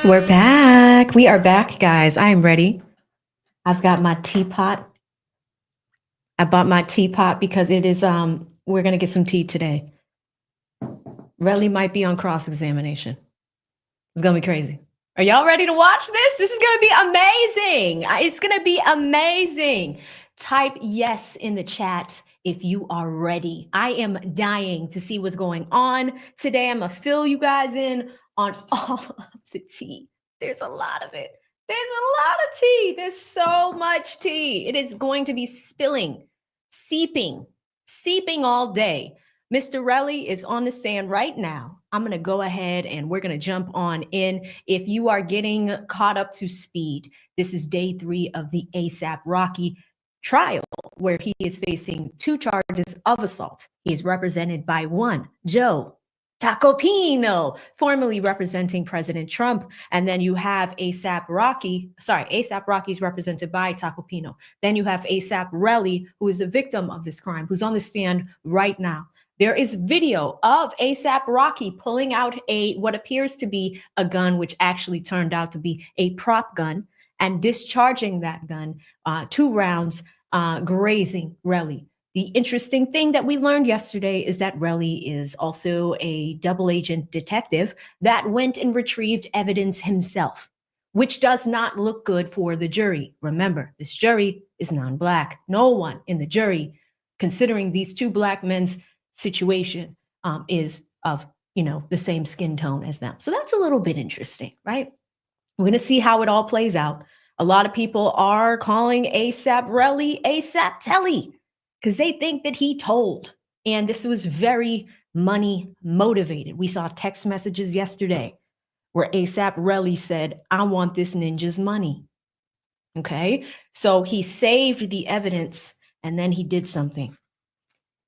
We're back. We are back, guys. I am ready. I've got my teapot. I bought my teapot because it is, we're going to get some tea today. Relli might be on cross-examination. It's going to be crazy. Are y'all ready to watch this? This is going to be amazing. It's going to be amazing. Type yes in the chat if you are ready. I am dying to see what's going on today. I'm going to fill you guys in on all of the tea. There's a lot of it. There's a lot of tea. There's so much tea. It is going to be spilling, seeping all day. Mr. Relli is on the stand right now. I'm going to go ahead and we're going to jump on in. If you are getting caught up to speed, this is day 3 of the ASAP Rocky trial, where he is facing 2 charges of assault. He is represented by one, Joe Tacopina, formerly representing President Trump. And then you have ASAP Rocky. ASAP Rocky is represented by Tacopina. Then you have ASAP Relli, who is a victim of this crime, who's on the stand right now. There is video of ASAP Rocky pulling out what appears to be a gun, which actually turned out to be a prop gun, and discharging that gun, 2 rounds, grazing Relli. The interesting thing that we learned yesterday is that Relli is also a double agent detective that went and retrieved evidence himself, which does not look good for the jury. Remember, this jury is non-Black. No one in the jury, considering these 2 Black men's situation, is of, the same skin tone as them. So that's a little bit interesting, right? We're going to see how it all plays out. A lot of people are calling ASAP Relli ASAP Telly because they think that he told. And this was very money motivated. We saw text messages yesterday where ASAP Relli said, "I want this ninja's money." Okay, so he saved the evidence and then he did something.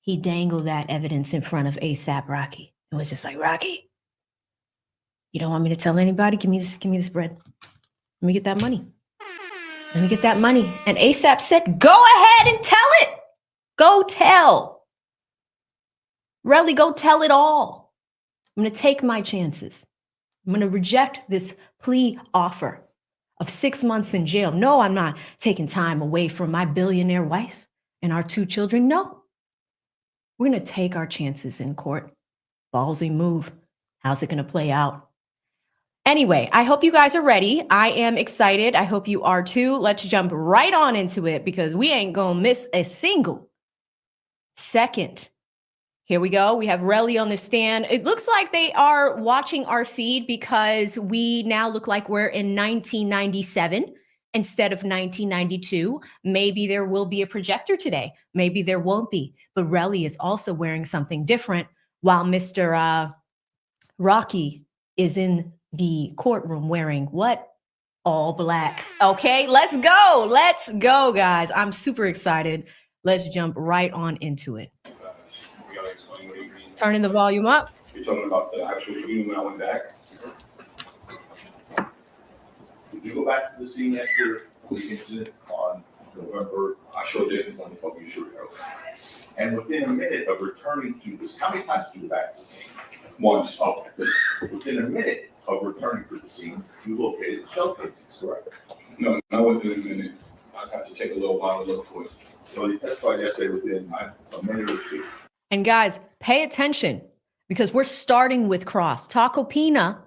He dangled that evidence in front of ASAP Rocky. It was just like, "Rocky, you don't want me to tell anybody? Give me this bread. Let me get that money. Let me get that money." And ASAP said, "Go ahead and tell it. Go tell. Relli, go tell it all. I'm going to take my chances. I'm going to reject this plea offer of 6 months in jail. No, I'm not taking time away from my billionaire wife and our 2 children. No. We're going to take our chances in court. Ballsy move. How's it going to play out?" Anyway, I hope you guys are ready. I am excited. I hope you are too. Let's jump right on into it because we ain't going to miss a single second. Here we go. We have Relli on the stand. It looks like they are watching our feed because we now look like we're in 1997 instead of 1992. Maybe there will be a projector today. Maybe there won't be. But Relli is also wearing something different while Mr. Rocky is in the courtroom wearing what? All black. Okay, let's go. Let's go, guys. I'm super excited. Let's jump right on into it. Turning the volume up. You're talking about the actual shooting when I went back? Did you go back to the scene after the incident on November? I sure did. Wonderful, you sure did. And within a minute of returning to this, how many times did you go back to the scene? Once. Okay. Within a minute of returning to the scene, you located the shell casings, correct? No, not within a minute. I had to take a little while to look for it. So you testified yesterday within a minute or 2. And guys, pay attention because we're starting with cross. Tacopina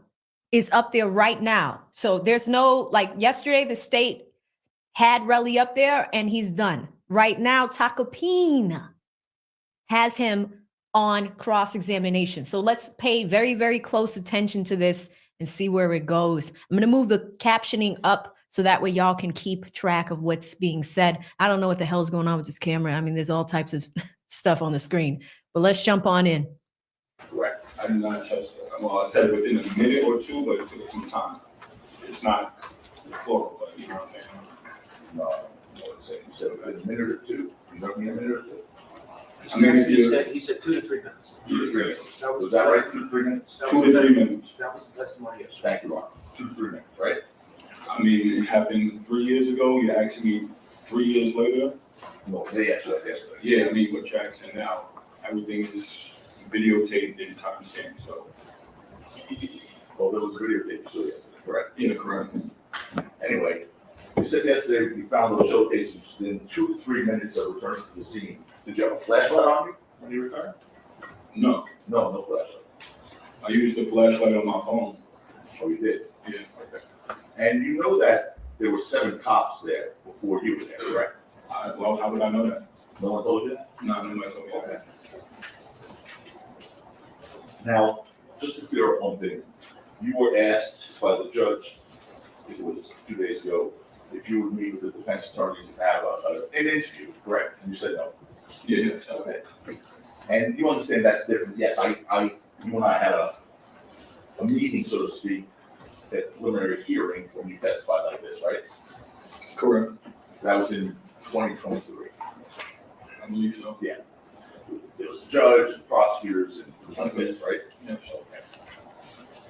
is up there right now. So there's no, like yesterday, the state had Relli up there and he's done. Right now, Tacopina has him on cross-examination. So let's pay very, very close attention to this and see where it goes. I'm going to move the captioning up so that way y'all can keep track of what's being said. I don't know what the hell's going on with this camera. I mean, there's all types of stuff on the screen, but let's jump on in. Correct. I did not touch that. Well, I said it within a minute or 2, but it took 2 times. It's not plural, but you know what I'm saying? No, you said within a minute or 2. You know me a minute or 2. I mean, he said 2 to 3 minutes. 2 to 3 minutes. Was that right? 2 to 3 minutes? 2 to 3 minutes. That was the testimony. Thank you, Ron. 2 to 3 minutes, right? I mean, it happened 3 years ago. You asked me 3 years later. No, they asked you that yesterday. Yeah, I mean, what you're asking now, everything is videotaped and timestamped, so. Well, there was a videotape you saw yesterday, correct? Yeah, correct. Anyway, you said yesterday you found those showcases within 2 to 3 minutes of returning to the scene. Did you have a flashlight on you when you returned? No, No, no flashlight. I used the flashlight on my phone. Oh, you did? Yeah. Okay. And you know that there were 7 cops there before you were there, correct? Well, how would I know that? No one told you that? No, nobody told me that. Okay. Now, just to clear up one thing, you were asked by the judge, it was 2 days ago, if you would meet with the defense attorneys to have an interview, correct? And you said no. Yeah, yes. Okay. And you understand that's different. Yes, you and I had a meeting, so to speak, at preliminary hearing when you testified like this, right? Correct. That was in 2023. I believe so. There was a judge and prosecutors and it was like this, right? Yes. Okay.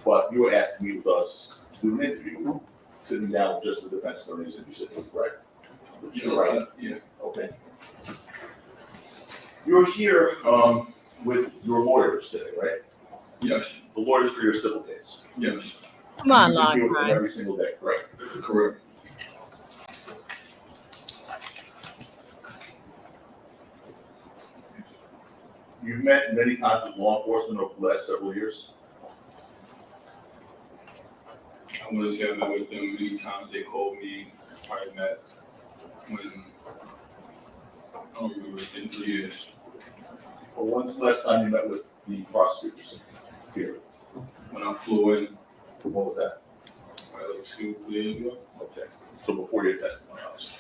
But you were asked to meet with us to do an interview, sitting down with just the defense attorneys, and you said, correct? Which is right. Yeah. Okay. You're here with your lawyers today, right? Yes. The lawyers for your civil case. Yes. Come on, You long deal with them time. every single day, correct? Correct. You've met many times with law enforcement over the last several years. I want to say I met with them many times. They called me. I met when I don't remember. It's been 3 years. Well, when's the last time you met with the prosecutors here? When I flew in, What was that? probably like 2 years ago. Okay. So before your testimony, obviously.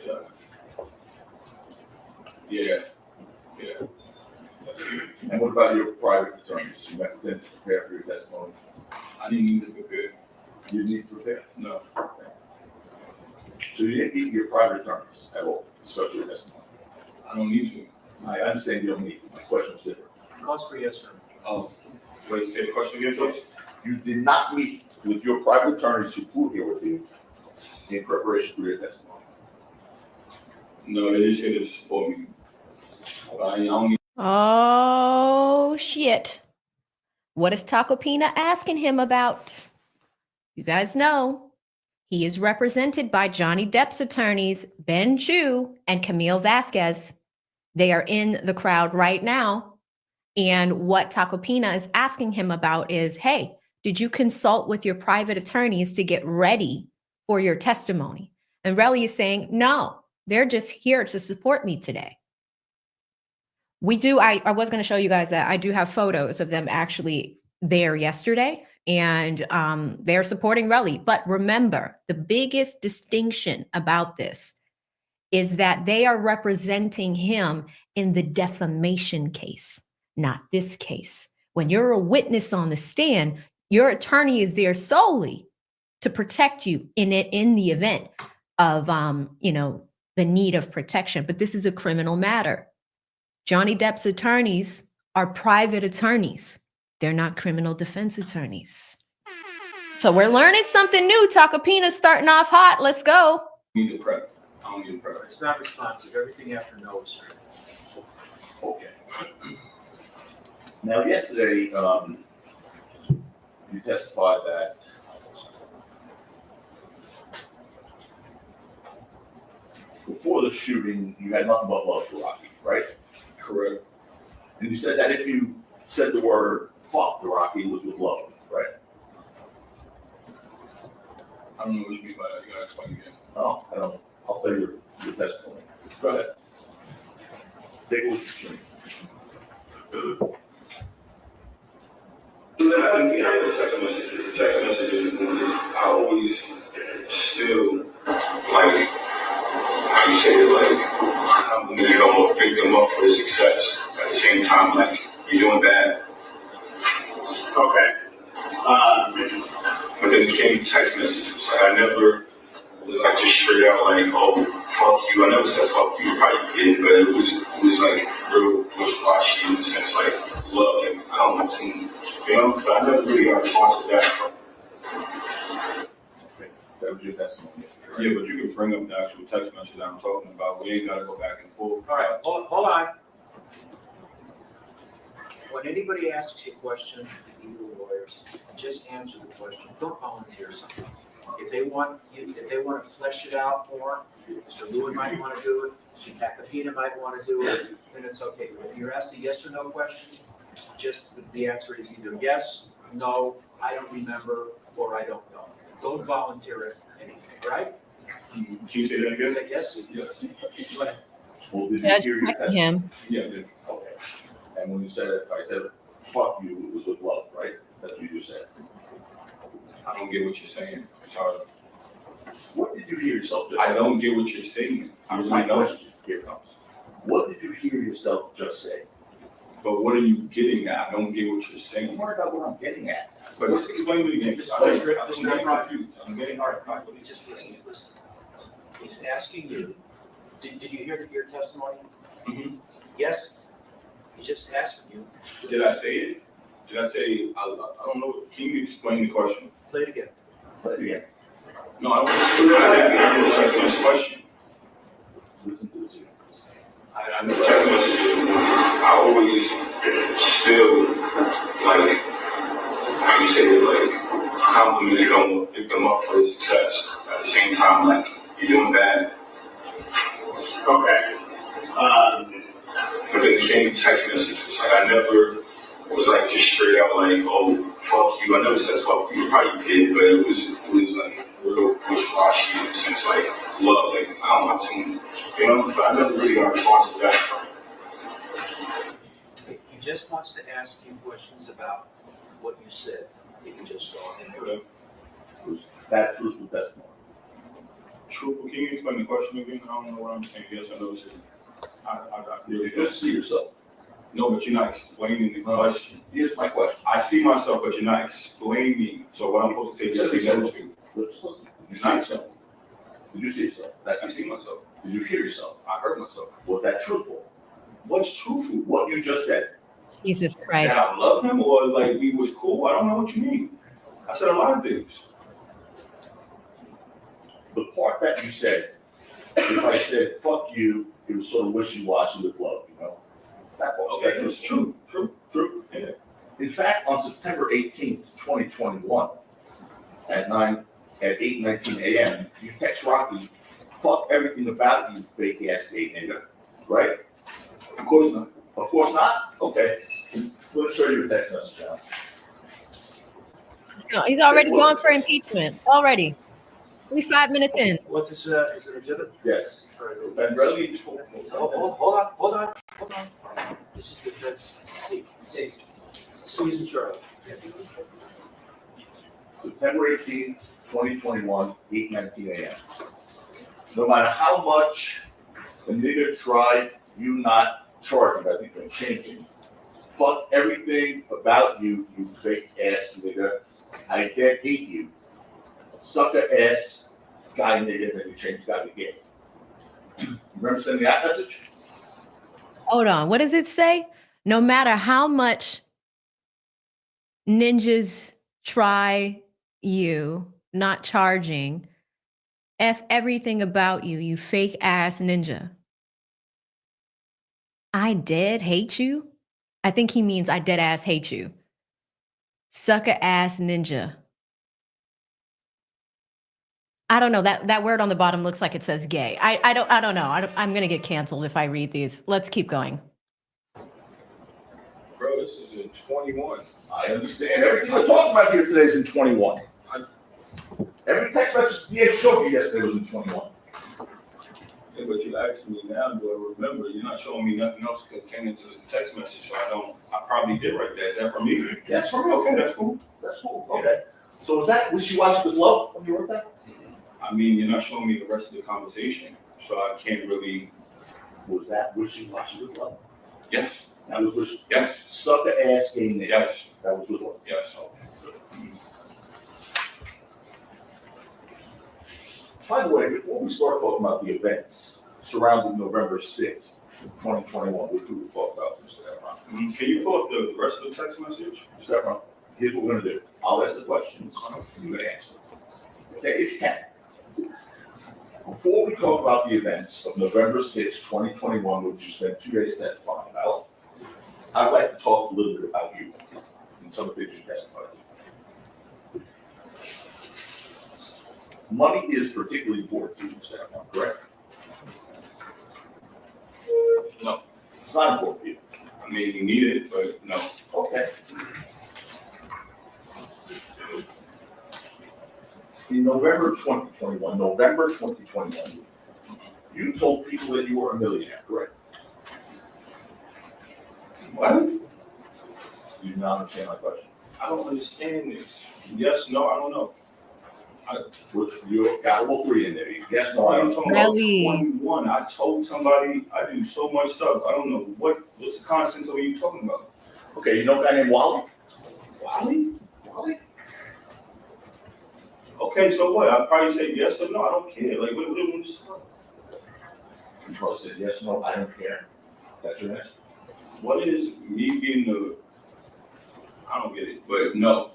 Yeah. Yeah. Yeah. And what about your private attorneys? You met with them to prepare for your testimony. I didn't need to prepare. You need to prepare. No. So you didn't meet your private attorneys at all, to discuss your testimony. I don't need to. I understand you don't need to. My question was different. Calls for yes, sir. Oh. Wait, say the question again, please. You did not meet with your private attorneys who flew here with you in preparation for your testimony. No, they just here to support me. But I don't need. Oh, shit. What is Tacopina asking him about? You guys know he is represented by Johnny Depp's attorneys, Ben Chu and Camille Vasquez. They are in the crowd right now. And what Tacopina is asking him about is, hey, did you consult with your private attorneys to get ready for your testimony? And Relli is saying, no, they're just here to support me today. I was going to show you guys that I do have photos of them actually there yesterday, and they're supporting Relli. But remember, the biggest distinction about this is that they are representing him in the defamation case, not this case. When you're a witness on the stand, your attorney is there solely to protect you in the event of the need of protection. But this is a criminal matter. Johnny Depp's attorneys are private attorneys. They're not criminal defense attorneys. So we're learning something new. Tacopina's starting off hot. Let's go. Need to prep. I don't need to prep. It's not responsive. Everything you have to know, sir. Okay. Now, yesterday, you testified that before the shooting, you had nothing but love for Rocky, right? Correct. And you said that if you said the word fuck to Rocky, it was with love, right? I don't know what you mean by that. You gotta explain again. Oh, I don't know. I'll tell you your testimony. Go ahead. Take a look at the screen. Text messages, I always still like how you say it, like I'm you don't pick them up for the success. At the same time, like you're doing bad. Okay. But then the same text messages, like, I never was like just straight out like, oh fuck you. I never said fuck you. Probably did, but it was like real wishy-washy in the sense like love. Like, I don't want to. But I never really got a response to that. Okay. That was your testimony yesterday, right? Yeah, but you can bring up the actual text message I'm talking about. We ain't gotta go back and forth. All right, hold on. when anybody asks you a question, you lawyers, just answer the question. Don't volunteer something. If they want to flesh it out more, Mr. Lewin might want to do it, Mr. Tacopina might want to do it, then it's okay. But if you're asked a yes or no question, just the answer is either yes, no, I don't remember, or I don't know. Don't volunteer anything, right? Can you say that again? Say yes? Yes. Go ahead. Well, did you Judge, hear your correct testimony? him. Yeah, then. Okay. And when you said, if I said, fuck you, it was with love, right? That's what you said. I don't get what you're saying. Sorry. What did you hear yourself just I say? don't get what you're saying. I Here's really my don't. question. Here it comes. What did you hear yourself just say? But what are you getting at? I don't get what you're Don't saying. worry about what I'm getting at. But just explain it again. I'm getting confused. I'm getting confused. Just listen. He's asking you, did you hear your testimony? Mhm. Yes? He's just asking you. Did I say it? Did I say, I don't know. Can you explain the question? Play it again. Play it again. No, I don't answer this question. Listen to this again. I The text messages, I always still, like, how you say it, like, compliment them, pick them up for their success. At the same time, like, you're doing that. Okay. But in the same text messages, like, I never was like just straight out like, oh, fuck you. I never said fuck you. You probably did, but it was like real wishy-washy in the sense like love. Like, I don't have to, you know, but I never really got a response to that. He just wants to ask you questions about what you said that you just saw. Was that truthful testimony? Truthful, can you explain the question again? I don't know what I'm saying. Yes, I know what you're saying. Did you just see yourself? No, but you're not explaining the question. Here's my question. I see myself, but you're not explaining. So what I'm supposed to say is Just yes, no to. Just listen. Did you see yourself? Did you see yourself? That I you see see. myself. Did you hear yourself? I heard myself. Was that truthful? What's truthful? What you just said. Jesus That Christ. I love him or like we was cool? I don't know what you mean. I said a lot of things. The part that you said, if I said fuck you, it was sort of wishy-washy with love, you know? That part. Okay, that it's true. True. True. Yeah. In fact, on September 18th, 2021, at 8:19 a.m., you text Rocky, fuck everything about you, fake ass gay nigga. Right? Of course not. Of course not? Okay. I'm going to show you a text message now. He's already going for impeachment. Already. We 5 minutes in. What is it exhibit? Yes. All right. And Relli, Hold on. This is that's C. Susan Charlie. September 18th, 2021, 8:19 a.m. No matter how much the nigga tried, you not charging, I think they're changing. Fuck everything about you, you fake ass nigga. I can't hate you. Sucker ass guy nigga, then you change guy again. You remember sending that message? Hold on. What does it say? No matter how much ninjas try you not charging, F everything about you, you fake ass ninja. I dead hate you? I think he means I dead ass hate you. Sucker ass ninja. I don't know. That word on the bottom looks like it says gay. I don't know. I'm gonna get canceled if I read these. Let's keep going. Bro, this is in 21. I understand. Everything we're talking about here today is in 21. Every text message he showed you yesterday was in 21. Yeah, but you asked me now, do I remember? You're not showing me nothing else that came into the text message, so I probably did right there. Is that from me? That's for me. Okay, that's cool. That's cool. Okay. So was that wishy-washy with love when you wrote that? I mean, you're not showing me the rest of the conversation, so I can't really. Was that wishy-washy with love? Yes, That was wishy. yes, Sucker ass gay nigga. yes, That was with love. yes. By the way, before we start talking about the events surrounding November 6th, 2021, which we will talk about in a second. Can you pull up the rest of the text message? Stefan, here's what we're gonna do. I'll ask the questions, you're gonna answer. Okay, if you can. Before we talk about the events of November 6th, 2021, which you spent 2 days testifying about, I'd like to talk a little bit about you and some of the things you testified to. Money is particularly important to you, Mr. Efron, correct? No, It's not important to you. I mean, you need it, but no. Okay. In November 2021, you told people that you were a millionaire, correct? What? You do not understand my question. I don't understand this. Yes, no, I don't know. Which you got all three in there. Yes, no, I I'm don't. talking about Relli. 21. I told somebody I do so much stuff. I don't know what's the content of what you talking about. Okay, you know a guy named Wally? Wally? Wally? Okay, so what? I'd probably say yes or no. I don't care. Like, what is You probably said yes, no, I don't care. That's your answer. what is me being the? I don't get it, but no.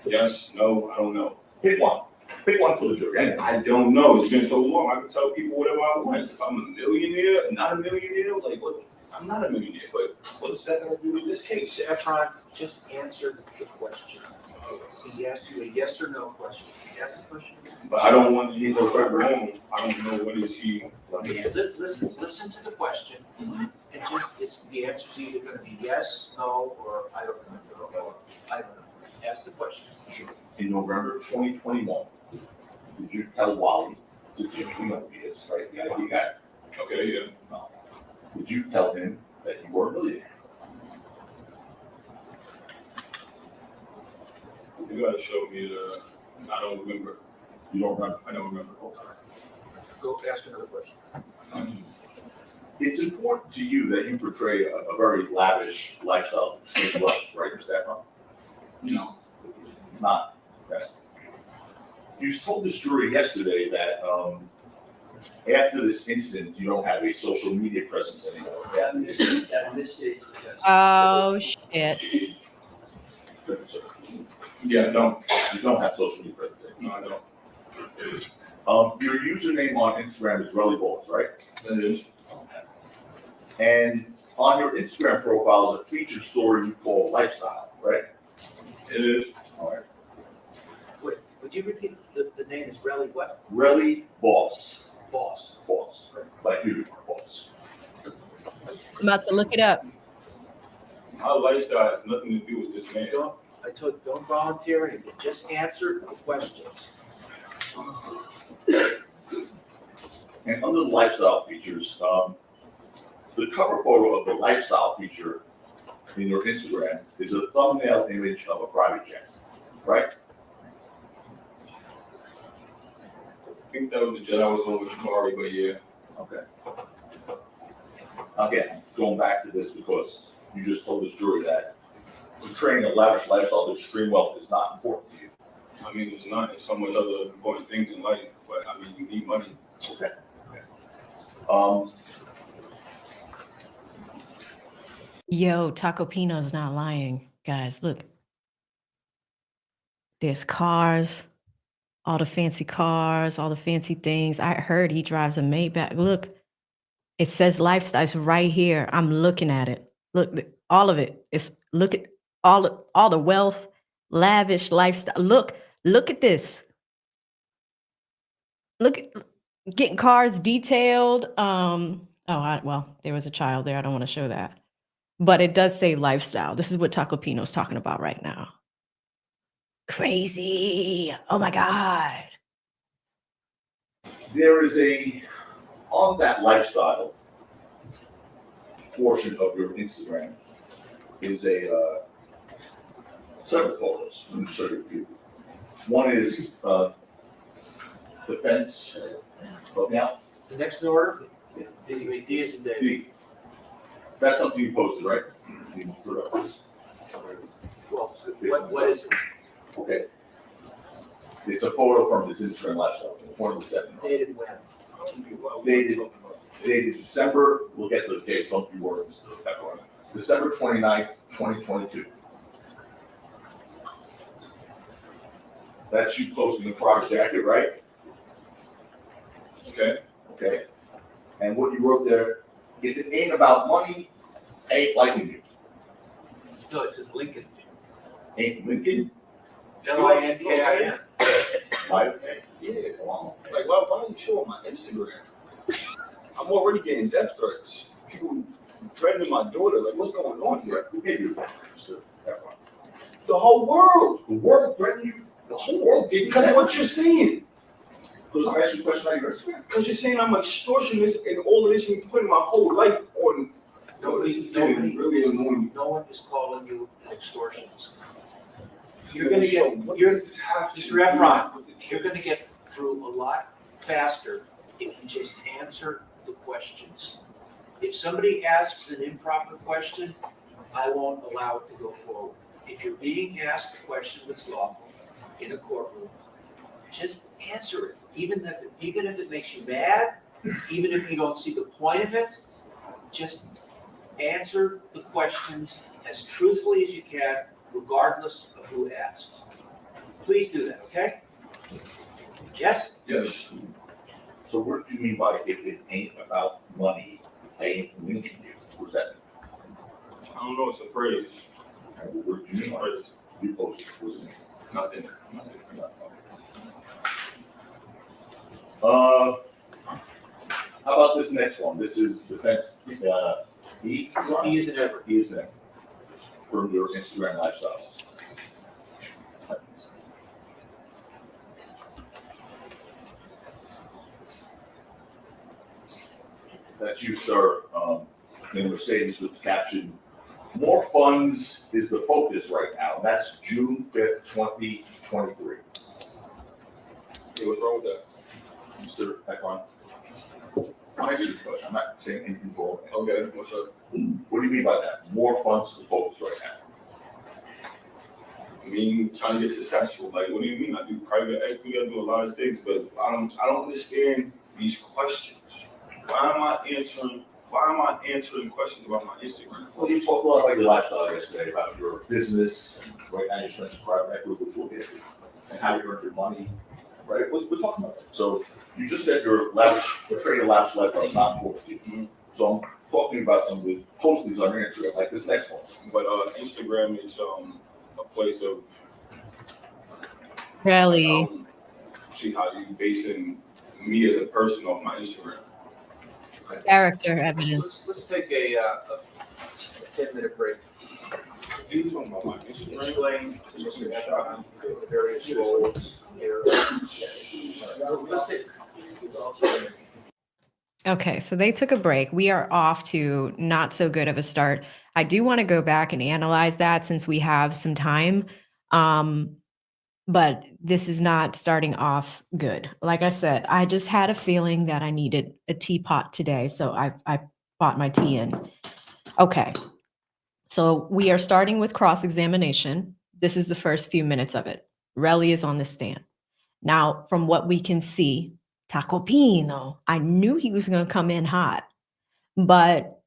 Yes, no, I don't know. Pick one. Pick one for the jury. Anyway. I don't know. It's been so long. I can tell people whatever I want. If I'm a millionaire, not a millionaire, like what? I'm not a millionaire, but what is that going to do with this case? Mr. Efron, just answer the question. He asked you a yes or no question. He asked the question. But I don't want to get no right wrong. I don't know what is he. Listen to the question, and it's the answer is either going to be yes, no, or I don't remember. Or I don't know. Ask the question. Sure. In November 2021, did you tell Wally, to Jimmy, you know who he is, right? The IT guy. Okay, yeah. No. Did you tell him that you were a millionaire? You gotta show me the. I don't remember. You don't remember? I don't remember. Go ask another question. It's important to you that you portray a very lavish lifestyle, right, Mr. Efron? No. It's not. Okay. You told this jury yesterday that after this incident, you don't have a social media presence anymore. Yeah. Oh, shit. Yeah, no. You don't have social media presence anymore. No, I don't. Your username on Instagram is Relli Balls, right? That is. And on your Instagram profile is a featured story you call Lifestyle, right? It is. All right. Wait, would you repeat the name is Relli what? Relli Boss. Boss. Boss. Like you, Boss. I'm about to look it up. My lifestyle has nothing to do with this man. Don't volunteer anything. Just answer the questions. And under the lifestyle features, the cover photo of the lifestyle feature in your Instagram is a thumbnail image of a private jet, right? I think that was the jet I was on with Kamari, but yeah. Okay. Again, going back to this because you just told this jury that portraying a lavish lifestyle of extreme wealth is not important to you. I mean, it's not. It's so much other important things in life, but I mean, you need money. Okay. Yo, Tacopina is not lying, guys. Look, there's cars, all the fancy cars, all the fancy things. I heard he drives a Maybach. Look, it says lifestyle. It's right here. I'm looking at it. Look, all of it. Look at all the wealth, lavish lifestyle. Look at this. Look at getting cars detailed. Well, there was a child there. I don't want to show that. But it does say lifestyle. This is what Tacopina's talking about right now. Crazy. Oh my God. There is on that lifestyle portion of your Instagram is several photos. Let me show you a few. One is the fence. Help me out. The next in order? Yeah. D is in David. D. That's something you posted, right? You put up this. Well, what is it? Okay. It's a photo from his Instagram lifestyle. It's one of the seven. Dated when? Dated December, we'll get to the case, don't be worried, Mr. Pepperoni. December 29th, 2022. That's you posting the private jacket, right? Okay. Okay. And what you wrote there, if it ain't about money, Ain't liking you. No, it says Lincoln. Ain't Lincoln. Linkin. Like, Yeah. wow. Like, why don't you show on my Instagram? I'm already getting death threats. People threatening my daughter. Like, what's going on here? Who gave you that, Mr. Efron? The whole world. The world threatened you. The whole world gave you Because of what you're saying. Because I'm asking you a question how you understand. Because you're saying I'm extortionist and all of this, and putting my whole life on. This is getting really annoying. No one is calling you an extortionist. You're gonna get. What You're does Mr. Efron, you're gonna get through a lot faster if you just answer the questions. If somebody asks an improper question, I won't allow it to go forward. If you're being asked a question that's lawful in a courtroom, just answer it, even if it makes you mad, even if you don't see the point of it, just answer the questions as truthfully as you can, regardless of who asks. Please do that, okay? Yes? Yes. So what do you mean by if it ain't about money, I ain't linking you? What does that mean? I don't know, it's a phrase. And what do you It's mean a by phrase. you posted? What's it mean? Nothing. How about this next one? This is defense, E. He isn't ever. He is next. From your Instagram lifestyle. That's you, sir. In Mercedes with the caption, "More funds is the focus right now." That's June 5th, 2023. Hey, what's wrong with that? Mr. Efron. I'm answering your question. I'm not saying anything wrong. Okay, what's up? What do you mean by that? More funds is the focus right now. I mean, trying to get successful. Like, what do you mean? I do private equity, I do a lot of things, but I don't understand these questions. Why am I answering questions about my Instagram? Well, you talked a lot about your lifestyle yesterday, about your business, right now you're mentioning private equity, which we'll get to, and how you earn your money, right? We're talking about that. So you just said you're portraying a lavish lifestyle, not important to you. Mhm. So I'm talking about some of the postings on your Instagram, like this next one. But Instagram is a place of Relli. see how you basing me as a person off my Instagram. Character evidence. Let's take a 10-minute break. You talking about my Instagram? Explain to Mr. Efron the various roles here. Let's take. Okay, so they took a break. We are off to not so good of a start. I do want to go back and analyze that since we have some time. But this is not starting off good. Like I said, I just had a feeling that I needed a teapot today, so I bought my tea in. Okay, so we are starting with cross-examination. This is the first few minutes of it. Relli is on the stand. Now, from what we can see, Tacopina, I knew he was going to come in hot, but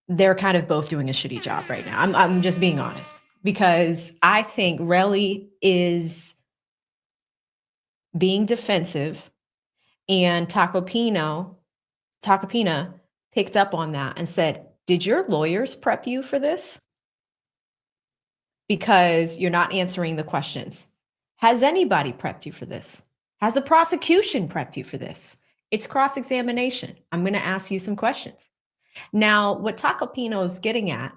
they're kind of both doing a shitty job right now. I'm just being honest, because I think Relli is being defensive, and Tacopina picked up on that and said, "Did your lawyers prep you for this? Because you're not answering the questions. Has anybody prepped you for this? Has the prosecution prepped you for this? It's cross-examination. I'm going to ask you some questions." Now, what Tacopina is getting at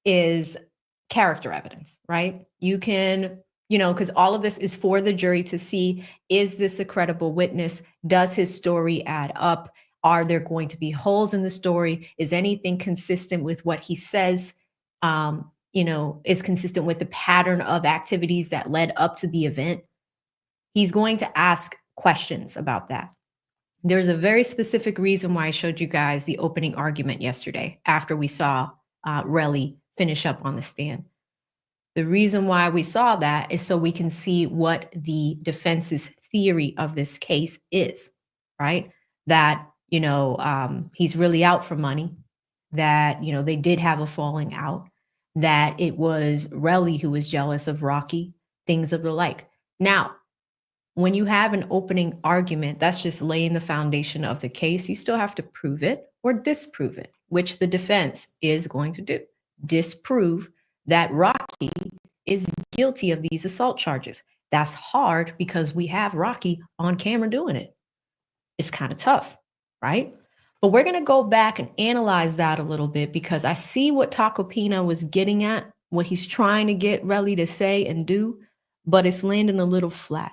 is character evidence, right? You can, because all of this is for the jury to see, is this a credible witness? Does his story add up? Are there going to be holes in the story? Is anything consistent with what he says? Is consistent with the pattern of activities that led up to the event? He's going to ask questions about that. There's a very specific reason why I showed you guys the opening argument yesterday after we saw Relli finish up on the stand. The reason why we saw that is so we can see what the defense's theory of this case is, right? That, he's really out for money, that, they did have a falling out, that it was Relli who was jealous of Rocky, things of the like. Now, when you have an opening argument, that's just laying the foundation of the case. You still have to prove it or disprove it, which the defense is going to do. disprove that Rocky is guilty of these assault charges. That's hard because we have Rocky on camera doing it. It's kind of tough, right? But we're going to go back and analyze that a little bit because I see what Tacopina was getting at, what he's trying to get Relli to say and do, but it's landing a little flat.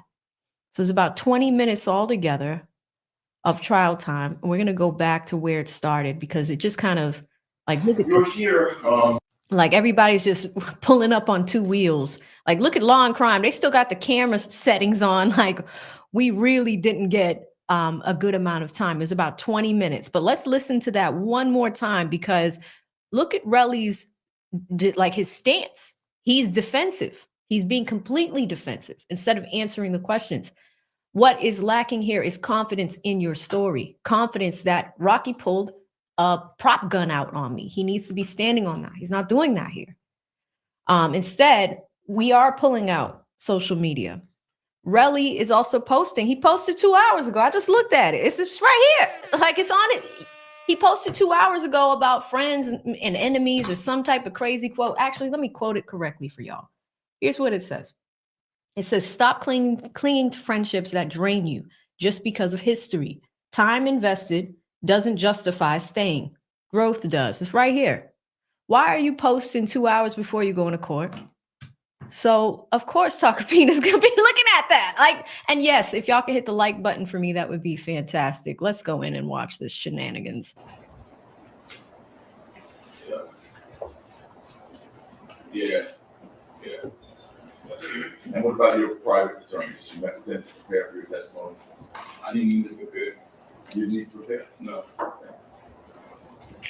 So it's about 20 minutes altogether of trial time. And we're going to go back to where it started because it just kind of like, look at You're here, like everybody's just pulling up on two wheels. Like, look at Law and Crime. They still got the camera settings on. Like, we really didn't get a good amount of time. It was about 20 minutes. But let's listen to that one more time because look at Relli's, like his stance. He's defensive. He's being completely defensive instead of answering the questions. What is lacking here is confidence in your story. Confidence that Rocky pulled a prop gun out on me. He needs to be standing on that. He's not doing that here. Instead, we are pulling out social media. Relli is also posting. He posted 2 hours ago. I just looked at it. It's right here. Like it's on it. He posted 2 hours ago about friends and enemies or some type of crazy quote. Actually, let me quote it correctly for y'all. Here's what it says. It says, stop clinging to friendships that drain you just because of history. Time invested doesn't justify staying. Growth does. It's right here. Why are you posting 2 hours before you go into court? So, of course, Tacopina's going to be looking at that. Like, and yes, if y'all could hit the like button for me, that would be fantastic. Let's go in and watch this shenanigans. Yeah. and what about your private attorneys? You met with them to prepare for your testimony? I didn't need to prepare. You didn't need to prepare? No.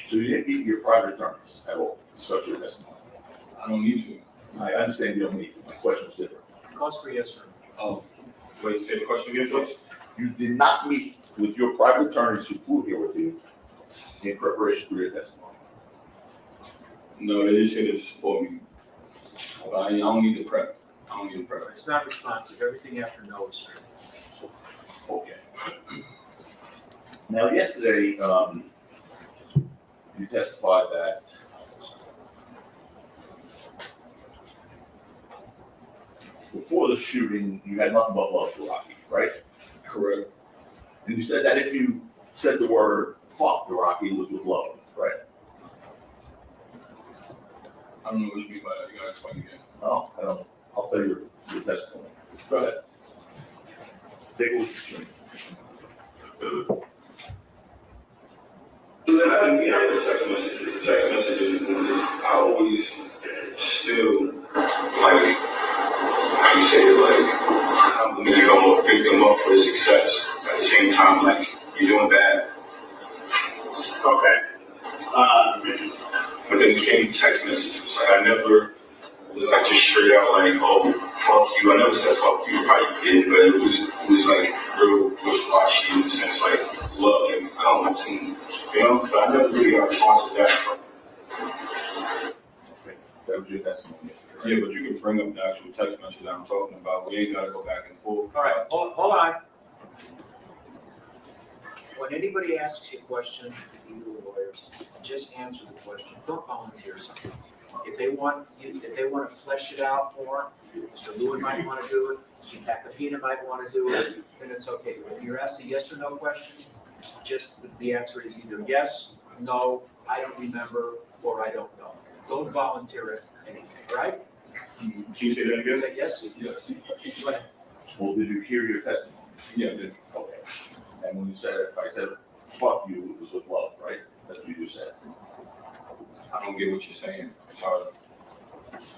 So you didn't meet your private attorneys at all, to discuss your testimony? I don't need to. I understand you don't need to. My question was different. Calls for yes, sir. Oh, wait, say the question again, Joyce? You did not meet with your private attorneys who flew here with you in preparation for your testimony? No, they just said to support me. But I don't need the prep. It's not responsive. Everything after no is sir. Okay. Now, yesterday, you testified that before the shooting, you had nothing but love for Rocky, right? Correct. And you said that if you said the word fuck to Rocky, it was with love, right? I don't know what you mean by that. You gotta explain again. Oh, I don't know. I'll tell you your testimony. Go ahead. Take a look at the screen. Text messages, I always still, like, how you say it, like, you don't pick them up for success. At the same time, like, you're doing bad. Okay. But then the same text messages, like, I never was like just straight out like, oh, fuck you. I never said fuck you, probably did, but it was like real wishy-washy in the sense like love and I don't want to, you know, but I never really got a response to that. Okay. That was your testimony yesterday, right? Yeah, but you can bring up the actual text message that I'm talking about. We ain't gotta go back and forth. All right, hold on. When anybody asks you a question, you lawyers, just answer the question. Don't volunteer something. If they want to flesh it out more, Mr. Lewin might want to do it, Mr. Tacopina might want to do it, then it's okay. When you're asked a yes or no question, just the answer is either yes, no, I don't remember, or I don't know. Don't volunteer anything, right? Can you say that again? Say yes. Yes. Go ahead. Well, did you hear your testimony? Yeah, I did. Okay. And when you said it, I said, fuck you, it was with love, right? That's what you said. I don't get what you're saying. Sorry.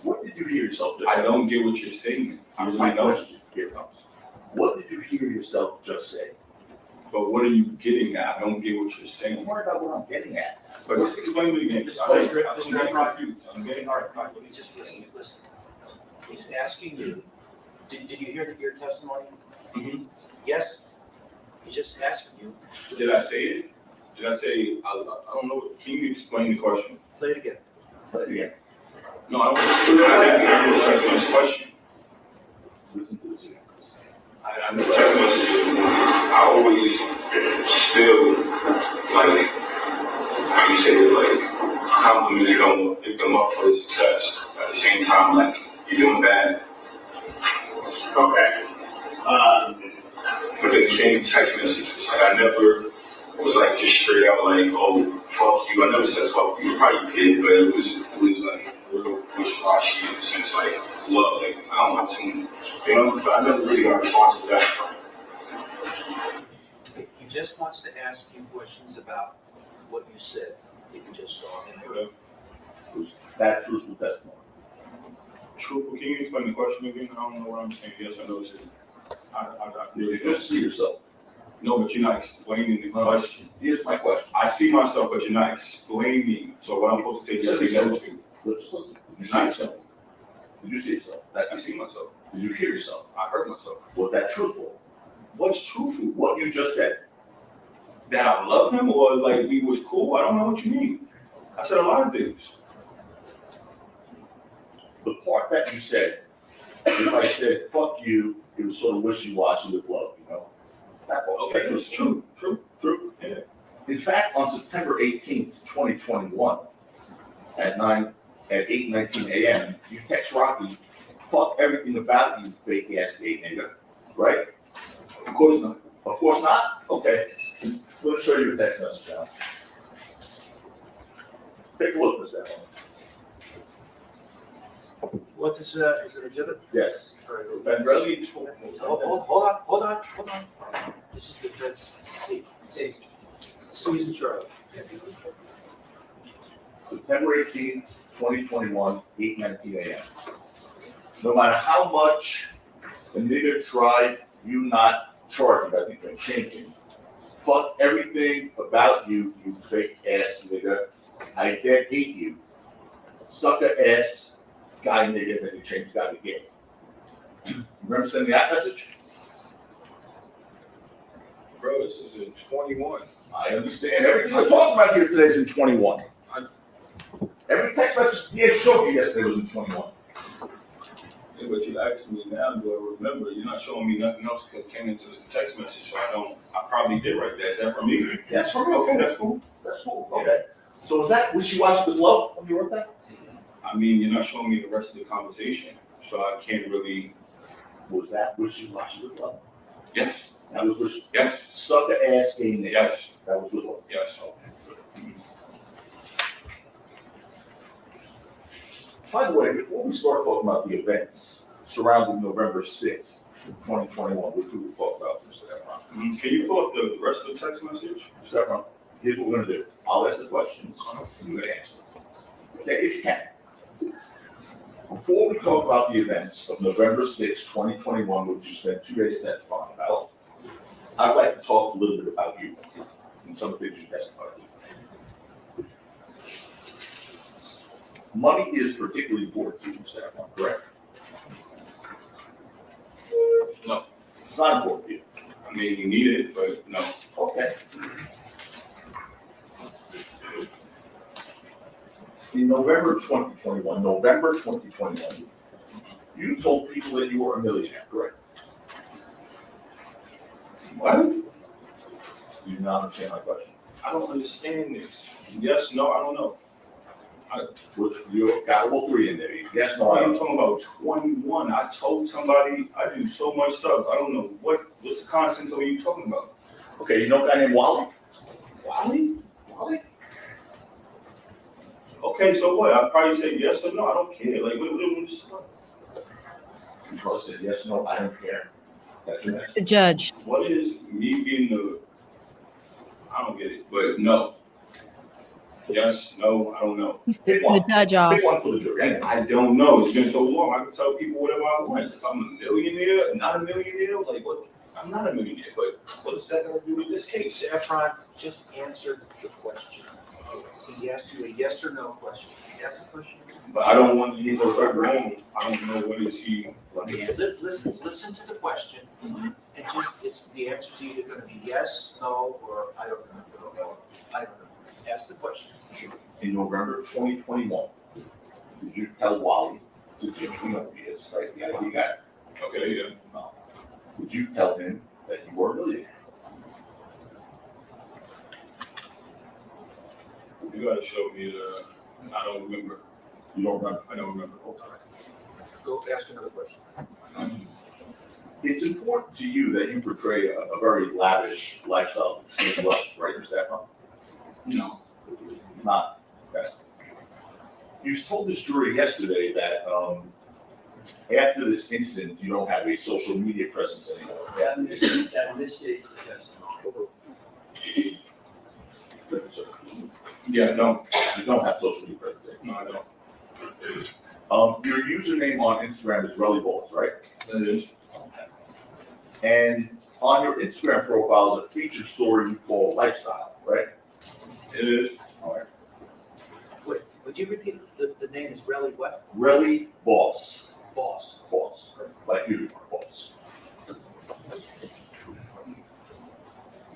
What did you hear yourself just I say? don't get what you're saying. I Here's really my don't. question. Here it comes. What did you hear yourself just say? But what are you getting at? I don't get what you're Don't saying. worry about what I'm getting at. But explain it again. I'm getting confused. I'm getting confused. Just listen. He's asking you, did you hear your testimony? Mhm. Yes? He's just asking you. Did I say it? Did I say, I don't know. Can you explain the question? Play it again. But again, No, I don't understand this question. listen to this again. I Text know. messages, I always still, like, how you say it, like, compliment it on, pick them up for their success. At the same time, like, you're doing bad. Okay. But then the same text messages, like, I never was like just straight out like, oh, fuck you. I never said fuck you. Probably did, but it was like real wishy-washy in the sense like love. Like, I don't want to, you know, but I never really got a response to that. He just wants to ask you questions about what you said that you just saw. Was that truthful testimony? Truthful, can you explain the question again? I don't know what I'm saying. Yes, I know it's Did you just see yourself? No, but you're not explaining the question. Here's my question. I see myself, but you're not explaining. So what I'm supposed to say is yes, no to. Look, just listen. Did you see yourself? Did you see yourself? I see myself. Did you hear yourself? I heard myself. Was that truthful? What's truthful? What you just said. That I love him or like we was cool? I don't know what you mean. I said a lot of things. The part that you said, if I said, fuck you, it was sort of wishy-washy with love, you know? That part. Okay, it's true. True. Yeah. In fact, on September 18th, 2021, at 8:19 a.m., you text Rocky, fuck everything about you, fake ass gay nigga, right? Of course not. Of course not? Okay. I'm going to show you a text message now. Take a look at this. What is it exhibit? Yes. Or- And Relli Hold on. This is the defense. C is in charge. September 18th, 2021, 8:19 a.m. No matter how much a nigga tried, you not charging, I think they're changing. Fuck everything about you, you fake ass nigga. I can't hate you. Sucker ass guy nigga, then you change guy again. Remember sending that message? Bro, this is in 21. I understand. Everything we're talking about here today is in 21. Every text message he showed you yesterday was in 21. Yeah, but you asked me now, do I remember? You're not showing me nothing else that came into the text message, so I probably did write that. Is that from me? Yes, for me. Okay, that's cool. That's cool. Okay. So was that wishy-washy with love when you wrote that? I mean, you're not showing me the rest of the conversation, so I can't really. Was that wishy-washy with love? Yes, That was wishy. yes, Sucker ass gay nigga. yes, That was with love. yes. By the way, before we start talking about the events surrounding November 6th, 2021, which we will talk about in a second. Can you pull up the rest of the text message? Second, here's what we're gonna do. I'll ask the questions, you're gonna answer. Okay, if you can. Before we talk about the events of November 6th, 2021, which you spent 2 days testifying about, I'd like to talk a little bit about you and some of the things you testified to. Money is particularly important to you, Mr. Efron, correct? No. It's not important to you. I mean, you need it, but no. Okay. In November 2021, you told people that you were a millionaire, correct? What? You do not understand my question. I don't understand this. Yes, no, I don't know. Which you got all three in there. Yes, no, I I'm don't. talking about 21. I told somebody I do so much stuff. I don't know what's the constants are you talking about? Okay, you know a guy named Wally? Wally? Wally? Okay, so what? I'd probably say yes or no. I don't care. Like, what is You probably said yes, no, I don't care. That's your answer. The judge. what is me being the? I don't get it, but no. Yes, no, I don't know. He's pissing the judge off. Big one for the jury. Anyway. I don't know. It's been so long. I can tell people whatever I want. If I'm a millionaire, not a millionaire, like what? I'm not a millionaire, but what is that going to do with this case? Efron just answered the question. He asked you a yes or no question. He asked the question. But I don't want to use the right wrong. I don't know what is he. Listen to the question, and it's the answer is either going to be yes, no, or I don't know. I don't know. Ask the question. In November 2021, did you tell Wally, to Jimmy, you know who he is, right? The ID guy. Okay, yeah. No. Did you tell him that you were a millionaire? You gotta show me the. I don't remember. You don't remember? I don't remember. Go ask another question. It's important to you that you portray a very lavish lifestyle, right, Mr. Stefan? No. It's not. Okay. You told this jury yesterday that after this incident, you don't have a social media presence anymore. Yeah. That initiates the testimony. Yeah, no. You don't have social media presence anymore. No, I don't. Your username on Instagram is Relli Balls, right? That is. And on your Instagram profile is a feature story you call Lifestyle, right? It is. All right. Wait, would you repeat, the name is Relli what? Relli Boss. Boss. Boss. Like you, boss.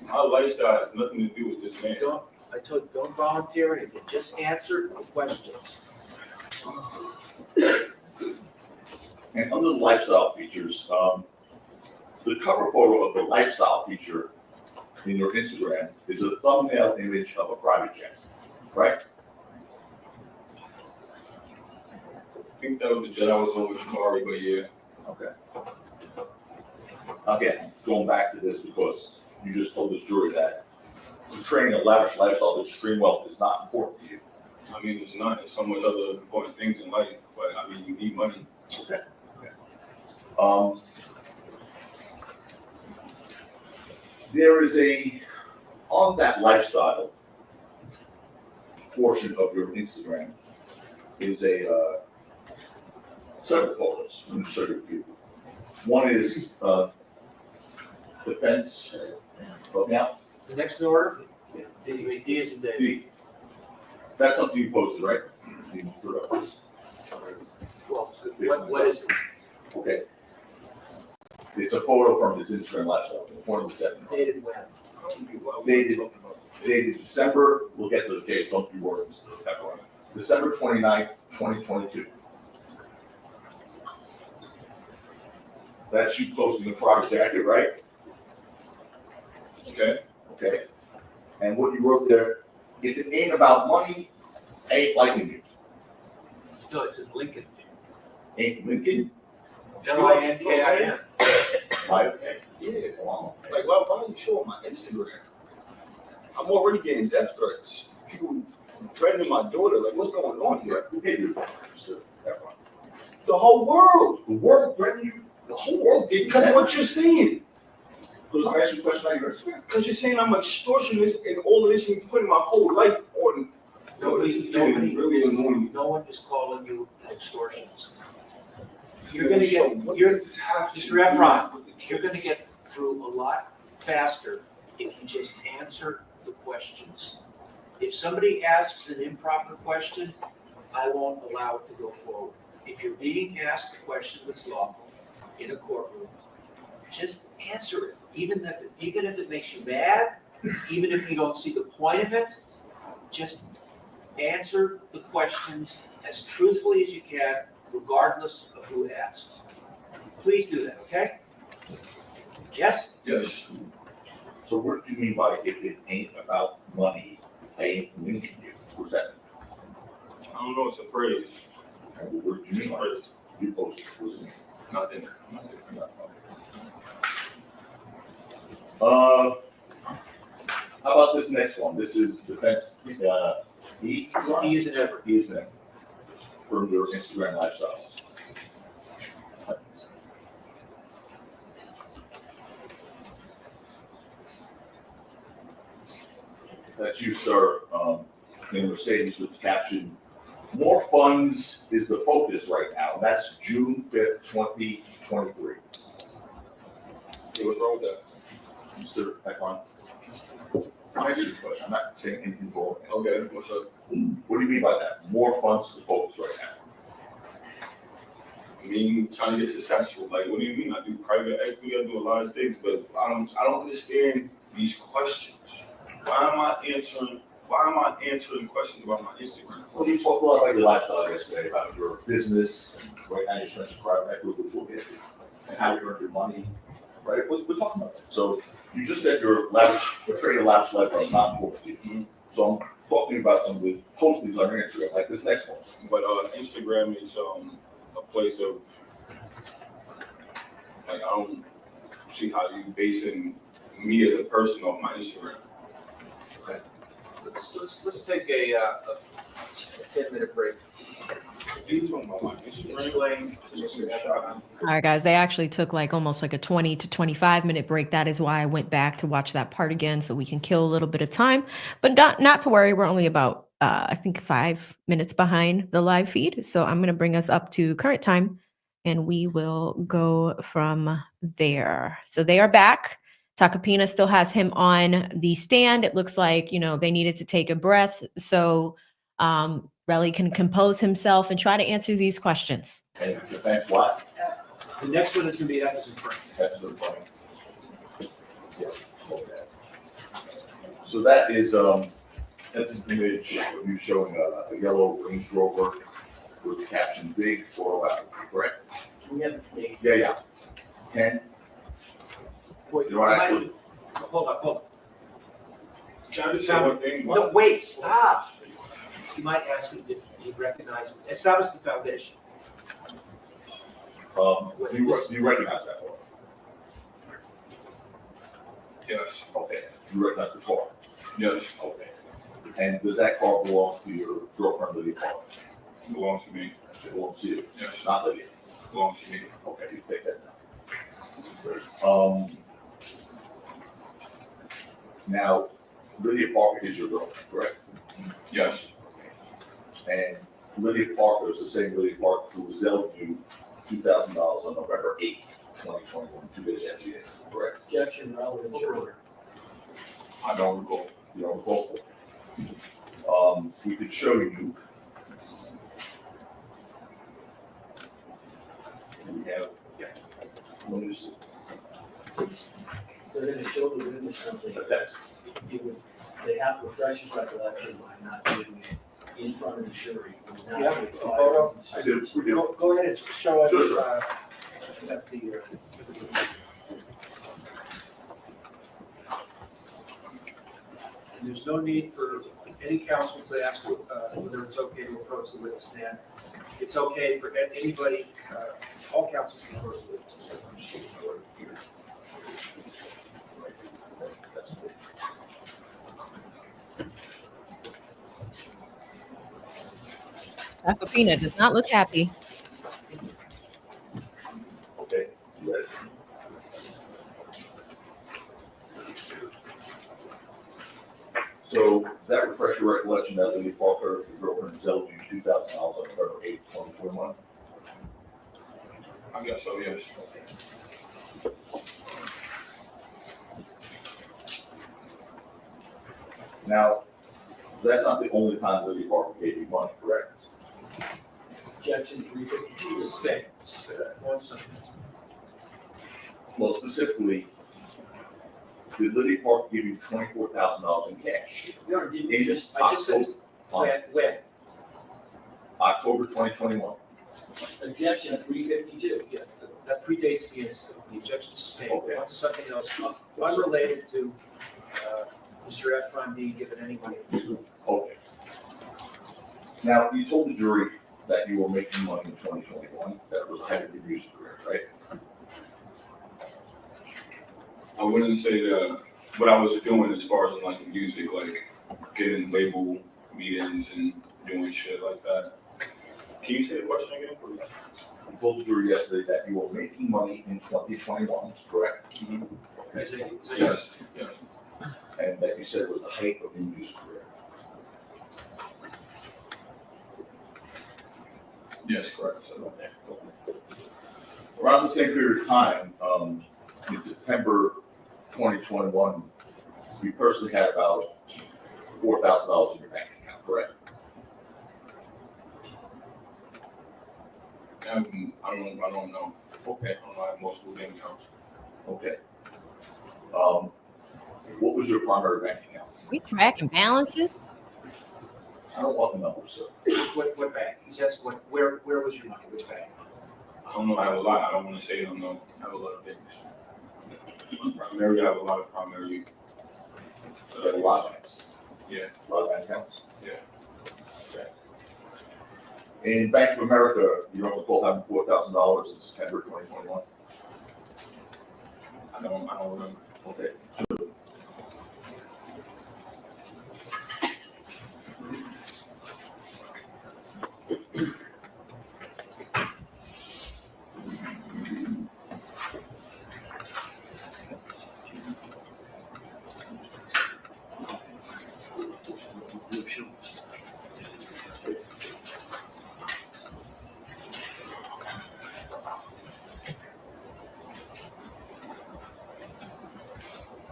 My lifestyle has nothing to do with this man. Don't volunteer anything, just answer the questions. And under the lifestyle features, the cover photo of the lifestyle feature in your Instagram is a thumbnail image of a private jet, right? I think that was the jet I was on with Shamari, but yeah. Okay. Again, going back to this because you just told this jury that portraying a lavish lifestyle of extreme wealth is not important to you. I mean, it's not. There's so much other important things in life, but I mean, you need money. Okay. There is on that lifestyle portion of your Instagram is several photos. I'm going to show you a few. One is defense. Help me out. The next in order, Yeah. D is in David. D. That's something you posted, right? You put it up. Well, what is it? Okay. It's a photo from his Instagram lifestyle. It's one of the 7. Dated when? Dated December, we'll get to the case, don't be worried, Mr. Pepperoni. December 29th, 2022. That's you posting the private jacket, right? Okay. Okay. And what you wrote there, if it ain't about money, I ain't liking you. No, it says Lincoln. Ain't Lincoln? Linkin. Right? Yeah, like why don't you show my Instagram? I'm already getting death threats. People threatening my daughter. Like, what's going on here? Who gave you that, Mr. Pepperoni? The whole world. The world threatened you? The whole world gave you Because that? of what you're saying. Because I asked you a question on your Instagram. Because you're saying I'm extortionist and all of this, and you're putting my whole life on. This is getting really annoying. No one is calling you an extortionist. You're gonna get. What does this have to Mr. do Efron, with the you're gonna case? get through a lot faster if you just answer the questions. If somebody asks an improper question, I won't allow it to go forward. If you're being asked a question that's lawful in a courtroom, just answer it, even if it makes you mad, even if you don't see the point of it, just answer the questions as truthfully as you can, regardless of who asks. Please do that, okay? Yes? Yes. So what do you mean by if it ain't about money, I ain't linking you? What's that? I don't know. It's a phrase. And what do you It's mean a by phrase. you posted? What's it? Not in there. How about this next one? This is defense, E. He isn't ever. E is next. From your Instagram lifestyle. That's you, sir, in Mercedes with the caption, "More funds is the focus right now." That's June 5th, 2023. Hey, what's wrong with that? Mr. Efron, I'm answering your question. I'm not saying anything wrong. Okay, what's up? What do you mean by that? More funds is the focus right now. I mean, trying to get successful. Like, what do you mean? I do private equity, I do a lot of things, but I don't understand these questions. Why am I answering questions about my Instagram? Well, you talked a lot about your lifestyle yesterday, about your business, right now you mentioned private equity, which we'll get to, and how you earn your money, right? We're talking about that. So you just said your portraying a lavish lifestyle is not important to you. So I'm talking talking about some of the postings on Instagram, like this next one. But Instagram is a place of like I don't see how you basing me as a person off my Instagram. Let's take a 10-minute break. You talking about my Instagram? Explain. All right, guys, they actually took like almost like a 20 to 25-minute break. That is why I went back to watch that part again so we can kill a little bit of time. But not to worry, we're only about, I think, 5 minutes behind the live feed. So I'm going to bring us up to current time and we will go from there. So they are back. Tacopina still has him on the stand. It looks like, they needed to take a breath. So Relli can compose himself and try to answer these questions. And thanks what? The next one is going to be ethics and framework. That's the point. Yeah, okay. So that is, that's an image of you showing a yellow Range Rover with the caption "Big 405," correct? We have a Yeah. 10. Wait, You know what, actually, hold on. Can I just say one thing? No, wait, stop. You might ask if you recognize it. Establish the foundation. you recognize that one? Yes. Okay. You recognize the car? Yes. Okay. And does that car belong to your girlfriend, Lydia Parker? It belongs to me. It belongs to you? Yes. Not Lydia? It belongs to me. Okay, you take that now. Now, Lydia Parker is your girlfriend, correct? Yes. And Lydia Parker is the same Lydia Parker who zelled you $2,000 on November 8th, 2021, 2 days after you incident, correct? objection relevant to I don't recall. You don't recall? We could show you. We have, yeah. Let me just, They're gonna show the witness something. okay. They have to refresh his recollection by not doing it in front of the jury. Not Yeah, with photo. I did, we did. Go ahead and show us Sure. at the. And there's no need for any counsel to ask whether it's okay to approach the witness stand. It's okay for anybody, all counsels to approach the witness stand. Tacopina does not look happy. Okay, you ready? So, does that refresh your recollection that Lydia Parker, your girlfriend, zelled you $2,000 on November 8th, 2021? I guess so, yes. Now, that's not the only time Lydia Parker gave you money, correct? Objection 352. Stay. One second. Well, specifically, did Lydia Parker give you $24,000 in cash? No, did In you just, I just said, when? October 2021. objection 352. Yeah, that predates the incident. The objection sustained. Okay. On to something else, unrelated to Mr. Efron being given any money. Okay. Now, you told the jury that you were making money in 2021, that it was ahead of your music career, right? I wouldn't say that what I was doing as far as like music, like getting label meetings and doing shit like that. Can you say the question again, please? You told the jury yesterday that you were making money in 2021, correct? Is it- Yes, yes. And that you said it was the height of your music career. Yes, correct. So, okay. Around the same period of time, in September 2021, you personally had about $4,000 in your bank account, correct? I don't know. Okay. I don't know, I have multiple bank accounts. Okay. What was your primary bank account? We tracking balances. I don't want the numbers, sir. What bank? He's asked where was your money? Which bank? I don't know, I have a lot. I don't want to say I don't know. I have a lot of things. Primary, I have a lot of primary. You had a lot of banks. Yeah. A lot of bank accounts? Yeah. Okay. In Bank of America, you don't recall having $4,000 in September 2021? I don't remember. Okay.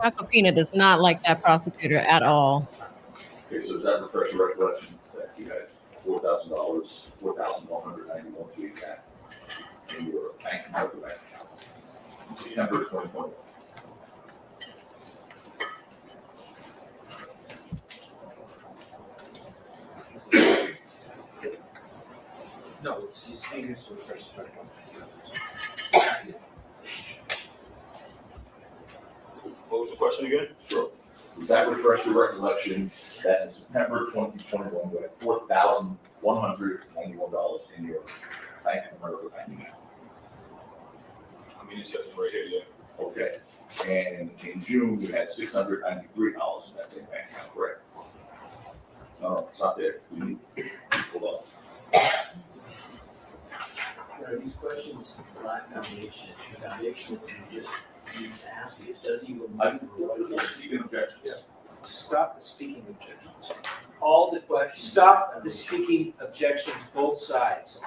Tacopina does not like that prosecutor at all. Okay, so does that refresh your recollection that you had $4,000, 4,191 to be exact, in your Bank of America bank account in September 2021? No, it's, he's saying this to the person. What was the question again? Sure. Does that refresh your recollection that in September 2021, you had $4,191 in your Bank of America bank account? I mean, it says it right here, yeah. Okay. And in June, you had $693 in that same bank account, correct? No, it's not there. We need, hold on. Are these questions lack foundation? The foundation that you just need to ask is, does he I remember? seek an objection. Stop the speaking objections. All the questions. Stop the speaking objections, both sides.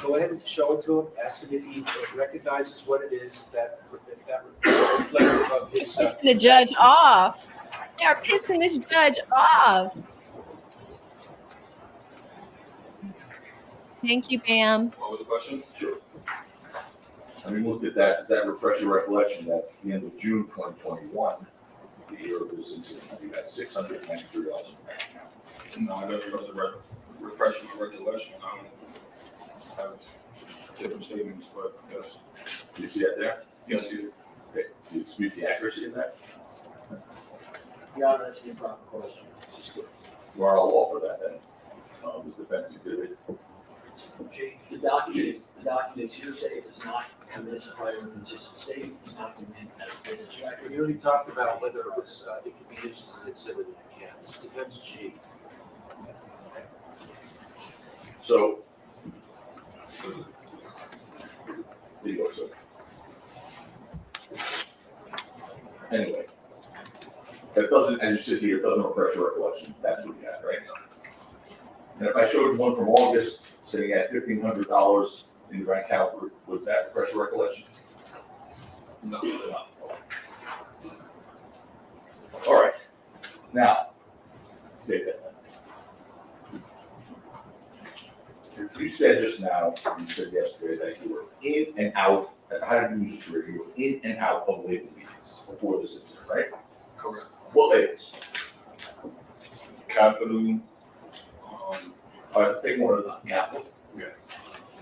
Go ahead and show it to him, ask him if he recognizes what it is that reflective of his. Pissing the judge off. They are pissing this judge off. Thank you, Bam. What was the question? Sure. I mean, look at that. Does that refresh your recollection that at the end of June 2021, the year of this incident, you had $693 in the bank account? No, I never doesn't refresh my recollection. I don't have different statements, but yes. Do you see that there? Yes, you. Okay. Do you dispute the accuracy of that? Yeah, that's the improper question. You are all for that then? Was defense exhibit? The documents here say it does not come as a prior and consistent statement, it's not meant as a We already talked about whether it was, it could be used as an exhibit in the case. It's defense G. So, there you go, sir. Anyway, that doesn't, as you sit here, it doesn't refresh your recollection. That's what you had right now. And if I showed you one from August, sitting at $1,500 in your bank account, would that refresh your recollection? No. No. All right. Now, take that. You said just now, you said yesterday that you were in and out, at the height of your music career, you were in and out of label meetings before this incident, right? Correct. What labels? Capital. All right, let's take more of the capital. Yeah.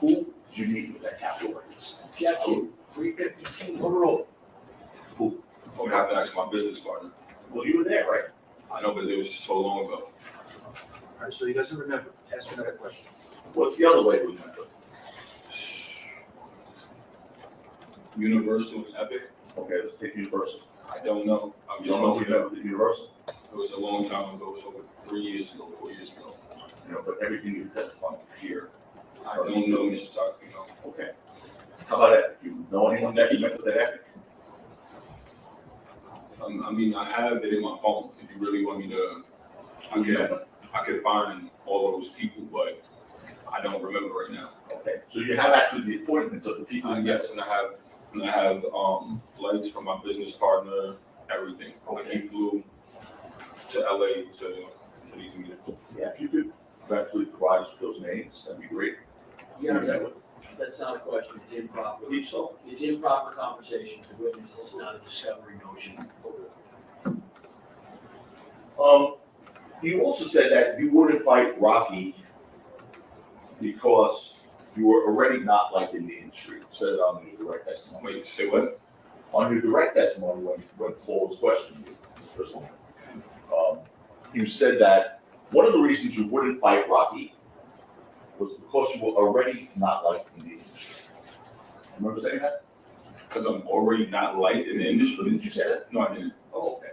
Who did you meet with that capital raise? Objection, 352, overruled. Who? I would have to ask my business partner. Well, you were there, right? I know, but it was so long ago. All right, so he doesn't remember. Ask another question. What's the other way to remember? Universal and Epic. Okay, let's take Universal. I don't know. I'm You just don't know going who remember the Universal? It was a long time ago. It was over 3 years ago, 4 years ago. You know, but everything you testify here. I don't know Mr. Tacopina. Okay. How about Epic? You know anyone that you met with that Epic? I mean, I have it in my phone. If you really want me to, I could find all those people, but I don't remember right now. Okay, so you have actually the appointments of the people. you met Yes, and I have flights from my business partner, everything. Like he flew to LA to these meetings. with. Yeah, if you could eventually provide us with those names, that'd be great. Who you met with? That's not a question, it's improper. Each so. It's improper conversation with witnesses, it's not a discovery motion. You also said that you wouldn't fight Rocky because you were already not liked in the industry. You said it on your direct testimony. Wait, say what? On your direct testimony, when Paul was questioning you, this person, you said that one of the reasons you wouldn't fight Rocky was because you were already not liked in the industry. Remember saying that? Because I'm already not liked in the industry. Didn't you say that? No, I didn't. Oh, okay.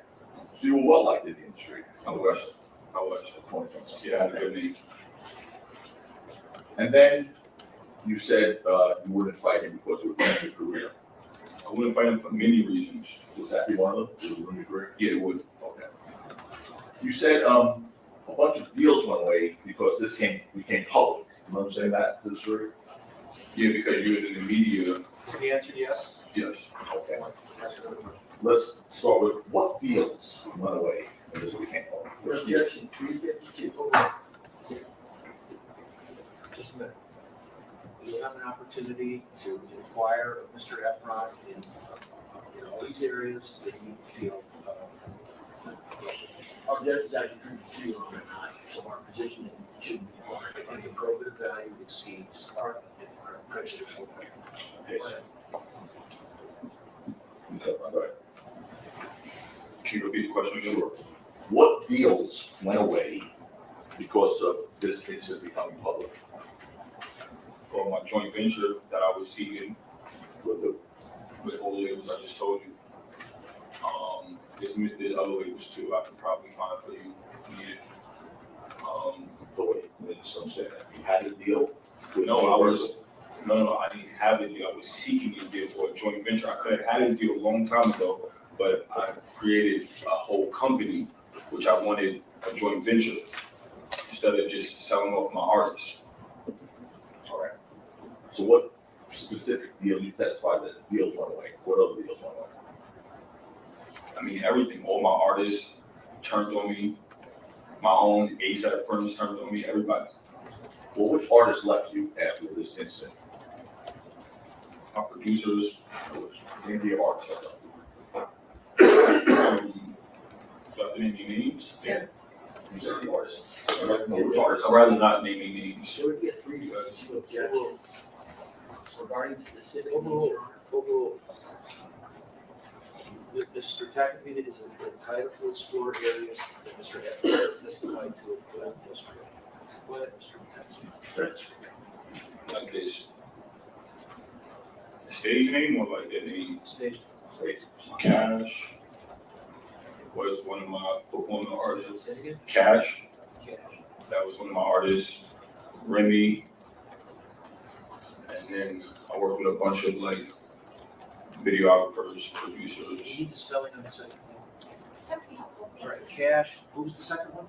So you were well liked in the industry. I was. Yeah, I had a good name. And then you said you wouldn't fight him because it would ruin your career. I wouldn't fight him for many reasons. Was that one of them? It would ruin your career? Yeah, it would. Okay. You said a bunch of deals went away because this became public. Remember saying that to the jury? Yeah, because you was in the media. Is the answer yes? Yes. Okay. That's another question. Let's start with what deals went away when this became public? Which deals? Objection 352. Just a minute. You have an opportunity to inquire of Mr. Efron in all these areas that you feel. Our objection is actually 352 on it, not, so our position is it shouldn't be required. I think the probative value exceeds our prejudicial. Yes. You said that, right. Can you repeat the question again? Sure. What deals went away because of this incident becoming public? For my joint venture that I was seeking With the, with all the labels I just told you. There's other labels too. I could probably find for you if you need it. the way, you just understand that you had a deal? With No, the I person? I didn't have a deal. I was seeking a deal for a joint venture. I could have had a deal a long time ago, but I created a whole company, which I wanted a joint venture instead of just selling off my artists. All right. So what specific deal, you testified that deals went away? What other deals went away? I mean, everything. All my artists turned on me. My own ASAP firms turned on me. Everybody. Well, which artist left you after this incident? My producers. Name the artist that left you. Do I have to name any names? Yeah. You said the artist. I'd like to know which artist. I'd rather not name any names. There would be a 352 objection regarding specific. Overall, Mr. Tacopina is entitled to explore areas that Mr. Efron testified to without history. Go ahead, Mr. Tacopina. Like this. Stage name or like that name? Stage. Cash was one of my performing artists. Say it again? Cash, Cash. that was one of my artists. Remy, and then I worked with a bunch of like videographers, You producers. need the spelling on the second one. That'd be helpful. All right, Cash. Who was the second one?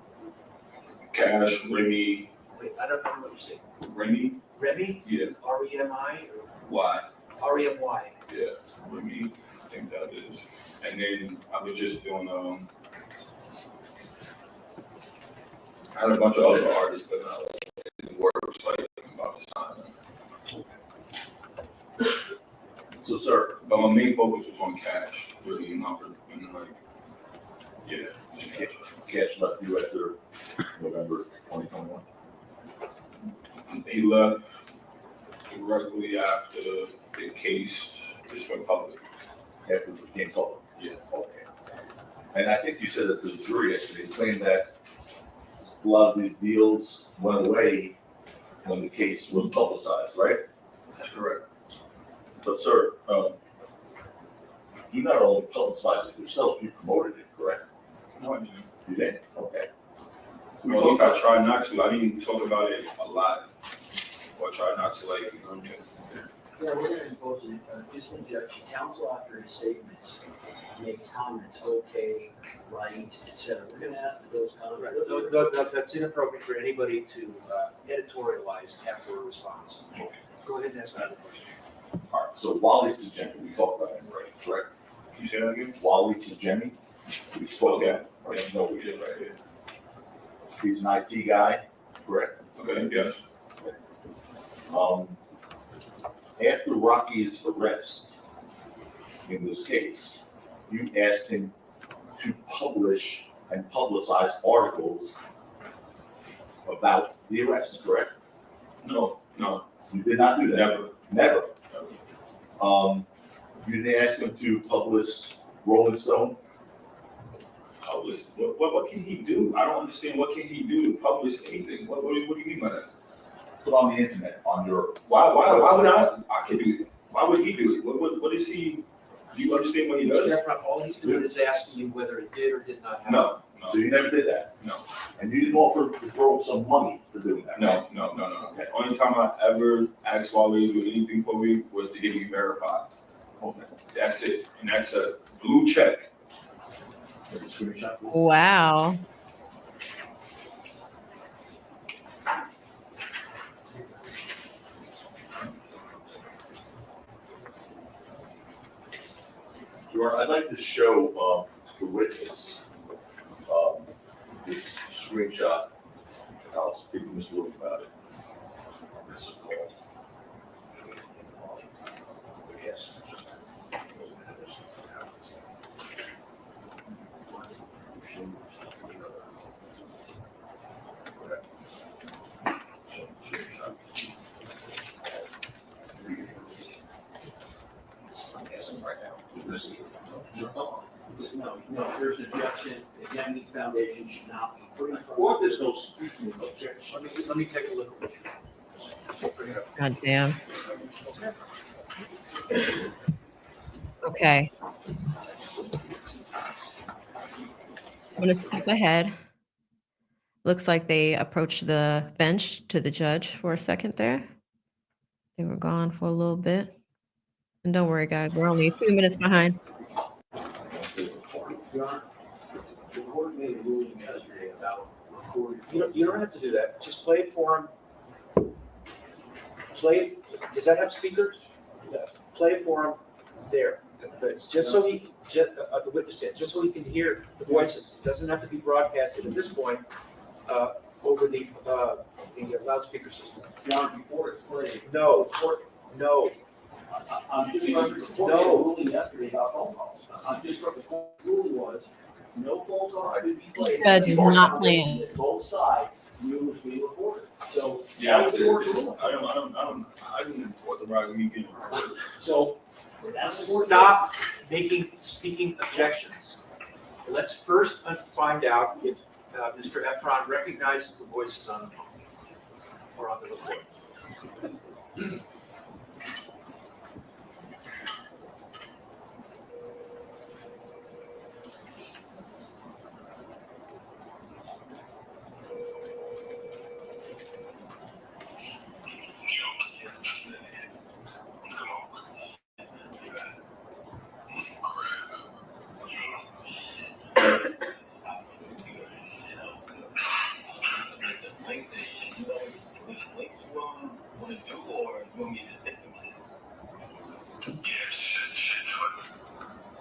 Cash, Remy, Wait, I don't know what you're saying. Remy, Remy? yeah, R-E-M-I Y, or R-E-M-Y? yeah, Remy, I think that is. And then I was just doing I had a bunch of other artists, but it works like about the time. So, sir, But my main focus was on Cash, really, and like, yeah, just Cash. Cash left you after November 2021. They left directly after the case just went public. After it became public? Yeah. Okay. And I think you said that the jury yesterday claimed that a lot of these deals went away when the case was publicized, right? That's correct. But sir, you not only publicized it yourself, you promoted it, correct? No, I didn't. You did? Okay. We Well, at least talked I tried not to. I didn't talk about it a lot. Or I tried not to, like, Yeah, we're gonna impose just an objection. Counsel after his statements makes comments, okay, right, et cetera. We're gonna ask that those comments. That's inappropriate for anybody to editorialize after a response. Go ahead and ask another question. All right, so Wally Sajemi, we talked about him already, correct? Can you say that again? Wally Sajemi, we spoke about him, Okay. right? No, we Yeah, did. right here. He's an IT guy, correct? Okay, yes. After Rocky's arrest in this case, you asked him to publish and publicize articles about the arrest, correct? No, You did not do that? never. Never. You didn't ask him to publish Rolling Stone? publish? What can he do? I don't understand. What can he do to publish anything? What do you mean by that? Put on the internet, on your. Why would I can do it. Why would he do it? What is he, do you understand what he does? Efron, all he's doing is asking you whether it did or did not happen. No, So you never did that? No. And you didn't offer the girl some money for doing that? no. The only time I ever asked Wale to do anything for me was to get me verified. Okay. That's it. And that's a blue check. Take a screenshot, please. Wow. Your Honor, I'd like to show, the witness, this screenshot. I'll speak to Ms. Lewis about it. This is called. Yes. No, there's an objection, the Kennedy Foundation should not be free from. Or there's no speaking of objection. Let me take a look at what God damn. Okay. I'm gonna skip ahead. Looks like they approached the bench to the judge for a second there. They were gone for a little bit. And don't worry, guys, we're only a few minutes behind. Your Honor, the court made a ruling yesterday about recording. You don't have to do that. Just play it for him. Play it. Does that have speakers? Play it for him there. Just so he, the witness stand, just so he can hear the voices. It doesn't have to be broadcasted at this point over the loudspeaker system. Your Honor, before it's played. No. I'm just trying to report a ruling yesterday about phone calls. I'm just what the court ruling was, no phone calls could be This played. judge is not playing. That both sides knew was being recorded. So. Yeah, that was the court's ruling. I didn't authorize me getting recorded. So, that's the court's. Stop making speaking objections. Let's first find out if Mr. Efron recognizes the voices on the phone or on the recording.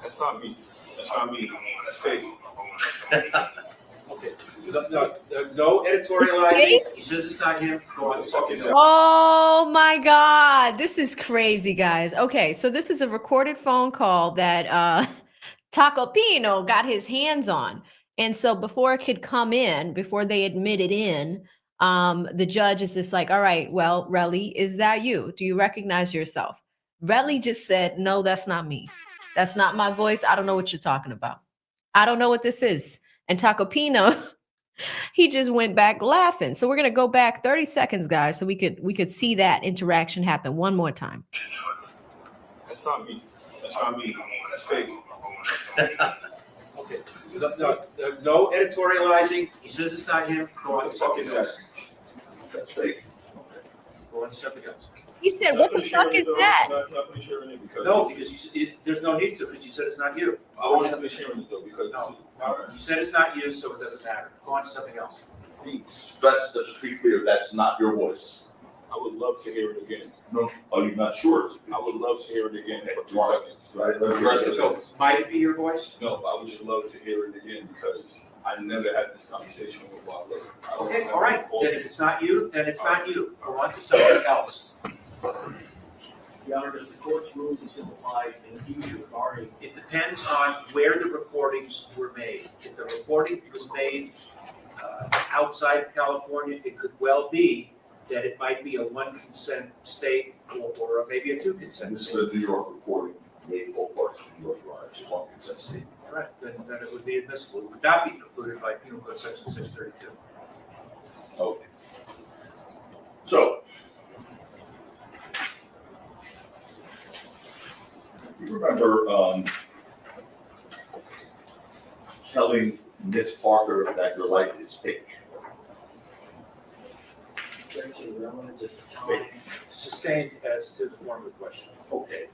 That's not me. That's not me. That's fake. Okay. No editorializing. He says it's not him. Go on, suck it up. Oh my God, this is crazy, guys. Okay, so this is a recorded phone call that Tacopina got his hands on. And so before it could come in, before they admit it in, the judge is just like, all right, well, Relli, is that you? Do you recognize yourself? Relli just said, no, that's not me. That's not my voice. I don't know what you're talking about. I don't know what this is. And Tacopina, he just went back laughing. So we're going to go back 30 seconds, guys, so we could see that interaction happen one more time. That's not me. That's not me. That's fake. Okay. No editorializing. He says it's not him. Go on, suck it up. That's fake. Go on, suck it up. He said, what the fuck is that? No, because there's no need to, because you said it's not you. I wasn't going to share it though because No, you said it's not you, so it doesn't matter. Go on to something else. Let's just be clear, that's not your voice. I would love to hear it again. No, are you not sure? I would love to hear it again for 2 Right. seconds. Right, let me hear it. So, might it be your voice? No, I would just love to hear it again because I never had this conversation with Wale. Okay, all right. Then if it's not you, then it's not you. Go on to something else. Your Honor, does the court's ruling simplify in the future regarding? It depends on where the recordings were made. If the recording was made outside of California, it could well be that it might be a one consent state or maybe a two consent This is state. a New York recording, made all parts of New York, Your Honor, it's one consent statement. Right, then it would be admissible. It would not be precluded by Penal Code Section 632. Okay. So, you remember telling Miss Parker that your life is fake? Objection relevant at the time. Sustained as to the form of the question. Okay.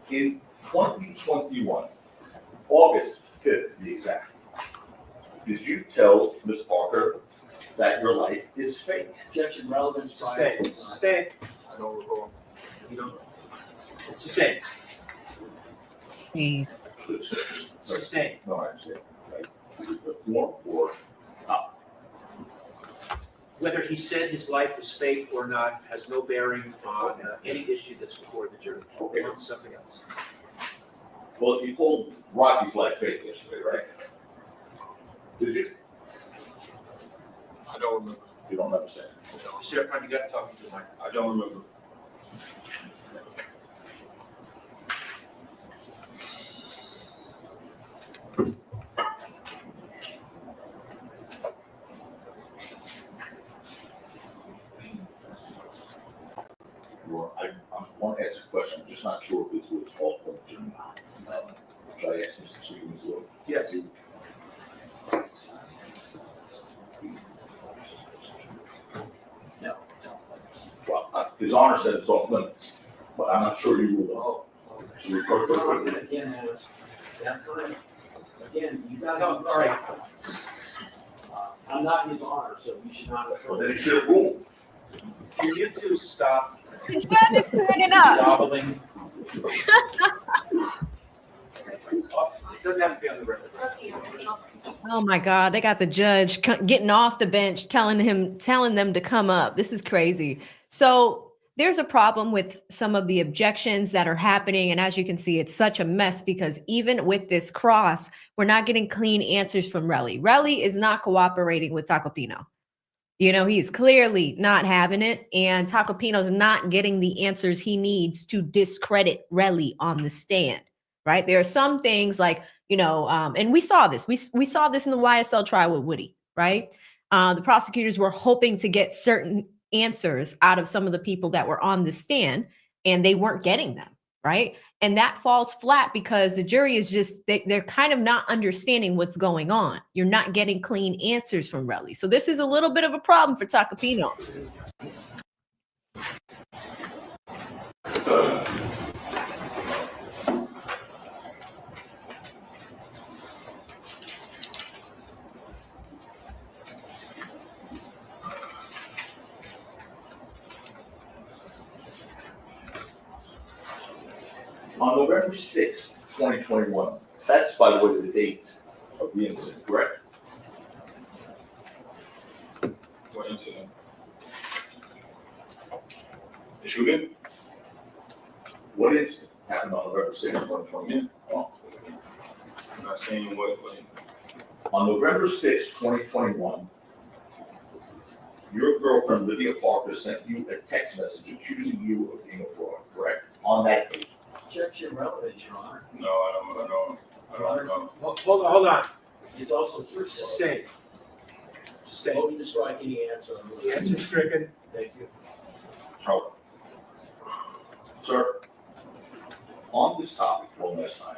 In 2021, August 5th to be exact, did you tell Miss Parker that your life is fake? Objection relevant. Sustained. Sustained. I don't recall. You don't. Sustained. Sustained. No, I understand. Right. The form or not? Whether he said his life was fake or not has no bearing on any issue that's before the jury. Okay. On something else. Well, you called Rocky's life fake yesterday, right? Did you? I don't remember. You don't understand. Sheriff, you got to talk to the mic. I don't remember. Well, I want to ask a question. I'm just not sure if this was off limits or not. Should I ask Mr. Stevens? Yes. No. Well, his honor said it's off limits, but I'm not sure you will. Oh. Should we go to it? Again, that's correct. Again, you gotta. No, all right. I'm not his honor, so you should not. Well, then he should have ruled. Can you two stop Just turning up. gobbling? It doesn't have to be on the record. Oh my God, they got the judge getting off the bench, telling them to come up. This is crazy. So there's a problem with some of the objections that are happening. And as you can see, it's such a mess because even with this cross, we're not getting clean answers from Relli. Relli is not cooperating with Tacopina. You know, he's clearly not having it. And Tacopino's not getting the answers he needs to discredit Relli on the stand, right? There are some things like, you know, and we saw this. We saw this in the YSL trial with Woody, right? The prosecutors were hoping to get certain answers out of some of the people that were on the stand, and they weren't getting them, right? And that falls flat because the jury is just, they're kind of not understanding what's going on. You're not getting clean answers from Relli. So this is a little bit of a problem for Tacopina. On November 6th, 2021, that's, by the way, the date of the incident, correct? What incident? The shooting? What incident happened on November 6th, 2021? Oh. I'm not saying what. On November 6th, 2021, your girlfriend Lydia Parker sent you a text message accusing you of being a fraud, correct? On that date. Objection relevant, Your Honor. No, I don't know. Hold on. It's also true. Sustained. Sustained. Motion to strike any answer. The answer is stricken. Thank you. Okay. Sir, on this topic, one last time.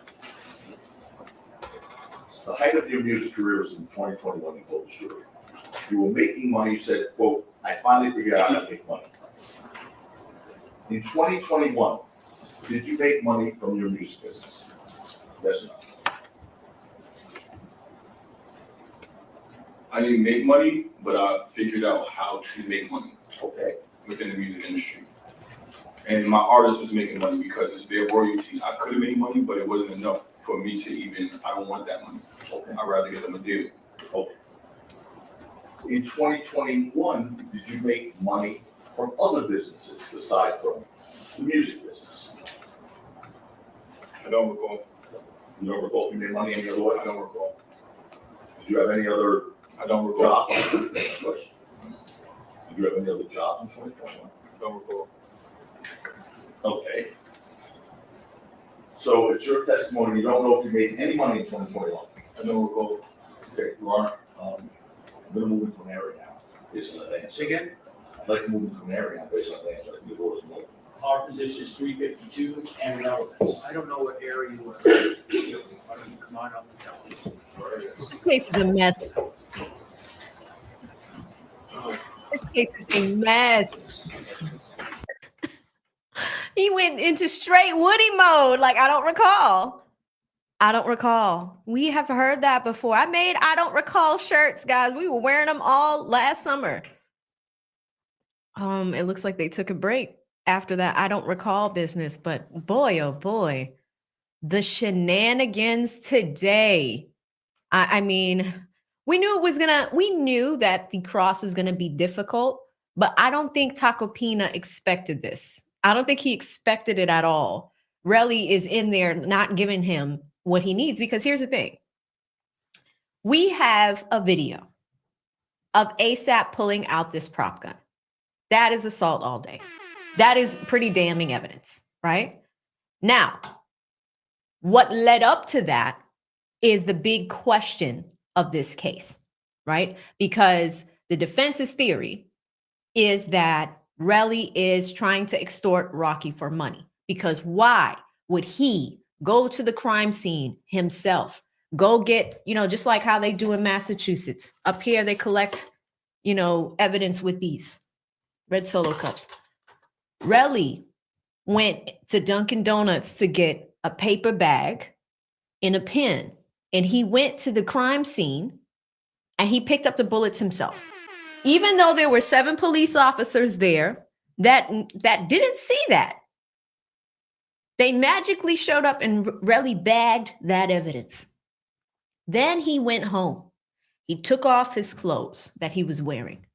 The height of your music career was in 2021, you told the jury. You were making money, you said, quote, I finally figured out how to make money. In 2021, did you make money from your music business? Yes or no? I didn't make money, but I figured out how to make money Okay. within the music industry. And my artist was making money because it's their royalties. I could have made money, but it wasn't enough for me to even, I don't want that money. Okay. I'd rather get them a deal. Okay. In 2021, did you make money from other businesses aside from the music business? I don't recall. You don't recall if you made money any other way? I don't recall. Did you have any other I don't recall. jobs? Did you have any other jobs in 2021? I don't recall. Okay. So it's your testimony, you don't know if you made any money in 2021. I don't recall. Okay, you are, I'm gonna move into an area now, based on the land. Say again? I'd like to move into an area now, based on the land, so I can divorce more. Our position is 352 and relevance. I don't know what area you are. Why don't you come on up and tell us? This case is a mess. This case is a mess. He went into straight Woody mode. Like, I don't recall. I don't recall. We have heard that before. I made I don't recall shirts, guys. We were wearing them all last summer. It looks like they took a break after that I don't recall business, but boy, oh boy, the shenanigans today. I mean, we knew that the cross was gonna be difficult, but I don't think Tacopina expected this. I don't think he expected it at all. Relli is in there not giving him what he needs, because here's the thing. We have a video of ASAP pulling out this prop gun. That is assault all day. That is pretty damning evidence, right? Now, what led up to that is the big question of this case, right? Because the defense's theory is that Relli is trying to extort Rocky for money. Because why would he go to the crime scene himself? Go get, just like how they do in Massachusetts. Up here, they collect, evidence with these red Solo cups. Relli went to Dunkin' Donuts to get a paper bag and a pen. And he went to the crime scene and he picked up the bullets himself. Even though there were 7 police officers there that didn't see that. They magically showed up and Relli bagged that evidence. Then he went home. He took off his clothes that he was wearing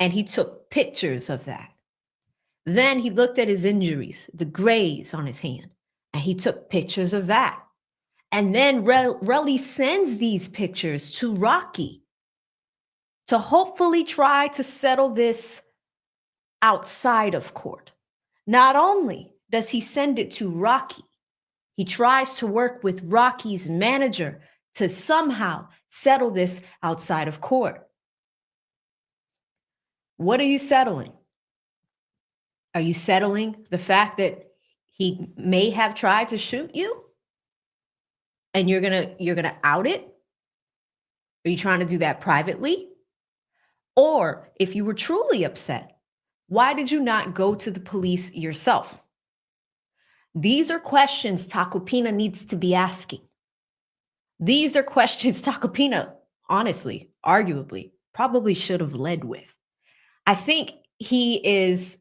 and he took pictures of that. Then he looked at his injuries, the graze on his hand, and he took pictures of that. And then Relli sends these pictures to Rocky to hopefully try to settle this outside of court. Not only does he send it to Rocky, he tries to work with Rocky's manager to somehow settle this outside of court. What are you settling? Are you settling the fact that he may have tried to shoot you? And you're gonna out it? Are you trying to do that privately? Or if you were truly upset, why did you not go to the police yourself? These are questions Tacopina needs to be asking. These are questions Tacopina, honestly, arguably, probably should have led with. I think he is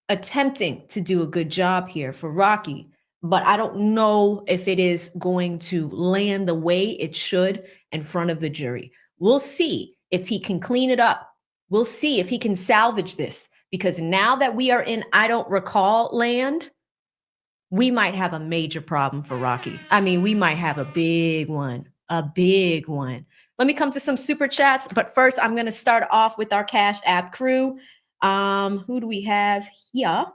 attempting to do a good job here for Rocky, but I don't know if it is going to land the way it should in front of the jury. We'll see if he can clean it up. We'll see if he can salvage this, because now that we are in I don't recall land, we might have a major problem for Rocky. I mean, we might have a big one, a big one. Let me come to some super chats, but first I'm going to start off with our Cash App crew. Who do we have here?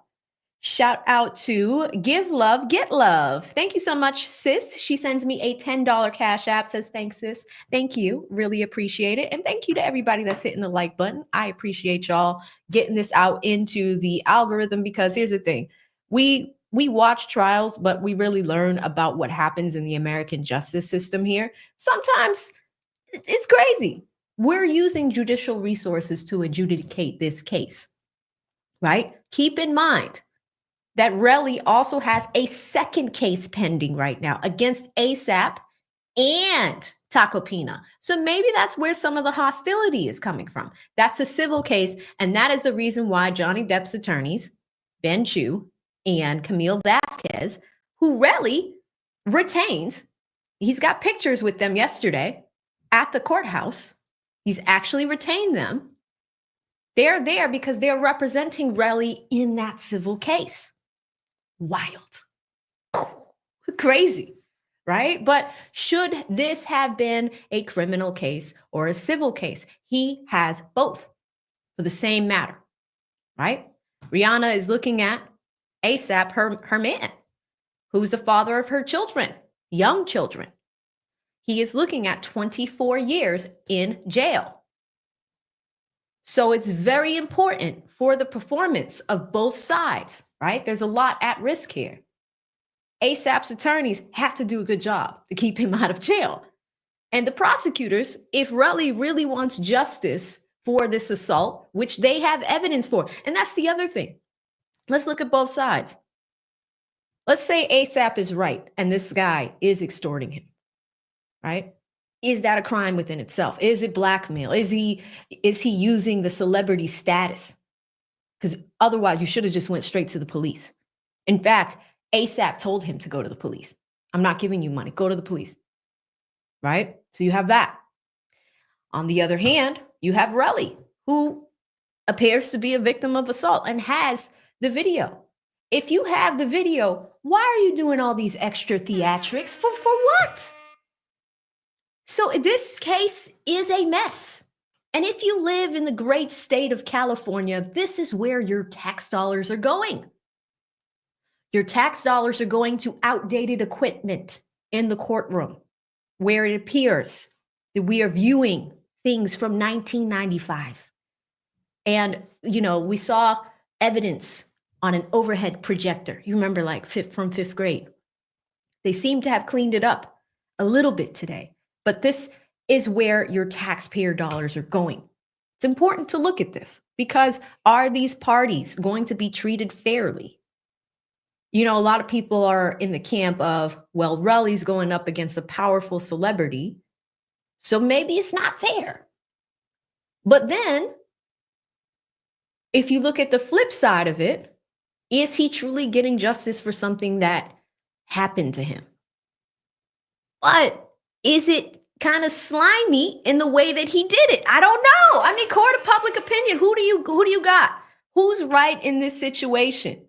Shout out to Give Love, Get Love. Thank you so much, sis. She sends me a $10 Cash App, says, thanks, sis. Thank you. Really appreciate it. And thank you to everybody that's hitting the like button. I appreciate y'all getting this out into the algorithm, because here's the thing. We watch trials, but we really learn about what happens in the American justice system here. Sometimes it's crazy. We're using judicial resources to adjudicate this case, right? Keep in mind that Relli also has a second case pending right now against ASAP and Tacopina. So maybe that's where some of the hostility is coming from. That's a civil case, and that is the reason why Johnny Depp's attorneys, Ben Chu and Camille Vasquez, who Relli retained, he's got pictures with them yesterday at the courthouse. He's actually retained them. They're there because they're representing Relli in that civil case. Wild. Crazy, right? But should this have been a criminal case or a civil case? He has both for the same matter, right? Rihanna is looking at ASAP, her man, who's the father of her children, young children. He is looking at 24 years in jail. So it's very important for the performance of both sides, right? There's a lot at risk here. ASAP's attorneys have to do a good job to keep him out of jail. And the prosecutors, if Relli really wants justice for this assault, which they have evidence for, and that's the other thing. Let's look at both sides. Let's say ASAP is right and this guy is extorting him, right? Is that a crime within itself? Is it blackmail? Is he using the celebrity status? Because otherwise you should have just went straight to the police. In fact, ASAP told him to go to the police. I'm not giving you money. Go to the police. Right? So you have that. On the other hand, you have Relli, who appears to be a victim of assault and has the video. If you have the video, why are you doing all these extra theatrics? For what? So this case is a mess. And if you live in the great state of California, this is where your tax dollars are going. Your tax dollars are going to outdated equipment in the courtroom, where it appears that we are viewing things from 1995. And, we saw evidence on an overhead projector. You remember, like from fifth grade. They seem to have cleaned it up a little bit today. But this is where your taxpayer dollars are going. It's important to look at this because are these parties going to be treated fairly? A lot of people are in the camp of, well, Relli's going up against a powerful celebrity, so maybe it's not fair. But then, if you look at the flip side of it, is he truly getting justice for something that happened to him? But is it kind of slimy in the way that he did it? I don't know. I mean, court of public opinion, who do you got? Who's right in this situation?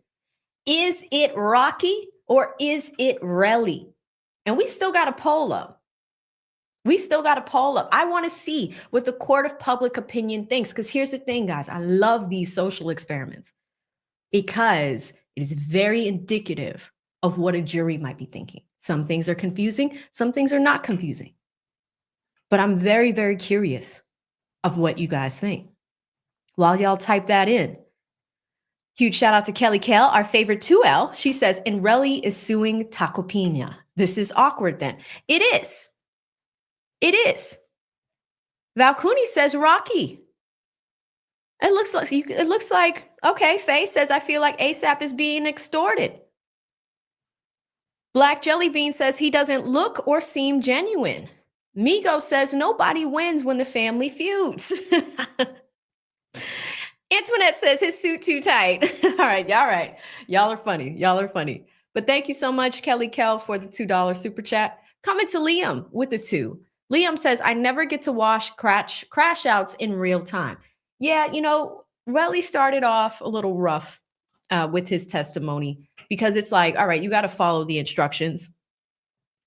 Is it Rocky or is it Relli? And we still got a poll up. I want to see what the court of public opinion thinks. Because here's the thing, guys. I love these social experiments because it is very indicative of what a jury might be thinking. Some things are confusing. Some things are not confusing. But I'm very, very curious of what you guys think. While y'all type that in, huge shout out to Kelly Kell, our favorite 2L. She says, and Relli is suing Tacopina. This is awkward then. It is. Valcooney says Rocky. It looks like, okay, Faye says, I feel like ASAP is being extorted. Black Jelly Bean says he doesn't look or seem genuine. Migo says nobody wins when the family feuds. Antoinette says his suit too tight. All right. Y'all are funny. But thank you so much, Kelly Kell, for the $2 super chat. Comment to Liam with the 2. Liam says, I never get to watch crash outs in real time. Yeah, Relli started off a little rough with his testimony because it's like, all right, you got to follow the instructions.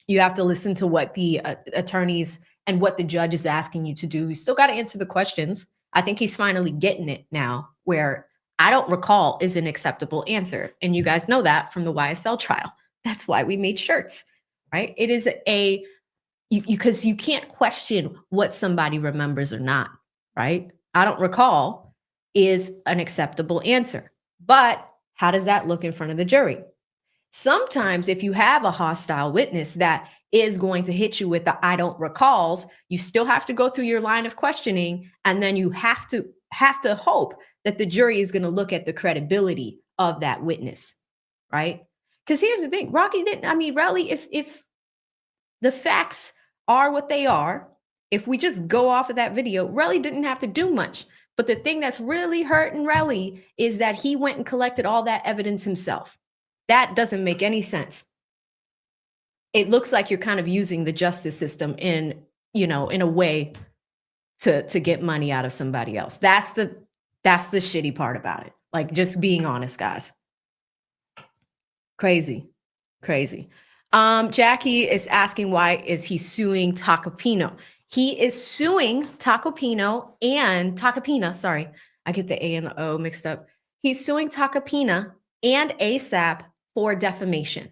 You have to listen to what the attorneys and what the judge is asking you to do. You still got to answer the questions. I think he's finally getting it now, where I don't recall is an acceptable answer. And you guys know that from the YSL trial. That's why we made shirts, right? It is because you can't question what somebody remembers or not, right? I don't recall is an acceptable answer. But how does that look in front of the jury? Sometimes if you have a hostile witness that is going to hit you with the I don't recalls, you still have to go through your line of questioning, and then you have to hope that the jury is going to look at the credibility of that witness, right? Because here's the thing, Relli, if the facts are what they are, if we just go off of that video, Relli didn't have to do much. But the thing that's really hurting Relli is that he went and collected all that evidence himself. That doesn't make any sense. It looks like you're kind of using the justice system in a way to get money out of somebody else. That's the shitty part about it. Like, just being honest, guys. Crazy. Jackie is asking, why is he suing Tacopina? He is suing Tacopina. Sorry, I get the A and the O mixed up. He's suing Tacopina and ASAP for defamation.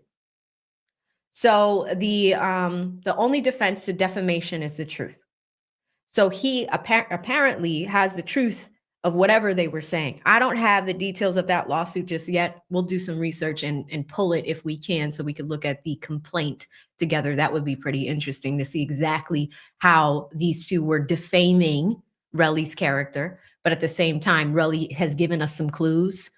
So the only defense to defamation is the truth. So he apparently has the truth of whatever they were saying. I don't have the details of that lawsuit just yet. We'll do some research and pull it if we can, so we could look at the complaint together. That would be pretty interesting to see exactly how these two were defaming Relli's character. But at the same time, Relli has given us some clues.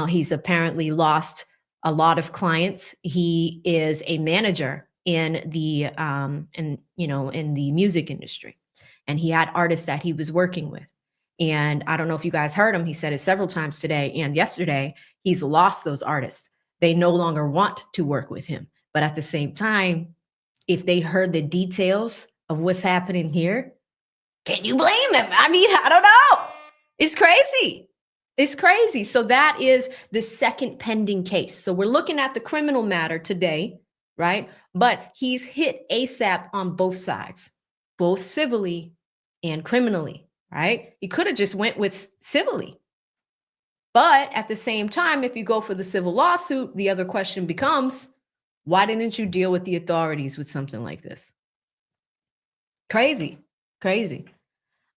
He's apparently lost a lot of clients. He is a manager in the in the music industry, and he had artists that he was working with. And I don't know if you guys heard him. He said it several times today and yesterday. He's lost those artists. They no longer want to work with him. But at the same time, if they heard the details of what's happening here, can you blame them? I mean, I don't know. It's crazy. It's crazy. So that is the second pending case. So we're looking at the criminal matter today, right? But he's hit ASAP on both sides, both civilly and criminally, right? He could have just went with civilly. But at the same time, if you go for the civil lawsuit, the other question becomes, why didn't you deal with the authorities with something like this? Crazy, crazy.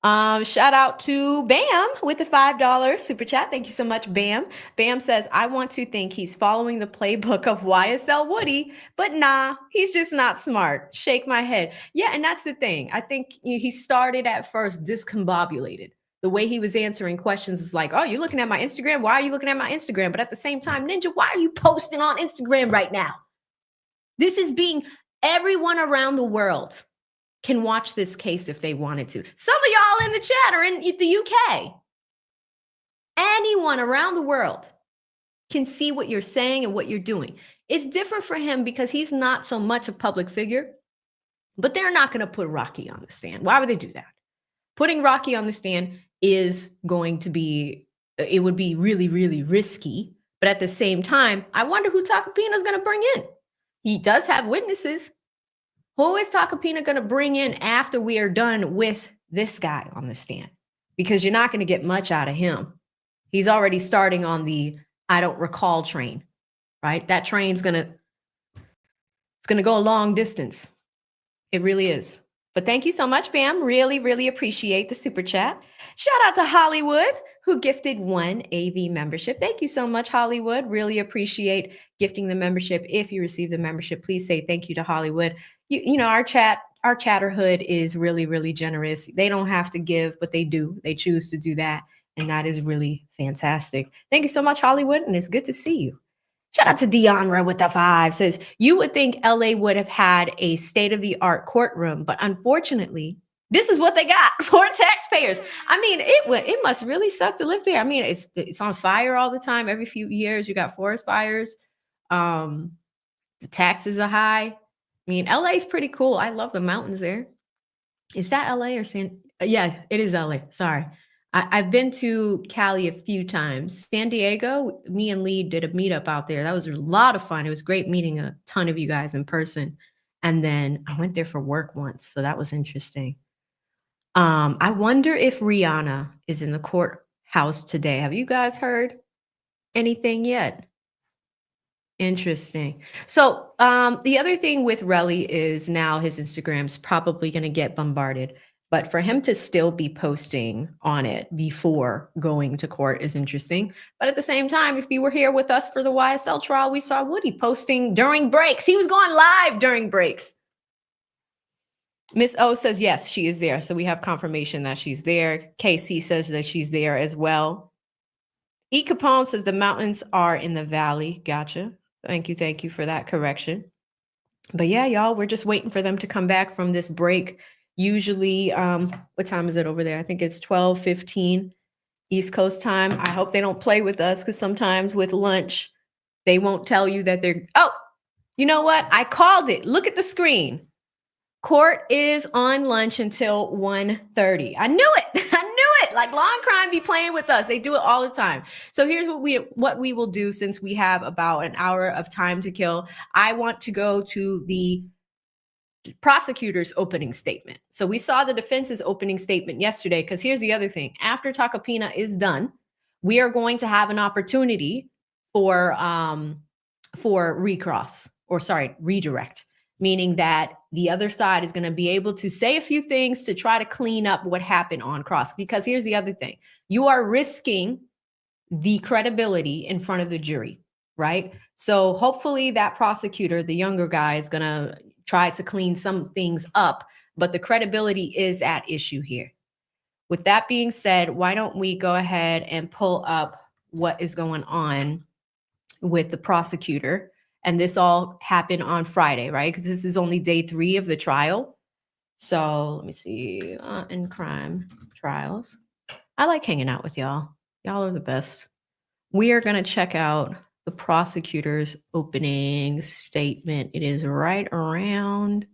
Shout out to Bam with the $5 super chat. Thank you so much, Bam. Bam says, I want to think he's following the playbook of YSL Woody, but nah, he's just not smart. Shake my head. Yeah, and that's the thing. I think he started at first discombobulated. The way he was answering questions is like, oh, you're looking at my Instagram? Why are you looking at my Instagram? But at the same time, Ninja, why are you posting on Instagram right now? This is being everyone around the world can watch this case if they wanted to. Some of y'all in the chat are in the UK. Anyone around the world can see what you're saying and what you're doing. It's different for him because he's not so much a public figure, but they're not going to put Rocky on the stand. Why would they do that? Putting Rocky on the stand is going to be, it would be really, really risky. But at the same time, I wonder who Tacopina is going to bring in. He does have witnesses. Who is Tacopina going to bring in after we are done with this guy on the stand? Because you're not going to get much out of him. He's already starting on the I don't recall train, right? That train's going to go a long distance. It really is. But thank you so much, Bam. Really, really appreciate the super chat. Shout out to Hollywood, who gifted 1 AV membership. Thank you so much, Hollywood. Really appreciate gifting the membership. If you receive the membership, please say thank you to Hollywood. You know, our chatterhood is really, really generous. They don't have to give, but they do. They choose to do that. And that is really fantastic. Thank you so much, Hollywood. And it's good to see you. Shout out to Deonra with the 5. Says, you would think LA would have had a state-of-the-art courtroom, but unfortunately, this is what they got for taxpayers. I mean, it must really suck to live there. I mean, it's on fire all the time. Every few years, you got forest fires. The taxes are high. I mean, LA is pretty cool. I love the mountains there. Is that LA or San? Yeah, it is LA. Sorry. I've been to Cali a few times. San Diego, me and Lee did a meetup out there. That was a lot of fun. It was great meeting a ton of you guys in person. And then I went there for work once. So that was interesting. I wonder if Rihanna is in the courthouse today. Have you guys heard anything yet? Interesting. So the other thing with Relli is now his Instagram's probably going to get bombarded. But for him to still be posting on it before going to court is interesting. But at the same time, if you were here with us for the YSL trial, we saw Woody posting during breaks. He was going live during breaks. Miss O says, yes, she is there. So we have confirmation that she's there. KC says that she's there as well. E. Capone says the mountains are in the valley. Gotcha. Thank you for that correction. But yeah, y'all, we're just waiting for them to come back from this break. Usually, what time is it over there? I think it's 12:15 East Coast time. I hope they don't play with us because sometimes with lunch, they won't tell you that they're, oh, you know what? I called it. Look at the screen. Court is on lunch until 1:30. I knew it. I knew it. Like Law and Crime be playing with us. They do it all the time. So here's what we will do since we have about an hour of time to kill. I want to go to the prosecutor's opening statement. So we saw the defense's opening statement yesterday, because here's the other thing. After Tacopina is done, we are going to have an opportunity for recross redirect, meaning that the other side is going to be able to say a few things to try to clean up what happened on cross. Because here's the other thing. You are risking the credibility in front of the jury, right? So hopefully that prosecutor, the younger guy, is going to try to clean some things up, but the credibility is at issue here. With that being said, why don't we go ahead and pull up what is going on with the prosecutor? And this all happened on Friday, right? Because this is only day 3 of the trial. So let me see, in crime trials. I like hanging out with y'all. Y'all are the best. We are going to check out the prosecutor's opening statement. It is right around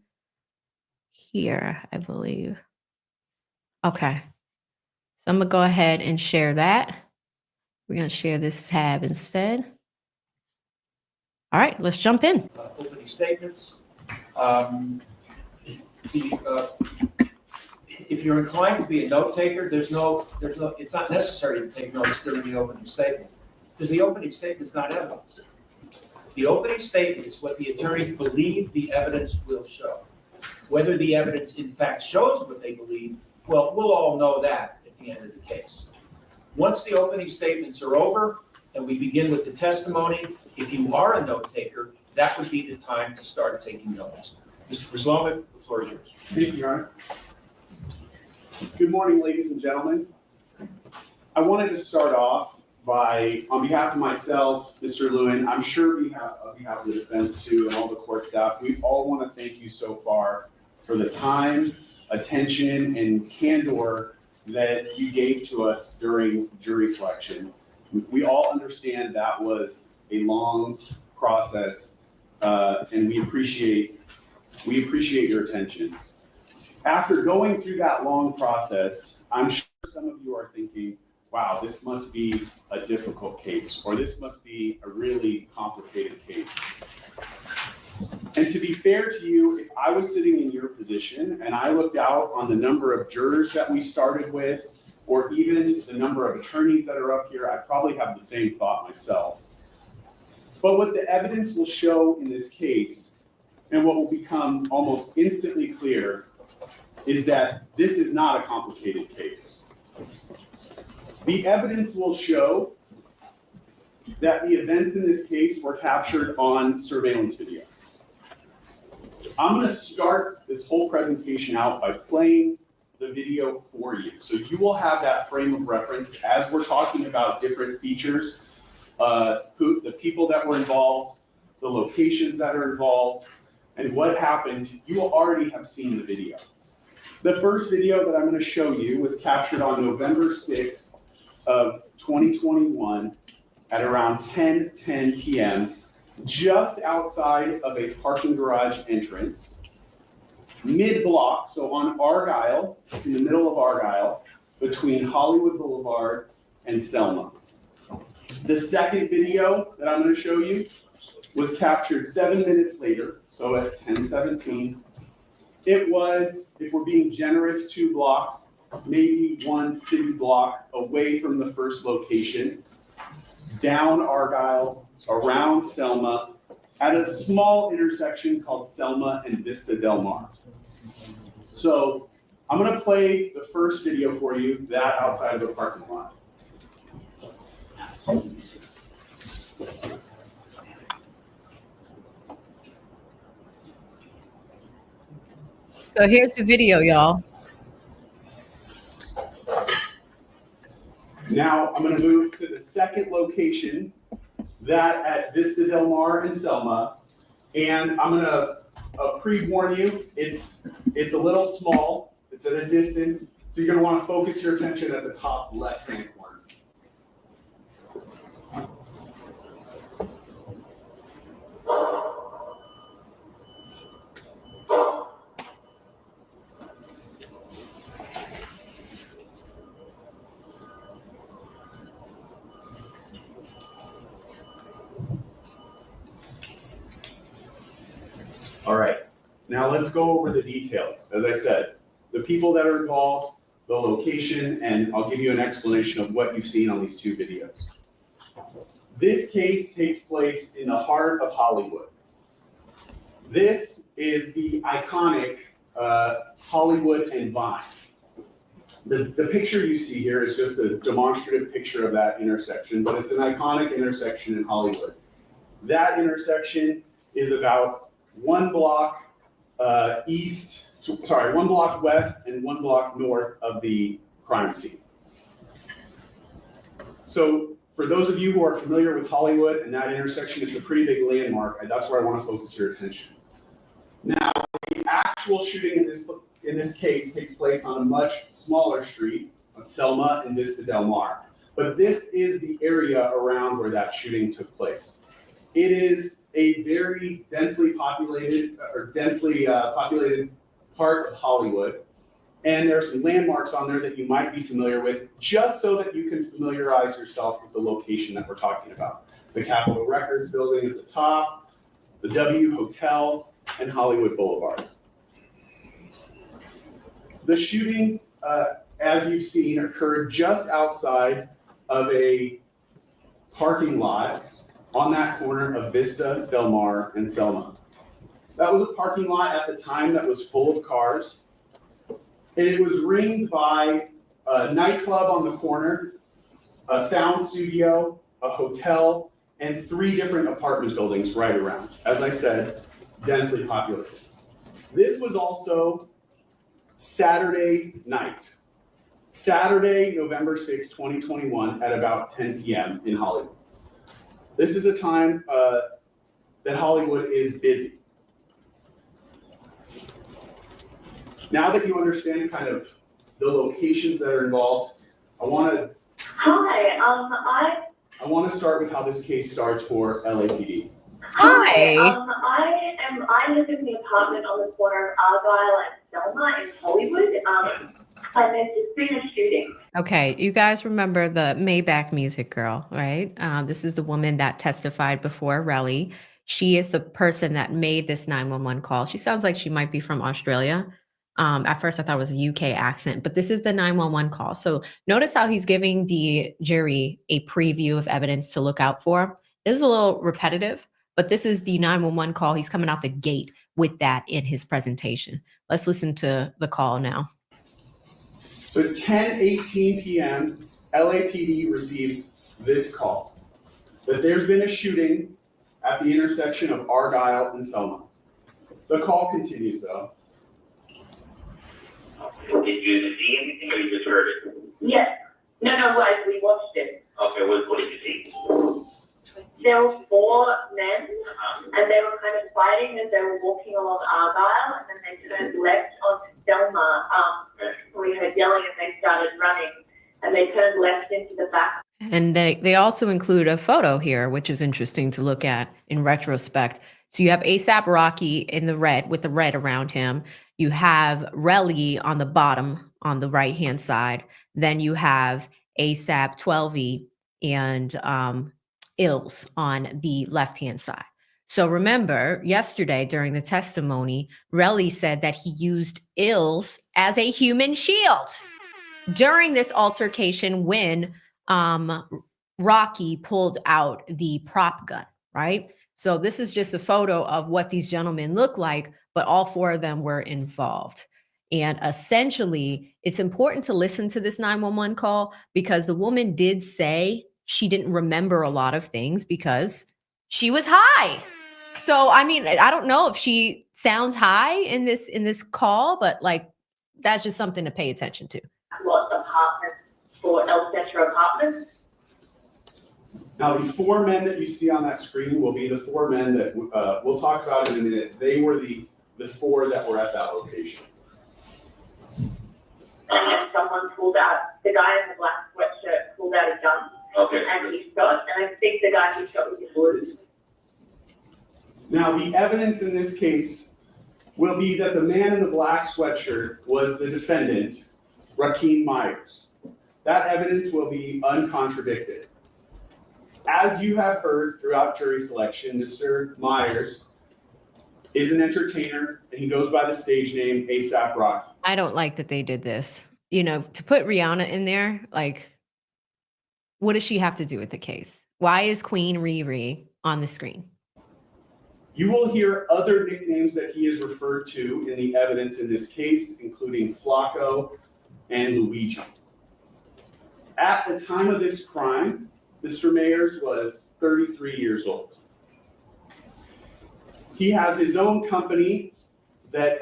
here, I believe. Okay. So I'm going to go ahead and share that. We're going to share this tab instead. All right, let's jump in. Opening statements. If you're inclined to be a note taker, it's not necessary to take notes during the opening statement, because the opening statement is not evidence. The opening statement is what the attorney believes the evidence will show. Whether the evidence in fact shows what they believe, well, we'll all know that at the end of the case. Once the opening statements are over and we begin with the testimony, if you are a note taker, that would be the time to start taking notes. Mr. Prislovic, the floor is yours. Thank you, Your Honor. Good morning, ladies and gentlemen. I wanted to start off by, on behalf of myself, Mr. Lewin, I'm sure on behalf of the defense too, and all the court staff, we all want to thank you so far for the time, attention, and candor that you gave to us during jury selection. We all understand that was a long process, and we appreciate your attention. After going through that long process, I'm sure some of you are thinking, wow, this must be a difficult case, or this must be a really complicated case. And to be fair to you, if I was sitting in your position and I looked out on the number of jurors that we started with, or even the number of attorneys that are up here, I'd probably have the same thought myself. But what the evidence will show in this case, and what will become almost instantly clear, is that this is not a complicated case. The evidence will show that the events in this case were captured on surveillance video. I'm going to start this whole presentation out by playing the video for you. So you will have that frame of reference as we're talking about different features, the people that were involved, the locations that are involved, and what happened. You will already have seen the video. The first video that I'm going to show you was captured on November 6th of 2021 at around 10:10 p.m. just outside of a parking garage entrance, mid-block, so on Argyle, in the middle of Argyle, between Hollywood Boulevard and Selma. The second video that I'm going to show you was captured 7 minutes later, so at 10:17. It was, if we're being generous, 2 blocks, maybe 1 city block away from the first location, down Argyle, around Selma, at a small intersection called Selma and Vista Del Mar. So I'm going to play the first video for you, that outside of the parking lot. So here's the video, y'all. Now I'm going to move to the second location, that at Vista Del Mar and Selma, and I'm going to pre-warn you, it's a little small, it's at a distance, so you're going to want to focus your attention at the top left-hand corner. All right, now let's go over the details. As I said, the people that are involved, the location, and I'll give you an explanation of what you've seen on these 2 videos. This case takes place in the heart of Hollywood. This is the iconic Hollywood and Vine. The picture you see here is just a demonstrative picture of that intersection, but it's an iconic intersection in Hollywood. That intersection is about 1 block one block west and 1 block north of the crime scene. So for those of you who are familiar with Hollywood and that intersection, it's a pretty big landmark, and that's where I want to focus your attention. Now, the actual shooting in this case takes place on a much smaller street, Selma and Vista Del Mar. But this is the area around where that shooting took place. It is a very densely populated part of Hollywood. And there are some landmarks on there that you might be familiar with, just so that you can familiarize yourself with the location that we're talking about. The Capitol Records building at the top, the W Hotel, and Hollywood Boulevard. The shooting, as you've seen, occurred just outside of a parking lot on that corner of Vista, Del Mar, and Selma. That was a parking lot at the time that was full of cars. And it was ringed by a nightclub on the corner, a sound studio, a hotel, and 3 different apartment buildings right around. As I said, densely populated. This was also Saturday night. Saturday, November 6, 2021, at about 10 p.m. in Hollywood. This is a time that Hollywood is busy. Now that you understand kind of the locations that are involved, I want to start with how this case starts for LAPD. Hi. I live in the apartment on the corner of Argyle and Selma in Hollywood. And there's just been a shooting. Okay, you guys remember the Maybach music girl, right? This is the woman that testified before Relli. She is the person that made this 911 call. She sounds like she might be from Australia. At first I thought it was a UK accent, but this is the 911 call. So notice how he's giving the jury a preview of evidence to look out for. It is a little repetitive, but this is the 911 call. He's coming out the gate with that in his presentation. Let's listen to the call now. So at 10:18 p.m., LAPD receives this call that there's been a shooting at the intersection of Argyle and Selma. The call continues though. Did you see anything or you just heard it? Yes. No, we watched it. Okay, what did you see? There were 4 men, and they were kind of fighting as they were walking along Argyle, and then they turned left onto Selma. We heard yelling and they started running, and they turned left into the back. And they also include a photo here, which is interesting to look at in retrospect. So you have ASAP Rocky in the red with the red around him. You have Relli on the bottom on the right-hand side. Then you have ASAP 12E and Ills on the left-hand side. So remember, yesterday during the testimony, Relli said that he used Ills as a human shield during this altercation when Rocky pulled out the prop gun, right? So this is just a photo of what these gentlemen look like, but all 4 of them were involved. And essentially, it's important to listen to this 911 call because the woman did say she didn't remember a lot of things because she was high. So, I mean, I don't know if she sounds high in this call, but like, that's just something to pay attention to. What apartments for El Centro apartments? Now, the 4 men that you see on that screen will be the 4 men that we'll talk about in a minute. They were the 4 that were at that location. And then someone pulled out, the guy in the black sweatshirt pulled out a gun. Okay. And he shot, and I think the guy who shot was blue. Now, the evidence in this case will be that the man in the black sweatshirt was the defendant, Rakeem Myers. That evidence will be uncontradicted. As you have heard throughout jury selection, Mr. Myers is an entertainer, and he goes by the stage name ASAP Rocky. I don't like that they did this. You know, to put Rihanna in there, like, what does she have to do with the case? Why is Queen Riri on the screen? You will hear other nicknames that he is referred to in the evidence in this case, including Flacco and Luigi. At the time of this crime, Mr. Mayers was 33 years old. He has his own company that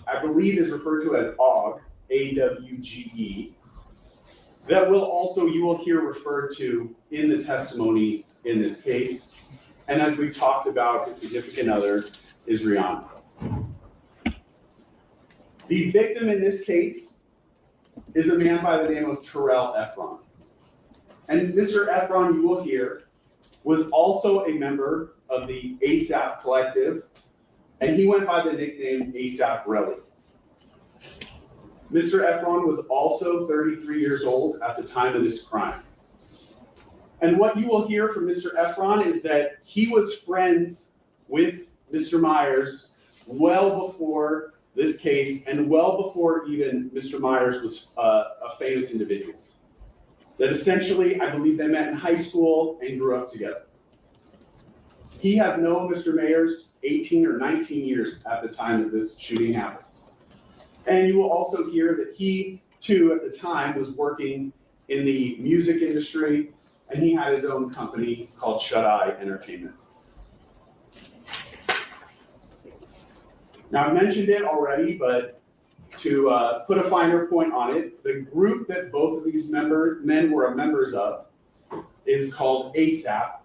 I believe is referred to as AWGE, A-W-G-E, that you will hear referred to in the testimony in this case. And as we've talked about, his significant other is Rihanna. The victim in this case is a man by the name of Terrell Efron. And Mr. Efron, you will hear, was also a member of the ASAP collective, and he went by the nickname ASAP Relli. Mr. Efron was also 33 years old at the time of this crime. And what you will hear from Mr. Efron is that he was friends with Mr. Myers well before this case and well before even Mr. Myers was a famous individual. That essentially, I believe they met in high school and grew up together. He has known Mr. Mayers 18 or 19 years at the time that this shooting happens. And you will also hear that he, too, at the time was working in the music industry, and he had his own company called Shut Eye Entertainment. Now, I mentioned it already, but to put a finer point on it, the group that both of these men were members of is called ASAP.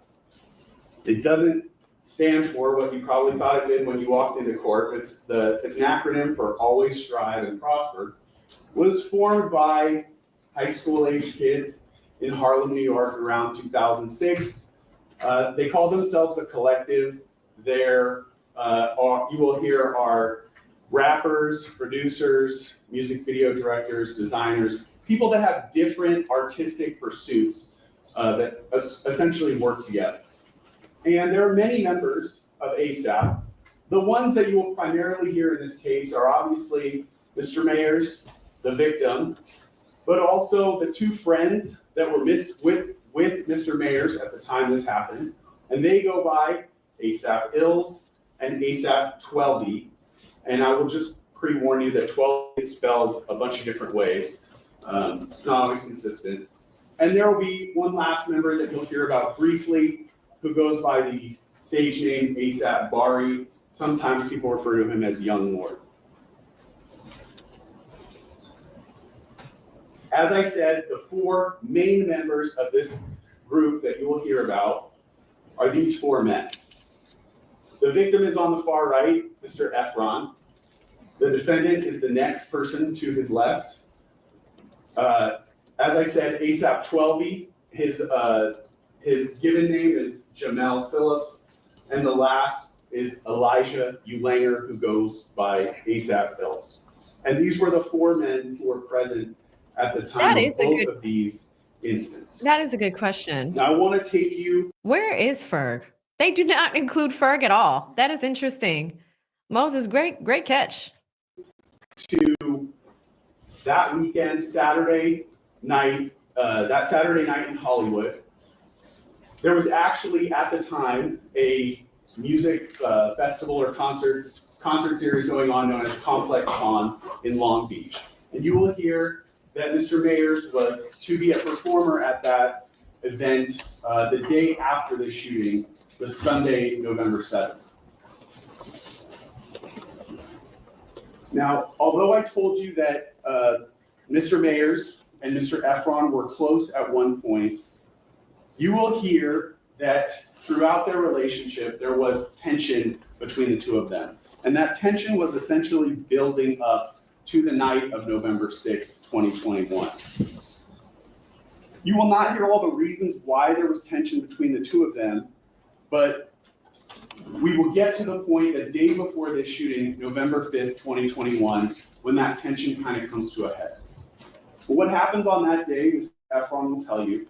It doesn't stand for what you probably thought it did when you walked into court. It's an acronym for Always Strive and Prosper. It was formed by high school age kids in Harlem, New York around 2006. They call themselves a collective. You will hear are rappers, producers, music video directors, designers, people that have different artistic pursuits that essentially work together. And there are many members of ASAP. The ones that you will primarily hear in this case are obviously Mr. Mayers, the victim, but also the two friends that were with Mr. Mayers at the time this happened. And they go by ASAP Ills and ASAP 12E. And I will just pre-warn you that 12 is spelled a bunch of different ways. It's not always consistent. And there will be one last member that you'll hear about briefly, who goes by the stage name ASAP Bari. Sometimes people refer to him as Young Lord. As I said, the four main members of this group that you will hear about are these four men. The victim is on the far right, Mr. Efron. The defendant is the next person to his left. As I said, ASAP 12E, his given name is Jamel Phillips, and the last is Elijah Ulanger, who goes by ASAP Ills. And these were the four men who were present at the time of both of these incidents. That is a good question. Now I want to take you. Where is Ferg? They do not include Ferg at all. That is interesting. Moses, great catch. To that weekend, Saturday night in Hollywood. There was actually, at the time, a music festival or concert series going on known as Complex Con in Long Beach. And you will hear that Mr. Mayers was to be a performer at that event the day after the shooting, the Sunday, November 7th. Now, although I told you that Mr. Mayers and Mr. Efron were close at one point, you will hear that throughout their relationship, there was tension between the two of them. And that tension was essentially building up to the night of November 6th, 2021. You will not hear all the reasons why there was tension between the two of them, but we will get to the point a day before this shooting, November 5th, 2021, when that tension kind of comes to a head. But what happens on that day, Mr. Efron will tell you,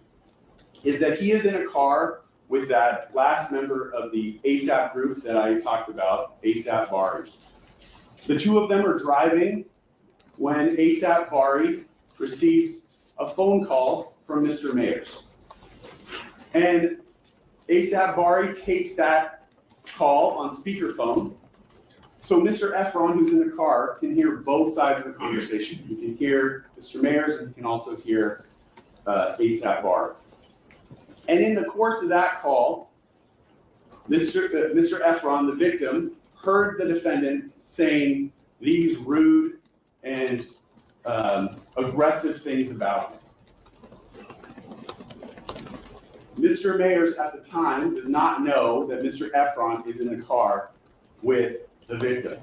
is that he is in a car with that last member of the ASAP group that I talked about, ASAP Bari. The two of them are driving when ASAP Bari receives a phone call from Mr. Mayers. And ASAP Bari takes that call on speakerphone. So Mr. Efron, who's in the car, can hear both sides of the conversation. You can hear Mr. Mayers, and you can also hear ASAP Bar. And in the course of that call, Mr. Efron, the victim, heard the defendant saying these rude and aggressive things about him. Mr. Mayers at the time does not know that Mr. Efron is in the car with the victim.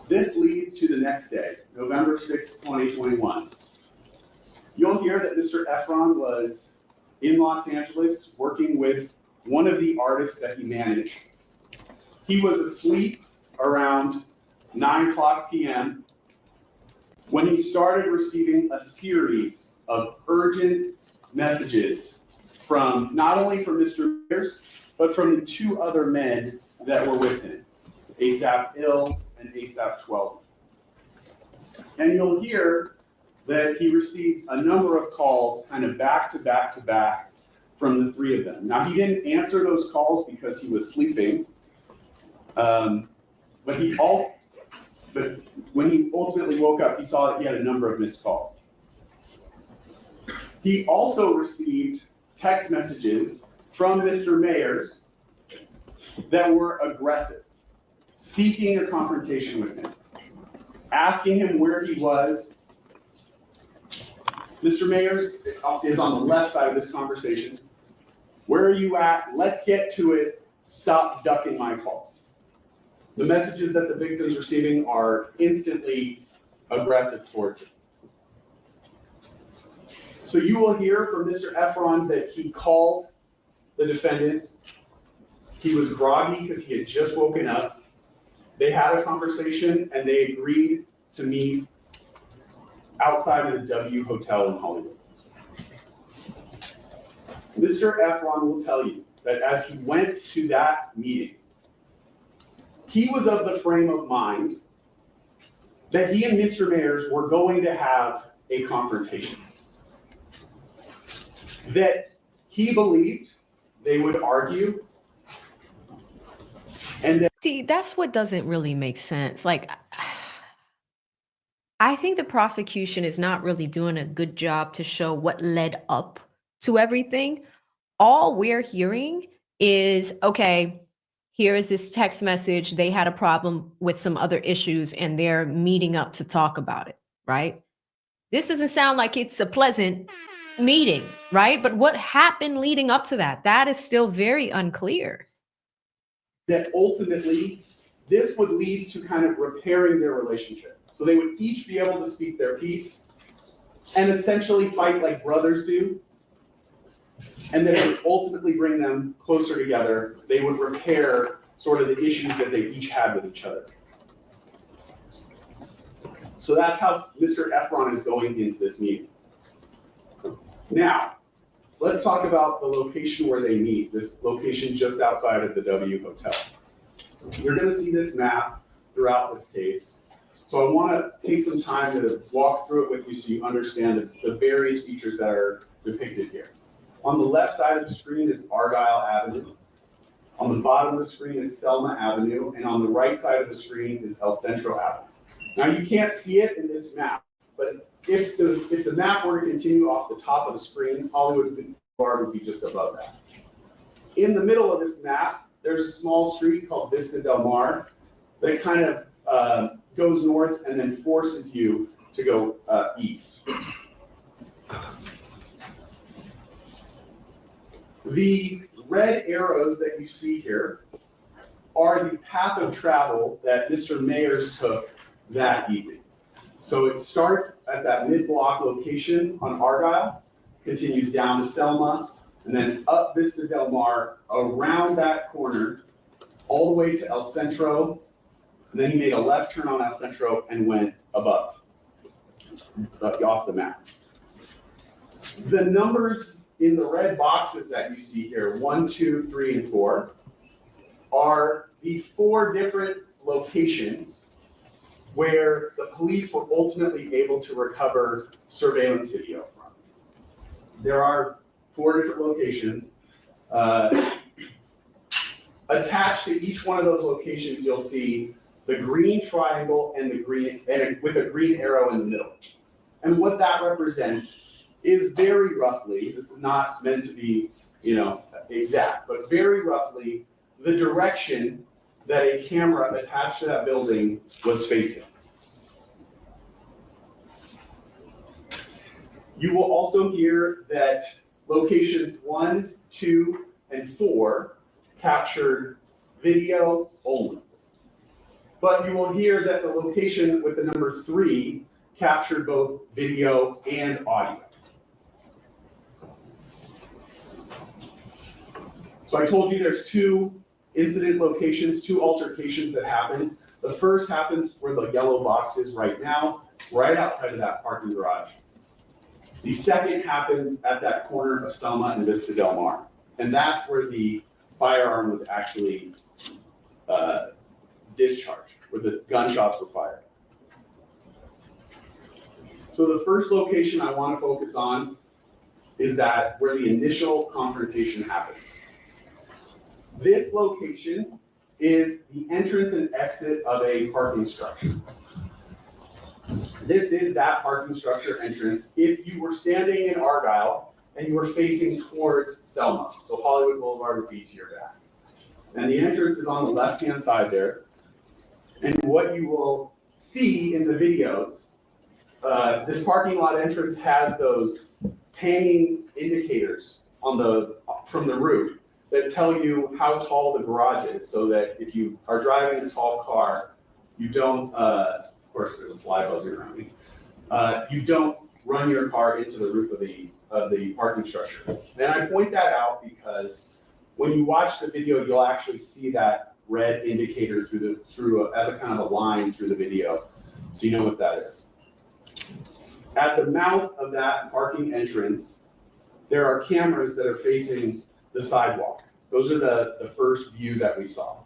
This leads to the next day, November 6, 2021. You'll hear that Mr. Efron was in Los Angeles working with one of the artists that he managed. He was asleep around 9:00 p.m. when he started receiving a series of urgent messages from not only from Mr. Mayers, but from the two other men that were with him, ASAP Ills and ASAP 12. And you'll hear that he received a number of calls kind of back to back to back from the three of them. Now, he didn't answer those calls because he was sleeping, but when he ultimately woke up, he saw that he had a number of missed calls. He also received text messages from Mr. Mayers that were aggressive, seeking a confrontation with him, asking him where he was. Mr. Mayers is on the left side of this conversation. Where are you at? Let's get to it. Stop ducking my calls. The messages that the victim's receiving are instantly aggressive towards him. So you will hear from Mr. Efron that he called the defendant. He was groggy because he had just woken up. They had a conversation and they agreed to meet outside of the W Hotel in Hollywood. Mr. Efron will tell you that as he went to that meeting, he was of the frame of mind that he and Mr. Mayers were going to have a confrontation. That he believed they would argue. And that See, that's what doesn't really make sense. Like, I think the prosecution is not really doing a good job to show what led up to everything. All we're hearing is, okay, here is this text message. They had a problem with some other issues and they're meeting up to talk about it, right? This doesn't sound like it's a pleasant meeting, right? But what happened leading up to that? That is still very unclear. that ultimately this would lead to kind of repairing their relationship. So they would each be able to speak their piece and essentially fight like brothers do. And then it would ultimately bring them closer together. They would repair sort of the issues that they each had with each other. So that's how Mr. Efron is going into this meeting. Now, let's talk about the location where they meet, this location just outside of the W Hotel. You're going to see this map throughout this case. So I want to take some time to walk through it with you so you understand the various features that are depicted here. On the left side of the screen is Argyle Avenue. On the bottom of the screen is Selma Avenue. And on the right side of the screen is El Centro Avenue. Now you can't see it in this map, but if the map were to continue off the top of the screen, Hollywood Boulevard would be just above that. In the middle of this map, there's a small street called Vista Del Mar that kind of goes north and then forces you to go east. The red arrows that you see here are the path of travel that Mr. Mayers took that evening. So it starts at that mid-block location on Argyle, continues down to Selma, and then up Vista Del Mar, around that corner, all the way to El Centro, and then he made a left turn on El Centro and went above, off the map. The numbers in the red boxes that you see here, 1, 2, 3, and 4, are the 4 different locations where the police were ultimately able to recover surveillance video from. There are 4 different locations. Attached to each one of those locations, you'll see the green triangle and with a green arrow in the middle. And what that represents is very roughly, this is not meant to be, exact, but very roughly the direction that a camera attached to that building was facing. You will also hear that locations 1, 2, and 4 captured video only. But you will hear that the location with the number 3 captured both video and audio. So I told you there's 2 incident locations, 2 altercations that happened. The first happens where the yellow box is right now, right outside of that parking garage. The second happens at that corner of Selma and Vista Del Mar. And that's where the firearm was actually discharged, where the gunshots were fired. So the first location I want to focus on is that where the initial confrontation happens. This location is the entrance and exit of a parking structure. This is that parking structure entrance if you were standing in Argyle and you were facing towards Selma. So Hollywood Boulevard would be to your back. And the entrance is on the left-hand side there. And what you will see in the videos, this parking lot entrance has those hanging indicators from the roof that tell you how tall the garage is, so that if you are driving a tall car, you don't, of course there's a fly buzzing around me, you don't run your car into the roof of the parking structure. And I point that out because when you watch the video, you'll actually see that red indicator as a kind of a line through the video, so you know what that is. At the mouth of that parking entrance, there are cameras that are facing the sidewalk. Those are the first view that we saw.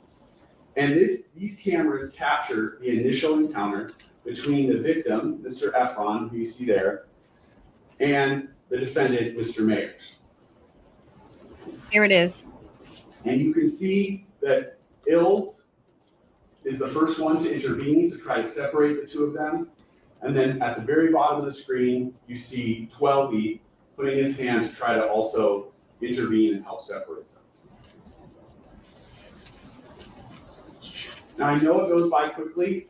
And these cameras capture the initial encounter between the victim, Mr. Efron, who you see there, and the defendant, Mr. Mayers. Here it is. And you can see that Ills is the first one to intervene to try to separate the two of them. And then at the very bottom of the screen, you see 12E putting his hand to try to also intervene and help separate them. Now I know it goes by quickly,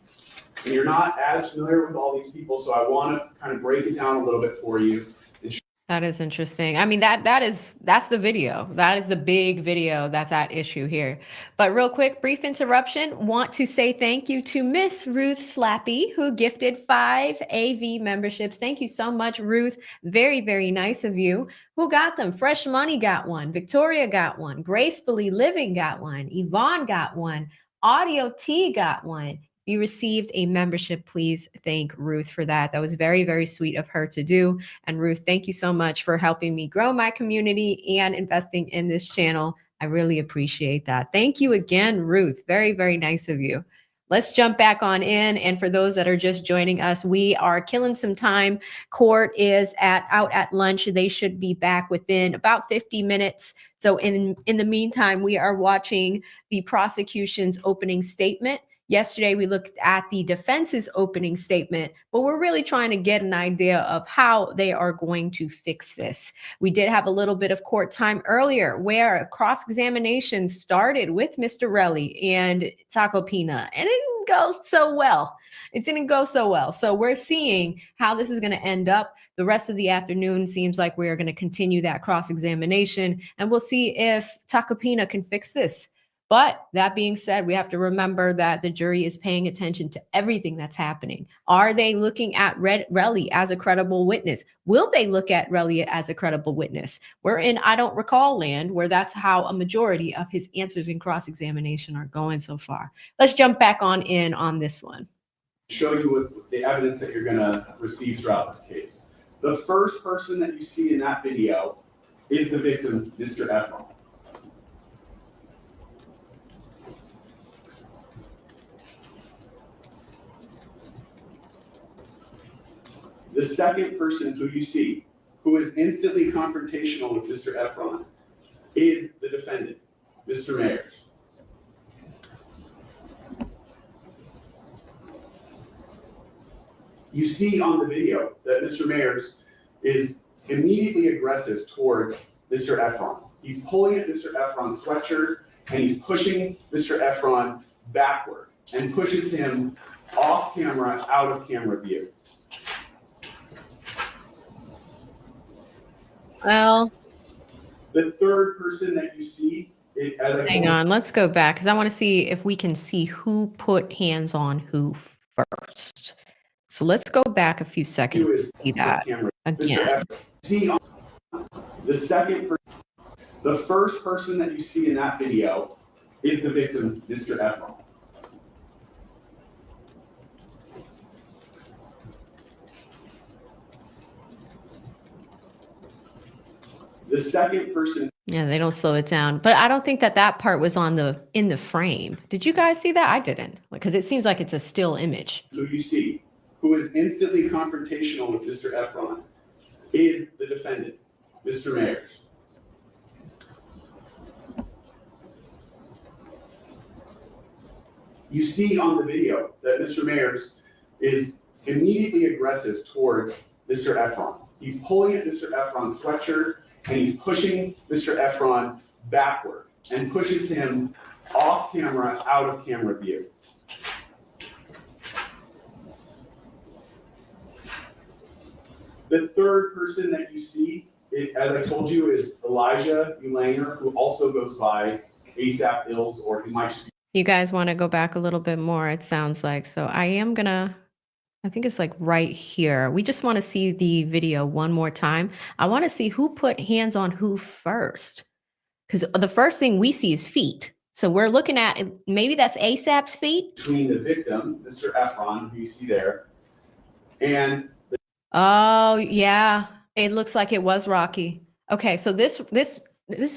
and you're not as familiar with all these people, so I want to kind of break it down a little bit for you. That is interesting. I mean, that's the video. That is the big video that's at issue here. But real quick, brief interruption. Want to say thank you to Miss Ruth Slappy, who gifted 5 AV memberships. Thank you so much, Ruth. Very, very nice of you. Who got them? Fresh Money got one. Victoria got one. Gracefully Living got one. Yvonne got one. Audio T got one. You received a membership, please thank Ruth for that. That was very, very sweet of her to do. And Ruth, thank you so much for helping me grow my community and investing in this channel. I really appreciate that. Thank you again, Ruth. Very, very nice of you. Let's jump back on in. And for those that are just joining us, we are killing some time. Court is out at lunch. They should be back within about 50 minutes. So in the meantime, we are watching the prosecution's opening statement. Yesterday, we looked at the defense's opening statement, but we're really trying to get an idea of how they are going to fix this. We did have a little bit of court time earlier where a cross-examination started with Mr. Relli and Tacopina, and it didn't go so well. It didn't go so well. So we're seeing how this is going to end up. The rest of the afternoon seems like we're going to continue that cross-examination, and we'll see if Tacopina can fix this. But that being said, we have to remember that the jury is paying attention to everything that's happening. Are they looking at Relli as a credible witness? Will they look at Relli as a credible witness? We're in I don't recall land, where that's how a majority of his answers in cross-examination are going so far. Let's jump back on in on this one. Show you what the evidence that you're going to receive throughout this case. The first person that you see in that video is the victim, Mr. Efron. The second person who you see, who is instantly confrontational with Mr. Efron, is the defendant, Mr. Mayers. You see on the video that Mr. Mayers is immediately aggressive towards Mr. Efron. He's pulling at Mr. Efron's sweatshirt and he's pushing Mr. Efron backward and pushes him off camera, out of camera view. Well, The third person that you see, hang on. Let's go back because I want to see if we can see who put hands on who first. So let's go back a few seconds to see that again. See the second person, the first person that you see in that video is the victim, Mr. Efron. The second person. Yeah, they don't slow it down. But I don't think that part was in the frame. Did you guys see that? I didn't, because it seems like it's a still image. Who you see, who is instantly confrontational with Mr. Efron, is the defendant, Mr. Mayers. You see on the video that Mr. Mayers is immediately aggressive towards Mr. Efron. He's pulling at Mr. Efron's sweatshirt and he's pushing Mr. Efron backward and pushes him off camera, out of camera view. The third person that you see, as I told you, is Elijah Ulanger, who also goes by ASAP Ills, or he might just be. You guys want to go back a little bit more, it sounds like. So I think it's like right here. We just want to see the video one more time. I want to see who put hands on who first. Because the first thing we see is feet. So we're looking at, maybe that's ASAP's feet? Between the victim, Mr. Efron, who you see there, and Oh, yeah. It looks like it was Rocky. Okay, so this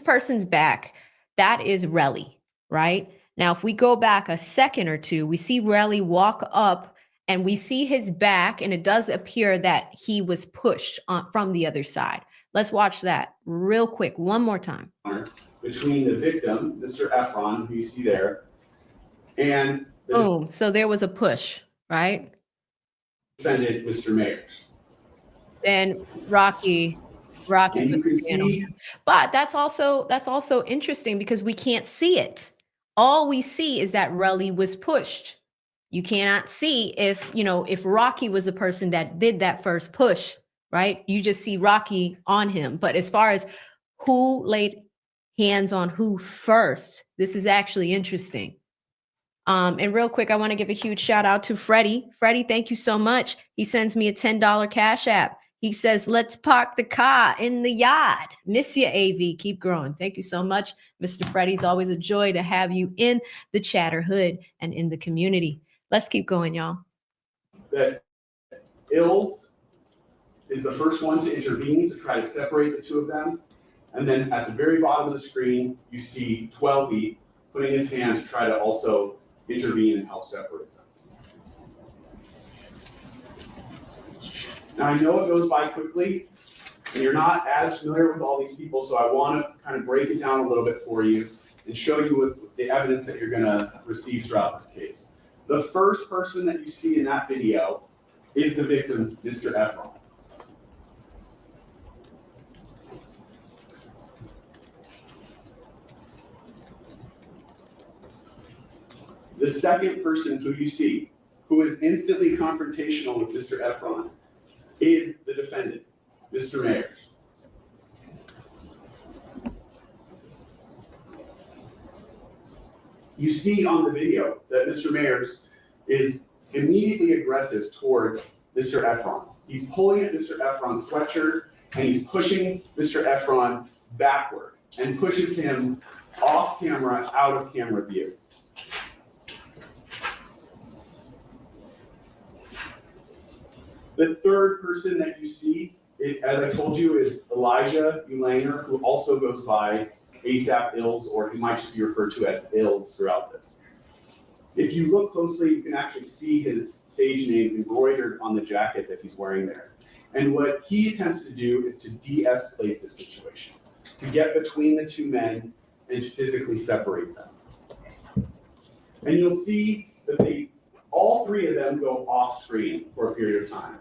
person's back. That is Relli, right? Now, if we go back a second or two, we see Relli walk up and we see his back, and it does appear that he was pushed from the other side. Let's watch that real quick, one more time. Between the victim, Mr. Efron, who you see there, and the Boom. So there was a push, right? defendant, Mr. Mayers. Then Rocky And you put can his hand on see him. But that's also interesting because we can't see it. All we see is that Relli was pushed. You cannot see if Rocky was the person that did that first push, right? You just see Rocky on him. But as far as who laid hands on who first, this is actually interesting. And real quick, I want to give a huge shout out to Freddie. Freddie, thank you so much. He sends me a $10 Cash App. He says, let's park the car in the yard. Miss you, AV. Keep growing. Thank you so much, Mr. Freddie. It's always a joy to have you in the Chatterhood and in the community. Let's keep going, y'all. that Ills is the first one to intervene to try to separate the two of them. And then at the very bottom of the screen, you see 12B putting his hand to try to also intervene and help separate them. Now, I know it goes by quickly, and you're not as familiar with all these people, so I want to kind of break it down a little bit for you and show you what the evidence that you're going to receive throughout this case. The first person that you see in that video is the victim, Mr. Efron. The second person who you see, who is instantly confrontational with Mr. Efron, is the defendant, Mr. Mayers. You see on the video that Mr. Mayers is immediately aggressive towards Mr. Efron. He's pulling at Mr. Efron's sweatshirt and he's pushing Mr. Efron backward and pushes him off camera, out of camera view. The third person that you see, as I told you, is Elijah Ulanger, who also goes by ASAP Ills, or he might just be referred to as Ills throughout this. If you look closely, you can actually see his stage name embroidered on the jacket that he's wearing there. And what he attempts to do is to de-escalate the situation, to get between the two men and physically separate them. And you'll see that all three of them go off screen for a period of time.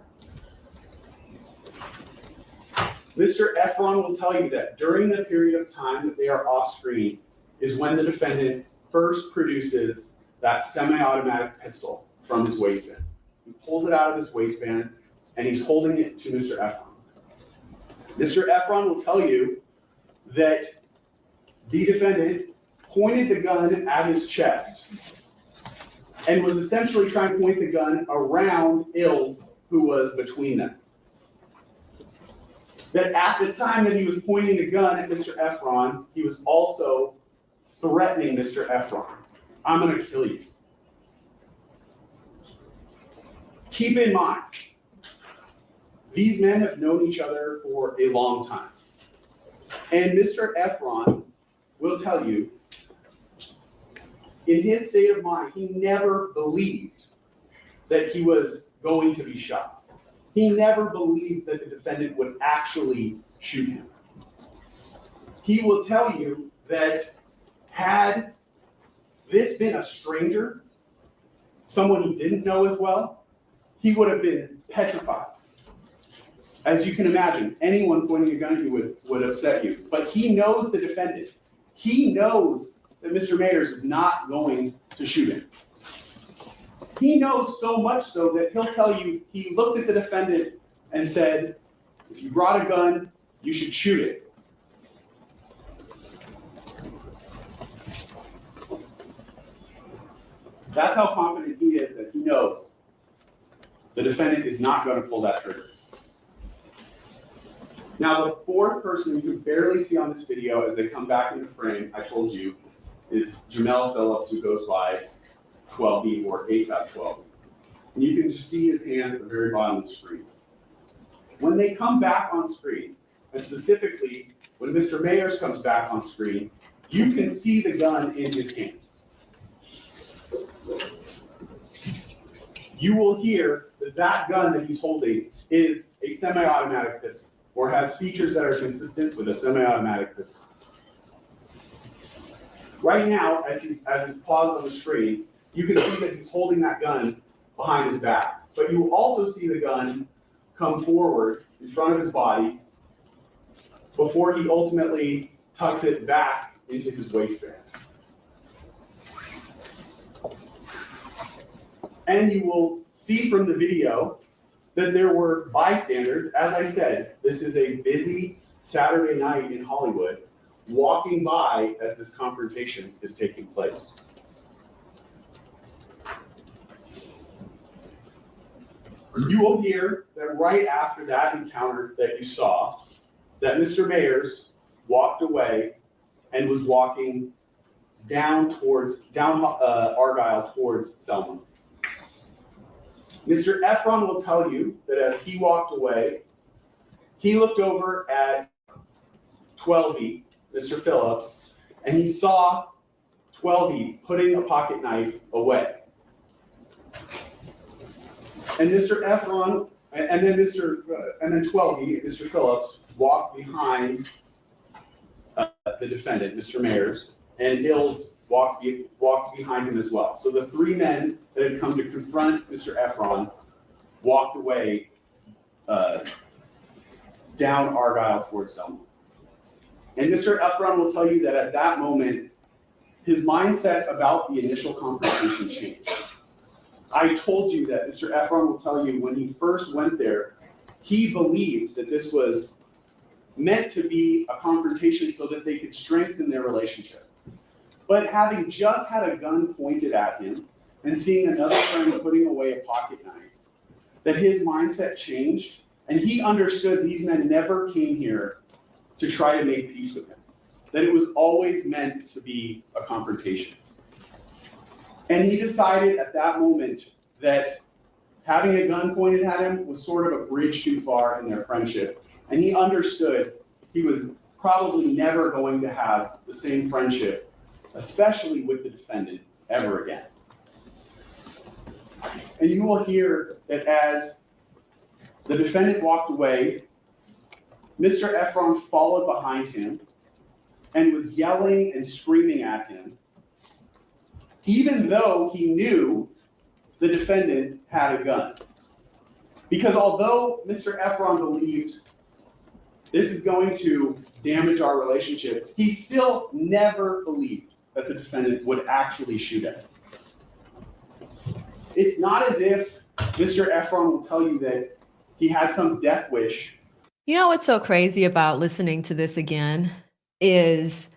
Mr. Efron will tell you that during the period of time that they are off screen is when the defendant first produces that semi-automatic pistol from his waistband. He pulls it out of his waistband and he's holding it to Mr. Efron. Mr. Efron will tell you that the defendant pointed the gun at his chest and was essentially trying to point the gun around Ills, who was between them. That at the time that he was pointing the gun at Mr. Efron, he was also threatening Mr. Efron. I'm going to kill you. Keep in mind, these men have known each other for a long time. And Mr. Efron will tell you, in his state of mind, he never believed that he was going to be shot. He never believed that the defendant would actually shoot him. He will tell you that had this been a stranger, someone he didn't know as well, he would have been petrified. As you can imagine, anyone pointing a gun at you would upset you. But he knows the defendant. He knows that Mr. Mayers is not going to shoot him. He knows so much so that he'll tell you he looked at the defendant and said, if you brought a gun, you should shoot it. That's how confident he is that he knows the defendant is not going to pull that trigger. Now, the fourth person you can barely see on this video as they come back into frame, I told you, is Jamel Phillips, who goes by 12B or ASAP 12. And you can just see his hand at the very bottom of the screen. When they come back on screen, and specifically when Mr. Mayers comes back on screen, you can see the gun in his hand. You will hear that that gun that he's holding is a semi-automatic pistol, or has features that are consistent with a semi-automatic pistol. Right now, as he's paused on the screen, you can see that he's holding that gun behind his back. But you will also see the gun come forward in front of his body before he ultimately tucks it back into his waistband. And you will see from the video that there were bystanders. As I said, this is a busy Saturday night in Hollywood, walking by as this confrontation is taking place. You will hear that right after that encounter that you saw, that Mr. Mayers walked away and was walking down Argyle towards Selma. Mr. Efron will tell you that as he walked away, he looked over at 12E, Mr. Phillips, and he saw 12E putting a pocket knife away. And Mr. Efron, and then 12E, Mr. Phillips, walked behind the defendant, Mr. Mayers, and Ills walked behind him as well. So the three men that had come to confront Mr. Efron walked away down Argyle towards Selma. And Mr. Efron will tell you that at that moment, his mindset about the initial confrontation changed. I told you that Mr. Efron will tell you when he first went there, he believed that this was meant to be a confrontation so that they could strengthen their relationship. But having just had a gun pointed at him and seeing another friend putting away a pocket knife, that his mindset changed and he understood these men never came here to try to make peace with him, that it was always meant to be a confrontation. And he decided at that moment that having a gun pointed at him was sort of a bridge too far in their friendship. And he understood he was probably never going to have the same friendship, especially with the defendant, ever again. And you will hear that as the defendant walked away, Mr. Efron followed behind him and was yelling and screaming at him, even though he knew the defendant had a gun. Because although Mr. Efron believed this is going to damage our relationship, he still never believed that the defendant would actually shoot at him. It's not as if Mr. Efron will tell you that he had some death wish. You know what's so crazy about listening to this again is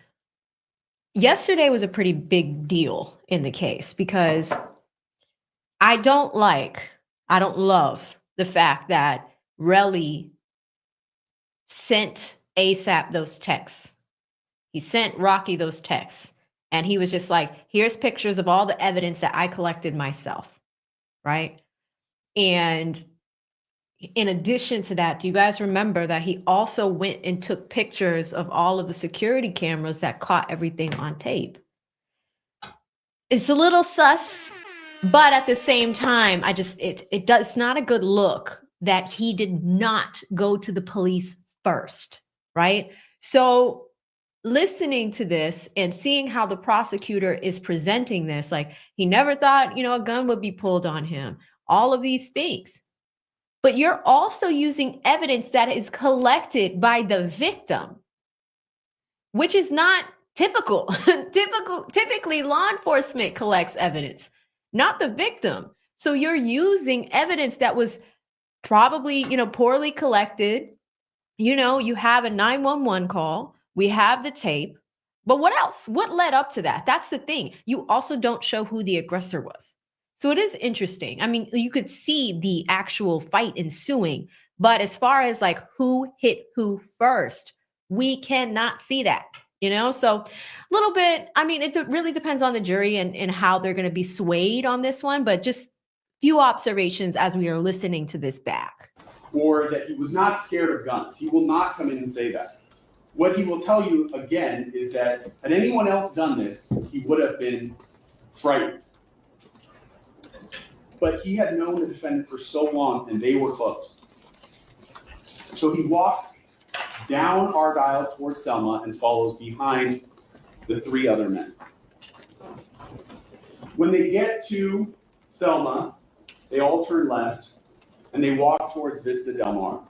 yesterday was a pretty big deal in the case because I don't love the fact that Relli sent ASAP those texts. He sent Rocky those texts. And he was just like, here's pictures of all the evidence that I collected myself, right? And in addition to that, do you guys remember that he also went and took pictures of all of the security cameras that caught everything on tape? It's a little sus, but at the same time, it's not a good look that he did not go to the police first, right? So listening to this and seeing how the prosecutor is presenting this, like he never thought, a gun would be pulled on him, all of these things. But you're also using evidence that is collected by the victim, which is not typical. Typically, law enforcement collects evidence, not the victim. So you're using evidence that was probably, poorly collected. You have a 911 call. We have the tape. But what else? What led up to that? That's the thing. You also don't show who the aggressor was. So it is interesting. I mean, you could see the actual fight ensuing, but as far as like who hit who first, we cannot see that, So a little bit, I mean, it really depends on the jury and how they're going to be swayed on this one, but just few observations as we are listening to this back. Or that he was not scared of guns. He will not come in and say that. What he will tell you again is that had anyone else done this, he would have been frightened. But he had known the defendant for so long and they were close. So he walks down Argyle towards Selma and follows behind the three other men. When they get to Selma, they all turn left and they walk towards Vista Del Mar.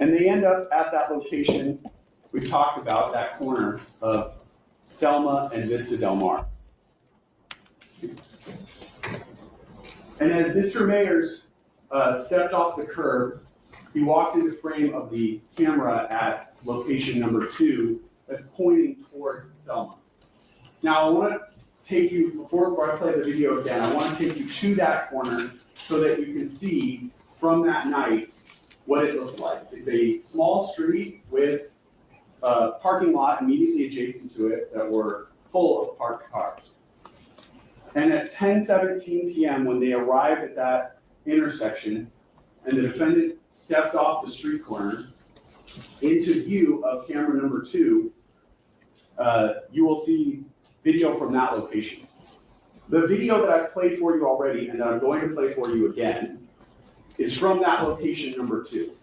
And they end up at that location we talked about, that corner of Selma and Vista Del Mar. And as Mr. Mayers stepped off the curb, he walked into frame of the camera at location number 2 that's pointing towards Selma. Now I want to take you, before I play the video again, I want to take you to that corner so that you can see from that night what it looked like. It's a small street with a parking lot immediately adjacent to it that were full of parked cars. And at 10:17 p.m. when they arrived at that intersection and the defendant stepped off the street corner into view of camera number 2, you will see video from that location. The video that I've played for you already and that I'm going to play for you again is from that location number 2.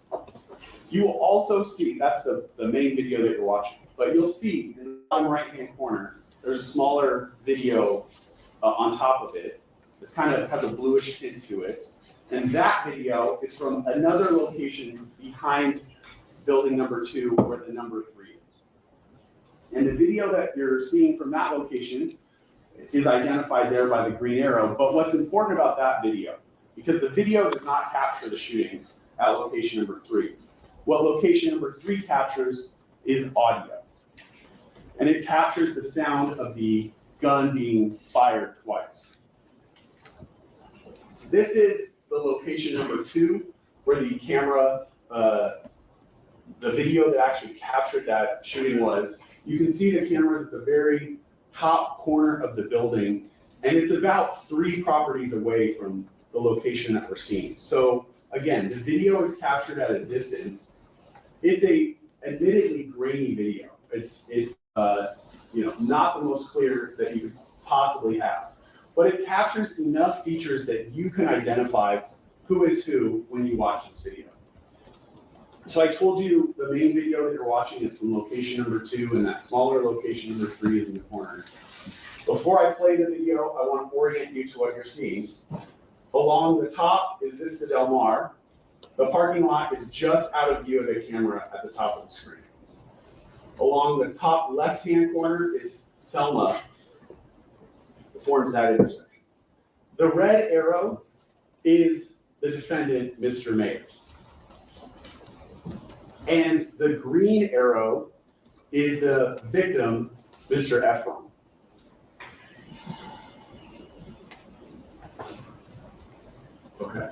You will also see, that's the main video that you're watching, but you'll see in the bottom right-hand corner, there's a smaller video on top of it. It kind of has a bluish tint to it. And that video is from another location behind building number 2 where the number 3 is. And the video that you're seeing from that location is identified there by the green arrow. But what's important about that video, because the video does not capture the shooting at location number 3. What location number 3 captures is audio. And it captures the sound of the gun being fired twice. This is the location number 2 where the camera, the video that actually captured that shooting was. You can see the cameras at the very top corner of the building, and it's about 3 properties away from the location that we're seeing. So again, the video is captured at a distance. It's a admittedly grainy video. It's not the most clear that you could possibly have. but it captures enough features that you can identify who is who when you watch this video. So I told you the main video that you're watching is from location number 2, and that smaller location number 3 is in the corner. Before I play the video, I want to orient you to what you're seeing. Along the top is Vista Del Mar. The parking lot is just out of view of the camera at the top of the screen. Along the top left-hand corner is Selma, forms that intersection. The red arrow is the defendant, Mr. Mayer. And the green arrow is the victim, Mr. Efron. Okay.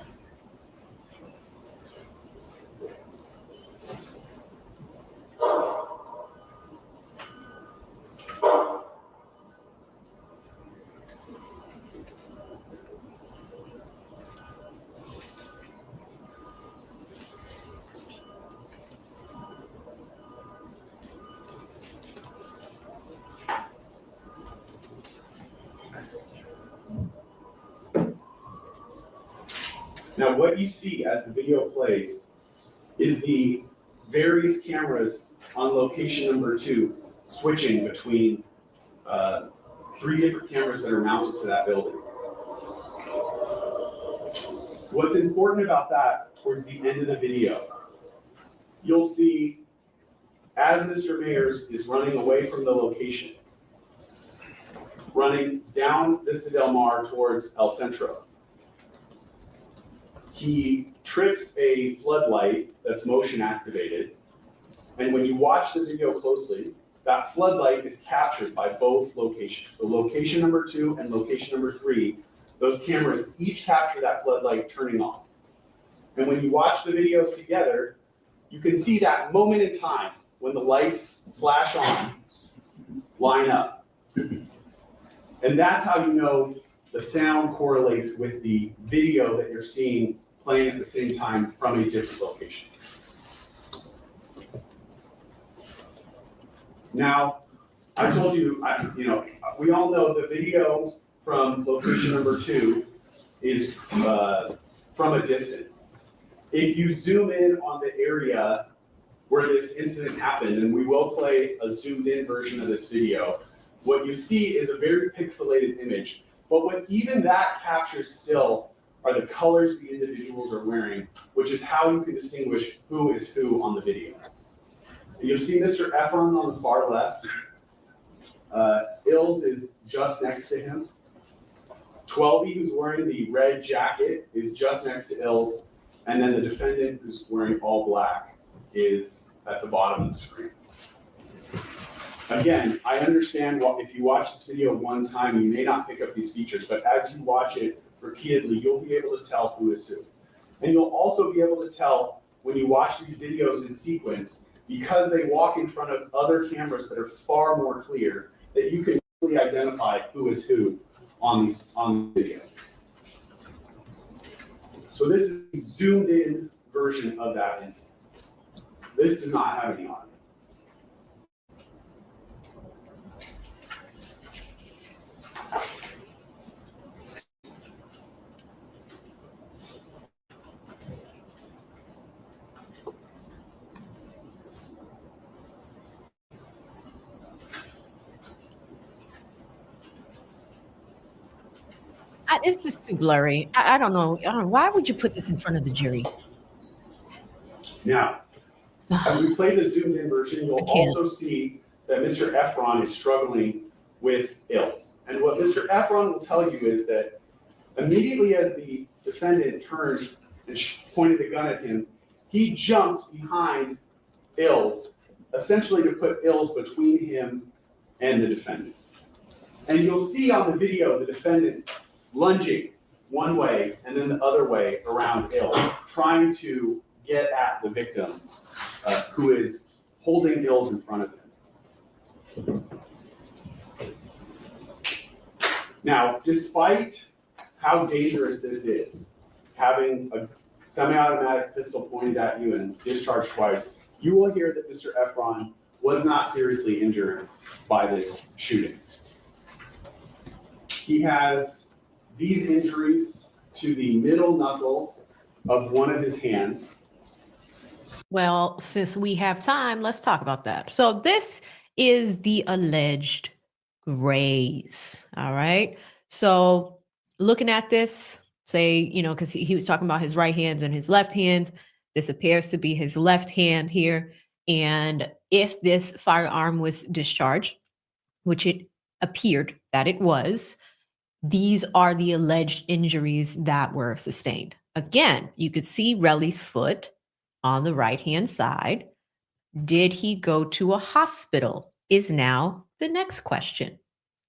Now, what you see as the video plays is the various cameras on location number 2 switching between 3 different cameras that are mounted to that building. What's important about that, towards the end of the video, you'll see as Mr. Mayers is running away from the location, running down Vista Del Mar towards El Centro, he trips a floodlight that's motion activated. And when you watch the video closely, that floodlight is captured by both locations. So location number 2 and location number 3, those cameras each capture that floodlight turning on. And when you watch the videos together, you can see that moment in time when the lights flash on, line up. And that's how you know the sound correlates with the video that you're seeing playing at the same time from a different location. Now, I told you, we all know the video from location number 2 is from a distance. If you zoom in on the area where this incident happened, and we will play a zoomed in version of this video, what you see is a very pixelated image. But what even that captures still are the colors the individuals are wearing, which is how you can distinguish who is who on the video. And you'll see Mr. Efron on the far left. Ills is just next to him. 12E, who's wearing the red jacket, is just next to Ills. And then the defendant, who's wearing all black, is at the bottom of the screen. Again, I understand if you watch this video one time, you may not pick up these features, but as you watch it repeatedly, you'll be able to tell who is who. And you'll also be able to tell when you watch these videos in sequence, because they walk in front of other cameras that are far more clear, that you can easily identify who is who on the video. So this is a zoomed in version of that incident. This does not have any audio. This is too blurry. I don't know. Why would you put this in front of the jury? Now, as we play the zoomed in version, you'll also see that Mr. Efron is struggling with Ills. And what Mr. Efron will tell you is that immediately as the defendant turned and pointed the gun at him, he jumped behind Ills, essentially to put Ills between him and the defendant. And you'll see on the video the defendant lunging one way and then the other way around Ills, trying to get at the victim who is holding Ills in front of him. Now, despite how dangerous this is, having a semi-automatic pistol pointed at you and discharged twice, you will hear that Mr. Efron was not seriously injured by this shooting. He has these injuries to the middle knuckle of one of his hands. Well, since we have time, let's talk about that. So this is the alleged graze. All right. So looking at this, say, you know, because he was talking about his right hands and his left hand. This appears to be his left hand here. And if this firearm was discharged, which it appeared that it was, these are the alleged injuries that were sustained. Again, you could see Relli's foot on the right-hand side. Did he go to a hospital is now the next question,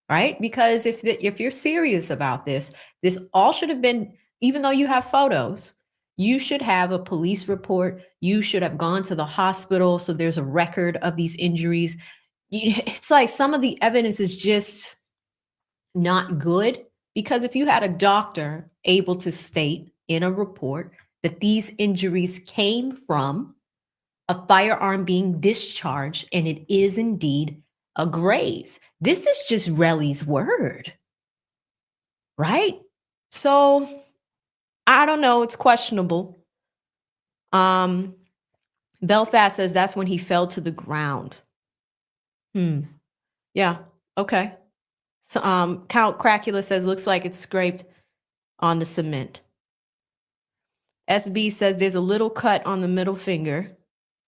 right? Because if you're serious about this all should have been, even though you have photos, you should have a police report. You should have gone to the hospital. So there's a record of these injuries. It's like some of the evidence is just not good, because if you had a doctor able to state in a report that these injuries came from a firearm being discharged and it is indeed a graze, this is just Relli's word, right? So I don't know, it's questionable. Belfast says that's when he fell to the ground. Yeah, okay. So Count Cracula says looks like it's scraped on the cement. SB says there's a little cut on the middle finger.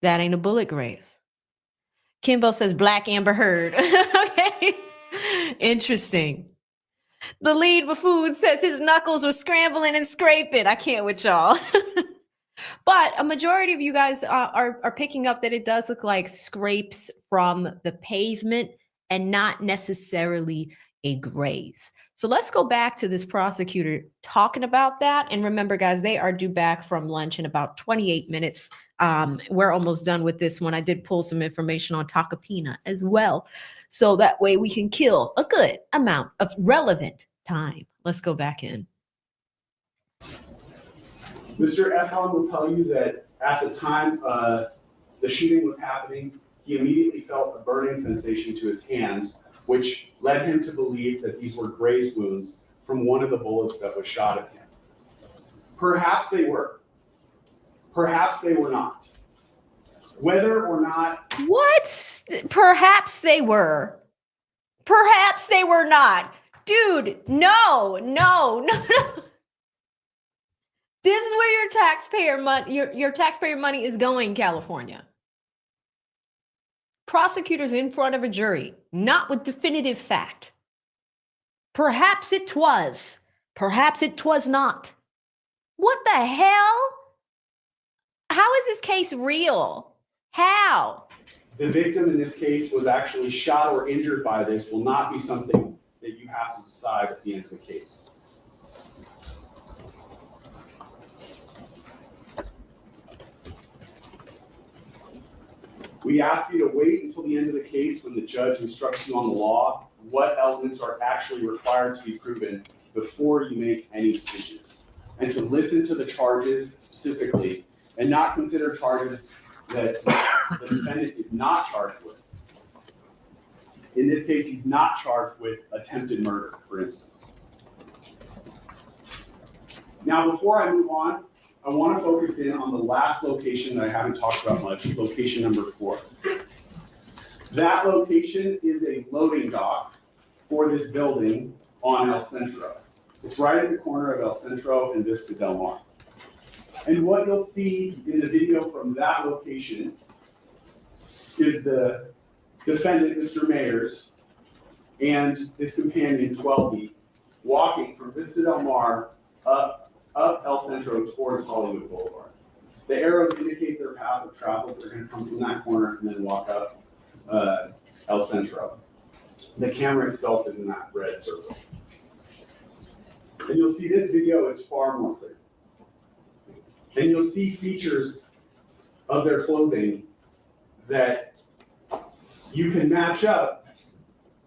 That ain't a bullet graze. Kimbo says Black Amber Heard. Okay. Interesting. The lead buffoon says his knuckles were scrambling and scraping. I can't with y'all. But a majority of you guys are picking up that it does look like scrapes from the pavement and not necessarily a graze. So let's go back to this prosecutor talking about that. And remember, guys, they are due back from lunch in about 28 minutes. We're almost done with this one. I did pull some information on Tacopina as well. So that way we can kill a good amount of relevant time. Let's go back in. Mr. Efron will tell you that at the time the shooting was happening, he immediately felt a burning sensation to his hand, which led him to believe that these were graze wounds from one of the bullets that was shot at him. Perhaps they were. Perhaps they were not. Whether or not... What? Perhaps they were. Perhaps they were not. Dude, no. This is where your taxpayer money is going, California. Prosecutors in front of a jury, not with definitive fact. Perhaps it was. Perhaps it was not. What the hell? How is this case real? How? The victim in this case was actually shot or injured by this will not be something that you have to decide at the end of the case. We ask you to wait until the end of the case when the judge instructs you on the law, what elements are actually required to be proven before you make any decision. And to listen to the charges specifically and not consider charges that the defendant is not charged with. In this case, he's not charged with attempted murder, for instance. Now, before I move on, I want to focus in on the last location that I haven't talked about much, location number 4. That location is a loading dock for this building on El Centro. It's right at the corner of El Centro and Vista Del Mar. And what you'll see in the video from that location is the defendant, Mr. Mayers, and his companion, 12B, walking from Vista Del Mar up El Centro towards Hollywood Boulevard. The arrows indicate their path of travel. They're going to come from that corner and then walk up El Centro. The camera itself is in that red circle. And you'll see this video is far more clear. And you'll see features of their clothing that you can match up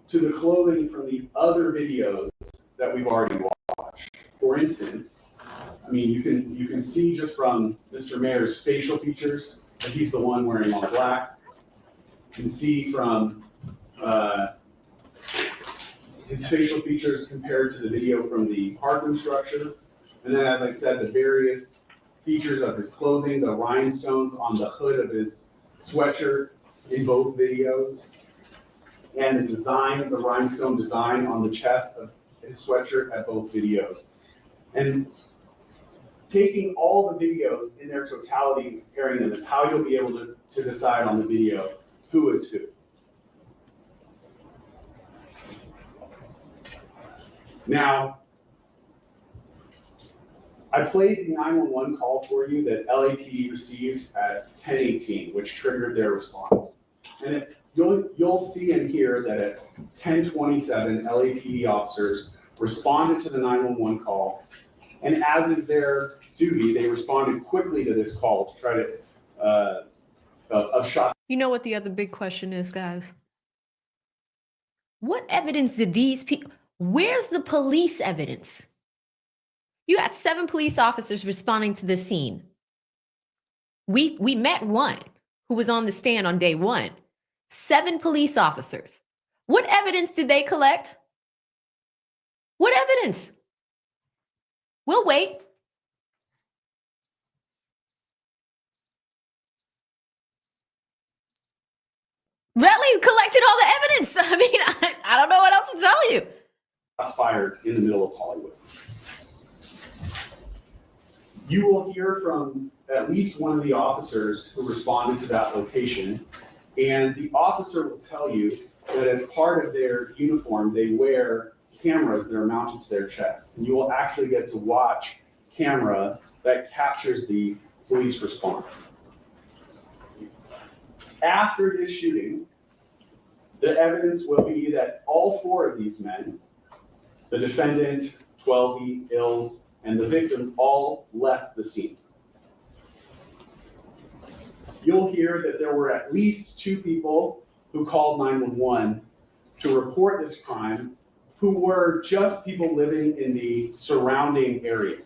to the clothing from the other videos that we've already watched. For instance, I mean, you can see just from Mr. Mayer's facial features that he's the one wearing all black. You can see from his facial features compared to the video from the Courtroom structure. And then, as I said, the various features of his clothing, the rhinestones on the hood of his sweatshirt in both videos, and the design, the rhinestone design on the chest of his sweatshirt at both videos. And taking all the videos in their totality and comparing them is how you'll be able to decide on the video who is who. Now, I played the 911 call for you that LAPD received at 10:18, which triggered their response. And you'll see and hear that at 10:27, LAPD officers responded to the 911 call, and as is their duty, they responded quickly to this call to try to a shot. You know what the other big question is, guys? What evidence did these people, where's the police evidence? You got 7 police officers responding to the scene. We met one who was on the stand on day 1. 7 police officers. What evidence did they collect? What evidence? We'll wait. Relli collected all the evidence. I mean, I don't know what else to tell you. Shots fired in the middle of Hollywood. You will hear from at least one of the officers who responded to that location, and the officer will tell you that as part of their uniform, they wear cameras that are mounted to their chest. And you will actually get to watch camera that captures the police response. After this shooting, the evidence will be that all 4 of these men, the defendant, 12E, Ills, and the victim, all left the scene. You'll hear that there were at least 2 people who called 911 to report this crime, who were just people living in the surrounding area,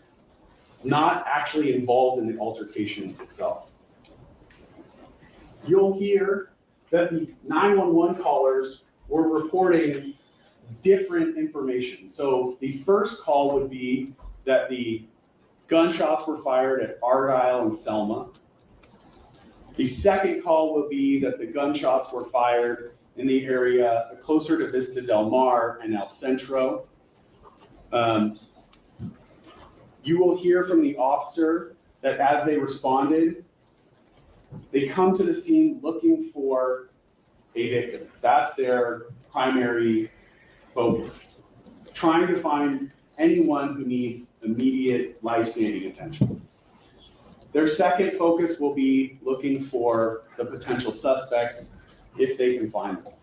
not actually involved in the altercation itself. You'll hear that the 911 callers were reporting different information. So the first call would be that the gunshots were fired at Argyle and Selma. The second call would be that the gunshots were fired in the area closer to Vista Del Mar and El Centro. You will hear from the officer that as they responded, they come to the scene looking for a victim. That's their primary focus. Trying to find anyone who needs immediate life-saving attention. Their second focus will be looking for the potential suspects if they can find them.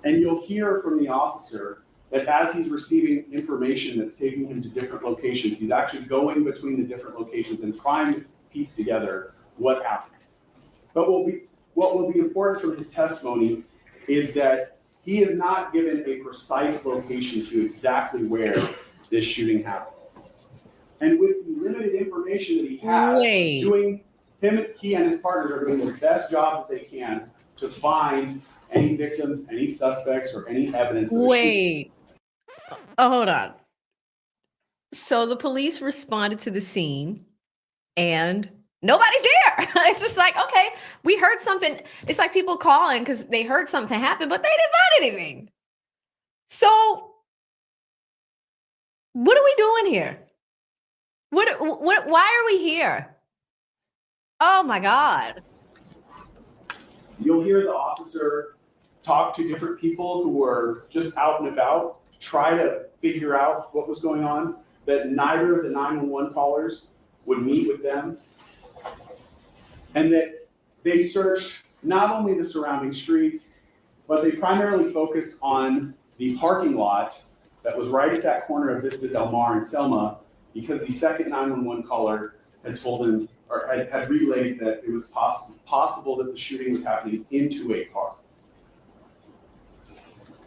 And you'll hear from the officer that as he's receiving information that's taking him to different locations, he's actually going between the different locations and trying to piece together what happened. But what will be important from his testimony is that he is not given a precise location to exactly where this shooting happened. And with the limited information that he has, he and his partners are doing the best job that they can to find any victims, any suspects, or any evidence of a shooting. Oh, hold on. So the police responded to the scene and nobody's there. It's just like, okay, we heard something. It's like people calling because they heard something happen, but they didn't find anything. So what are we doing here? Why are we here? Oh my God. You'll hear the officer talk to different people who were just out and about, try to figure out what was going on, that neither of the 911 callers would meet with them, and that they searched not only the surrounding streets, but they primarily focused on the parking lot that was right at that corner of Vista Del Mar and Selma, because the second 911 caller had told him, or had relayed that it was possible that the shooting was happening into a car.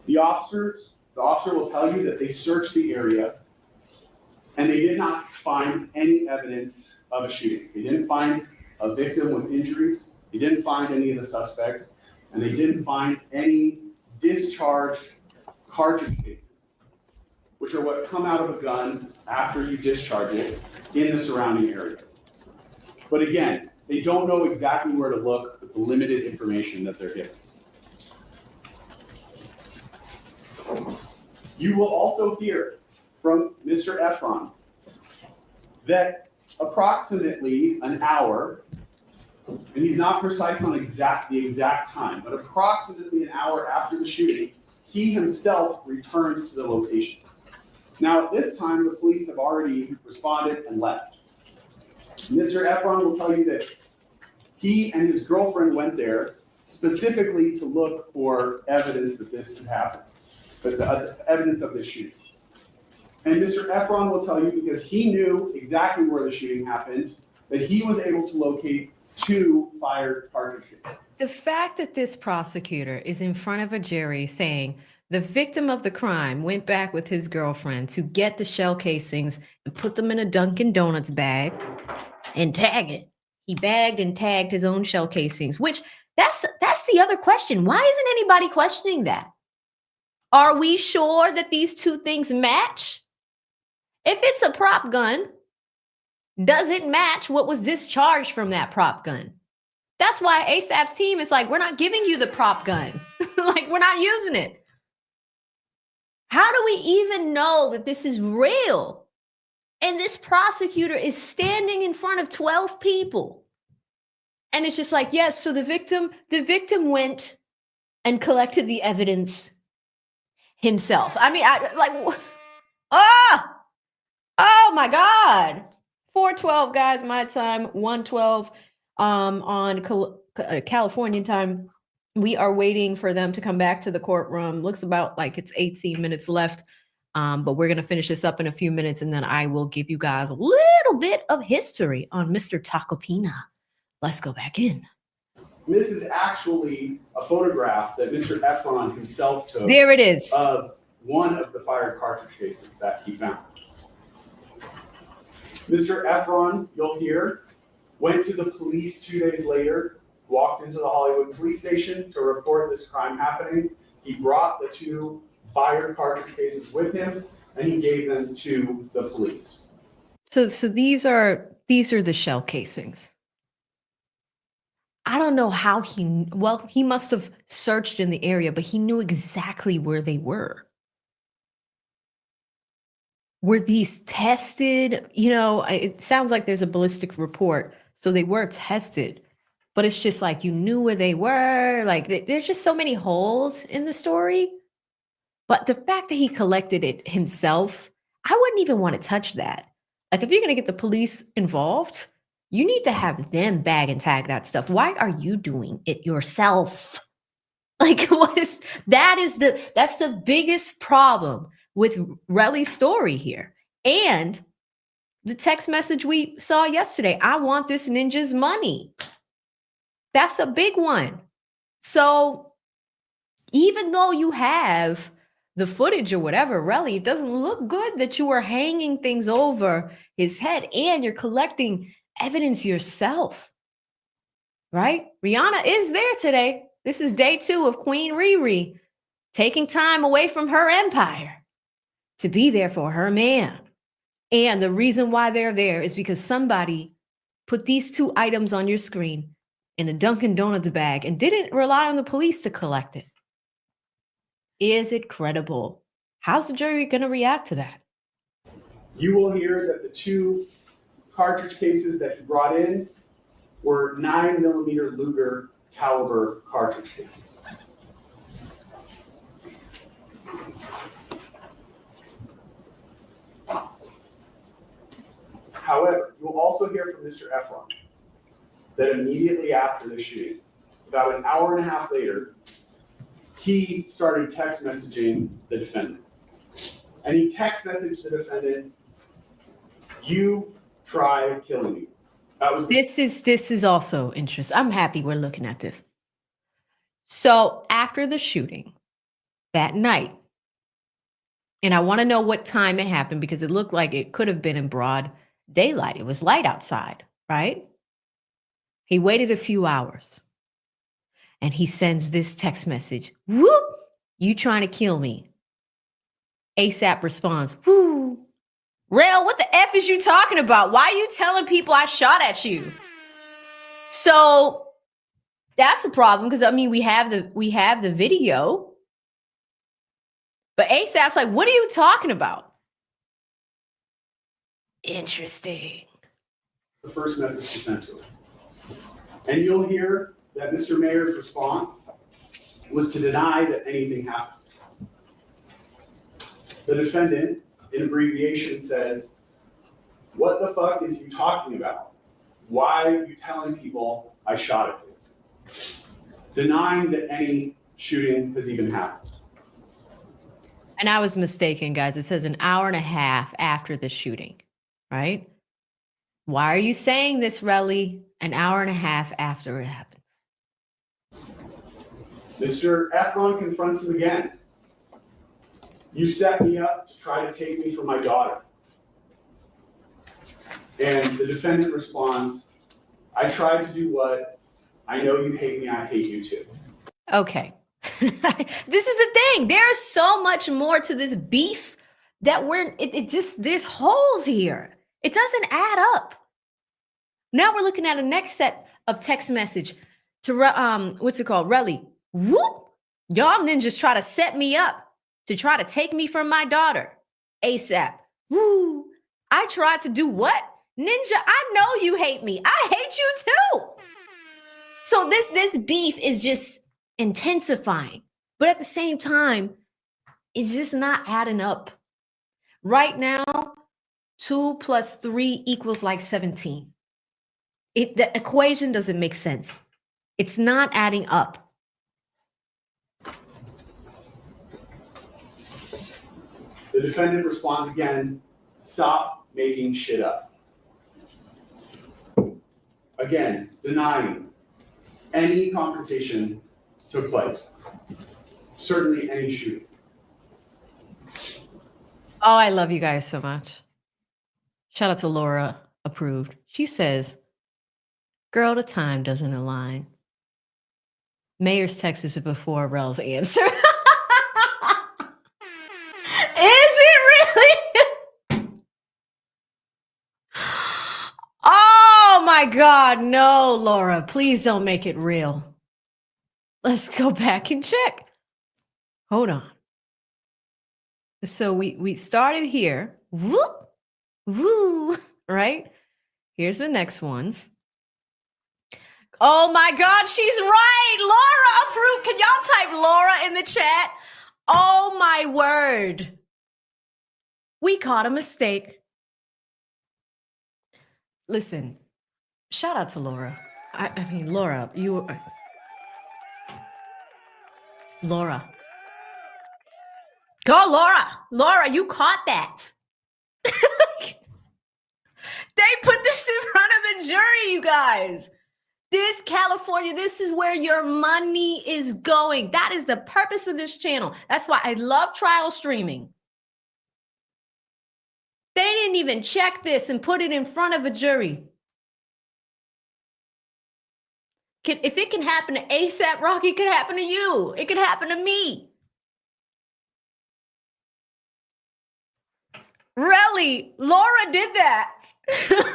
The officer will tell you that they searched the area and they did not find any evidence of a shooting. They didn't find a victim with injuries. They didn't find any of the suspects, and they didn't find any discharged cartridge cases, which are what come out of a gun after you discharge it in the surrounding area. But again, they don't know exactly where to look with the limited information that they're given. You will also hear from Mr. Efron that approximately an hour, and he's not precise on the exact time, but approximately an hour after the shooting, he himself returned to the location. Now, at this time, the police have already responded and left. Mr. Efron will tell you that he and his girlfriend went there specifically to look for evidence that this had happened, but the evidence of this shooting. And Mr. Efron will tell you, because he knew exactly where the shooting happened, that he was able to locate 2 fired cartridges. The fact that this prosecutor is in front of a jury saying the victim of the crime went back with his girlfriend to get the shell casings and put them in a Dunkin' Donuts bag and tag it. He bagged and tagged his own shell casings, which that's the other question. Why isn't anybody questioning that? Are we sure that these 2 things match? If it's a prop gun, does it match what was discharged from that prop gun? That's why ASAP's team is like, we're not giving you the prop gun. Like, we're not using it. How do we even know that this is real? And this prosecutor is standing in front of 12 people. And it's just like, yes, so the victim went and collected the evidence himself. I mean, oh my God. 4:12, guys, my time, 1:12 on Californian time. We are waiting for them to come back to the courtroom. Looks about like it's 18 minutes left, but we're going to finish this up in a few minutes, and then I will give you guys a little bit of history on Mr. Tacopina. Let's go back in. This is actually a photograph that Mr. Efron himself took. There it is. Of one of the fired cartridge cases that he found. Mr. Efron, you'll hear, went to the police 2 days later, walked into the Hollywood police station to report this crime happening. He brought the 2 fired cartridge cases with him, and he gave them to the police. So these are the shell casings. I don't know how he must have searched in the area, but he knew exactly where they were. Were these tested? You know, it sounds like there's a ballistic report, so they were tested, but it's just like you knew where they were. Like, there's just so many holes in the story. But the fact that he collected it himself, I wouldn't even want to touch that. Like, if you're going to get the police involved, you need to have them bag and tag that stuff. Why are you doing it yourself? Like, that's the biggest problem with Relli's story here. And the text message we saw yesterday, I want this ninja's money. That's a big one. So even though you have the footage or whatever, Relli, it doesn't look good that you are hanging things over his head and you're collecting evidence yourself, right? Rihanna is there today. This is day 2 of Queen Riri taking time away from her empire to be there for her man. And the reason why they're there is because somebody put these 2 items on your screen in a Dunkin' Donuts bag and didn't rely on the police to collect it. Is it credible? How's the jury going to react to that? You will hear that the 2 cartridge cases that he brought in were 9mm Luger caliber cartridge cases. However, you will also hear from Mr. Efron that immediately after the shooting, about an hour and a half later, he started text messaging the defendant. And he text messaged the defendant, "You try killing me." That was This is also interesting. I'm happy we're looking at this. So after the shooting that night, and I want to know what time it happened because it looked like it could have been in broad daylight. It was light outside, right? He waited a few hours and he sends this text message. "Whoop, you trying to kill me. ASAP responds, whoo. Rel, what the F is you talking about? Why are you telling people I shot at you? So that's a problem because I mean we have the video, but ASAP's like, what are you talking about? Interesting. The first message she sent to him. And you'll hear that Mr. Mayor's response was to deny that anything happened. The defendant, in abbreviation, says, what the fuck is you talking about? Why are you telling people I shot at you? Denying that any shooting has even happened. And I was mistaken, guys. It says an hour and a half after the shooting, right? Why are you saying this, Relli? An hour and a half after it happens. Mr. Efron confronts him again. You set me up to try to take me from my daughter. And the defendant responds, I tried to do what? I know you hate me, I hate you too. Okay. This is the thing. There's so much more to this beef that there's holes here. It doesn't add up. Now we're looking at a next set of text message to, what's it called? Relli. Whoop! Y'all ninjas try to set me up to try to take me from my daughter. ASAP. Woo! I tried to do what? Ninja, I know you hate me. I hate you too. So this beef is just intensifying. But at the same time, it's just not adding up. Right now, 2 + 3 = like 17. The equation doesn't make sense. It's not adding up. The defendant responds again, stop making shit up. Again, denying any confrontation took place. Certainly any shooting. Oh, I love you guys so much. Shout out to Laura, approved. She says, girl, the time doesn't align. Mayor's text is before Rel's answer. Is it really? Oh my God, no, Laura, please don't make it real. Let's go back and check. Hold on. So we started here. Whoop, woo, right? Here's the next ones. Oh my God, she's right. Laura approved. Can y'all type Laura in the chat? Oh my word. We caught a mistake. Listen, shout out to Laura. I mean, Laura, Laura. Go, Laura. Laura, you caught that. They put this in front of the jury, you guys. This California, this is where your money is going. That is the purpose of this channel. That's why I love trial streaming. They didn't even check this and put it in front of a jury. If it can happen to ASAP Rocky, it could happen to you. It could happen to me. Relli, Laura did that.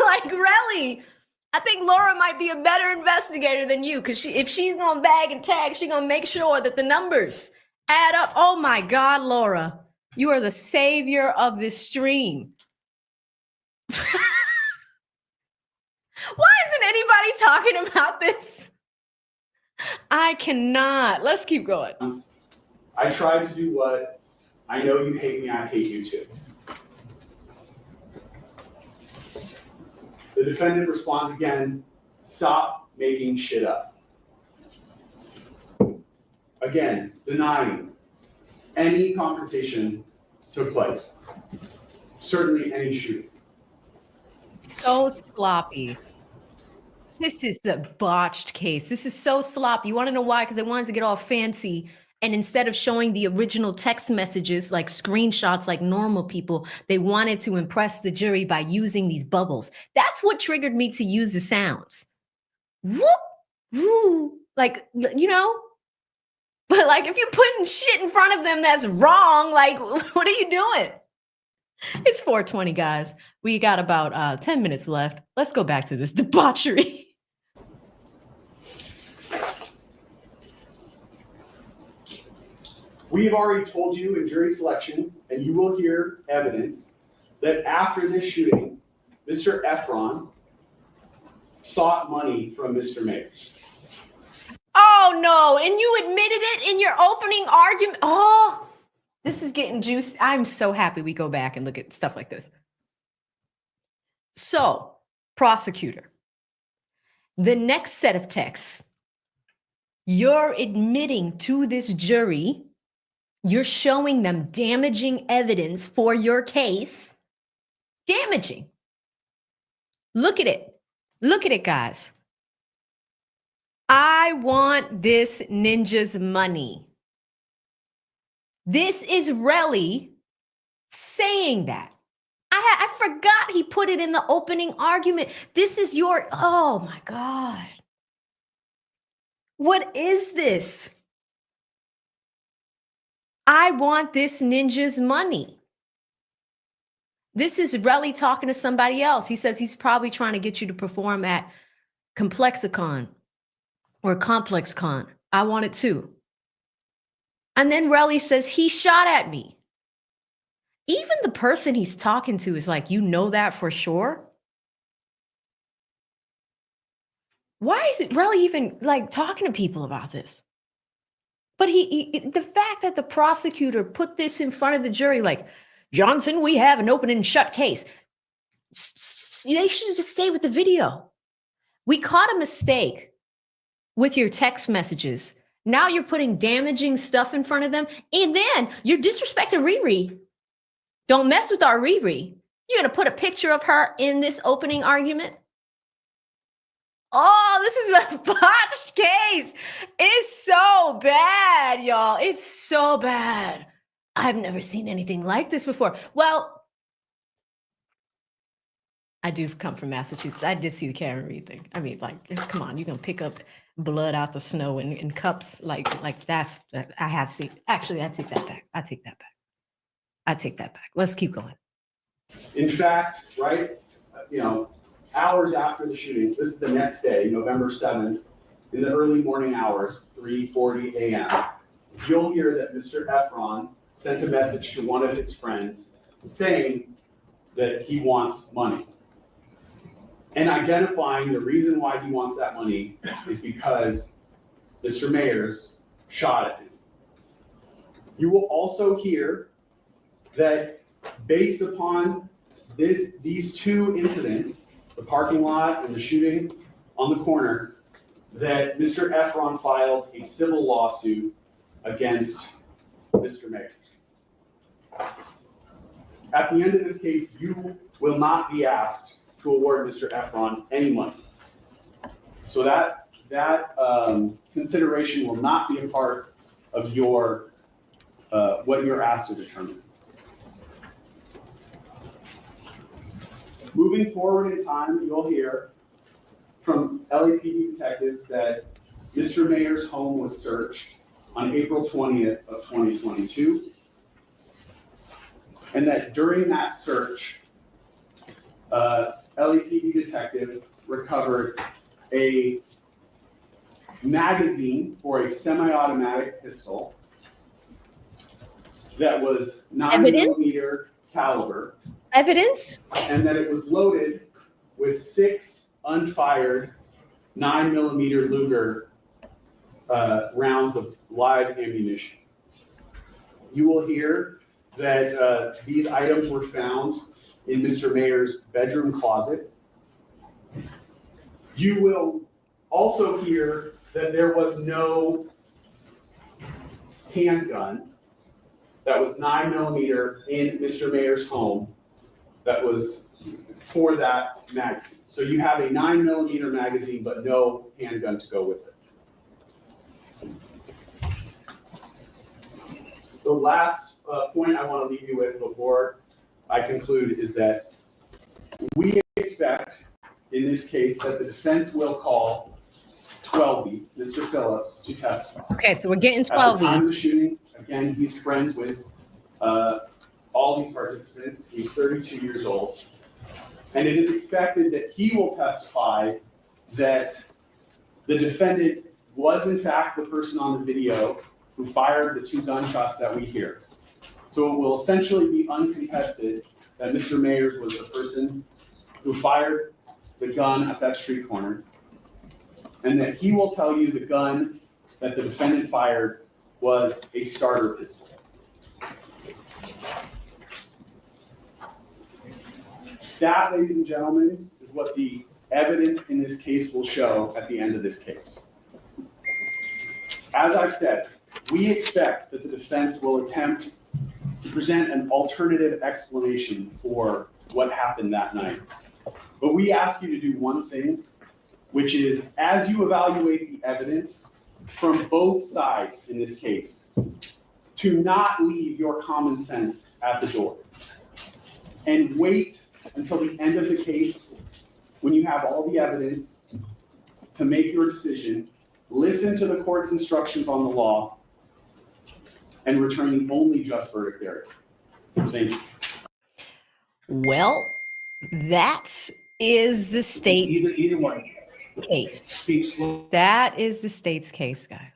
Like, Relli. I think Laura might be a better investigator than you because if she's going to bag and tag, she's going to make sure that the numbers add up. Oh my God, Laura, you are the savior of this stream. Why isn't anybody talking about this? I cannot. Let's keep going. I tried to do what? I know you hate me, I hate you too. The defendant responds again, stop making shit up. Again, denying any confrontation took place. Certainly any shooting. So sloppy. This is a botched case. This is so sloppy. You want to know why? Because they wanted to get all fancy. And instead of showing the original text messages, like screenshots, like normal people, they wanted to impress the jury by using these bubbles. That's what triggered me to use the sounds. Whoop, woo. Like, you know, But like, if you're putting shit in front of them that's wrong, like, what are you doing? It's 4:20, guys. We got about 10 minutes left. Let's go back to this debauchery. We have already told you in jury selection, and you will hear evidence, that after this shooting, Mr. Efron sought money from Mr. Mayers. Oh, no. And you admitted it in your opening argument. Oh, this is getting juicy. I'm so happy we go back and look at stuff like this. So, prosecutor, the next set of texts, you're admitting to this jury, you're showing them damaging evidence for your case. Damaging. Look at it. Look at it, guys. I want this ninja's money. This is Relli saying that. I forgot he put it in the opening argument. This is your, oh my God. What is this? I want this ninja's money. This is Relli talking to somebody else. He says he's probably trying to get you to perform at Complexicon or ComplexCon. I want it too. And then Relli says he shot at me. Even the person he's talking to is like, you know that for sure? Why is it Relli even like talking to people about this? But the fact that the prosecutor put this in front of the jury, like, Johnson, we have an open and shut case. They should just stay with the video. We caught a mistake with your text messages. Now you're putting damaging stuff in front of them. And then you're disrespecting Riri. Don't mess with our Riri. You're going to put a picture of her in this opening argument? Oh, this is a botched case. It's so bad, y'all. It's so bad. I've never seen anything like this before. Well, I do come from Massachusetts. I did see the Karen Reed thing. I mean, like, come on, you're going to pick up blood out the snow in cups. Like that's, I have seen. Actually, I take that back. I take that back. Let's keep going. In fact, right, hours after the shootings, this is the next day, November 7th, in the early morning hours, 3:40 a.m., you'll hear that Mr. Efron sent a message to one of his friends saying that he wants money. And identifying the reason why he wants that money is because Mr. Mayers shot at him. You will also hear that based upon these two incidents, the parking lot and the shooting on the corner, that Mr. Efron filed a civil lawsuit against Mr. Mayers. At the end of this case, you will not be asked to award Mr. Efron any money. So that consideration will not be a part of your what you're asked to determine. Moving forward in time, you'll hear from LAPD detectives that Mr. Mayers' home was searched on April 20th of 2022, and that during that search, LAPD detective recovered a magazine for a semi-automatic pistol that was 9mm caliber. Evidence? And that it was loaded with 6 unfired 9mm Luger rounds of live ammunition. You will hear that these items were found in Mr. Mayers' bedroom closet. You will also hear that there was no handgun that was 9mm in Mr. Mayers' home that was for that magazine. So you have a 9mm magazine, but no handgun to go with it. The last point I want to leave you with before I conclude is that we expect, in this case, that the defense will call 12B, Mr. Phillips, to testify. Okay, so we're getting At the time 12 of the shooting, again, he's friends with all these participants. He's 32 years old. And it is expected that he will testify that the defendant was in fact the person on the video who fired the 2 gunshots that we hear. So it will essentially be uncontested that Mr. Mayers was the person who fired the gun at that street corner, and that he will tell you the gun that the defendant fired was a starter pistol. That, ladies and gentlemen, is what the evidence in this case will show at the end of this case. As I've said, we expect that the defense will attempt to present an alternative explanation for what happened that night. But we ask you to do one thing, which is, as you evaluate the evidence from both sides in this case, to not leave your common sense at the door and wait until the end of the case, when you have all the evidence, to make your decision, listen to the court's instructions on the law, and return the only just verdict there is. Thank you. Well, that is the state's Either one. case. Speak slow. That is the state's case, guys.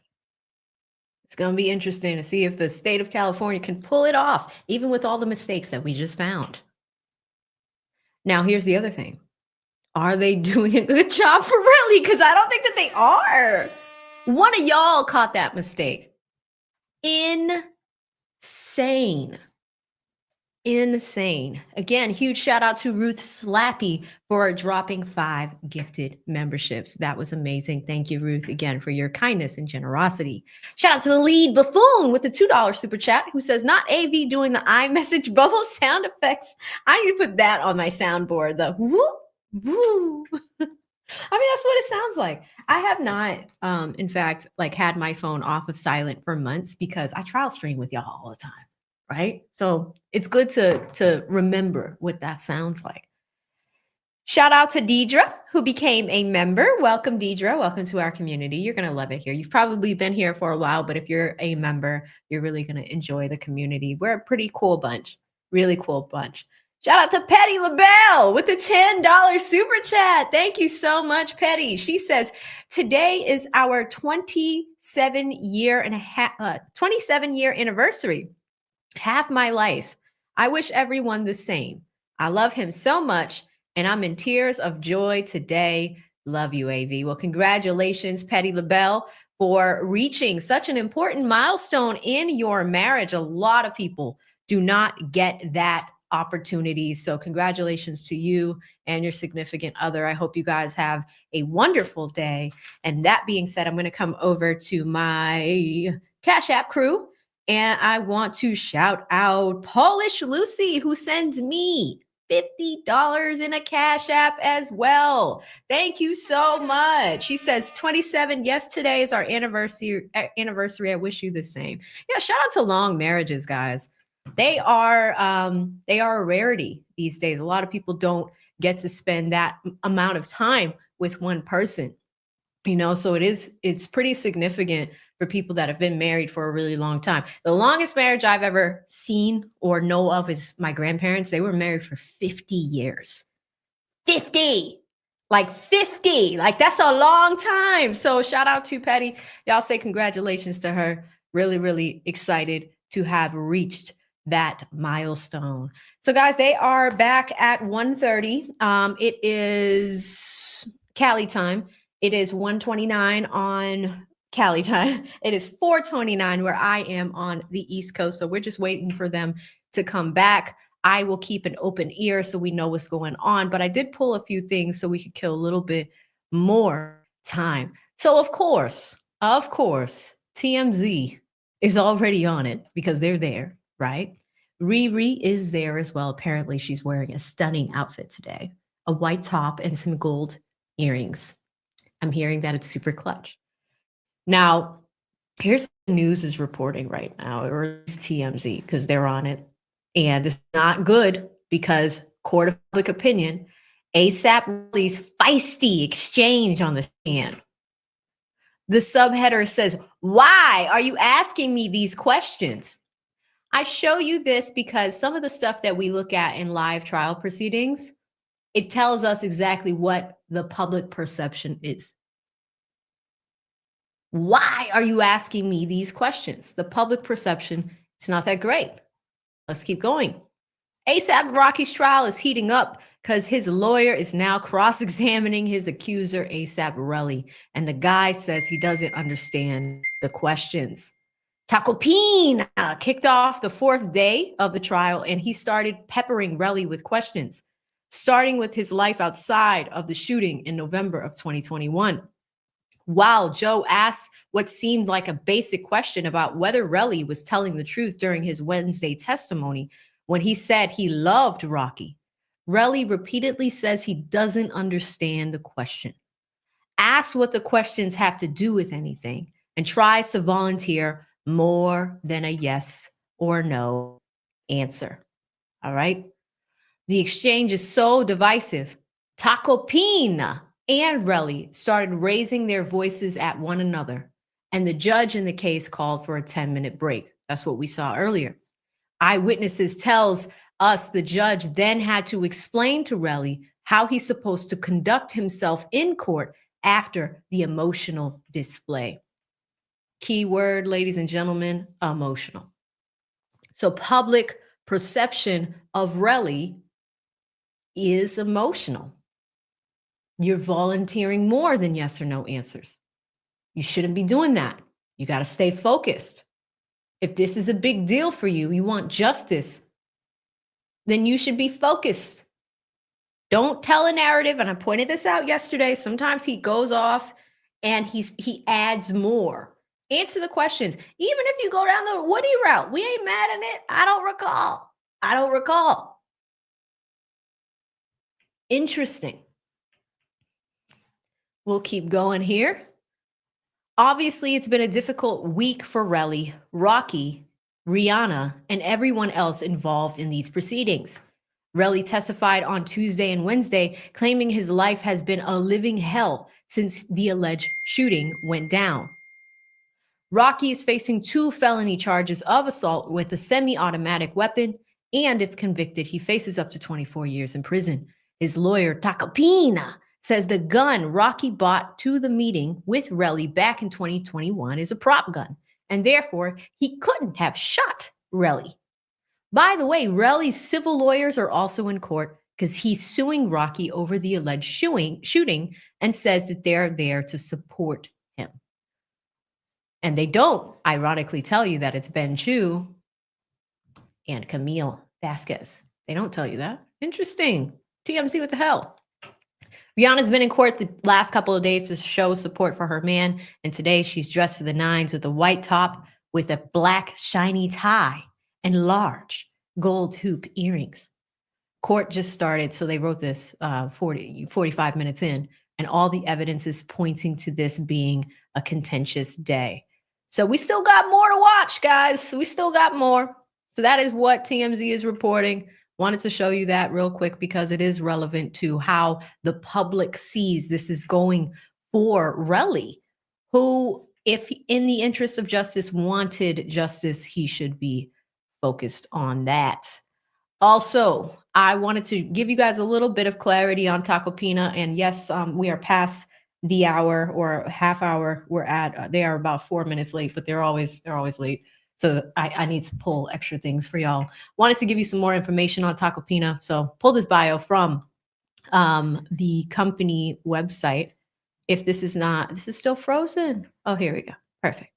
It's going to be interesting to see if the state of California can pull it off, even with all the mistakes that we just found. Now, here's the other thing. Are they doing a good job for Relli? Because I don't think that they are. One of y'all caught that mistake. Insane. Insane. Again, huge shout out to Ruth Slappy for dropping 5 gifted memberships. That was amazing. Thank you, Ruth, again, for your kindness and generosity. Shout out to the lead buffoon with the $2 super chat who says, not AV doing the iMessage bubble sound effects. I need to put that on my soundboard. The whoop, whoop. I mean, that's what it sounds like. I have not, in fact, like had my phone off of silent for months because I trial stream with y'all all the time. Right? So it's good to remember what that sounds like. Shout out to Deidre, who became a member. Welcome, Deidre. Welcome to our community. You're going to love it here. You've probably been here for a while, but if you're a member, you're really going to enjoy the community. We're a pretty cool bunch. Really cool bunch. Shout out to Petty LaBelle with the $10 super chat. Thank you so much, Petty. She says, today is our 27-year anniversary. Half my life. I wish everyone the same. I love him so much, and I'm in tears of joy today. Love you, AV. Well, congratulations, Petty LaBelle, for reaching such an important milestone in your marriage. A lot of people do not get that opportunity. So congratulations to you and your significant other. I hope you guys have a wonderful day. And that being said, I'm going to come over to my Cash App crew. And I want to shout out Polish Lucy, who sends me $50 in a Cash App as well. Thank you so much. She says 27. Yes, today is our anniversary. I wish you the same. Yeah, shout out to long marriages, guys. They are a rarity these days. A lot of people don't get to spend that amount of time with one person. You know, so it's pretty significant for people that have been married for a really long time. The longest marriage I've ever seen or know of is my grandparents. They were married for 50 years. 50. Like 50. Like that's a long time. So shout out to Petty. Y'all say congratulations to her. Really, really excited to have reached that milestone. So guys, they are back at 1:30. It is Cali time. It is 1:29 on Cali time. It is 4:29 where I am on the East Coast. So we're just waiting for them to come back. I will keep an open ear so we know what's going on. But I did pull a few things so we could kill a little bit more time. So of course, TMZ is already on it because they're there, right? Riri is there as well. Apparently she's wearing a stunning outfit today, a white top and some gold earrings. I'm hearing that it's super clutch. Now, here's what the news is reporting right now, or it's TMZ, because they're on it. And it's not good because court of public opinion, ASAP Rolly's feisty exchange on the stand. The subheader says, why are you asking me these questions? I show you this because some of the stuff that we look at in live trial proceedings, it tells us exactly what the public perception is. Why are you asking me these questions? The public perception is not that great. Let's keep going. ASAP Rocky's trial is heating up because his lawyer is now cross-examining his accuser, ASAP Relli, and the guy says he doesn't understand the questions. Tacopina kicked off the 4th day of the trial, and he started peppering Relli with questions, starting with his life outside of the shooting in November of 2021. While Joe asked what seemed like a basic question about whether Relli was telling the truth during his Wednesday testimony when he said he loved Rocky, Relli repeatedly says he doesn't understand the question, asks what the questions have to do with anything, and tries to volunteer more than a yes or no answer. All right? The exchange is so divisive. Tacopina and Relli started raising their voices at one another, and the judge in the case called for a 10-minute break. That's what we saw earlier. Eyewitnesses tells us the judge then had to explain to Relli how he's supposed to conduct himself in court after the emotional display. Key word, ladies and gentlemen, emotional. So public perception of Relli is emotional. You're volunteering more than yes or no answers. You shouldn't be doing that. You got to stay focused. If this is a big deal for you, you want justice, then you should be focused. Don't tell a narrative. And I pointed this out yesterday. Sometimes he goes off and he adds more. Answer the questions. Even if you go down the Woody route, we ain't mad at it. I don't recall. Interesting. We'll keep going here. Obviously, it's been a difficult week for Relli, Rocky, Rihanna, and everyone else involved in these proceedings. Relli testified on Tuesday and Wednesday, claiming his life has been a living hell since the alleged shooting went down. Rocky is facing 2 felony charges of assault with a semi-automatic weapon, and if convicted, he faces up to 24 years in prison. His lawyer, Tacopina, says the gun Rocky bought to the meeting with Relli back in 2021 is a prop gun, and therefore he couldn't have shot Relli. By the way, Relli's civil lawyers are also in court because he's suing Rocky over the alleged shooting and says that they're there to support him. And they don't, ironically, tell you that it's Ben Chu and Camille Vasquez. They don't tell you that. Interesting. TMZ, what the hell? Rihanna's been in court the last couple of days to show support for her man, and today she's dressed to the nines with a white top with a black shiny tie and large gold hoop earrings. Court just started, so they wrote this 45 minutes in, and all the evidence is pointing to this being a contentious day. So we still got more to watch, guys. We still got more. So that is what TMZ is reporting. Wanted to show you that real quick because it is relevant to how the public sees this is going for Relli, who, if in the interest of justice wanted justice, he should be focused on that. Also, I wanted to give you guys a little bit of clarity on Tacopina. And yes, we are past the hour or half hour we're at. They are about 4 minutes late, but they're always late. So I need to pull extra things for y'all. Wanted to give you some more information on Tacopina. So pulled his bio from the company website. If this is still frozen. Oh, here we go. Perfect.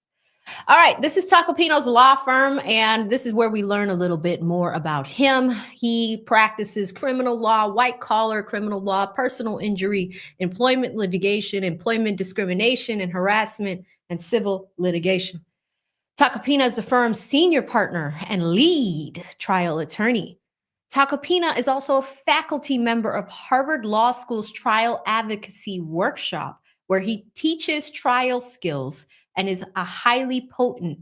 All right, this is Tacopina's law firm, and this is where we learn a little bit more about him. He practices criminal law, white-collar criminal law, personal injury, employment litigation, employment discrimination and harassment, and civil litigation. Tacopina is the firm's senior partner and lead trial attorney. Tacopina is also a faculty member of Harvard Law School's Trial Advocacy Workshop, where he teaches trial skills and is a highly potent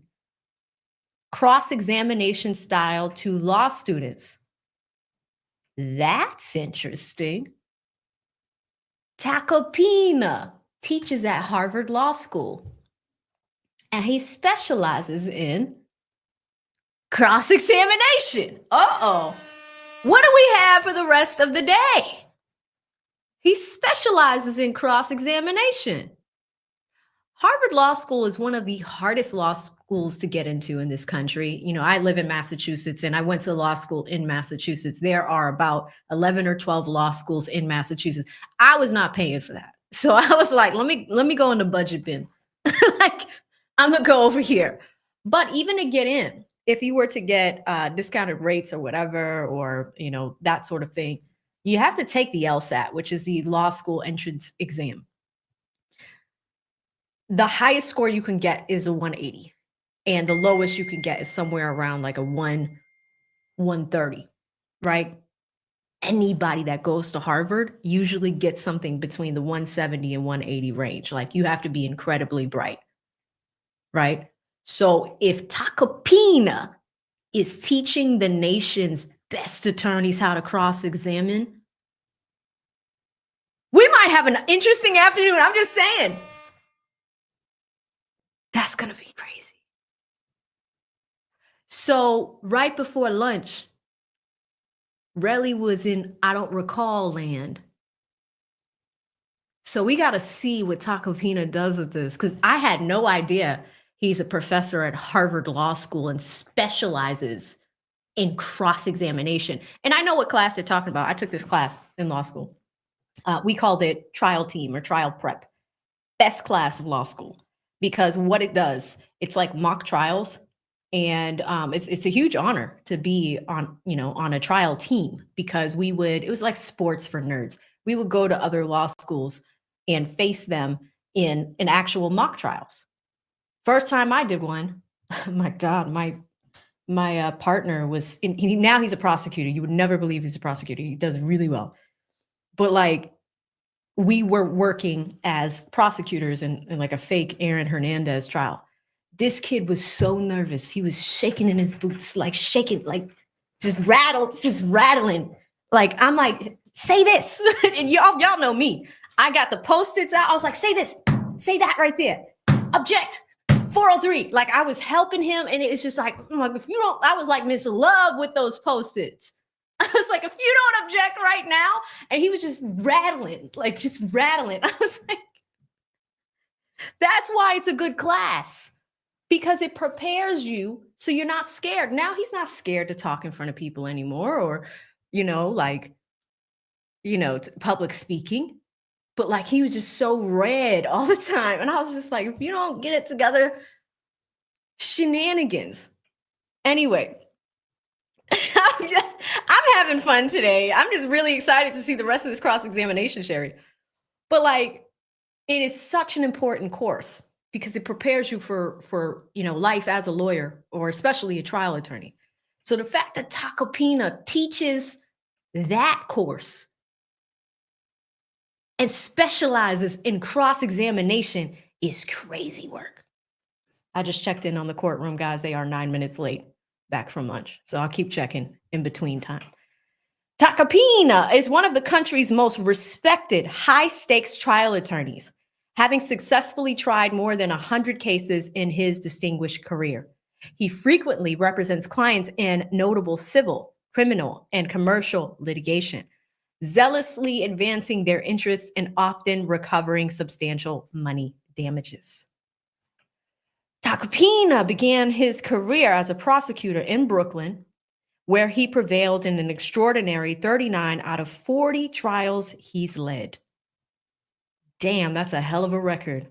cross-examination style to law students. That's interesting. Tacopina teaches at Harvard Law School. And he specializes in cross-examination. Uh-oh. What do we have for the rest of the day? He specializes in cross-examination. Harvard Law School is one of the hardest law schools to get into in this country. You know, I live in Massachusetts and I went to law school in Massachusetts. There are about 11 or 12 law schools in Massachusetts. I was not paying for that. So I was like, let me go in the budget bin. Like, I'm gonna go over here. But even to get in, if you were to get discounted rates or whatever, or, you know, that sort of thing, you have to take the LSAT, which is the law school entrance exam. The highest score you can get is a 180, and the lowest you can get is somewhere around like a 130, right? Anybody that goes to Harvard usually gets something between the 170 and 180 range. Like, you have to be incredibly bright, right? So if Tacopina is teaching the nation's best attorneys how to cross-examine, we might have an interesting afternoon. I'm just saying. That's going to be crazy. So right before lunch, Relli was in I don't recall land. So we got to see what Tacopina does with this, because I had no idea he's a professor at Harvard Law School and specializes in cross-examination. And I know what class they're talking about. I took this class in law school. We called it trial team or trial prep. Best class of law school. Because what it does, it's like mock trials, and it's a huge honor to be on a trial team, because it was like sports for nerds. We would go to other law schools and face them in actual mock trials. First time I did one, my God, my partner was now he's a prosecutor. You would never believe he's a prosecutor. He does really well, but like, we were working as prosecutors in like a fake Aaron Hernandez trial. This kid was so nervous. He was shaking in his boots, like shaking, like just rattling. Like, I'm like, say this. And y'all know me. I got the Post-its out. I was like, say this, say that right there. Object, 403. Like, I was helping him. And it's just like, I'm like, I was like Miss Love with those Post-its. I was like, if you don't object right now. And he was just rattling. I was like, that's why it's a good class, because it prepares you so you're not scared. Now he's not scared to talk in front of people anymore, or, public speaking. But like, he was just so red all the time. And I was just like, if you don't get it together, shenanigans. Anyway. I'm having fun today. I'm just really excited to see the rest of this cross-examination, Sherry. But like, it is such an important course because it prepares you for life as a lawyer, or especially a trial attorney. So the fact that Tacopina teaches that course and specializes in cross-examination is crazy work. I just checked in on the courtroom, guys. They are 9 minutes late back from lunch. So I'll keep checking in between time. Tacopina is one of the country's most respected high-stakes trial attorneys, having successfully tried more than 100 cases in his distinguished career. He frequently represents clients in notable civil, criminal, and commercial litigation, zealously advancing their interests and often recovering substantial money damages. Tacopina began his career as a prosecutor in Brooklyn, where he prevailed in an extraordinary 39 out of 40 trials he's led. Damn, that's a hell of a record.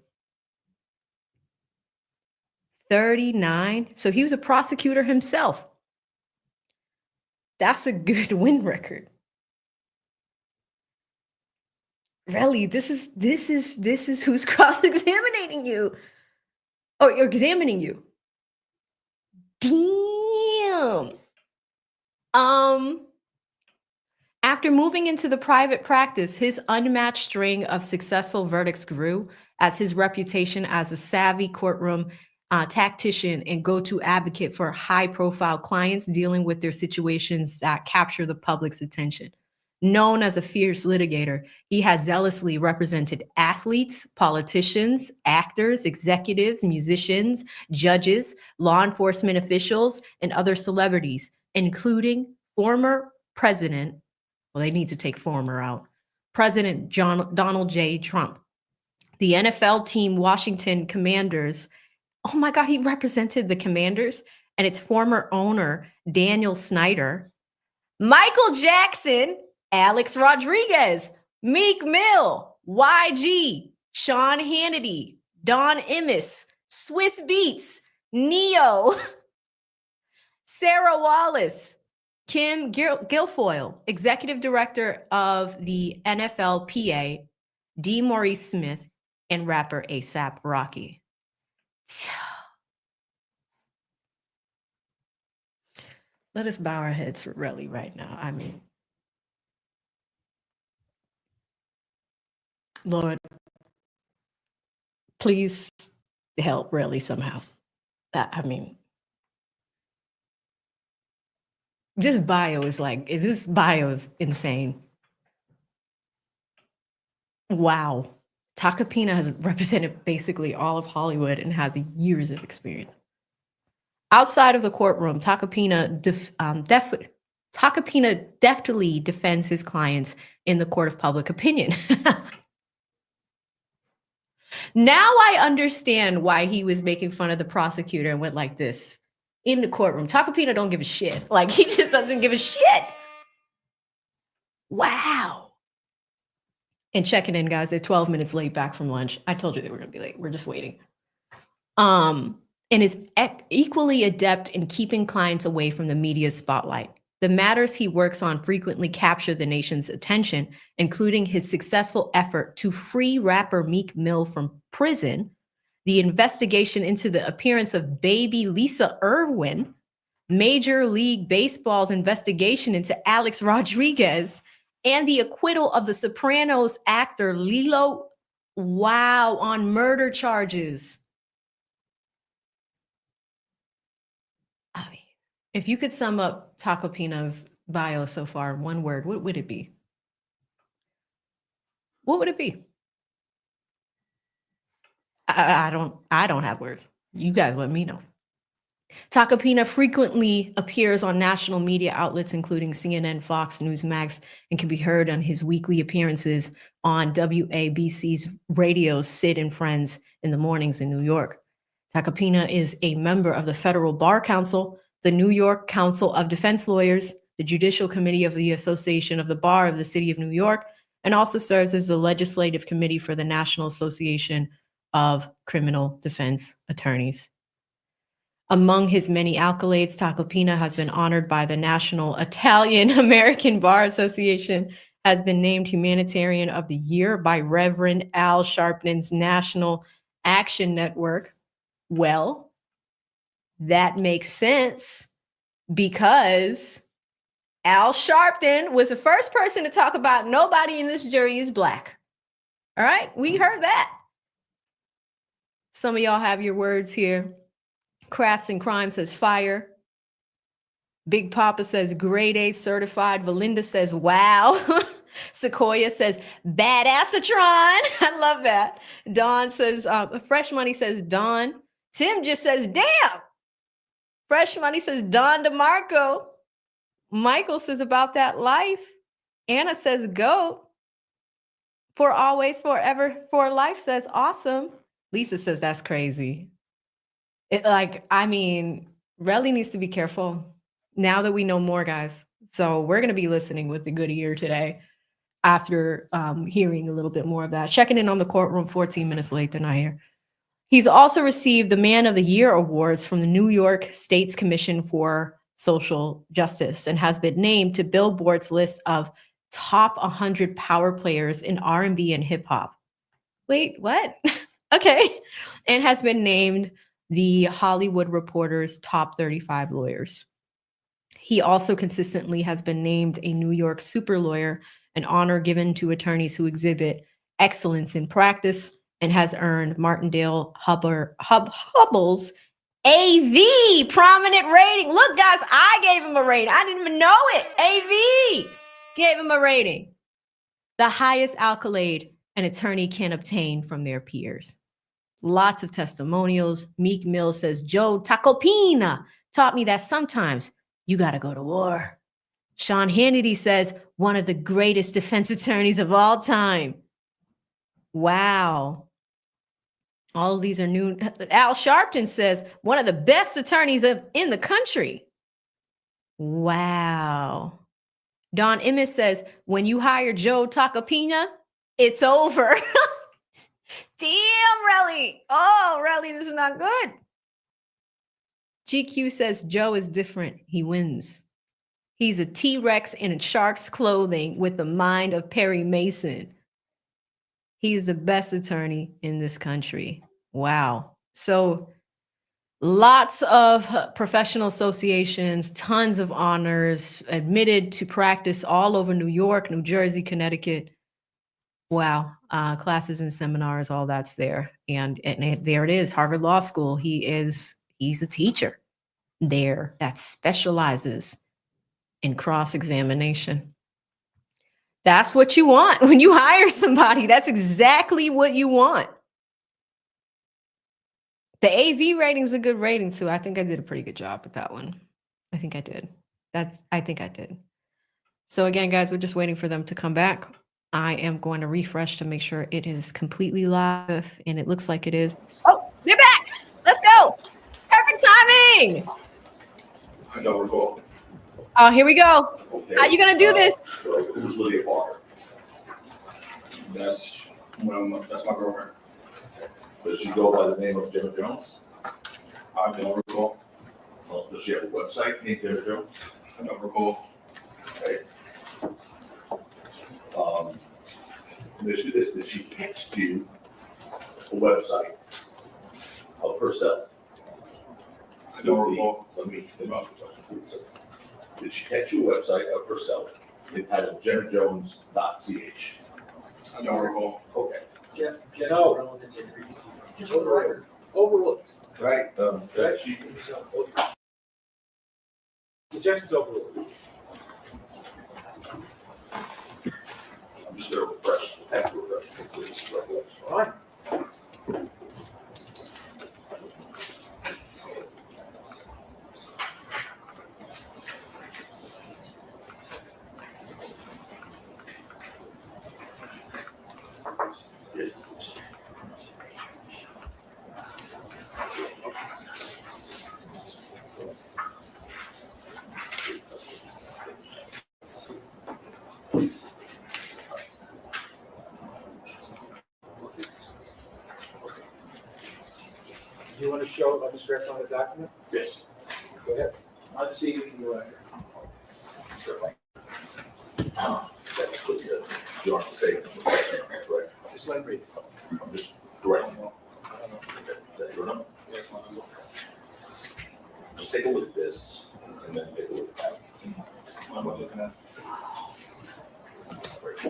39. So he was a prosecutor himself. That's a good win record. Relli, this is who's cross-examining you. Oh, you're examining you. Damn. After moving into the private practice, his unmatched string of successful verdicts grew as his reputation as a savvy courtroom tactician and go-to advocate for high-profile clients dealing with their situations that capture the public's attention. Known as a fierce litigator, he has zealously represented athletes, politicians, actors, executives, musicians, judges, law enforcement officials, and other celebrities, including former president, well, they need to take former out, President Donald J. Trump, the NFL team Washington Commanders. Oh my God, he represented the Commanders and its former owner, Daniel Snyder, Michael Jackson, Alex Rodriguez, Meek Mill, YG, Sean Hannity, Don Imus, Swiss Beats, Neo, Sarah Wallace, Kim Guilfoyle, Executive Director of the NFLPA, D. Maurice Smith, and rapper A$AP Rocky. Let us bow our heads for Relli right now. I mean, Lord, please help Relli somehow. I mean, this bio is insane. Wow. Tacopina has represented basically all of Hollywood and has years of experience. Outside of the courtroom, Tacopina deftly defends his clients in the court of public opinion. Now I understand why he was making fun of the prosecutor and went like this in the courtroom. Tacopina don't give a shit. Like, he just doesn't give a shit. Wow. And checking in, guys. They're 12 minutes late back from lunch. I told you they were going to be late. We're just waiting. And is equally adept in keeping clients away from the media's spotlight. The matters he works on frequently capture the nation's attention, including his successful effort to free rapper Meek Mill from prison, the investigation into the appearance of baby Lisa Irwin, Major League Baseball's investigation into Alex Rodriguez, and the acquittal of the Sopranos actor Lilo Wow on murder charges. I mean, if you could sum up Tacopina's bio so far in one word, what would it be? What would it be? I don't have words. You guys let me know. Tacopina frequently appears on national media outlets, including CNN, Fox, Newsmax, and can be heard on his weekly appearances on WABC's radio Sid and Friends in the mornings in New York. Tacopina is a member of the Federal Bar Council, the New York Council of Defense Lawyers, the Judicial Committee of the Association of the Bar of the City of New York, and also serves as the Legislative Committee for the National Association of Criminal Defense Attorneys. Among his many accolades, Tacopina has been honored by the National Italian American Bar Association, has been named Humanitarian of the Year by Reverend Al Sharpton's National Action Network. Well, that makes sense because Al Sharpton was the first person to talk about nobody in this jury is Black. All right, we heard that. Some of y'all have your words here. Crafts and Crime says fire. Big Papa says grade A certified. Valinda says wow. Sequoia says badassatron. I love that. Dawn says, Fresh Money says Dawn. Tim just says damn. Fresh Money says Don DeMarco. Michael says about that life. Anna says goat. For always, forever, for life says awesome. Lisa says that's crazy. Relli needs to be careful now that we know more, guys. So we're going to be listening with the good ear today after hearing a little bit more of that. Checking in on the courtroom 14 minutes late, they're not here. He's also received the Man of the Year awards from the New York State's Commission for Social Justice and has been named to Billboard's list of top 100 power players in R&B and hip hop. Wait, what? Okay. And has been named the Hollywood Reporter's top 35 lawyers. He also consistently has been named a New York super lawyer, an honor given to attorneys who exhibit excellence in practice, and has earned Martindale Hubbell's AV prominent rating. Look, guys, I gave him a rating. I didn't even know it. AV. Gave him a rating. The highest accolade an attorney can obtain from their peers. Lots of testimonials. Meek Mill says, Joe Tacopina taught me that sometimes you got to go to war. Sean Hannity says, one of the greatest defense attorneys of all time. Wow. All of these are new. Al Sharpton says, one of the best attorneys in the country. Wow. Don Emmett says, when you hire Joe Tacopina, it's over. Damn, Relli. Oh, Relli, this is not good. GQ says, Joe is different. He wins. He's a T-Rex in shark's clothing with the mind of Perry Mason. He's the best attorney in this country. Wow. So lots of professional associations, tons of honors, admitted to practice all over New York, New Jersey, Connecticut. Wow. Classes and seminars, all that's there. And there it is, Harvard Law School. He's a teacher there that specializes in cross-examination. That's what you want when you hire somebody. That's exactly what you want. The AV rating is a good rating too. I think I did a pretty good job with that one. I think I did. I think I did. So again, guys, we're just waiting for them to come back. I am going to refresh to make sure it is completely live, and it looks like it is. Oh, they're back. Let's go. Perfect timing. I don't recall. Oh, here we go. Okay. How you gonna do this? Who's Lydia Parker? That's that's my girlfriend. Does she go by the name of Jenna Jones? I don't recall. Well, does she have a website named Jenna Jones? I don't recall. Okay. Let's do this. Did she text you a website of herself? I don't recall. Let me ask you a question. Did she text you a website of herself entitled jennajones.ch? I don't recall. Okay. No. Just for the record, overlooked. Right, that she, Objection's overruled. I'm just gonna have to refresh, please, recollection. Fine. Do you want to show a stress on the document? Yes. Go ahead. I'll see you in the record. Certainly. That's what you want to say, right? Just let me read. I'm just directing you. Is that your number? Yes, my number. Just take a look at this, and then take a look at that. What am I looking at? Right.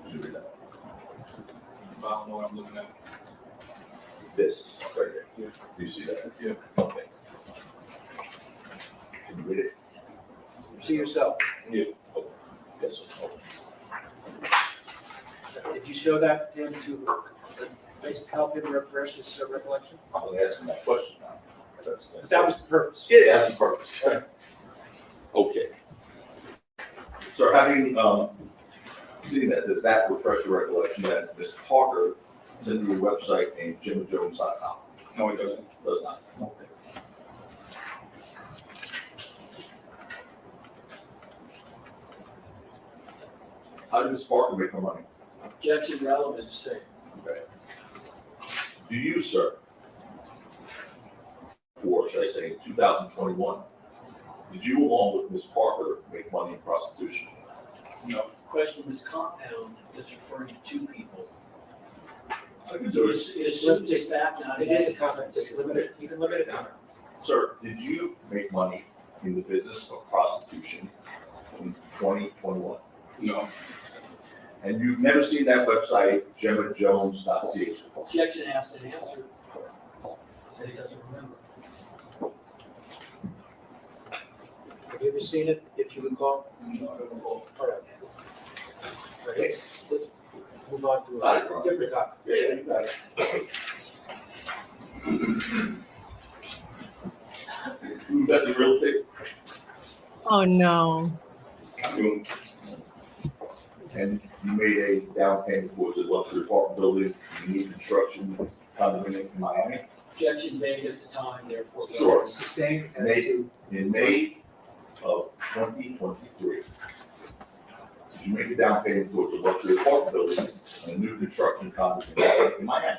You read that. I don't know what I'm looking at. This, right there. Yeah. Do you see that? Yeah. Okay. Can you read it? See yourself. Yeah. Okay. Yes. Okay. Did you show that to him to help him refresh his recollection? I'm only asking that question now. But that was the purpose. Yeah, that's the purpose. Okay. So having, seen that, does that refresh your recollection that Ms. Parker sent you a website named jimjones.com? No, it doesn't. Does not. Okay. How did Ms. Parker make her money? Objection relevant state. Okay. Do you, sir, or should I say 2021, did you along with Ms. Parker make money in prostitution? No. Question was compound that's referring to two people. I can do it. It assumes it's back now. It is a comment, just limit it, you can limit it down. Sir, did you make money in the business of prostitution in 2021? No. And you've never seen that website, jimjones.ch? Objection asked and answered. Said he doesn't remember. Have you ever seen it? If Should we call? No, I don't recall. All right. Okay, let's move on to Got it, a bro. different topic. Yeah, you got it. You invest in real estate Oh, no. I do. and you made a down payment towards a luxury apartment building, you need construction, condominium in Miami. Objection made at the time, therefore. Sure. Sustained as May- to, In May of 2023, you make a down payment towards a luxury apartment building and a new construction condominium in Miami.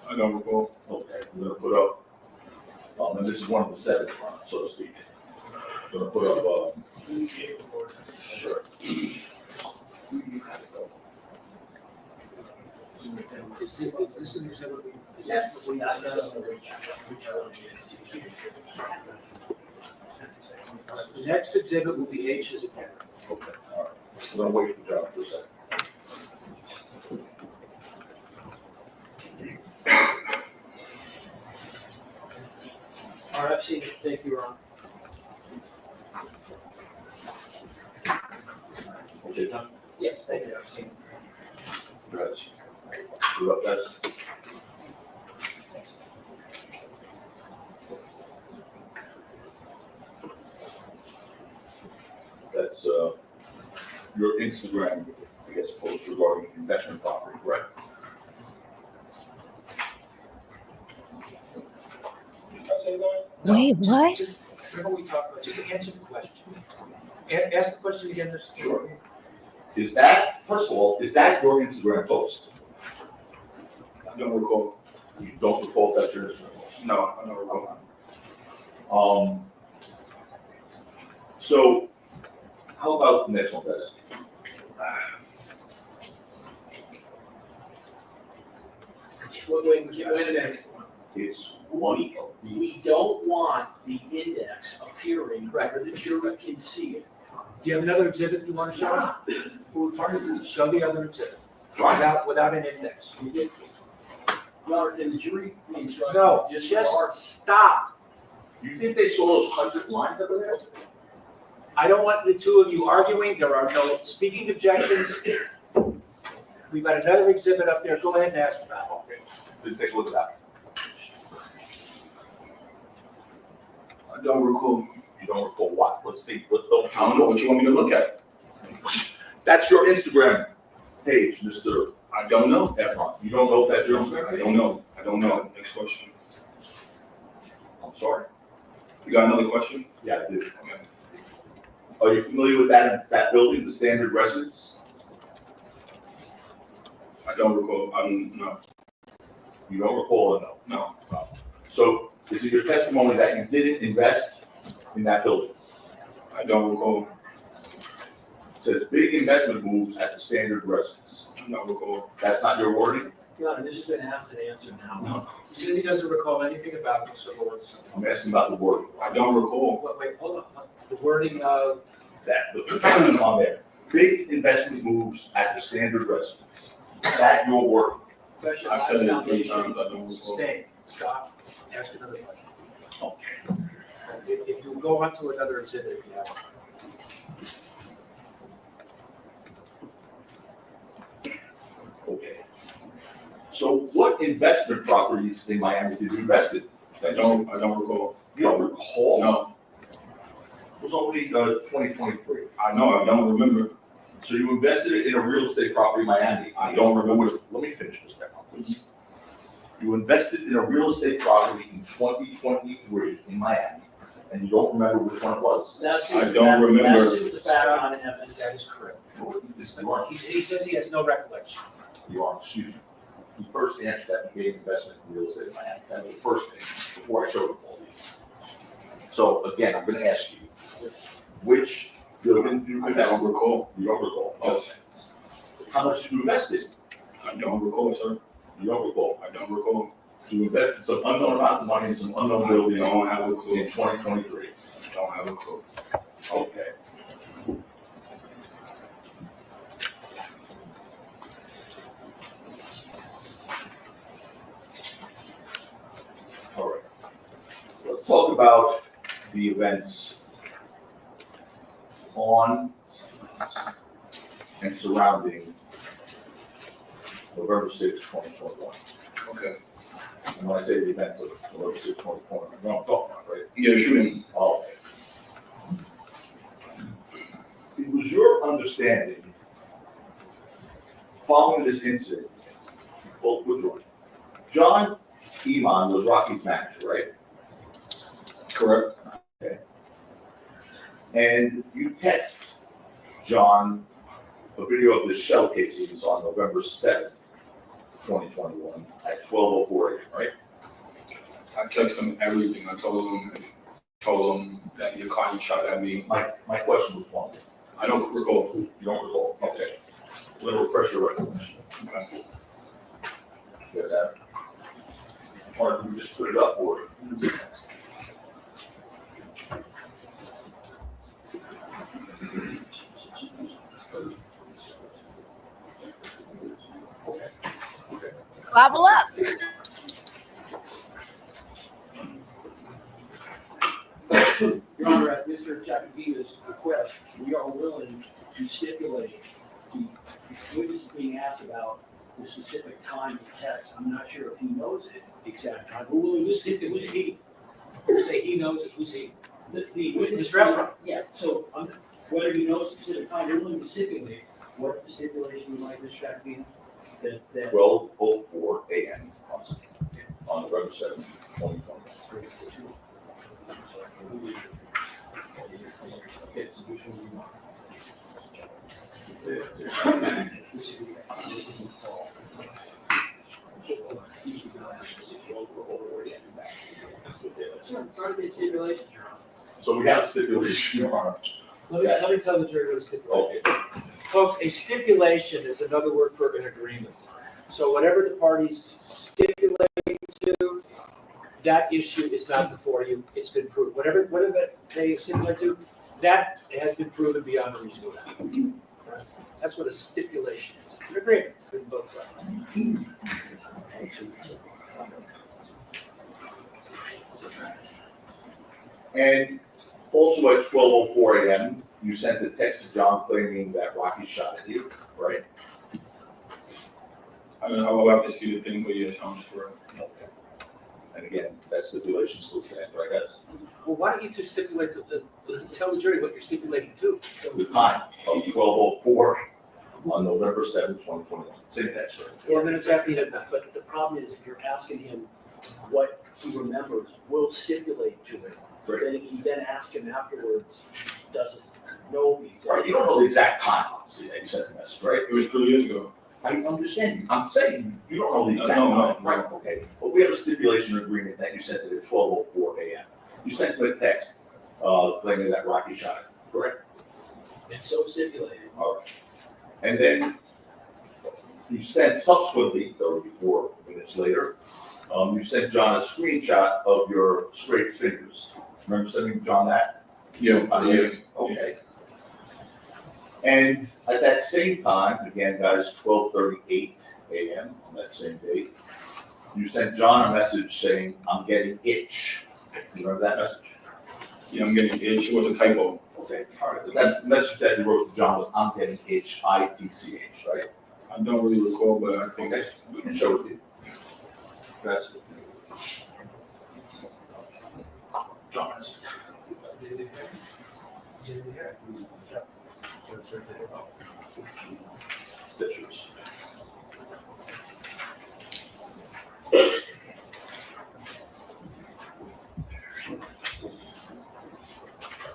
I don't recall. Okay, we're gonna put up, and this is one of the 7, so to speak. We're gonna put up, sure. Is this an exhibit? Yes. We I don't know which one it is. the next exhibit will be H's again. Okay, all right. We're gonna wait for John for a second. All right, I've seen it. Thank you, Ron. Okay, John? Yes, thank you. I've seen it. Congrats. You're up, guys. That's, your Instagram, I guess, post regarding investment property, correct? Can I say that? No, Wait, just- what? Just, remember we talked about, just answer the question. Ask the question again, Mr. Sure. Is that, first of all, is that your Instagram post? I don't recall. You don't recall that your Instagram post? No, I don't recall. So, how about the next one, guys? Wait a minute. It's one of the, We don't want the index appearing where the jury can see it. Do you have another exhibit you want to show? Show the other exhibit, right, without an index. Well, and the jury means. No, just stop. you think they saw those 100 lines up in there? I don't want the two of you arguing, there are no speaking objections. We've got another exhibit up there, go ahead and ask about it. Okay, let's take a look at that. I don't recall. You don't recall what? Let's see, don't. I don't know what you want me to look at. That's your Instagram page, Mr. I don't know. Efron. You don't know if that's your Instagram I page? don't know. I don't know. Next question. I'm sorry. You got another question? Yeah, I did. Okay. Are you familiar with that building, the standard residence? I don't recall. No. You don't recall or no? No. So is it your testimony that you didn't invest in that building? I don't recall. It says big investment moves at the standard residence. I don't recall. That's not your wording? Your Honor, this has been asked and answered now. No. Because he doesn't recall anything about the civil rights. I'm asking about the wording. I don't recall. Wait, hold on, the wording of, That, the caption on there, big investment moves at the standard residence. Is that your wording? Question I've said it 3 foundation. times. I don't recall. stay, stop, ask another question. Okay. If you go on to another exhibit, if you have. Okay. So what investment properties in Miami did you invest in? I don't recall. You don't recall? No. It was only 2023. I know. I don't remember. So you invested in a real estate property in Miami. I don't remember which, let me finish this back up, please. You invested in a real estate property in 2023 in Miami, and you don't remember which one it was? I don't remember. That's the background and evidence. That is correct. You are, He says he has no recollection. excuse me. You first answered that you gave investment in real estate in Miami. That was the first thing, before I showed you all these. So again, I'm gonna ask you, which building do you I invest don't in? recall. You don't recall? Yes. How much did you invest in? I don't recall, sir. You don't recall? I don't recall. You invested some unknown amount of money in some unknown building I don't have a in clue. 2023. I don't have a clue. Okay. All right. Let's talk about the events and surrounding November 6, 2021. Okay. And when I say the event of November 6, 2021, you know what I'm talking about, right? Yeah, shooting. Oh, okay. It was your understanding, following this incident, both were joined. John Iman was Rocky's manager, right? Correct. And you text John a video of the shell casings on November 7th, 2021 at 12:04 a.m., right? I texted him everything. I told him that your client shot at me. My question was one. I don't recall. You don't recall? Okay. A little refresh your recollection. Okay. You guys have it? Or do we just put it up or? Bobble up. Your Honor, at Mr. Tacopina's request, we are willing to stipulate the witness being asked about the specific time of text. I'm not sure if he knows it exact time. We're willing to stipulate. Who's he? Who say he knows it? Who's he? The witness. Yeah, so whether he knows specific time, we're willing to stipulate. What's the stipulation you like, Mr. Tacopina? That 12:04 a.m. on November 7th, 2021. So we have a stipulation, Your Honor. Let me tell the jury what a stipulation is. Folks, a stipulation is another word for an agreement. So whatever the parties stipulate to, that issue is not before you, it's been proved. Whatever they stipulate to, that has been proven beyond a reasonable doubt. That's what a stipulation is. It's an agreement between both sides. And also at 12:04 a.m., you sent a text to John claiming that Rocky shot at you, right? I don't know how I disputed thing, but yeah, sounds correct. Okay. And again, that stipulation still stands, right, guys? Well, why don't you just stipulate, tell the jury what you're stipulating to? The time of 12:04 on November 7th, 2021. Same text, right? 4 minutes after he did that. But the problem is, if you're asking him what he remembers, we'll stipulate to it. Right. Then if you then ask him afterwards, doesn't know the exact. Right, you don't know the exact time, obviously, that you sent the message, right? It was 3 years ago. I understand. I'm saying you don't know the exact No, time. no. Right, okay. But we have a stipulation agreement that you sent it at 12:04 a.m. You sent him a text claiming that Rocky shot him, correct? And so stipulated. All right. And then you sent subsequently, 34 minutes later, you sent John a screenshot of your scraped fingers. Remember sending John that? Yeah. Okay. And at that same time, again, guys, 12:38 a.m. on that same date, you sent John a message saying, "I'm getting itch." You remember that message? Yeah, I'm getting itch. It was a typo. Okay, all right. But that's the message that you wrote to John was, "I'm getting itch, ITCH," right? I don't really recall, but I think Okay, we can show it to you. That's John has. Stitchers.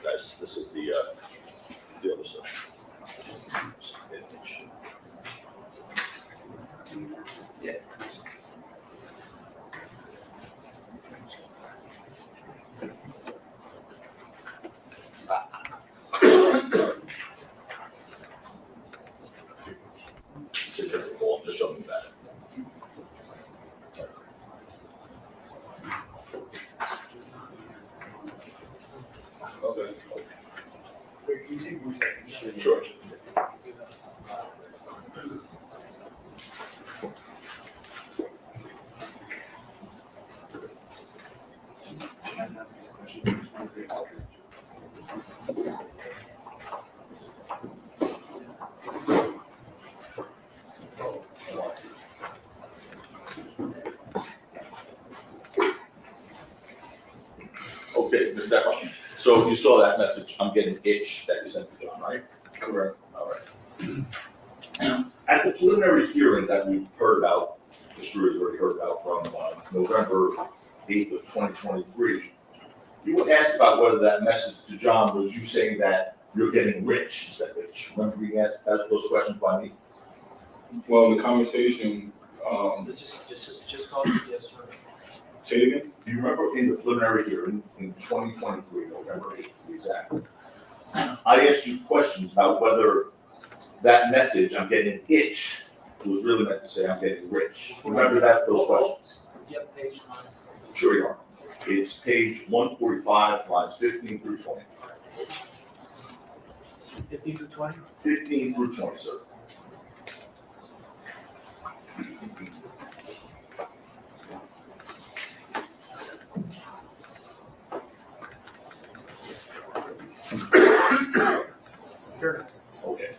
Guys, this is the other side. Yeah. Sit there, hold on, just show me that. okay. Sure. Stefan, so you saw that message, I'm getting itch, that you sent to John, right? Correct. All right. At the preliminary hearing that we've heard about, the jury's already heard about from November 8th of 2023, you were asked about whether that message to John was you saying that you're getting rich instead of rich. Remember being asked those questions by me? Well, the conversation, Just call it yes or no. say it again? Do you remember in the preliminary hearing in 2023, November 8th, to be exact, I asked you questions about whether that message, I'm getting itch, was really meant to say I'm getting rich. Remember those questions? Do you have the page on? Sure you are. It's page 145, lines 15 through 20. 15 through 20? 15 through 20, sir. Sure. Okay.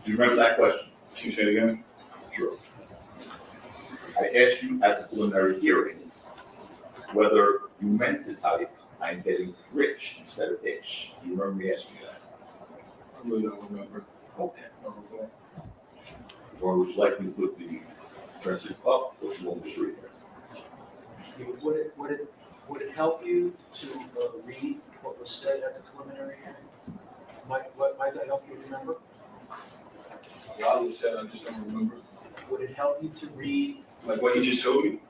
Do you remember that question? Can you say it again? Sure. I asked you at the preliminary hearing whether you meant to type, I'm getting rich instead of itch. Do you remember me asking you that? I really don't remember. Okay. Or would you like me to put the transcript up, or should you want me to just read it? Would it help you to read what was said at the preliminary hearing? Might that help you remember? A lot was said, I just don't remember. Would it help you to read? Like what you just showed me?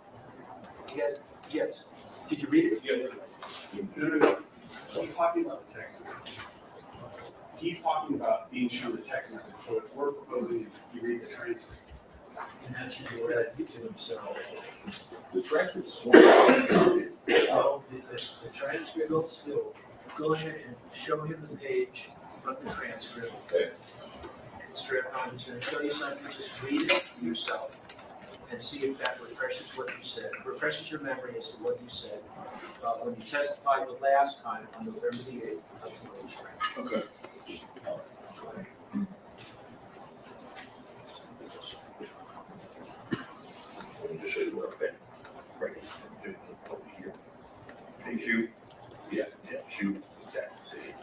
Yes. Yes. Did you read it? Yeah. He's talking about the text message. He's talking about being shown the text message. So what we're proposing is you read the transcript. And that should be read to himself. The transcript is No, the transcript will still, go ahead and show him the page from the transcript. Okay. Straight on, he's gonna show you something, just read it yourself and see if that refreshes what you said, refreshes your memory as to what you said when you testified the last time on November the 8th. Okay. Let me just show you what I'm getting. Right over here. Thank you. Yeah, Q, exactly.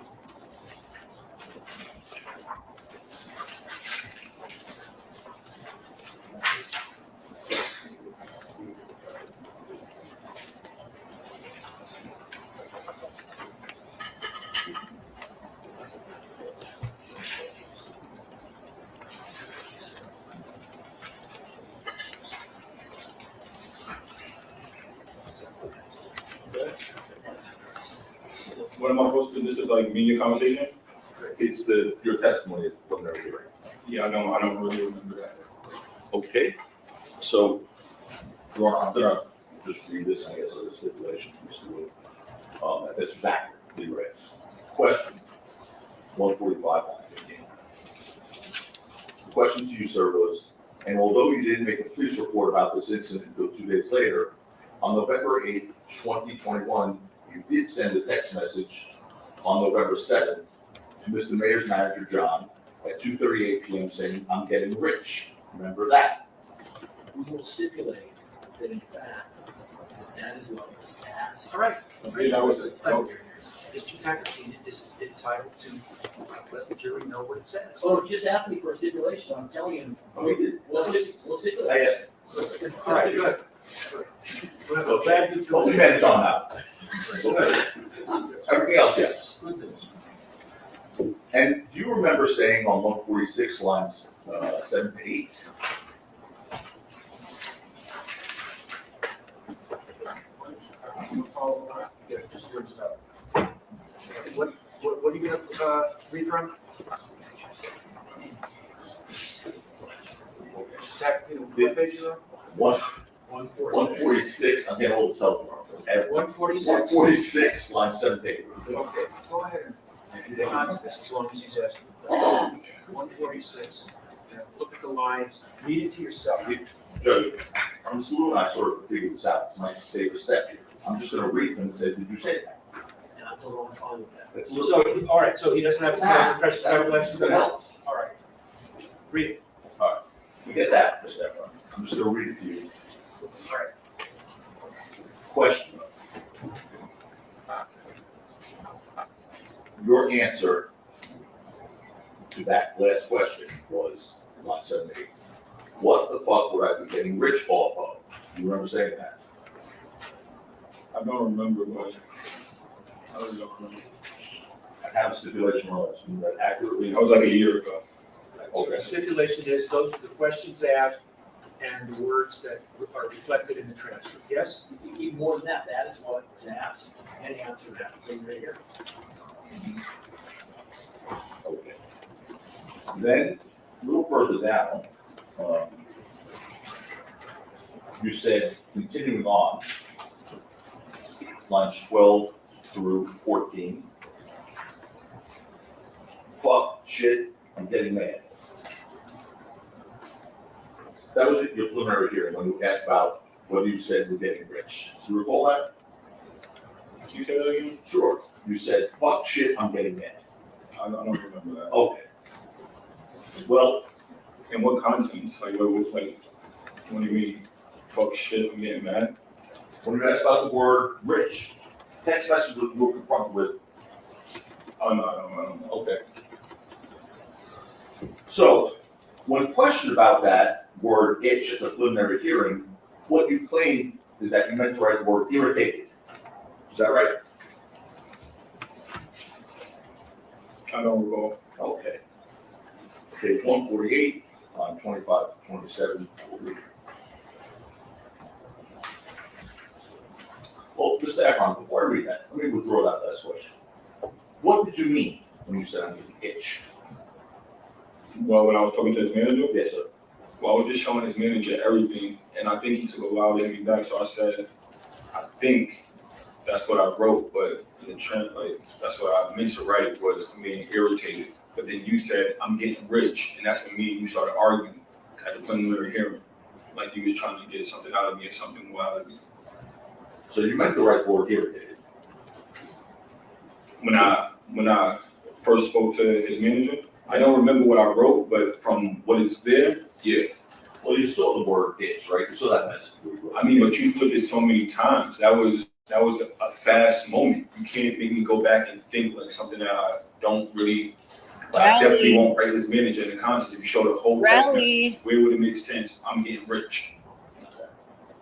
What am I supposed to do? This is like media conversation? It's your testimony at the preliminary hearing. Yeah, I don't really remember that. Okay, so, Your Honor, I'm gonna just read this, I guess, as a stipulation, Mr. Wood. That's accurately read. Question, 145, 15. The question to you, sir, was, and although you didn't make a police report about this incident until 2 days later, on November 8th, 2021, you did send a text message on November 7th to Mr. Mayor's manager, John, at 2:38 PM saying, I'm getting rich. Remember that? We will stipulate that in fact, that is what was asked. All right. Okay, that was it. Mr. Tacopina is entitled to let the jury know what it says. Oh, you just asked me for a stipulation, I'm telling you. Oh, we did. We'll stipulate. I asked. All right, good. So, Glad you hope you managed on that. Everything else, yes. Good news. And do you remember saying on 146 lines 7 to 8? Follow up. Yeah, just word stuff. What are you gonna read from? What page is that? 146, I'm getting old as hell tomorrow. 146. 146 lines 7 to 8. Okay, go ahead and hang on to this as long as he's asking. 146. Yeah, look at the lines, read it to yourself. Judge, Ms. Lou and I sort of figured this out. It's my safer step here. I'm just gonna read them and say, did you say that? And I'm totally fine with that. That's So, all right, so he doesn't have to refresh the That's recollection. what else. All right. Read it. We get that, Mr. Efron. I'm just gonna read it to you. All right. Question. your answer to that last question was line 78. What the fuck would I be getting rich off of? You remember saying that? I don't remember, but I don't know. I have a stipulation on it, you read accurately. That was like a year ago. Okay. The stipulation is those are the questions asked and the words that are reflected in the transcript, yes? Even more than that, that is what was asked and answered at the right here. Okay. Then, a little further down, you said, continuing on, lines 12 through 14. Fuck, shit, I'm getting mad. That was your preliminary hearing when you asked about whether you said we're getting rich. Do you recall that? Can you say that again? Sure. You said, fuck, shit, I'm getting mad. I don't remember that. Okay. Well, In what context? Like, what was like, what do you mean? Fuck shit, I'm getting mad? when you asked about the word rich, text message you were confronted with. Oh, no, I don't know. Okay. So, when questioned about that word itch at the preliminary hearing, what you claimed is that you meant to write the word irritated. Is that right? I don't recall. Okay. Page 148, on 25 to 27. Well, Mr. Efron, before I read that, let me withdraw that last question. What did you mean when you said I'm getting itch? Well, when I was talking to his manager, Yes, sir. well, I was just showing his manager everything, and I think he took a while to get me back, so I said, I think that's what I wrote, but in the trend, like, that's what I meant to write was being irritated. But then you said, I'm getting rich, and that's when me and you started arguing at the preliminary hearing. Like you was trying to get something out of me or something more out of me. So you meant to write the word irritated. When I first spoke to his manager, I don't remember what I wrote, but from what is there, yeah. Well, you saw the word itch, right? You saw that message. I mean, but you flipped it so many times. That was a fast moment. You can't make me go back and think like something that I don't really. But I definitely won't write his manager in the context. If you show the whole text message, where would it make sense? I'm getting rich.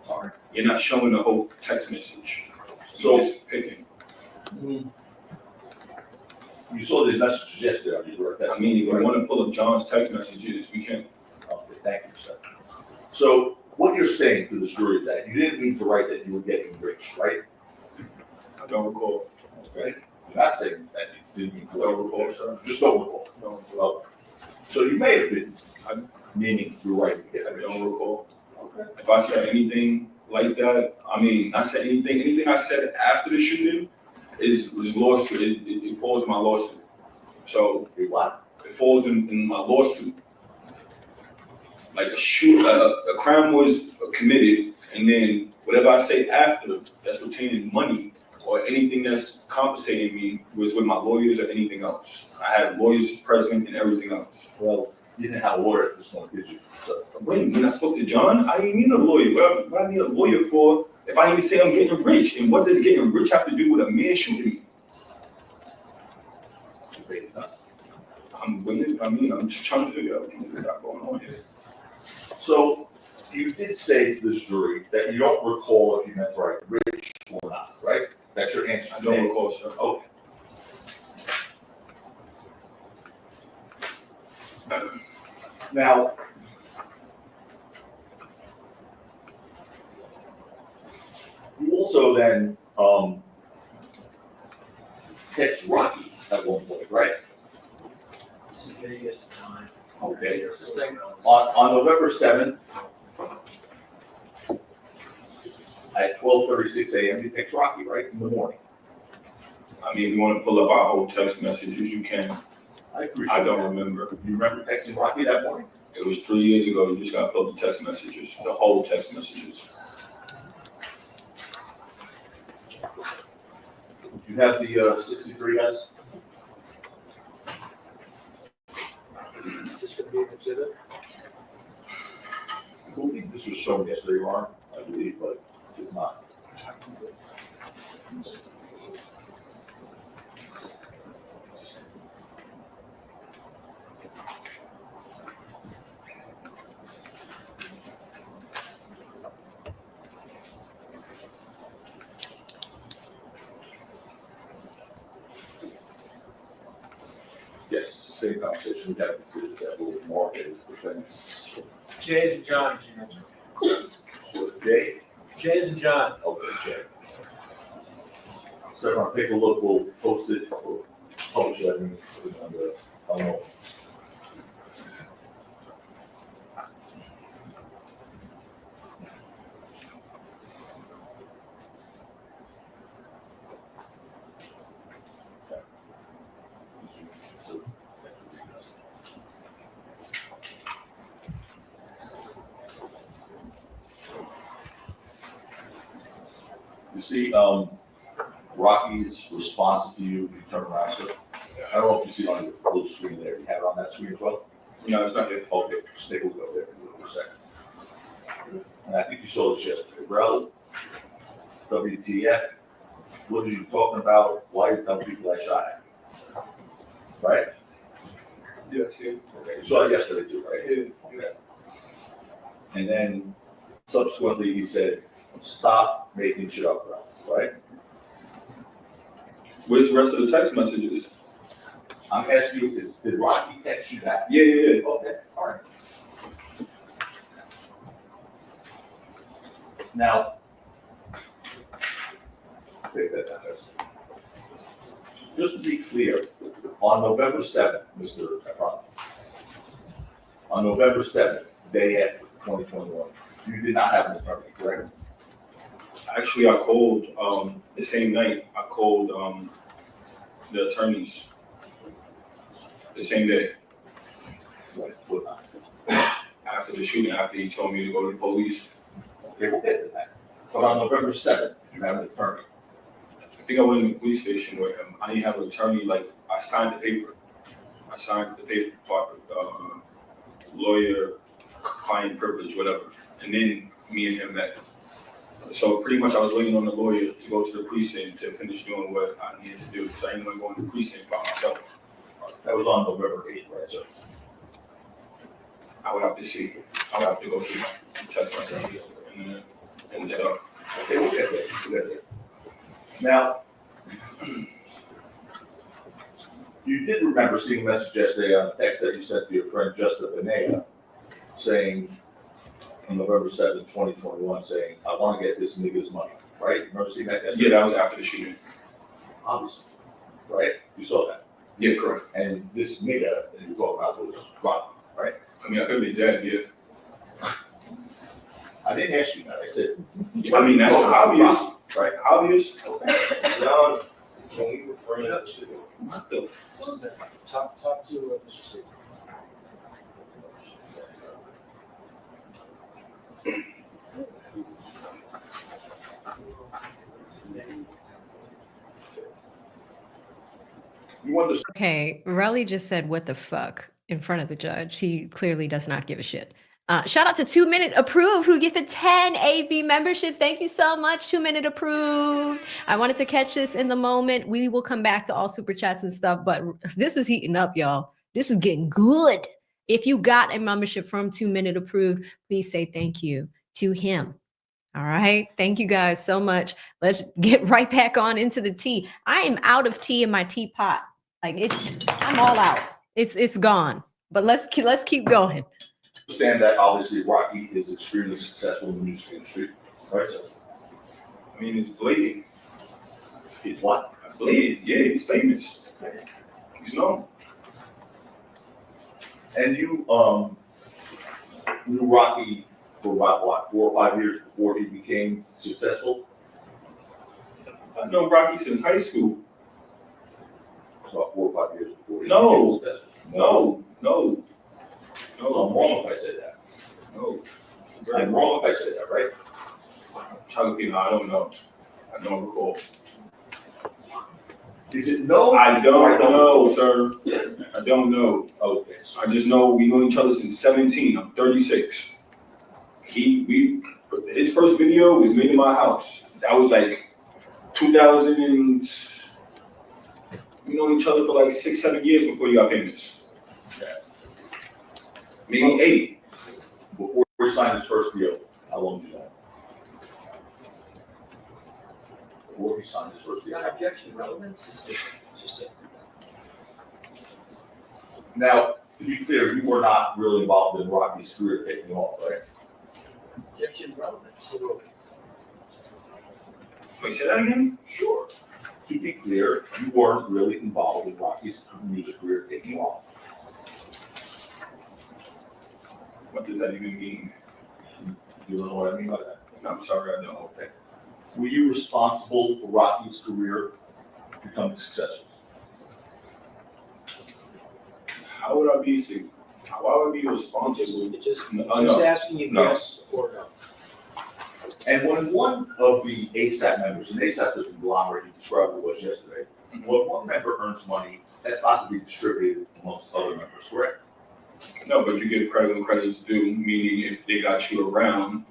Sorry. You're not showing the whole text message. So- You're just picking. You saw these messages yesterday, I mean, right? That's I mean, if you right. want to pull up John's text messages, we can. Okay, thank you, sir. So what you're saying to this jury is that you didn't mean to write that you were getting rich, right? I don't recall. Okay? You're not saying that you didn't mean to Don't write recall, it. sir. Just don't recall. Don't recall. Well, so you may have been meaning you're writing to I get rich. don't recall. Okay. If I said anything like that, I mean, not said anything I said after the shooting was lawsuit. It falls in my lawsuit. So You what? it falls in my lawsuit. Like a crime was committed, and then whatever I say after that's pertaining to money or anything that's compensating me was with my lawyers or anything else. I had lawyers present and everything else. Well, you didn't have a lawyer at this point, did you? So, When I spoke to John, I didn't need a lawyer. What I need a lawyer for if I need to say I'm getting rich? And what does getting rich have to do with a man shooting me? I'm waiting. I mean, I'm just trying to figure out what we got going on here. So you did say to this jury that you don't recall if you meant to write rich or not, right? That's your answer. I don't recall, sir. Okay. Now, you also then text Rocky at one point, right? This is Vegas time. Okay. This thing. On November 7th, at 12:36 a.m., you text Rocky, right, in the morning. I mean, if you want to pull up our whole text messages, you can. I appreciate I don't that. remember. You remember texting Rocky that morning? It was 3 years ago. You just got to pull up the text messages, the whole text messages. You have the 63 guys? Is this gonna be an exhibit? I believe this was shown yesterday, Ron, I believe, but it's not. same conversation we had with that little market defense. Jay's and John's. Was it Jay? Jay's and John. Okay, Jay. So everyone take a look, we'll post it, or publish it, on the, I don't know. You see, Rocky's response to you, if you turn around, sir. I don't know if you see it on your little screen there. You have it on that screen as well? No, it's not there. Okay, just take a look over there for a second. And I think you saw this yesterday. Relli, WTF, what are you talking about? Why are you telling people I shot at you? Right? Yeah, see. Okay, you saw it yesterday too, right? Yeah. Okay. And then subsequently, he said, stop making shit up, Relli, right? Where's the rest of the text messages? I'm asking you, did Rocky text you that? Yeah. Okay, all right. Now, take that down, guys. Just to be clear, on November 7th, Mr. Efron, on November 7th, day after 2021, you did not have an attorney, correct? Actually, I called, the same night, I called, the attorneys. The same day, What time? after the shooting, after he told me to go to the police. Okay, we'll get to that. But on November 7th, did you have an attorney? I think I went in the police station with him. I didn't have an attorney, like, I signed the paper. I signed the paper part, lawyer, client privilege, whatever. And then me and him met. So pretty much I was waiting on the lawyer to go to the precinct to finish doing what I needed to do. So I didn't want to go in the precinct by myself. That was on November 8th, right, sir? I would have to see. I would have to go through my text messages and stuff. Okay, we'll get there, we'll get there. Now, you did remember seeing a message yesterday on a text that you sent to your friend Justin Benea, saying, on November 7th, 2021, saying, I want to get this nigga's money, right? Remember seeing that yesterday? Yeah, that was after the shooting. Obviously, right? You saw that. Yeah, correct. And this nigga that you're talking about was Rocky, right? I mean, I could be dead, yeah. I didn't ask you that. I said, I mean, that's obvious, right? obvious. John, can we refer No, to? What the? Talk to Mr. Steve. You want to Okay, Relli just said, what the fuck, in front of the judge. He clearly does not give a shit. Shout out to 2 Minute Approved, who gifted 10 AV memberships. Thank you so much, 2 Minute Approved. I wanted to catch this in the moment. We will come back to all super chats and stuff, but this is heating up, y'all. This is getting good. If you got a membership from 2 Minute Approved, please say thank you to him. All right. Thank you guys so much. Let's get right back on into the tea. I am out of tea in my teapot. Like I'm all out. It's gone. But let's keep going. understand that obviously Rocky is extremely successful in the music industry, right? So I mean, it's blatant. he's what? Blatant, yeah, he's famous. He's known. And you knew Rocky for about what, 4 or 5 years before he became successful? I've known Rocky since high school. So about 4 or 5 years before he No. became successful. No. So I'm wrong if I said that. No. I'm wrong if I said that, right? Tacopina, I don't know. I don't recall. Is it no? I don't know, sir. I don't know. Okay. So I just know we know each other since 17. I'm 36. His first video was made in my house. That was like 2000 and we know each other for like 6-7 years before you got famous. Maybe 8. before he signed his first deal, how long did you know? Before he signed his first deal. Not objection, relevance is just Now, to be clear, you were not really involved in Rocky's career taking off, right? Objection relevance. Wait, say that again? Sure. To be clear, you weren't really involved in Rocky's music career taking off. What does that even mean? You don't know what I mean by that? I'm sorry, I don't. Okay. Were you responsible for Rocky's career becoming successful? How would I be, why would I be responsible? Just No. asking you No. yes or no. And when one of the ASAP members, and ASAP's a conglomerate, you described it was yesterday, when one member earns money, that's not to be distributed amongst other members, correct? No, but you give credit when credit's due, meaning if they got you around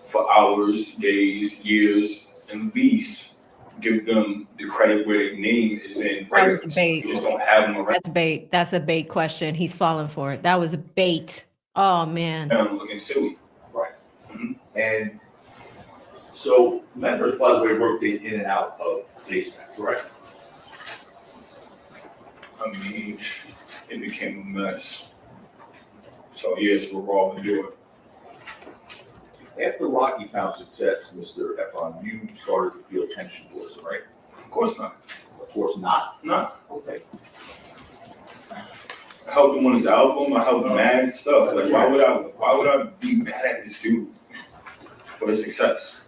for hours, days, years, and least, give them the credit where their name is in That was records. bait. You just don't have them around. That's bait. That's a bait question. He's falling for it. That was a bait. Oh man. Looking silly. Right. Mhm. And so members, by the way, rotate in and out of ASAP, correct? I mean, it became a mess. So yes, we're all gonna do it. After Rocky found success, Mr. Efron, you started to feel tension towards him, right? Of course not. Of course not. No. Okay. I helped him on his album. I helped him mad stuff. Like, why would I be mad at this dude for his success?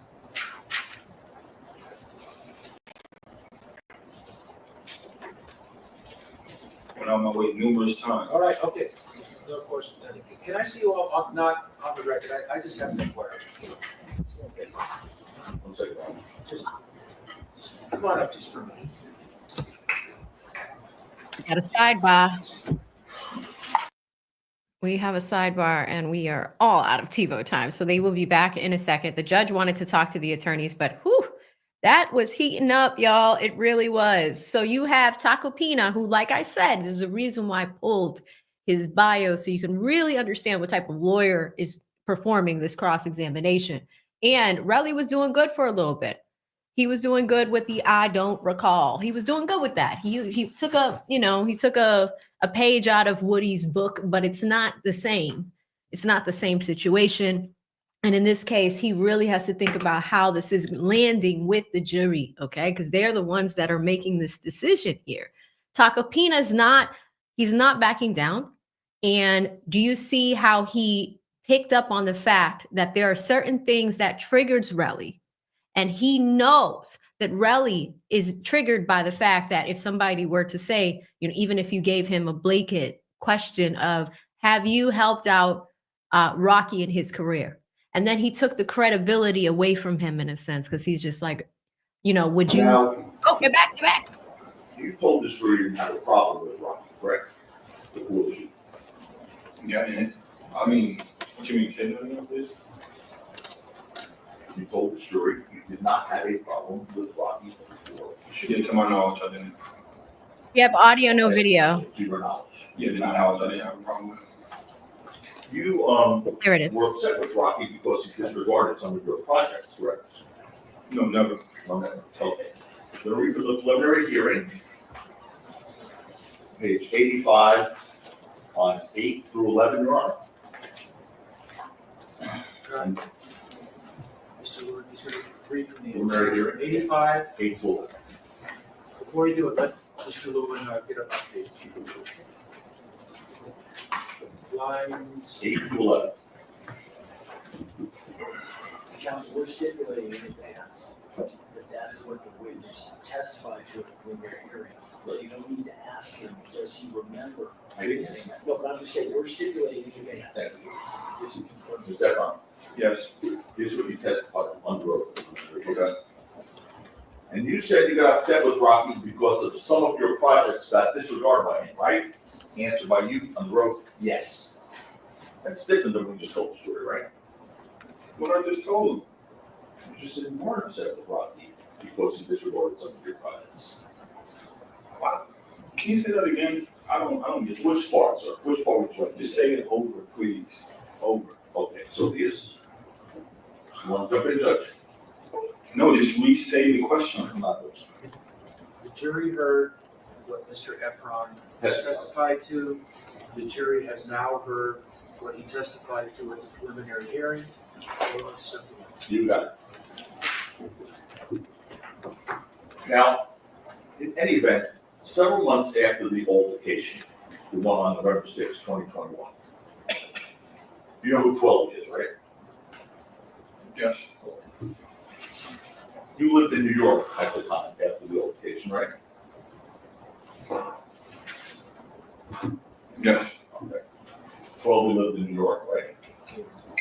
Went out my way numerous times. All right, okay. No, of course. Can I see you all, not on the record? I just have to inquire. Okay. One second. Just come on up just for a minute. Got a sidebar. We have a sidebar and we are all out of TiVo time. So they will be back in a second. The judge wanted to talk to the attorneys, but whew, that was heating up, y'all. It really was. So you have Tacopina, who, like I said, this is the reason why I pulled his bio so you can really understand what type of lawyer is performing this cross-examination. And Relli was doing good for a little bit. He was doing good with the I don't recall. He was doing good with that. He took a page out of Woody's book, but it's not the same. It's not the same situation. And in this case, he really has to think about how this is landing with the jury, okay? Because they're the ones that are making this decision here. Tacopina's he's not backing down. And do you see how he picked up on the fact that there are certain things that triggers Relli? And he knows that Relli is triggered by the fact that if somebody were to say, even if you gave him a blanket question of, have you helped out Rocky in his career? And then he took the credibility away from him in a sense, because he's just like, would you? Now, Get back. you told the jury you didn't have a problem with Rocky, correct? Before the shoot. Yeah, man. I mean, what you mean? Say that again, please. You told the jury you did not have a problem with Rocky before the shoot. Yeah, to my knowledge, I didn't. You have audio, no video. To your knowledge. Yeah, to my knowledge, I didn't have a problem with it. You There it is. were upset with Rocky because he disregarded some of your projects, correct? No, never. Okay. The read for the preliminary hearing, page 85, lines 8 through 11, Your Honor. Mr. Lewin, he's going to read from the Preliminary hearing, 85. 8 to 11. Before you do it, let Mr. Lewin get up on page. Lines. 8 to 11. Counsel, we're stipulating in advance that is what the witness testified to at the preliminary hearing. So you don't need to ask him, does he remember? I didn't say that. No, but I'm just saying, we're stipulating in advance. Thank Does he confirm? Ms. Efron, Yes. this would be testified under oath. Okay. And you said you got upset with Rocky because of some of your projects got disregarded by him, right? Answer by you under oath, yes. That's different than what you just told the jury, right? What I just told him. You just said you weren't upset with Rocky because he disregarded some of your projects. Wow. Can you say that again? I don't get it. Which part, sir? Which part would you like to Just say? say it over, please. Over. Okay, so here's, you want to jump in, Judge? No, just re-say the question. I'm not doing The jury heard what Mr. Efron testified to, The jury has now heard what he testified to at the preliminary hearing, or something else. You got it. Now, in any event, several months after the altercation, the one on November 6, 2021, you know who 12 is, right? Yes. You lived in New York at the time after the altercation, right? Yes. Okay. 12 lived in New York, right?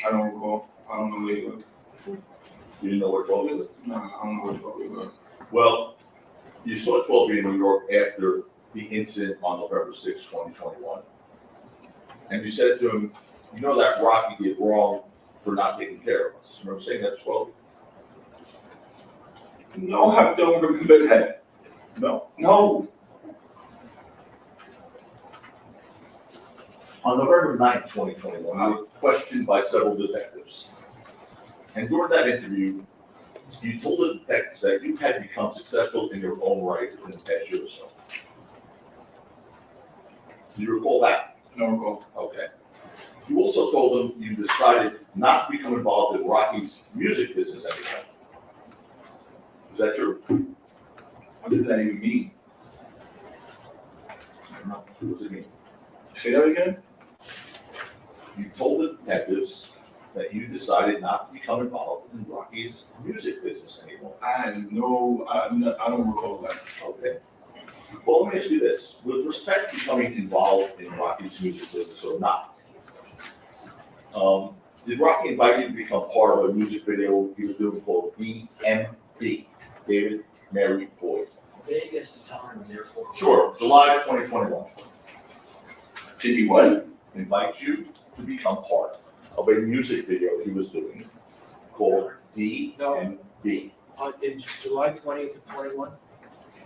I don't recall. I don't know where you live. You didn't know where 12 lived? No, I don't know where you live. Well, you saw 12 in New York after the incident on November 6, 2021. And you said to him, you know that Rocky did wrong for not taking care of us. Remember saying that to 12? No, I don't remember that. No. No. On November 9, 2021, you were questioned by several detectives. And during that interview, you told the detectives that you had become successful in your own right within the past year or so. Do you recall that? No recall. Okay. You also told them you decided not to become involved in Rocky's music business anymore. Is that true? What does that even mean? No. What does it mean? Say that again? You told the detectives that you decided not to become involved in Rocky's music business anymore. I don't recall that. Okay. Well, let me ask you this. With respect to becoming involved in Rocky's music business or not, did Rocky invite you to become part of a music video he was doing called DMB, David Mary Boyd? Vegas the time, and therefore. Sure, July 2021. Did he what? Invite you to become part of a music video he was doing called DMB In July 20th of 21?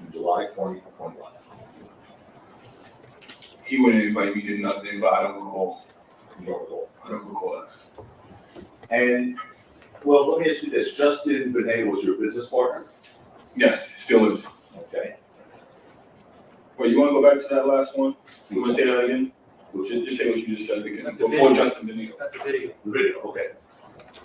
in July 2021. He wouldn't invite me to nothing, but I don't recall. You don't recall. I don't recall that. And, well, let me ask you this. Justin Benet was your business partner? Yes, still is. Okay. Wait, you want to go back to that last one? You want to say that again? Just say what you just said again. At the Before video. Justin Benito. At the video. The video, okay.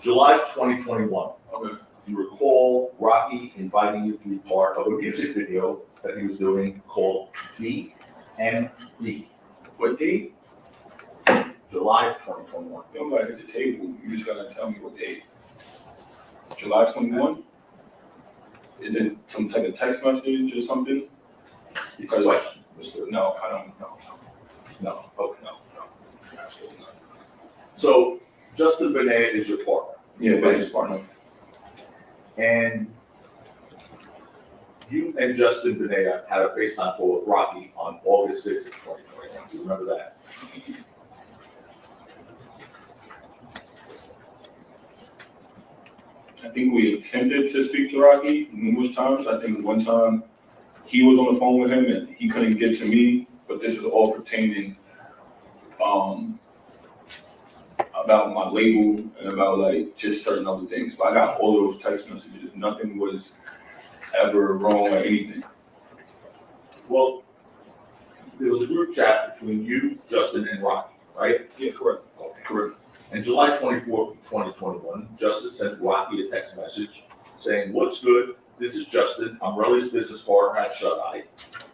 July 2021. Okay. You recall Rocky inviting you to be part of a music video that he was doing called DMB. What date? July 2021. You don't gotta hit the table. You just gotta tell me what date. July 21? Is it some type of text message or something? It's a question, Mr. No, I don't know. No, okay. No. Absolutely not. So Justin Benet is your partner, Yeah, business partner. and you and Justin Benet had a FaceTime call with Rocky on August 6th of 2021. Do you remember that? I think we attempted to speak to Rocky numerous times. I think one time he was on the phone with him and he couldn't get to me, but this is all pertaining about my label and about like just certain other things. But I got all of those text messages. Nothing was ever wrong or anything. Well, there was a group chat between you, Justin, and Rocky, right? Yeah, correct. Okay. Correct. And July 24th, 2021, Justin sent Rocky a text message saying, "What's good? This is Justin. I'm Relli's business partner at Shut Eye."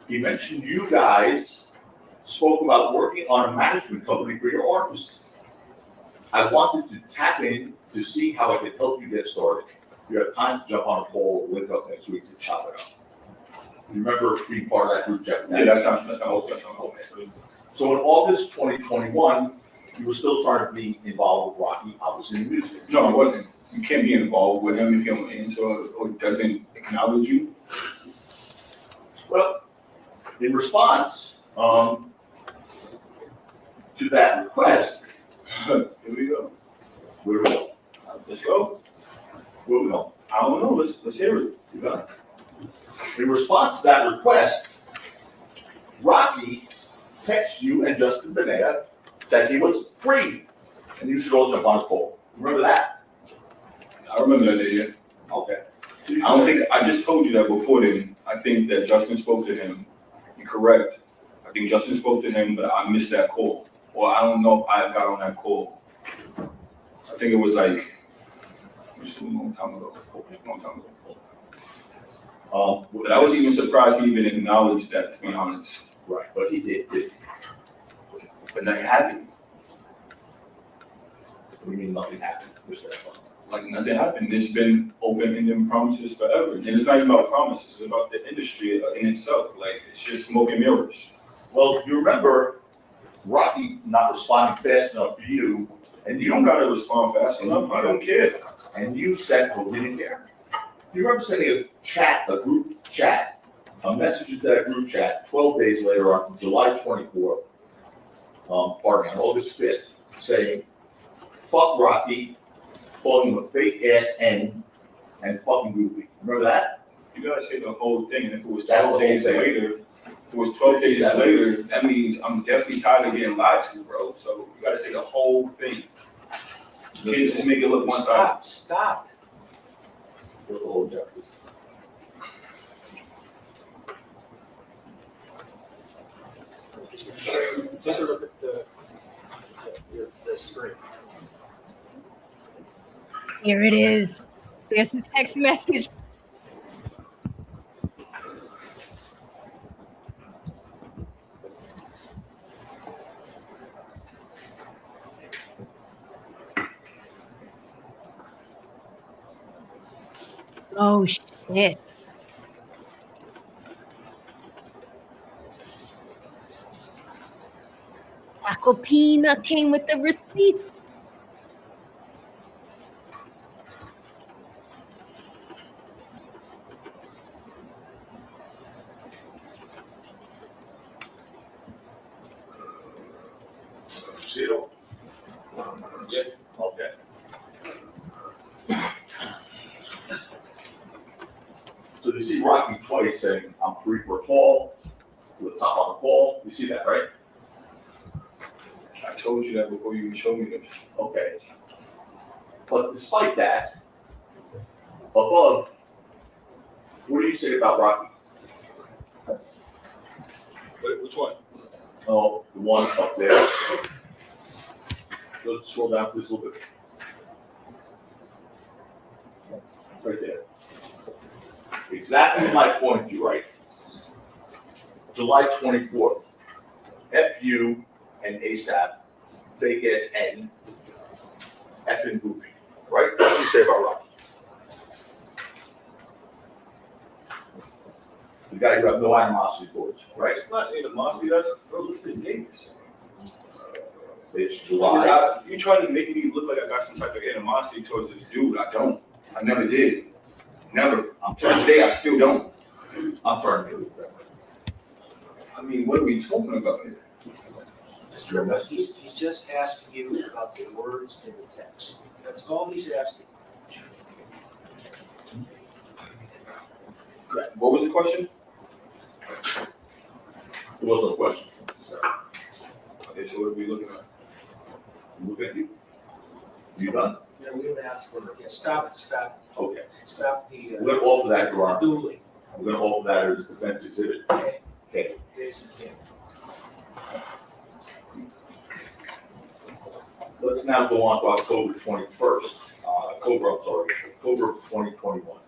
He mentioned you guys spoke about working on a management company for your artists. I wanted to tap in to see how I could help you get started. You have time to jump on a call or link up next week to chop it up. You remember being part of that group chat? Yeah, that's not okay. So in August 2021, you were still trying to be involved with Rocky, obviously in music. No, I wasn't. You can't be involved with him if you don't answer or doesn't acknowledge you. Well, in response to that request, Here we go. where we go? Let's go. Where we go? I don't know. Let's hear it. You got it. In response to that request, Rocky texted you and Justin Benet that he was free and you should all jump on a call. Remember that? I remember that day, yeah. Okay. I don't think, I just told you that before then. I think that Justin spoke to him. You're correct. I think Justin spoke to him, but I missed that call. or I don't know if I got on that call. I think it was like, just a long time ago. But I was even surprised he even acknowledged that, to be honest. Right, but he did. But nothing happened. We mean nothing happened, Mr. Efron. Like nothing happened. It's been open-ended promises forever. And it's not even about promises, it's about the industry in itself. Like, it's just smoke and mirrors. Well, you remember Rocky not responding fast enough to you, and You don't gotta respond fast enough, I don't care. and you said, oh, we didn't care. You remember sending a group chat, a message into that group chat 12 days later on July 24th, on August 5th, saying, fuck Rocky, calling him a fake ass N, and fucking goofy. Remember that? You gotta say the whole thing, and if it was That's 12 the whole days thing. later, if it was 12 days later, that means I'm definitely tired of getting lied to, bro. So you gotta say the whole thing. You can't just make it look one-sided. Stop. What's the whole justice? Take a look at the screen. Here it is. There's a text message. Oh, shit. Tacopina came with the receipts. See it all? Yes. Okay. So you see Rocky twice saying, I'm free for a call, let's hop on a call. You see that, right? I told you that before you even showed me this. Okay. But despite that, above, what do you say about Rocky? Which one? Oh, the one up there. Let's scroll down just a little bit. Right there. Exactly my point, you write. July 24th. FU and ASAP, fake ass N, effing goofy. Right? What do you say about Rocky? The guy you have no animosity towards, right? It's not animosity, those are the niggas. It's July. You trying to make me look like I got some type of animosity towards this dude. I don't. I never did. Never. To this day, I still don't. I'm trying to do it. I mean, what are we talking about here? It's your message. He's just asking you about the words in the text. That's all he's asking. What was the question? There was no question. Okay, so what are we looking at? Look at you. You done? Yeah, we would ask for, stop Okay. the, We're gonna offer that, Your Honor. dueling. We're gonna offer that as defense exhibit. Okay. Okay. Yes, you can. Let's now go on to October 21st. October of 2021.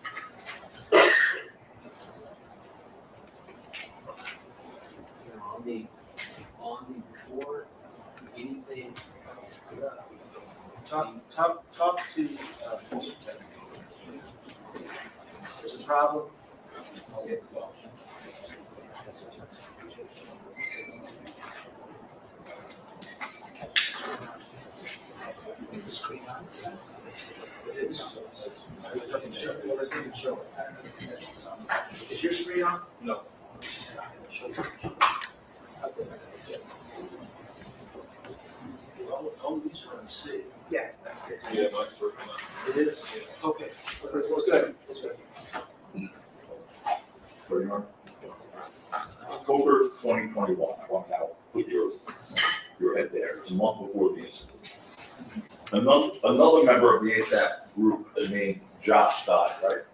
On the before anything, talk to, Mr. Tech. There's a problem? Okay, well. Is the screen on? Is it? It doesn't show. It doesn't show. Is your screen on? No. All these are on C. Yeah, that's good. Yeah, Mike's working on it. It is? Okay. It's good. It's good. Where you are? October 2021. I want to put your head there. It's a month before the incident. Another member of the ASAP group named Josh died, right?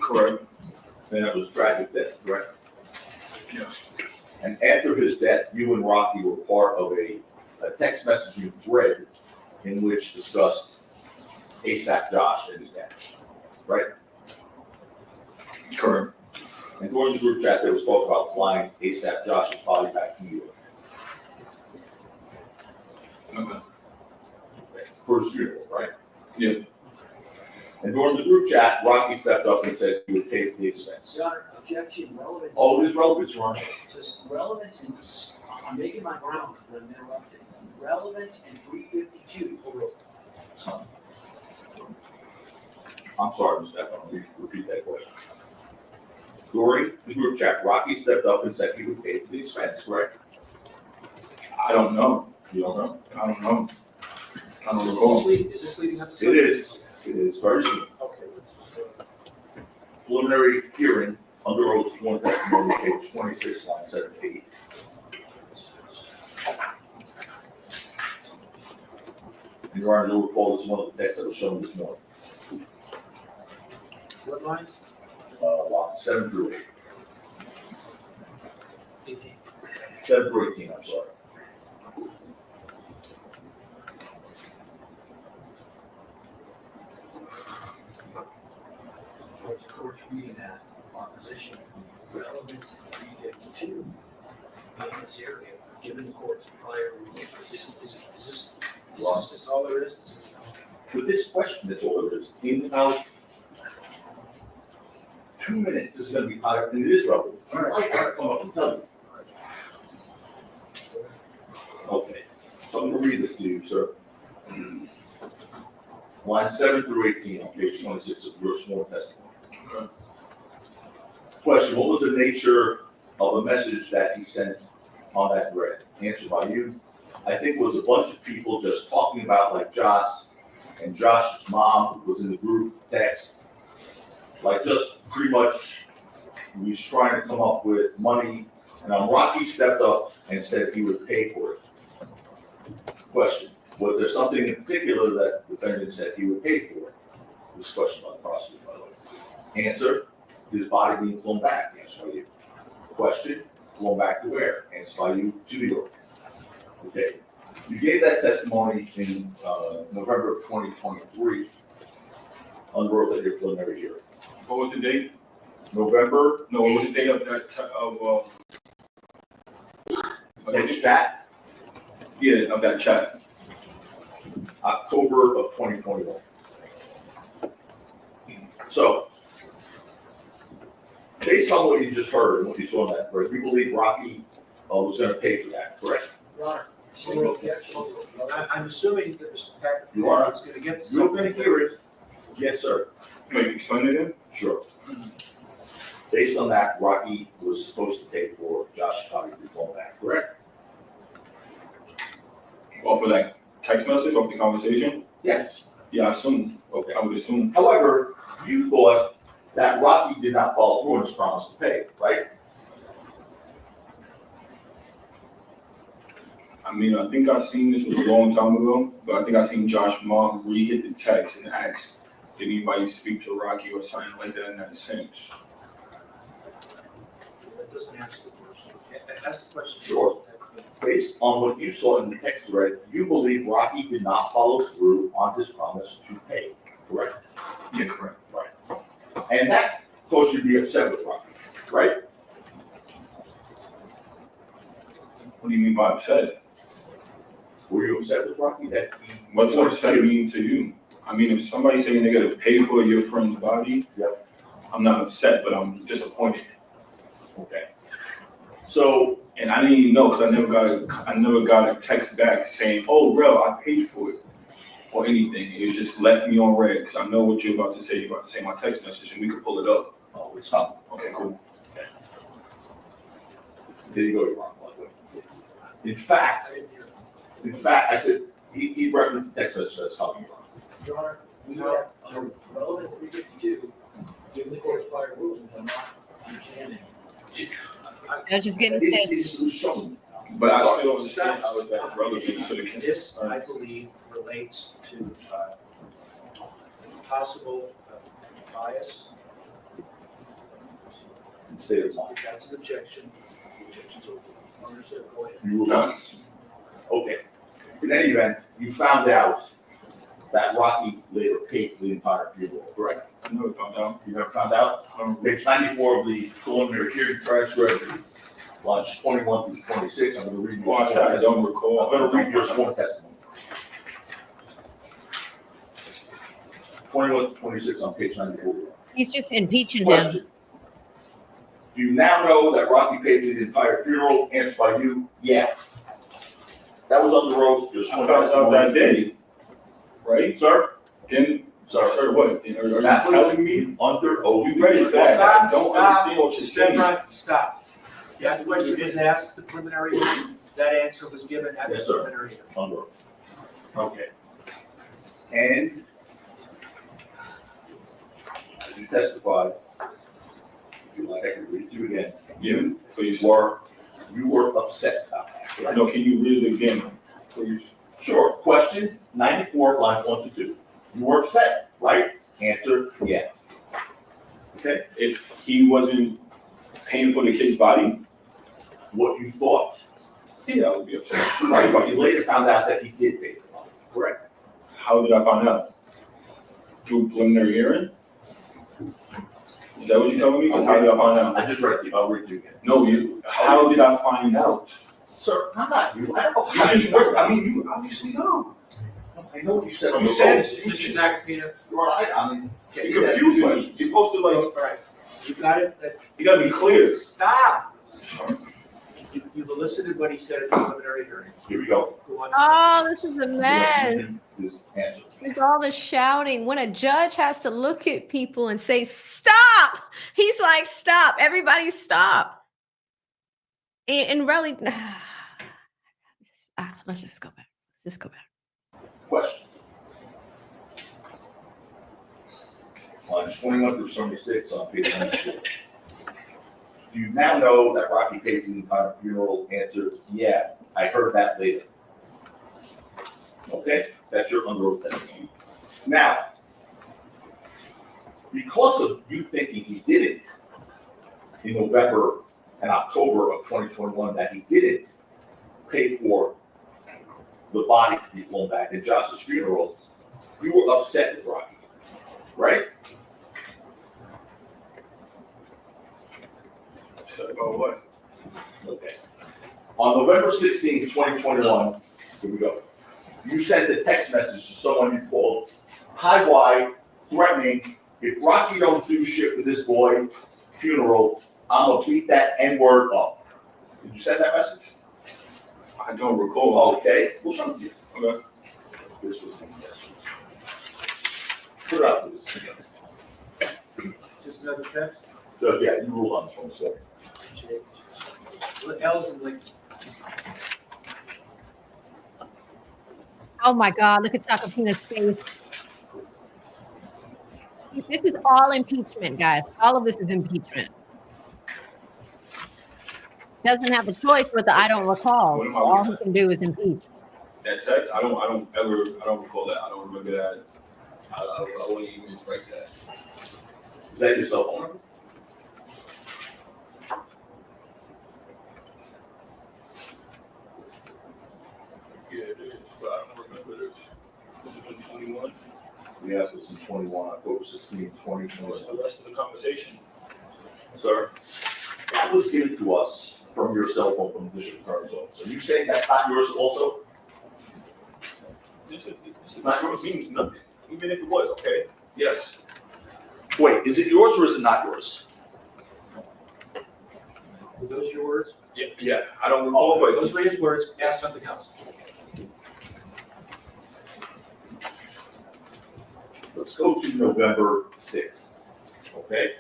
Correct. And it was tragic death, correct? Yes. And after his death, you and Rocky were part of a text messaging thread in which discussed ASAP Josh and his death, right? Correct. And during the group chat, there was talk about flying ASAP Josh's body back to New York Okay. for his funeral, right? Yeah. And during the group chat, Rocky stepped up and said he would pay for the expense. Your Honor, objection, relevance. Oh, it is relevant, Your Honor. Just relevance and, I'm making my ground, but I'm interrupting. Relevance and 352. I'm sorry, Mr. Stefano, repeat that question. During the group chat, Rocky stepped up and said he would pay for the expense, correct? I don't know. You don't know? I don't know. I don't Is recall. this leading up to? It is very soon. Okay. Preliminary hearing under oath sworn testimony, page 26, line 7 to 8. And Your Honor, you'll recall this is one of the texts that was shown this morning, What lines? line 7 through 8. 18. 7 through 18, I'm sorry. What's the court's reading that opposition, relevance and 352 in this area, given the court's prior rulings? Is this all there is? With this question, that's all there is. In about 2 minutes, this is going to be higher, and it is relevant. I gotta come up and tell you. Okay, so I'm going to read this to you, sir. Line 7 through 18 on page 26 of your sworn testimony. Question, what was the nature of the message that he sent on that thread? Answer by you. I think it was a bunch of people just talking about like Josh and Josh's mom who was in the group text. Like just pretty much he was trying to come up with money, and Rocky stepped up and said he would pay for it. Question, was there something in particular that the defendant said he would pay for it? This question by the prosecutor, by the way. Answer, his body being flown back. Answer by you. Question, flown back to where? Answer by you, to New York. Okay, you gave that testimony in November of 2023 under oath at your preliminary hearing. What was the date? November, No, what was the date of that, next chat, yeah, of that chat? October of 2021. So, based on what you just heard and what you saw in that, right, you believe Rocky was going to pay for that, correct? Your Honor, single objection. I'm assuming that Mr. Patrick You are. is going to get You're something. going to hear it. Yes, sir. Wait, explain it again? Sure. Based on that, Rocky was supposed to pay for Josh's body to be flown back, correct? Off of that text message, off the conversation? Yes. Yeah, I assume. Okay, I would assume. However, you thought that Rocky did not follow through on his promise to pay, right? I mean, I think I seen this was a long time ago, but I think I seen Josh's mom re-hit the text and ask, did anybody speak to Rocky or something like that in that sense? That doesn't answer the question. That's the question. Sure. Based on what you saw in the text thread, you believe Rocky did not follow through on his promise to pay, correct? Yeah, correct. Right. And that caused you to be upset with Rocky, right? What do you mean by upset? Were you upset with Rocky that he? What's upset mean to you? I mean, if somebody's saying they gotta pay for your friend's body, Yep. I'm not upset, but I'm disappointed. Okay. So, And I didn't even know, because I never got a text back saying, oh, bro, I paid for it, or anything. It just left me on red, because I know what you're about to say. You're about to say my text message, and we could pull it up. oh, it's not. Okay, cool. Did he go to Rocky, by the way? In fact, I said, he referenced the text message that's talking about. Your Honor, we are under relevant 352, given the court's prior rulings, I'm not understanding. Judge is getting It's pissed. it was shown. But I still don't understand how is that relevant to the case. This, I believe, relates to possible bias. State of mind. That's an objection. objections over. Understood, go ahead. You were not. Okay. In any event, you found out that Rocky later paid for the entire funeral, correct? I never found out. You never found out? Page 94 of the preliminary hearing transcript, lines 21 through 26. I'm going to read you. Well, I said I don't recall. I'm going to read your sworn testimony. 21 to 26 on page 94. He's just impeaching him. Question. Do you now know that Rocky paid for the entire funeral? Answered by you, yeah. That was under oath. Your I sworn found out testimony. that day, right? Sir? Then, sir, what? Are you That's telling me? under oath. You read it fast. I don't Stop. understand what you're saying. Stop. That question is asked at the preliminary hearing. That answer was given at the Yes, sir. preliminary hearing. Under oath. Okay. And as you testified, if you like, I can read it to you again. Yeah, please. You were upset about that, correct? No, can you read it again, please? Sure. Question 94, lines 1 to 2. You were upset, right? Answer, yeah. Okay. If he wasn't paying for the kid's body, What you thought, yeah, I would be upset. right? But you later found out that he did pay for the money, correct? How did I find out? Through preliminary hearing? Is that what you're telling me? Because how did I find out? I just read it to you. I'll read it to you again. No, how did I find out? Sir, I'm not you. I don't know You how just you read, I mean, you obviously know. I know what you said on You the said, road. Mr. Tacopina, You're right. I mean, You confused me. You're supposed to all right, you got it? you gotta be clear. Stop. You've elicited what he said at the preliminary hearing. here we go. Go on. Oh, this is a mess. This answer. There's all the shouting. When a judge has to look at people and say, stop, he's like, stop, everybody stop. And Relli, let's just go back. Let's just go back. Question. Lines 21 through 76 on page 94. Do you now know that Rocky paid for the entire funeral? Answer, yeah, I heard that later. Okay, that's your under oath testimony. Now, because of you thinking he did it in November and October of 2021, that he didn't pay for the body to be flown back in Josh's funeral, you were upset with Rocky, right? Upset about what? Okay. On November 16, 2021, here we go. You sent a text message to someone you called, hi, Y, threatening, if Rocky don't do shit for this boy funeral, I'm gonna beat that N-word up. Did you send that message? I don't recall. Okay, we'll show it to you. Okay. This was the message. Put it up, please. Just another text? So, yeah, you rule on this one, so. L's and like, Oh my God, look at Tacopina's face. This is all impeachment, guys. All of this is impeachment. Doesn't have a choice with the I don't recall. What am I All looking he can do is impeach. That text, I don't recall that. I don't remember that. I wouldn't even break that. Is that your cell phone number? Yeah, it is, but I don't remember this. This has been 21. Yes, it was in 21, October 16, 2021. What's the rest of the conversation? Sir, that was given to us from your cell phone from the district attorney's office. Are you saying that's not yours also? This means nothing. Even if it was, okay? Yes. Wait, is it yours or is it not yours? were those your words? Yeah, I don't recall, but Those were his words. Ask something else. Let's go to November 6th, okay?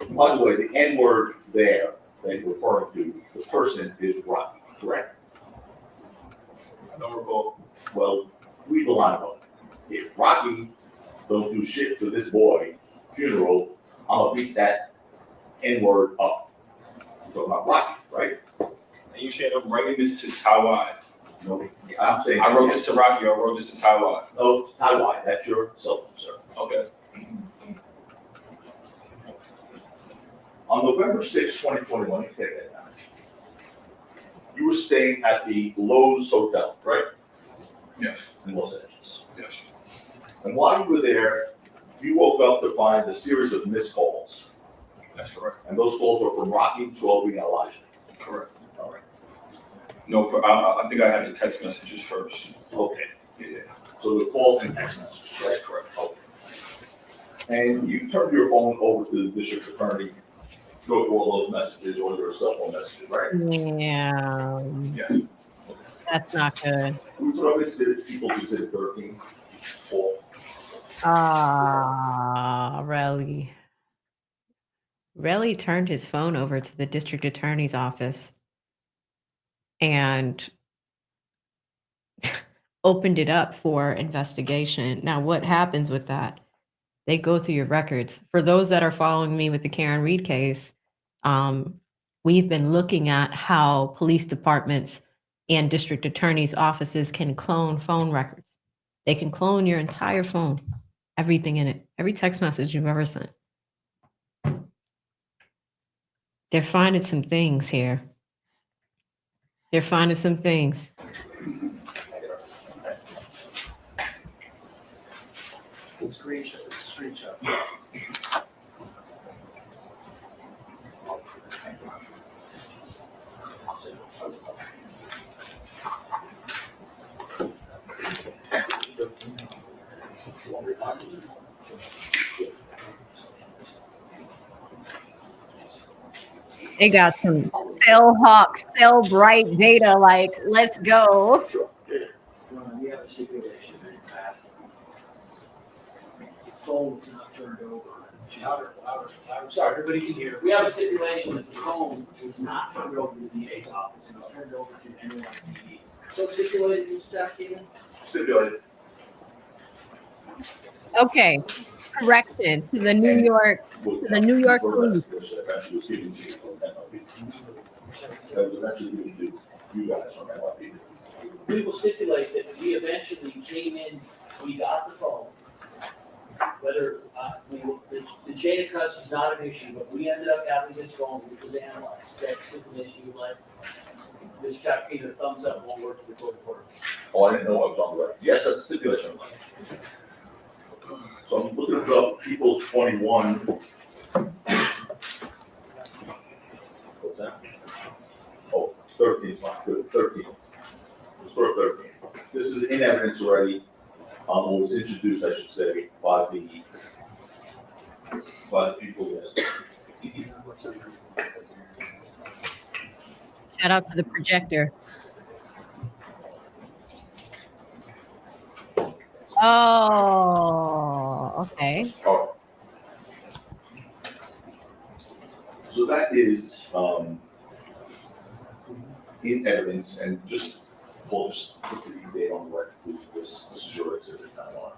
By the way, the N-word there that you're referring to, the person is Rocky, correct? I don't recall. Well, read the line of it. If Rocky don't do shit for this boy funeral, I'm gonna beat that N-word up. You're talking about Rocky, right? And you said I'm writing this to Taiwan. No, I'm saying. I wrote this to Rocky, I wrote this to Taiwan. No, Taiwan, that's your cell phone, sir. Okay. On November 6, 2021, you take that down. staying at the Lowe's Hotel, right? Yes, In Los Angeles. yes, And while you were there, you woke up to find a series of missed calls. that's correct, And those calls were from Rocky, Shelby, and Elijah. correct. All right. No, I think I had the text messages first. Okay. Yeah, So the calls and text messages. that's correct. Okay. And you turned your phone over to the district attorney to go through all those messages or your cell phone messages, right? Yeah, Yes, that's not good. We put up exhibit, people who did 13. Paul. Relli. Relli turned his phone over to the district attorney's office and opened it up for investigation. Now, what happens with that? They go through your records. For those that are following me with the Karen Reed case, we've been looking at how police departments and district attorneys' offices can clone phone records. They can clone your entire phone, everything in it, every text message you've ever sent. They're finding some things here. They're finding some things. Screenshot. They got some Cell Hawk, Cell Bright data. Like, let's go. We have a stipulation that the phone was not turned over. I'm sorry, everybody can hear. We have a stipulation that the phone was not turned over to the DA's office, it was turned over to NYPD. So stipulated, Mr. Tacopina? Stipulated. Okay. Correction to the New York. The New York police. Which eventually was given to you from NLP. That was eventually given to you guys from NLP. We will stipulate that we eventually came in, we got the phone. Whether, the chain of custody is not an issue, but we ended up having this phone, which was analyzed. That's stipulation you like. Ms. Tacopina, thumbs up, we'll work to the court order. Oh, I didn't know I was on the right. Yes, that's stipulation. So I'm looking up People's 21. What's that? Oh, 13, fine, good, 13. It's for 13. This is in evidence already. It was introduced, I should say, by the people, yes. Shout out to the projector. Oh, okay. All right. So that is in evidence, and just, we'll just put the date on the record, please. This is your exhibit now.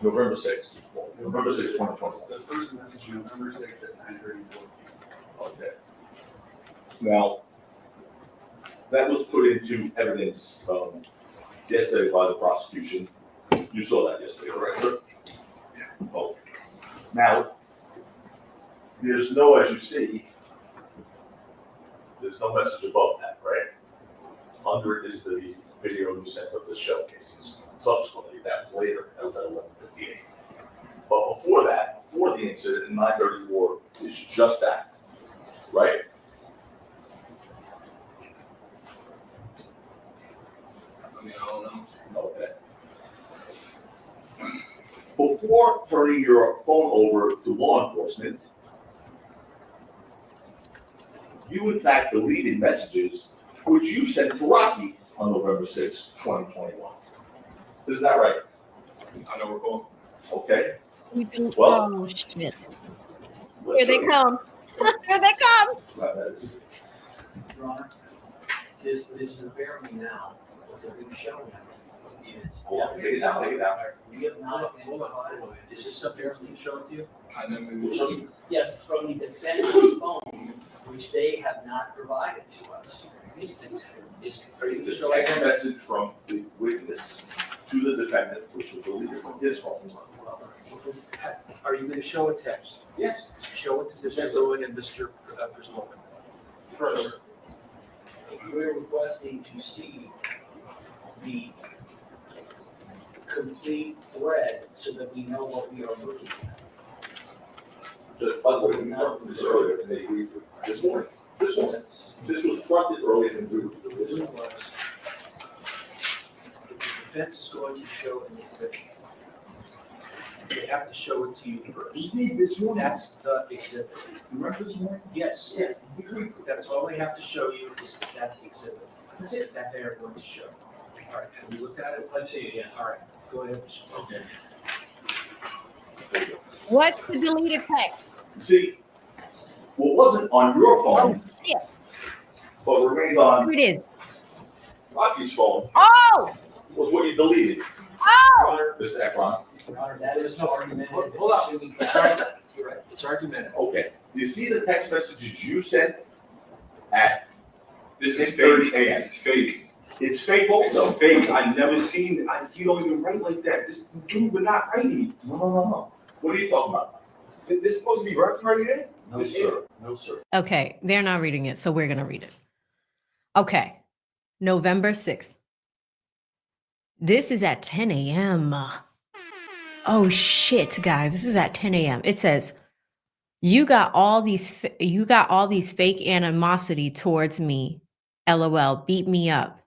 November 6th. November 6th, 2020. The first message, November 6th at 9:34. Okay. Now, that was put into evidence yesterday by the prosecution. You saw that yesterday, correct, sir? Yeah. Okay. Now, there's no, as you see, there's no message above that, right? Under it is the video you sent of the shell cases. Subsequently, that was later, that was at 11:58. But before that, before the incident in 9:34, is just that, right? I mean, I don't know. Okay. Before turning your phone over to law enforcement, you in fact deleted messages which you sent to Rocky on November 6, 2021. Is that right? I don't recall. Okay. We do. Well- Oh shit! Here they come. Here they come. Your Honor, this apparently now, what's being shown is. Hold on, take it down, take it down. We have not Hold on. identified. Is this apparently shown to you? I never We'll show you. Yes, from the defendant's phone, which they have not provided to us. Are you It's a showing? text message from the witness to the defendant, which was deleted from his phone. Are you gonna show a text? Yes. Show it to Mr. Lewin and Mr. Prisloman. First, We're requesting to see the complete thread so that we know what we are looking at. By the way, we talked this earlier, and they agreed with this morning. This one. This was fronted earlier and agreed with this the one. defense is going to show an exhibit. They have to show it to you first. We need this one. That's the exhibit. Remember this morning? Yes, Yeah, we agreed. that's all they have to show you is that exhibit. That's it, that they are going to show. All right, have you looked at it? Let's see it, yeah. All right, go ahead. Okay. There you go. What's the deleted text? See, what wasn't on your phone, Yeah, but remained on here it is. Rocky's phone, Oh, was what you deleted, oh, Mr. Efron. Your Honor, that is no argument. Hold up. You're right, it's argumentative. Okay, you see the text messages you sent at, This is 6:30 fake. a.m. This is fake. it's fake It's also. fake. I never seen, you don't even write like that. This dude would not writing. No. What are you talking about? This is supposed to be working right here? No, sir. No, sir. okay. They're not reading it, so we're going to read it. Okay. November 6th. This is at 10 a.m. Oh, shit, guys. This is at 10 a.m. It says, you got all these fake animosity towards me. LOL. Beat me up.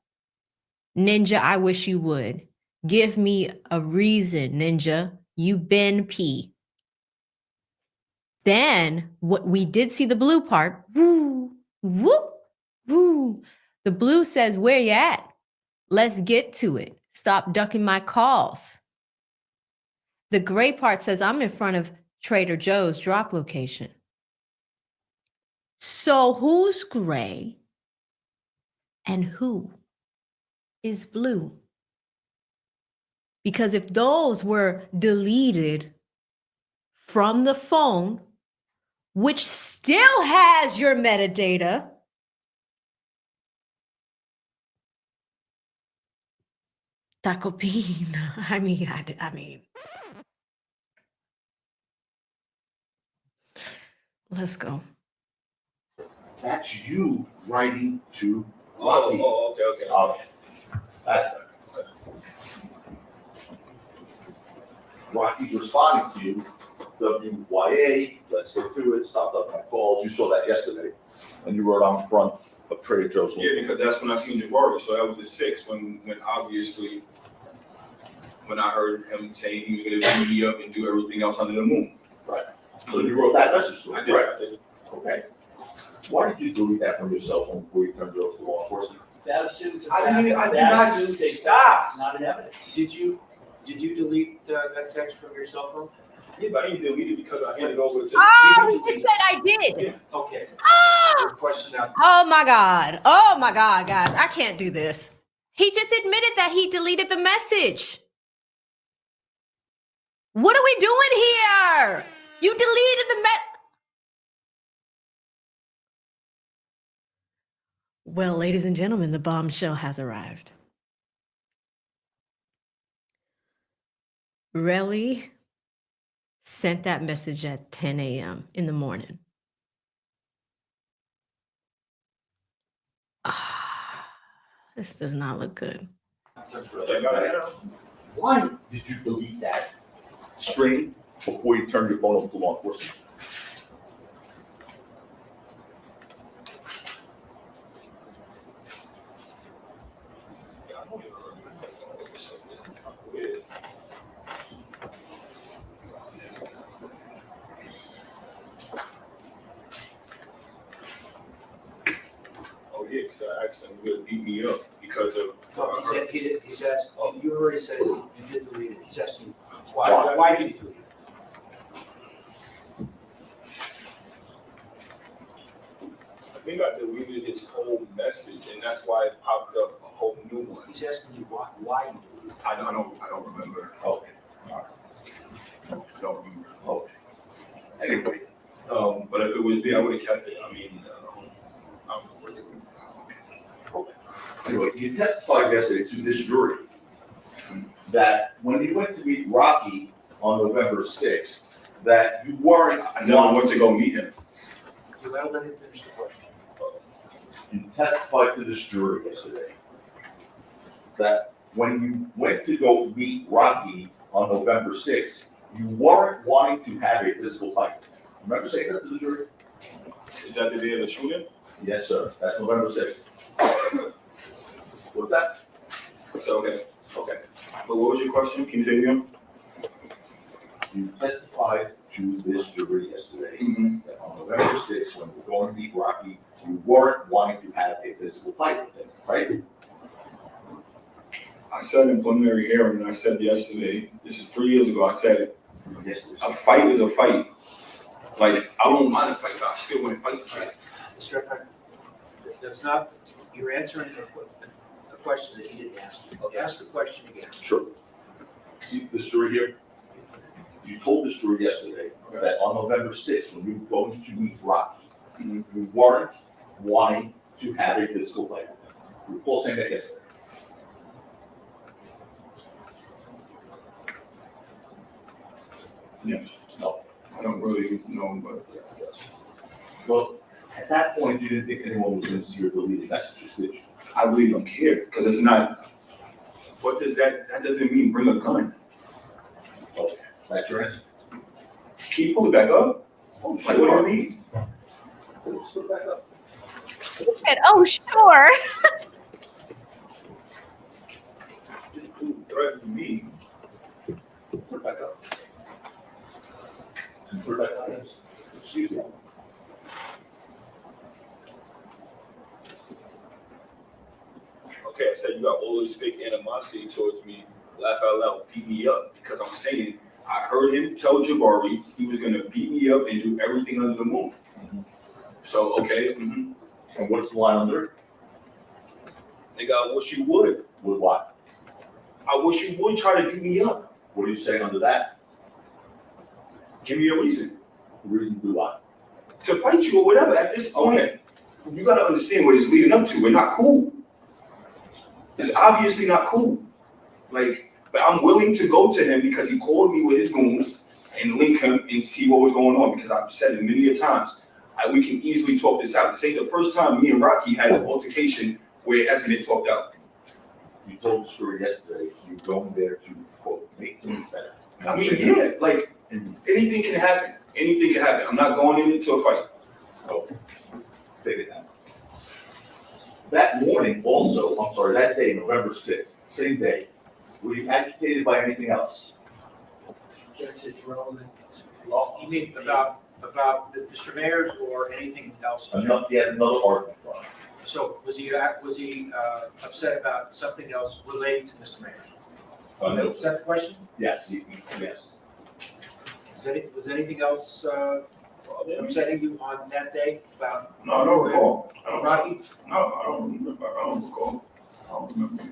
Ninja, I wish you would. Give me a reason, Ninja. You been P. Then what we did see the blue part. Woo, woo, woo. The blue says, where you at? Let's get to it. Stop ducking my calls. The gray part says, I'm in front of Trader Joe's drop location. So who's gray and who is blue? Because if those were deleted from the phone, which still has your metadata, Tacopina. I mean, let's go. That's you writing to Rocky. Okay. That's right. Rocky's responding to you, WYA, let's get to it, stop ducking my calls. You saw that yesterday, and you wrote on front of Trader Joe's. Yeah, because that's when I seen Jabari. So that was the 6th when obviously when I heard him saying he was gonna beat me up and do everything else under the moon. Right. So you wrote that message to I him, did. correct? Okay. Why did you delete that from your cell phone before you turned it over to law enforcement? That assumes the I fact. did not that do- assumes a stop. fact, not an evidence. Did you delete that text from your cell phone? Yeah, but I didn't delete it because I handed over to. Oh, he just said I did. Yeah, okay. Oh, Your question now. oh my God. Oh my God, guys. I can't do this. He just admitted that he deleted the message. What are we doing here? You deleted the Well, ladies and gentlemen, the bombshell has arrived. Relli sent that message at 10 a.m. in the morning. This does not look good. Why did you delete that string before you turned your phone over to law enforcement? Oh yeah, because I asked him to beat me up because of. No, he's asked, you already said you did delete it. He's asking, why did you delete it? I think I deleted his whole message, and that's why it popped up a whole new one. He's asking you why you deleted it. I don't remember. Okay. I don't remember. Okay. Anyway, But if it was me, I would have kept it. I mean, I'm working. anyway, you testified yesterday to this jury that when you went to meet Rocky on November 6th that you weren't. I never went to go meet him. You gotta let him finish the question. You testified to this jury yesterday that when you went to go meet Rocky on November 6th, you weren't wanting to have a physical fight. Remember saying that to the jury? Is that the day of the shooting? Yes, sir. That's November 6th. What's that? So, okay. Okay. But what was your question? Can you say it again? You testified to this jury yesterday Mm-hmm. that on November 6th, when you were going to meet Rocky, you weren't wanting to have a physical fight with him, right? I said in preliminary hearing, and I said yesterday, this is 3 years ago, I said it, Yes, a fight is a fight. Like, I don't mind a fight, but I still want to fight the fight. Mr. Efron, that's not, you're answering a question that he didn't ask you. Ask the question again. Sure. See this jury here? You told this jury yesterday that on November 6th, when you were going to meet Rocky, you weren't wanting to have a physical fight with him. You recall saying that yesterday? Yes. No. I don't really know, but Yes. Well, at that point, you didn't think anyone was going to see your deleted messages, did you? I really don't care, because it's not, what does that doesn't mean bring a gun. Okay, that's your answer. Can you pull it back up? Oh, Like, what do you mean? Let's put it back up. Oh, sure. Who threatened me? Put it back up. Put it back up. Excuse me. Okay, I said you got all this fake animosity towards me. Laugh out loud, beat me up, because I'm saying I heard him tell Jabari he was gonna beat me up and do everything under the moon. So, okay, And what's the line under it? nigga, I wish you would. With what? I wish you would try to beat me up. What do you say under that? Give me a reason Reason to what? to fight you or whatever. At this point, you gotta understand what it's leading up to. We're not cool. It's obviously not cool. Like, but I'm willing to go to him because he called me with his goons and link him and see what was going on, because I've said it many a times. We can easily talk this out. This ain't the first time me and Rocky had an altercation where it hasn't been talked out. You told the story yesterday, you're going there to, quote, make things better. I mean, yeah, like, anything can happen. Anything can happen. I'm not going into a fight. Oh, take it down. That morning also, I'm sorry, that day, November 6th, same day, were you agitated by anything else? Judge, it's relevant. You mean about Mr. Mayor's or anything else? He had another argument going on. So was he upset about something else relating to Mr. Mayor? No, Is that the question? yes, yes. Was anything else upsetting you on that day about No, I don't recall. Rocky? No, I don't remember. I don't recall. I don't remember.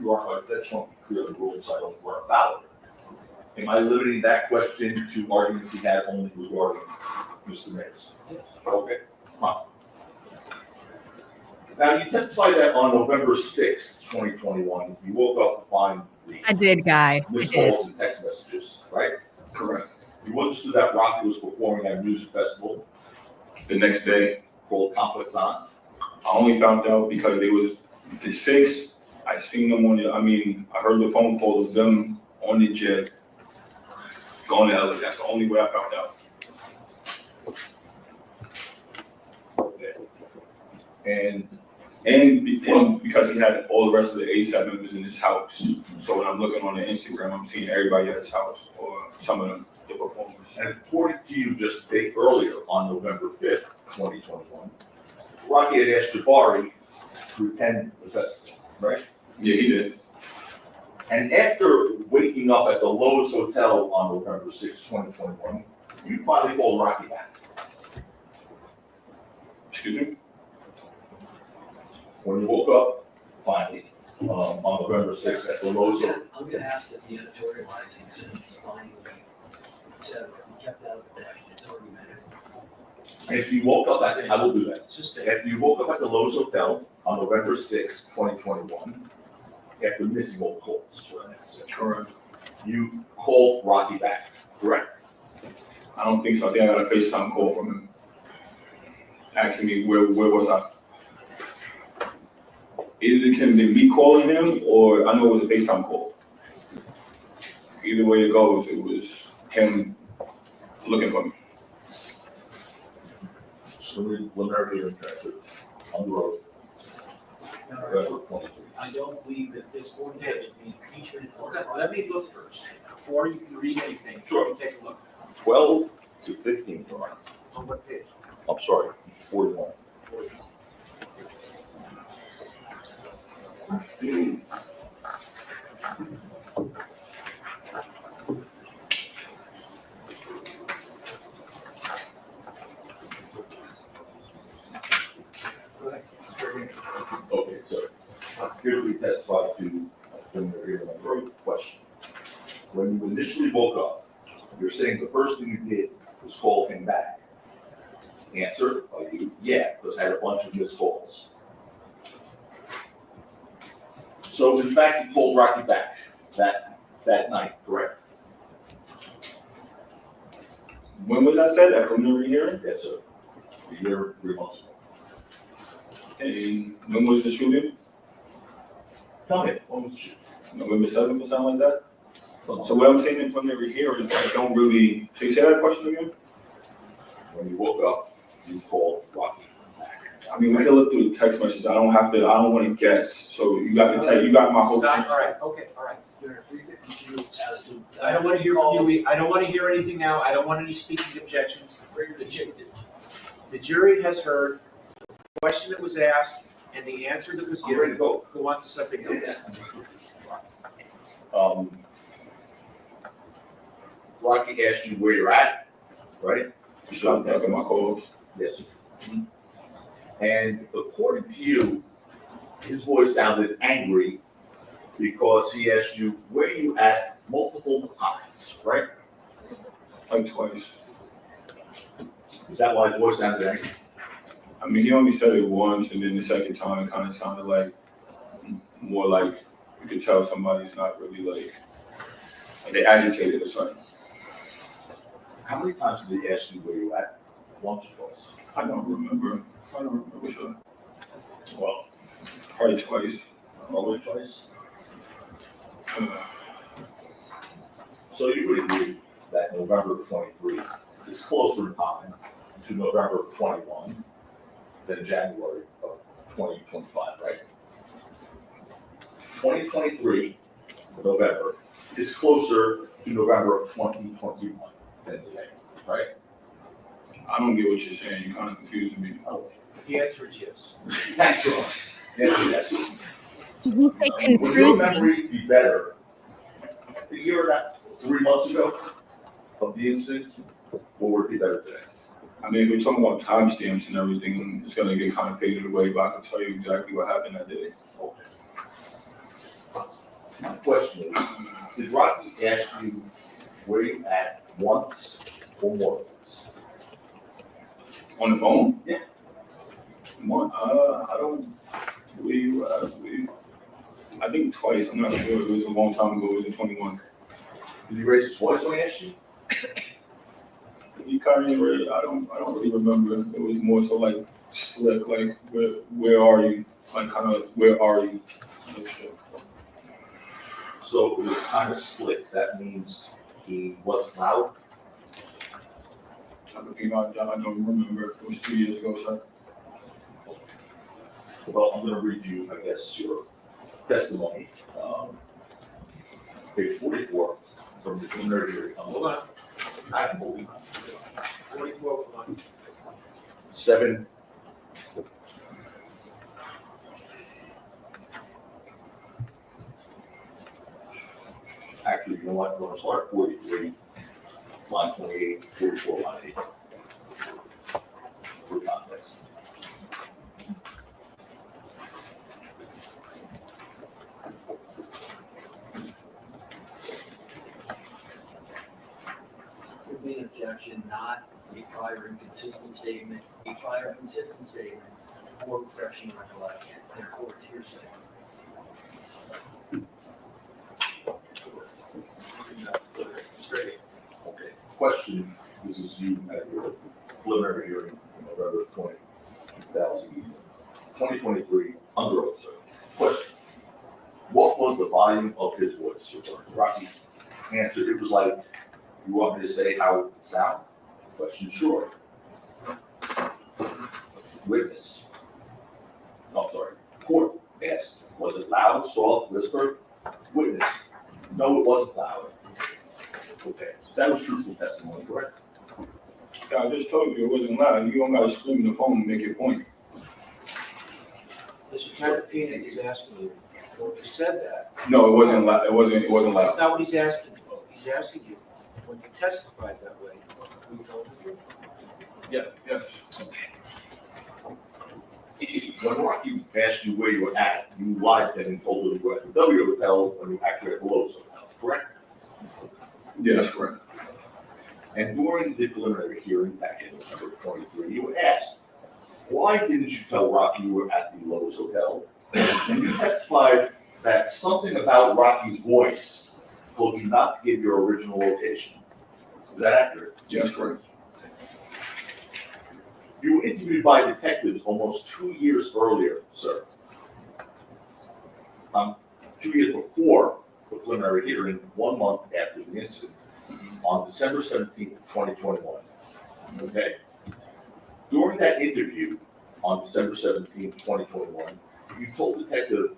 You are, that's one clearly rules I don't worry about. Am I limiting that question to arguments he had only regarding Mr. Mayor's? Okay, fine. Now, you testified that on November 6th, 2021, you woke up to find the I did, Guy. I missed did. calls and text messages, right? Correct. You understood that Rocky was performing at a music festival The next day, called Complex On. I only found out because it was the 6th. I seen them I heard the phone call of them on the jet going to LA. That's the only way I found out. And because he had all the rest of the ASAP members in his house. So when I'm looking on the Instagram, I'm seeing everybody at his house, or some of them, the performers. And according to you, just a day earlier, on November 5th, 2021, Rocky had asked Jabari to attend the festival, right? Yeah, he did. And after waking up at the Lowe's Hotel on November 6th, 2021, you finally called Rocky back. Excuse me? When you woke up, finally, on November 6th at the Lowe's Hotel. I'm gonna ask that the editorializing, since it's finding, et cetera, be kept out of the question, it's already been. If you woke up at, I will do that. Just If you woke up at the Lowe's Hotel on November 6th, 2021, after missing all calls, Correct. you called Rocky back, correct? I don't think so. I think I got a FaceTime call from him asking me where was I. Either it can be me calling him or I know it was a FaceTime call. Either way it goes, it was him looking for me. So let me hear transfer on the road. November 23. I don't believe that this board has the impeachment. Okay, let me look first, before you can read anything. Sure. Let me take a look. 12 to 15, Your Honor. On what page? I'm sorry, 41. Go ahead. Okay, so here's what we testified to when we were here on the road question. When you initially woke up, you're saying the first thing you did was call him back. Answer, are you? Yeah, because I had a bunch of missed calls. So in fact, you called Rocky back that night, correct? When was that said? At preliminary hearing? Yes, sir. A year, 3 months ago. And when was the shooting? Tell me, what was the shoot? November 7th or something like that? So what I'm saying in preliminary hearing is I don't really, so you say that question again? When you woke up, you called Rocky back. I mean, we can look through the text messages. I don't want to guess. So you got you got my whole. Stop, all right, okay, all right. There are 352 as to. I don't want to hear from you, I don't want to hear anything now, I don't want any speaking objections. The jury has heard the question that was asked and the answer that was I'm ready to given. go. Go on to something else. Rocky asked you where you're at, right? You stopped taking my calls. Yes. And according to you, his voice sounded angry because he asked you where you at multiple times, right? Like twice. Is that why his voice sounded angry? I mean, he only said it once, and then the second time it kind of sounded like more like you could tell somebody's not really like they agitated or something. How many times did he ask you where you at? Once or twice? I don't remember. Sure. Well, Probably twice. probably twice. So you would agree that November of 23 is closer in time to November of 21 than January of 2025, right? 2023, November, is closer to November of 2021 than today, right? I don't get what you're saying. You're kind of confusing me. The answer is yes. Excellent. Yes. Did you say Would your confusing? memory be better a year and a half, 3 months ago of the incident, or would it be better today? I mean, if we're talking about timestamps and everything, it's gonna get kind of faded away, but I can tell you exactly what happened that day. My question is, did Rocky ask you where you at once or more than On the phone? Yeah. One, I don't believe, I think twice, I'm not sure, it was a long time ago, it was in 21. Did he raise his voice when he asked you? You kind of really, I don't really remember, it was more so like slick, like, where are you? Like, kind of, where are you? Like, shit. So it was kind of slick, that means he wasn't loud? I don't remember, it was 2 years ago, so. Well, I'm gonna read you, I guess, your testimony, page 44 from the preliminary hearing. Hold on, I'm moving. 44, hold on. 7. Actually, you know what, we're gonna start 43, line 28, 44, line 8. For context. Would be an objection, not a prior inconsistent statement, a prior consistent statement, or refreshing recollection, therefore it's hearsay. asked you at your preliminary hearing in November 2023, under oath, sir. Question. What was the volume of his voice? Rocky answered, it was like, you want me to say how it would sound? Question, sure. Witness. No, I'm sorry. Court asked, was it loud, soft, whispered? Witness. No, it wasn't loud. Okay, that was truthful testimony, correct? Yeah, I just told you it wasn't loud. You don't gotta scream in the phone and make your point. Mr. Tacopina is asking you, well, you said that. No, it wasn't loud. It wasn't loud. That's not what he's asking you. He's asking you, when you testified that way, you told the truth. Yeah, yes. When Rocky asked you where you were at, you lied to him and told him you were at the W Hotel when you actually at the Lowe's Hotel, correct? Yeah, that's correct. And during the preliminary hearing back in November 23, you were asked, why didn't you tell Rocky you were at the Lowe's Hotel? And you testified that something about Rocky's voice told you not to give your original location. Is that accurate? Yeah, that's correct. You were interviewed by detectives almost 2 years earlier, sir. 2 years before the preliminary hearing, 1 month after the incident, on December 17th, 2021. Okay? During that interview on December 17th, 2021, you told Detective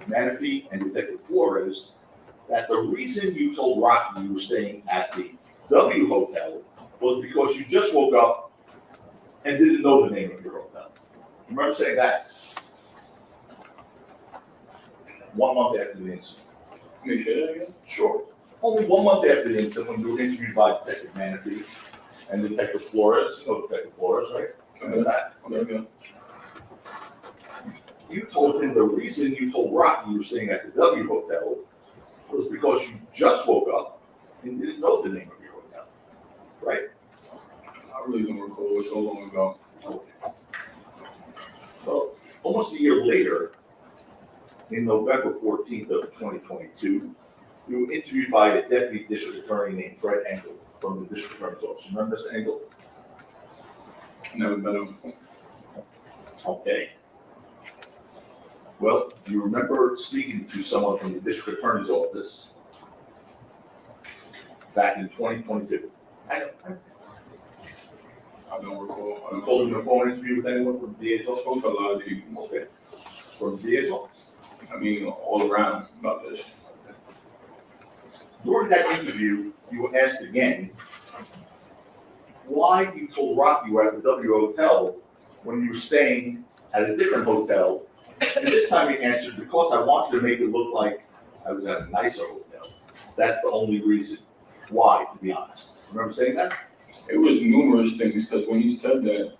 Manafee and Detective Flores that the reason you told Rocky you were staying at the W Hotel was because you just woke up and didn't know the name of your hotel. You remember saying that? 1 month after the incident. Can you say that again? Sure. Only 1 month after the incident, when you were interviewed by Detective Manafee and Detective Flores, you know Detective Flores, right? Remember that? Okay. You told him the reason you told Rocky you were staying at the W Hotel was because you just woke up and didn't know the name of your hotel, right? I really don't recall. It was so long ago. Okay. Well, almost a year later, in November 14th of 2022, you were interviewed by a deputy district attorney named Fred Engel from the district attorney's office. Remember Mr. Engel? Never met him. Okay. Well, do you remember speaking to someone from the district attorney's office back in 2022? I don't recall. You told him a phone interview with anyone from the DA's I office? spoke to a lot of people. Okay. From the DA's office? I mean, all around about this. During that interview, you were asked again why you told Rocky you were at the W Hotel when you were staying at a different hotel. And this time you answered, because I wanted to make it look like I was at a nicer hotel. That's the only reason. Why, to be honest? Remember saying that? It was numerous things, because when he said that,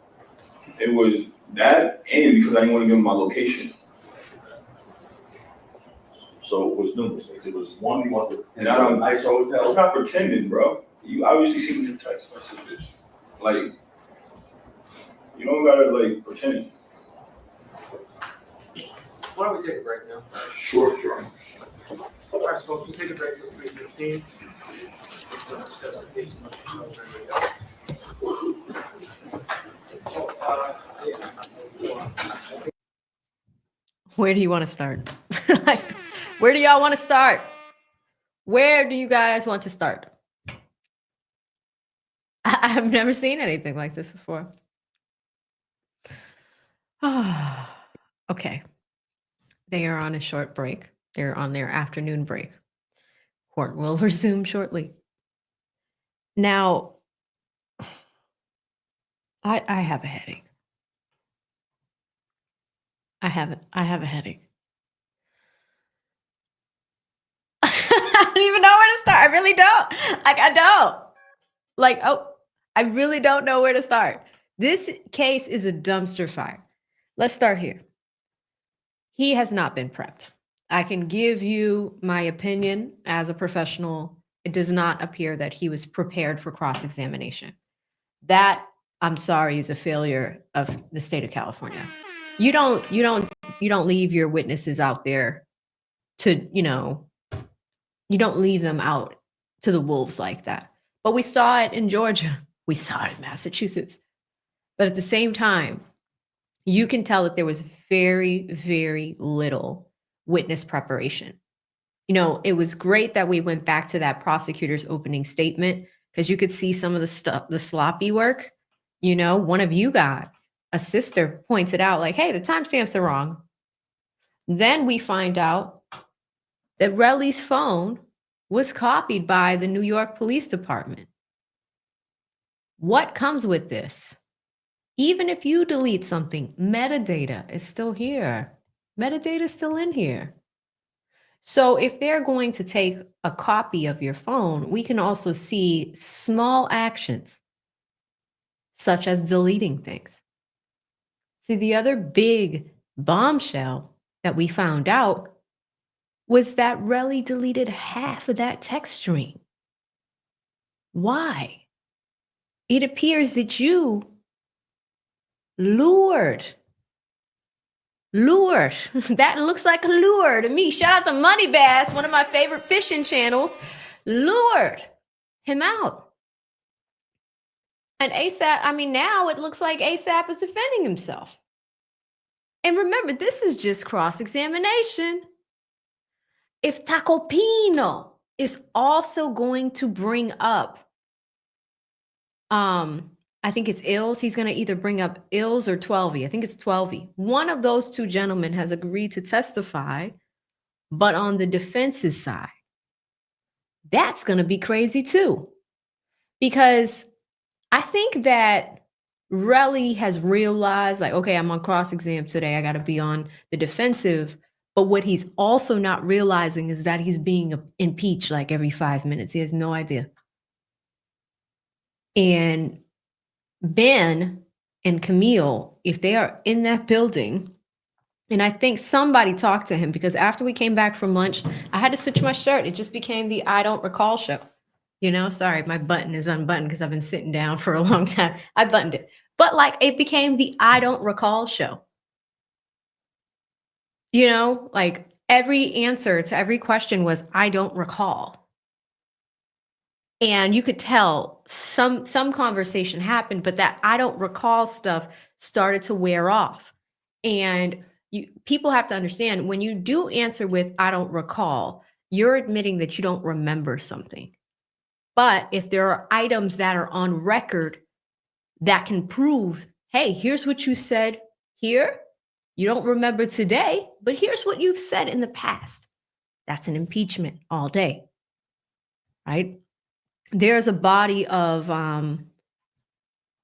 it was that and because I didn't want to give him my location. So it was numerous things. It was one, you wanted to And I don't- a nicer That's hotel. not pretending, bro. You obviously see me in text messages. Like, you don't gotta, like, pretend. Why don't we take a break now? Sure, sure. All right, folks, we'll take a break till 3:15. We'll discuss the case much more. Where do you want to start? Like, where do y'all want to start? Where do you guys want to start? I've never seen anything like this before. Okay. They are on a short break. They're on their afternoon break. Court will resume shortly. Now, I have a headache. I have a headache. I don't even know where to start. I really don't. Like, I don't. Like, oh, I really don't know where to start. This case is a dumpster fire. Let's start here. He has not been prepped. I can give you my opinion as a professional. It does not appear that he was prepared for cross-examination. That, I'm sorry, is a failure of the state of California. You don't leave your witnesses out there to, you don't leave them out to the wolves like that. But we saw it in Georgia. We saw it in Massachusetts. But at the same time, you can tell that there was very, very little witness preparation. You know, it was great that we went back to that prosecutor's opening statement because you could see some of the stuff, the sloppy work. You know, one of you guys, a sister, pointed out, like, hey, the timestamps are wrong. Then we find out that Relli's phone was copied by the New York Police Department. What comes with this? Even if you delete something, metadata is still here. Metadata is still in here. So if they're going to take a copy of your phone, we can also see small actions, such as deleting things. See, the other big bombshell that we found out was that Relli deleted half of that text string. Why? It appears that you lured. That looks like a lure to me. Shout out to Money Bass, one of my favorite fishing channels. Lured him out. And ASAP, I mean, now it looks like ASAP is defending himself. And remember, this is just cross-examination. If Tacopina is also going to bring up, I think it's Ills. He's going to either bring up Ills or 12. I think it's 12. One of those two gentlemen has agreed to testify, but on the defense's side, that's going to be crazy too. Because I think that Relli has realized, like, okay, I'm on cross-exam today. I got to be on the defensive. But what he's also not realizing is that he's being impeached like every 5 minutes. He has no idea. And Ben and Camille, if they are in that building, and I think somebody talked to him because after we came back from lunch, I had to switch my shirt. It just became the I Don't Recall show. You know, sorry, my button is unbuttoned because I've been sitting down for a long time. I buttoned it. But like it became the I Don't Recall show. You know, like every answer to every question was, I don't recall. And you could tell some conversation happened, but that I don't recall stuff started to wear off. And people have to understand when you do answer with I don't recall, you're admitting that you don't remember something. But if there are items that are on record that can prove, hey, here's what you said here. You don't remember today, but here's what you've said in the past. That's an impeachment all day, right? There's a body of law,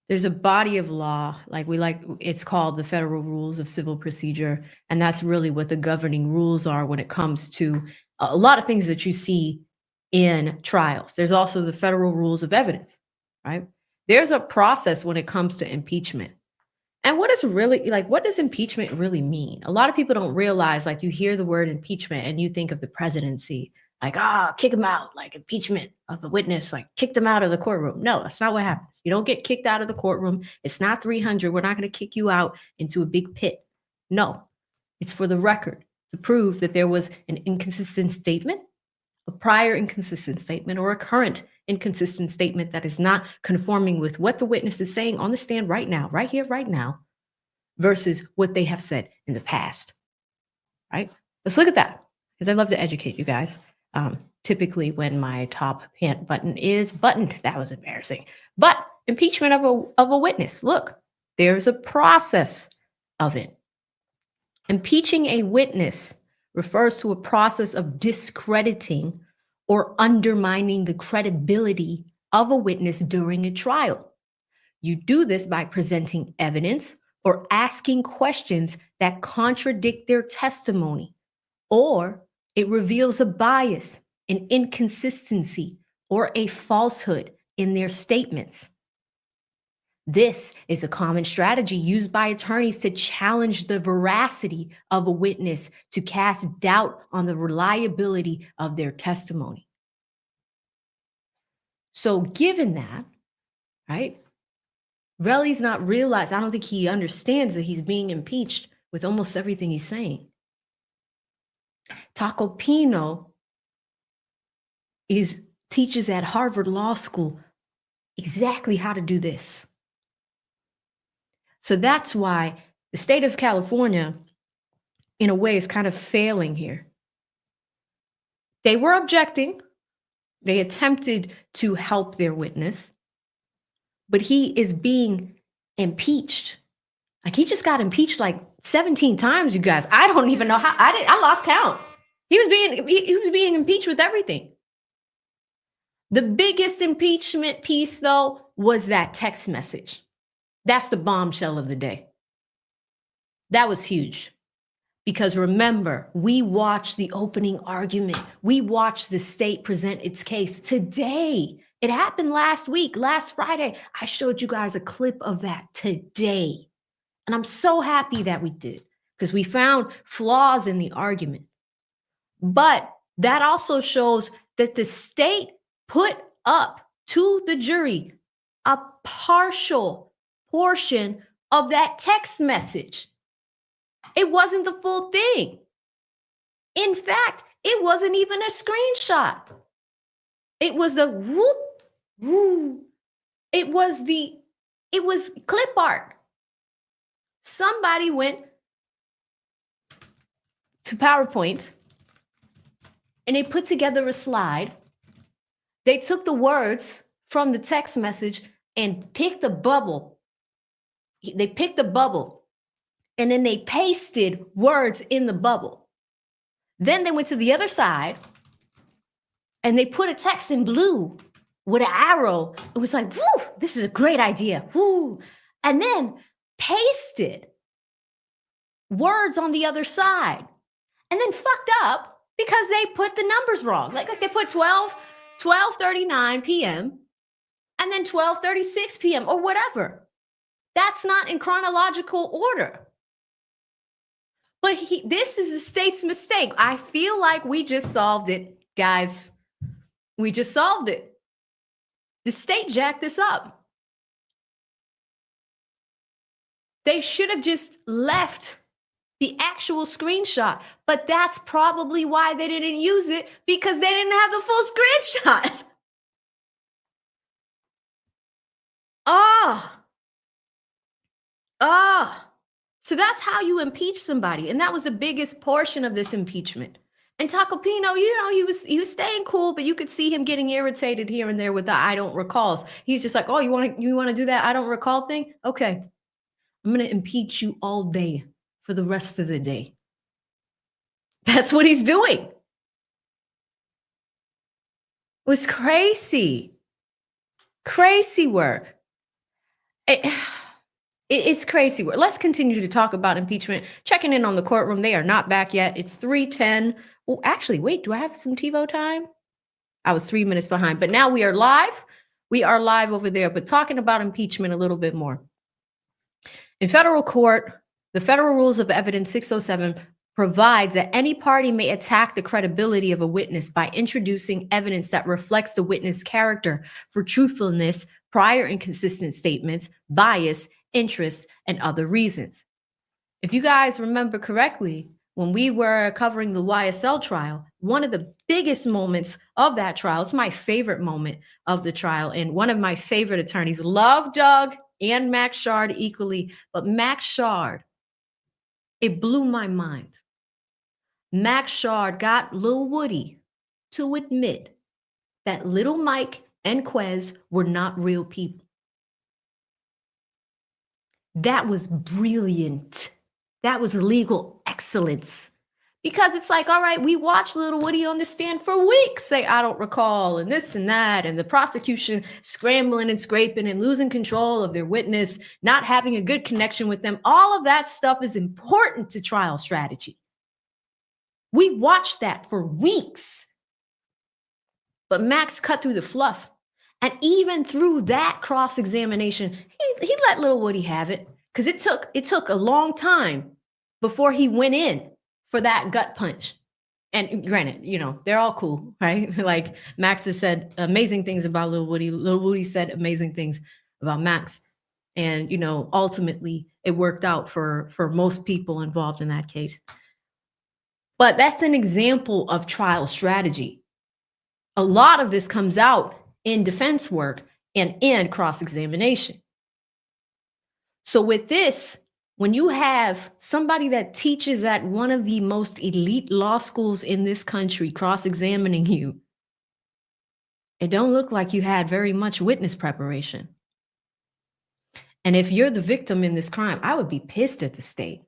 it's called the Federal Rules of Civil Procedure, and that's really what the governing rules are when it comes to a lot of things that you see in trials. There's also the Federal Rules of Evidence, right? There's a process when it comes to impeachment. And what does impeachment really mean? A lot of people don't realize, like, you hear the word impeachment and you think of the presidency, like, kick them out, like impeachment of a witness, like kick them out of the courtroom. No, that's not what happens. You don't get kicked out of the courtroom. It's not 300. We're not going to kick you out into a big pit. No, it's for the record to prove that there was an inconsistent statement, a prior inconsistent statement, or a current inconsistent statement that is not conforming with what the witness is saying on the stand right now, right here, right now, versus what they have said in the past, right? Let's look at that, because I love to educate you guys. Typically when my top pant button is buttoned, that was embarrassing. But impeachment of a witness, look, there's a process of it. Impeaching a witness refers to a process of discrediting or undermining the credibility of a witness during a trial. You do this by presenting evidence or asking questions that contradict their testimony, or it reveals a bias, an inconsistency, or a falsehood in their statements. This is a common strategy used by attorneys to challenge the veracity of a witness, to cast doubt on the reliability of their testimony. So given that, right, Relli's not realized, I don't think he understands that he's being impeached with almost everything he's saying. Tacopina teaches at Harvard Law School. exactly how to do this. So that's why the state of California, in a way, is kind of failing here. They were objecting. They attempted to help their witness, but he is being impeached. Like, he just got impeached like 17 times, you guys. I don't even know how. I lost count. He was being impeached with everything. The biggest impeachment piece, though, was that text message. That's the bombshell of the day. That was huge. Because remember, we watched the opening argument. We watched the state present its case today. It happened last week, last Friday. I showed you guys a clip of that today. And I'm so happy that we did, because we found flaws in the argument. But that also shows that the state put up to the jury a partial portion of that text message. It wasn't the full thing. In fact, it wasn't even a screenshot. It was a whoop, whoop. It was clip art. Somebody went to PowerPoint and they put together a slide. They took the words from the text message and picked a bubble. They picked a bubble. And then they pasted words in the bubble. Then they went to the other side and they put a text in blue with an arrow. It was like, whoo, this is a great idea. Whoo. And then pasted words on the other side. And then fucked up because they put the numbers wrong. Like they put 12:39 p.m. and then 12:36 p.m. or whatever. That's not in chronological order. But this is the state's mistake. I feel like we just solved it, guys. We just solved it. The state jacked this up. They should have just left the actual screenshot, but that's probably why they didn't use it, because they didn't have the full screenshot. So that's how you impeach somebody. And that was the biggest portion of this impeachment. And Tacopina, he was staying cool, but you could see him getting irritated here and there with the I don't recalls. He's just like, oh, you want to do that I don't recall thing? Okay. I'm going to impeach you all day for the rest of the day. That's what he's doing. It was crazy. Crazy work. It's crazy work. Let's continue to talk about impeachment. Checking in on the courtroom. They are not back yet. It's 3:10. Oh, actually, wait, do I have some TiVo time? I was 3 minutes behind, but now we are live. We are live over there, but talking about impeachment a little bit more. In federal court, the Federal Rules of Evidence 607 provides that any party may attack the credibility of a witness by introducing evidence that reflects the witness' character for truthfulness, prior inconsistent statements, bias, interests, and other reasons. If you guys remember correctly, when we were covering the YSL trial, one of the biggest moments of that trial, it's my favorite moment of the trial, and one of my favorite attorneys, love Doug and Max Shard equally, but Max Shard, it blew my mind. Max Shard got Lil Woody to admit that Little Mike and Quez were not real people. That was brilliant. That was legal excellence. Because it's like, all right, we watched Little Woody on the stand for weeks say, I don't recall, and this and that, and the prosecution scrambling and scraping and losing control of their witness, not having a good connection with them. All of that stuff is important to trial strategy. We watched that for weeks. But Max cut through the fluff. And even through that cross-examination, he let Lil Woody have it, because it took a long time before he went in for that gut punch. And granted, they're all cool, right? Like Max has said amazing things about Lil Woody. Lil Woody said amazing things about Max. And, ultimately it worked out for most people involved in that case. But that's an example of trial strategy. A lot of this comes out in defense work and cross-examination. So with this, when you have somebody that teaches at one of the most elite law schools in this country cross-examining you, it don't look like you had very much witness preparation. And if you're the victim in this crime, I would be pissed at the state.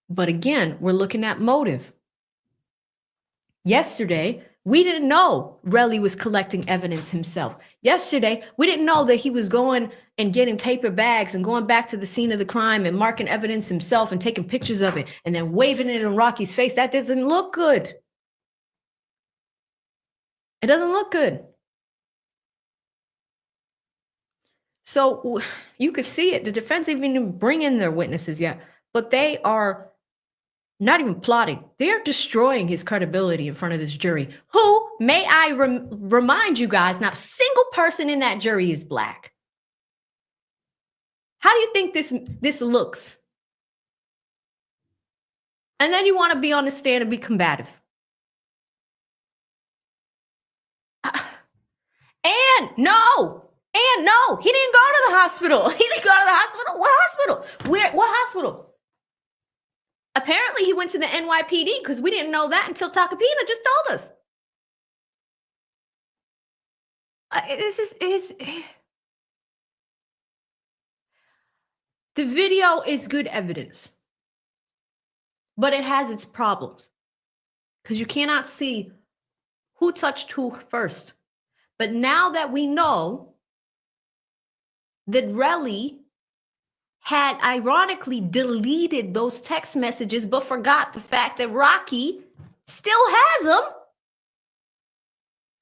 But again, we're looking at motive. Yesterday, we didn't know Relli was collecting evidence himself. Yesterday, we didn't know that he was going and getting paper bags and going back to the scene of the crime and marking evidence himself and taking pictures of it and then waving it in Rocky's face. That doesn't look good. It doesn't look good. So you could see it. The defense even bring in their witnesses yet, but they are not even plotting. They are destroying his credibility in front of this jury, who, may I remind you guys, not a single person in that jury is Black. How do you think this looks? And then you want to be on the stand and be combative. And no, he didn't go to the hospital. He didn't go to the hospital. What hospital? What hospital? Apparently, he went to the NYPD because we didn't know that until Tacopina just told us. The video is good evidence, but it has its problems because you cannot see who touched who first. But now that we know that Relli had ironically deleted those text messages, but forgot the fact that Rocky still has them.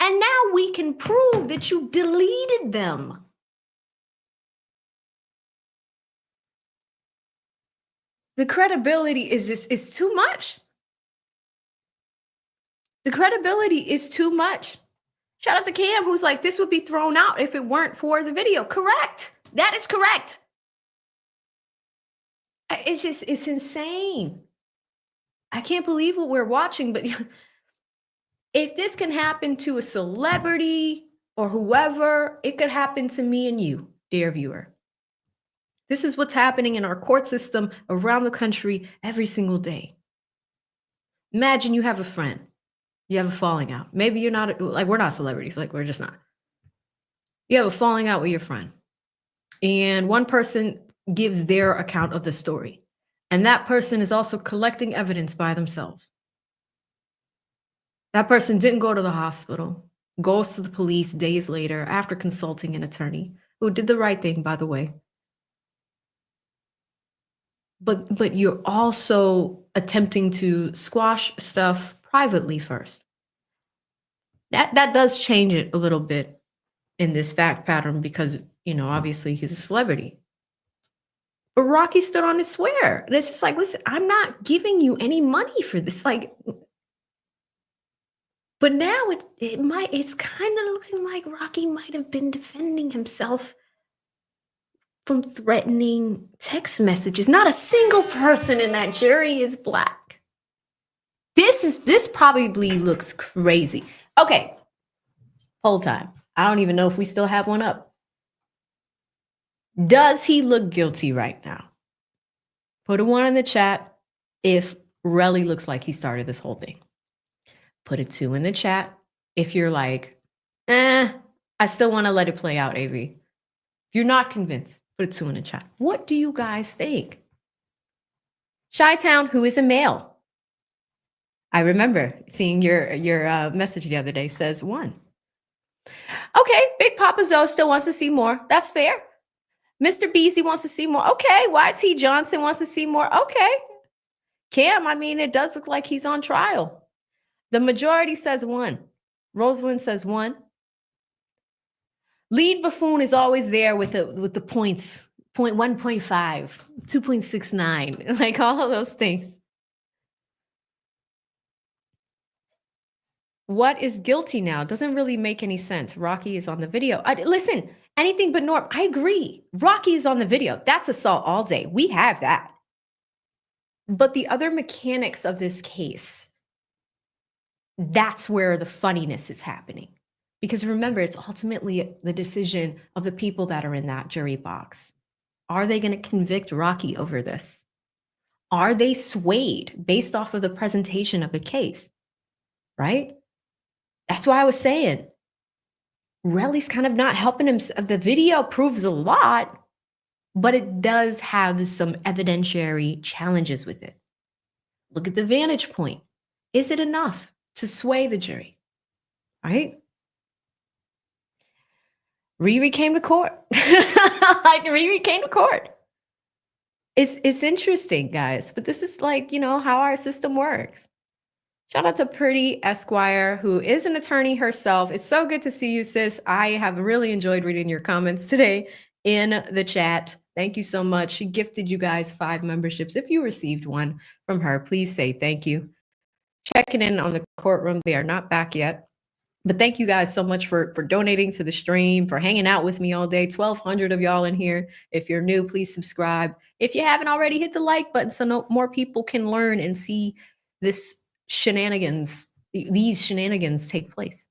And now we can prove that you deleted them. The credibility is too much. The credibility is too much. Shout out to Cam, who's like, this would be thrown out if it weren't for the video. Correct. That is correct. It's insane. I can't believe what we're watching, but if this can happen to a celebrity or whoever, it could happen to me and you, dear viewer. This is what's happening in our court system around the country every single day. Imagine you have a friend. You have a falling out. Maybe you're not, like, we're not celebrities. Like, we're just not. You have a falling out with your friend. And one person gives their account of the story. And that person is also collecting evidence by themselves. That person didn't go to the hospital, goes to the police days later after consulting an attorney who did the right thing, by the way. But you're also attempting to squash stuff privately first. That does change it a little bit in this fact pattern because, you know, obviously he's a celebrity. But Rocky stood on his swear. And it's just like, listen, I'm not giving you any money for this. Like, but now it's kind of looking like Rocky might have been defending himself from threatening text messages. Not a single person in that jury is Black. This probably looks crazy. Okay, hold time. I don't even know if we still have one up. Does he look guilty right now? Put a 1 in the chat if Relli looks like he started this whole thing. Put a 2 in the chat if you're like, I still want to let it play out, AV. If you're not convinced, put a 2 in the chat. What do you guys think? Chi-Town, who is a male. I remember seeing your message the other day, says 1. Okay, Big Papa Zoe still wants to see more. That's fair. Mr. Beasy wants to see more. Okay, YT Johnson wants to see more. Okay. Cam, I mean, it does look like he's on trial. The majority says 1. Rosalind says 1. Lead buffoon is always there with the points. 1.5, 2.69, like all of those things. What is guilty now? Doesn't really make any sense. Rocky is on the video. Listen, anything but Norm. I agree. Rocky is on the video. That's assault all day. We have that. But the other mechanics of this case, that's where the funniness is happening. Because remember, it's ultimately the decision of the people that are in that jury box. Are they going to convict Rocky over this? Are they swayed based off of the presentation of the case? Right? That's why I was saying, Relli's kind of not helping him. The video proves a lot, but it does have some evidentiary challenges with it. Look at the vantage point. Is it enough to sway the jury? Right? Riri came to court. Like Riri came to court. It's interesting, guys, but this is like, how our system works. Shout out to Pretty Esquire, who is an attorney herself. It's so good to see you, sis. I have really enjoyed reading your comments today in the chat. Thank you so much. She gifted you guys 5 memberships. If you received one from her, please say thank you. Checking in on the courtroom. They are not back yet. But thank you guys so much for donating to the stream, for hanging out with me all day. 1,200 of y'all in here. If you're new, please subscribe. If you haven't already, hit the like button so more people can learn and see these shenanigans take place.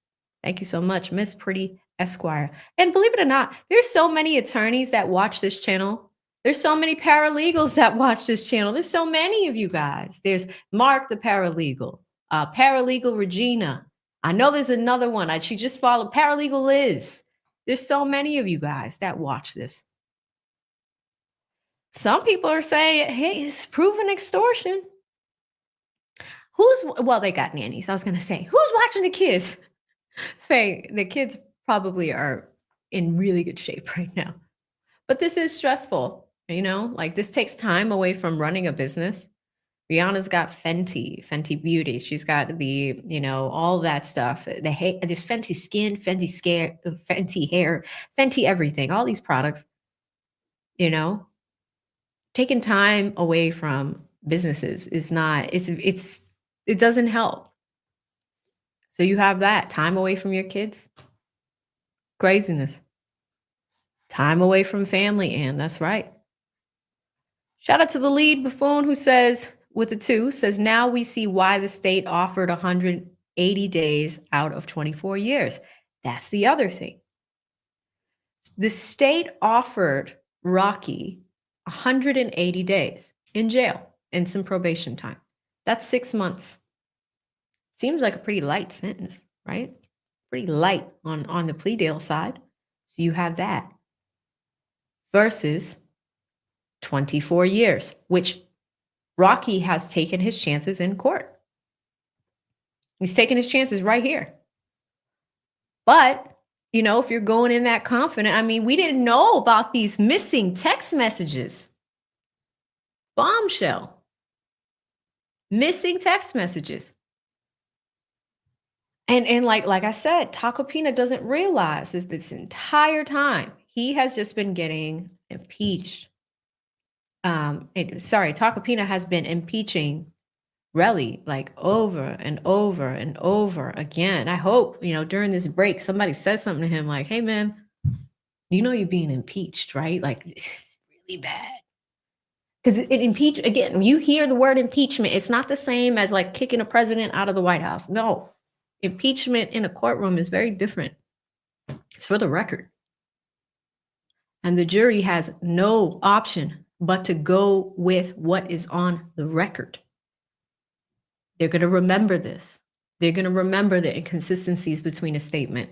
Thank you so much, Miss Pretty Esquire. And believe it or not, there's so many attorneys that watch this channel. There's so many paralegals that watch this channel. There's so many of you guys. There's Mark the paralegal, paralegal Regina. I know there's another one. She just followed Paralegal Liz. There's so many of you guys that watch this. Some people are saying, hey, it's proven extortion. Well, they got nannies. I was going to say, who's watching the kids? Faye, the kids probably are in really good shape right now. But this is stressful, like this takes time away from running a business. Rihanna's got Fenty Beauty. She's got the, all that stuff. There's Fenty Skin, Fenty Hair, Fenty everything. All these products, taking time away from businesses is not. It doesn't help. So you have that time away from your kids. Craziness. Time away from family, and that's right. Shout out to the lead buffoon who says, with the 2, says, now we see why the state offered 180 days out of 24 years. That's the other thing. The state offered Rocky 180 days in jail and some probation time. That's 6 months. Seems like a pretty light sentence, right? Pretty light on the plea deal side. So you have that. Versus 24 years, which Rocky has taken his chances in court. He's taking his chances right here. But, if you're going in that confident, we didn't know about these missing text messages. Bombshell. Missing text messages. And like I said, Tacopina doesn't realize this entire time he has just been getting impeached. Tacopina has been impeaching Relli like over and over and over again. I hope, during this break, somebody says something to him like, hey, man, you're being impeached, right? Like, it's really bad. Because again, you hear the word impeachment, it's not the same as like kicking a president out of the White House. No, impeachment in a courtroom is very different. It's for the record. And the jury has no option but to go with what is on the record. They're going to remember this. They're going to remember the inconsistencies between a statement.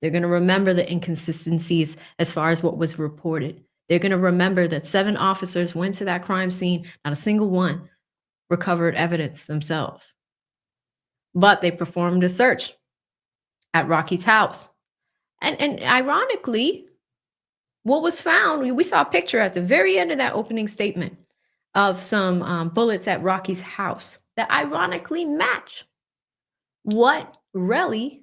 They're going to remember the inconsistencies as far as what was reported. They're going to remember that 7 officers went to that crime scene. Not a single one recovered evidence themselves. But they performed a search at Rocky's house. And ironically, what was found, we saw a picture at the very end of that opening statement of some bullets at Rocky's house that ironically match what Relli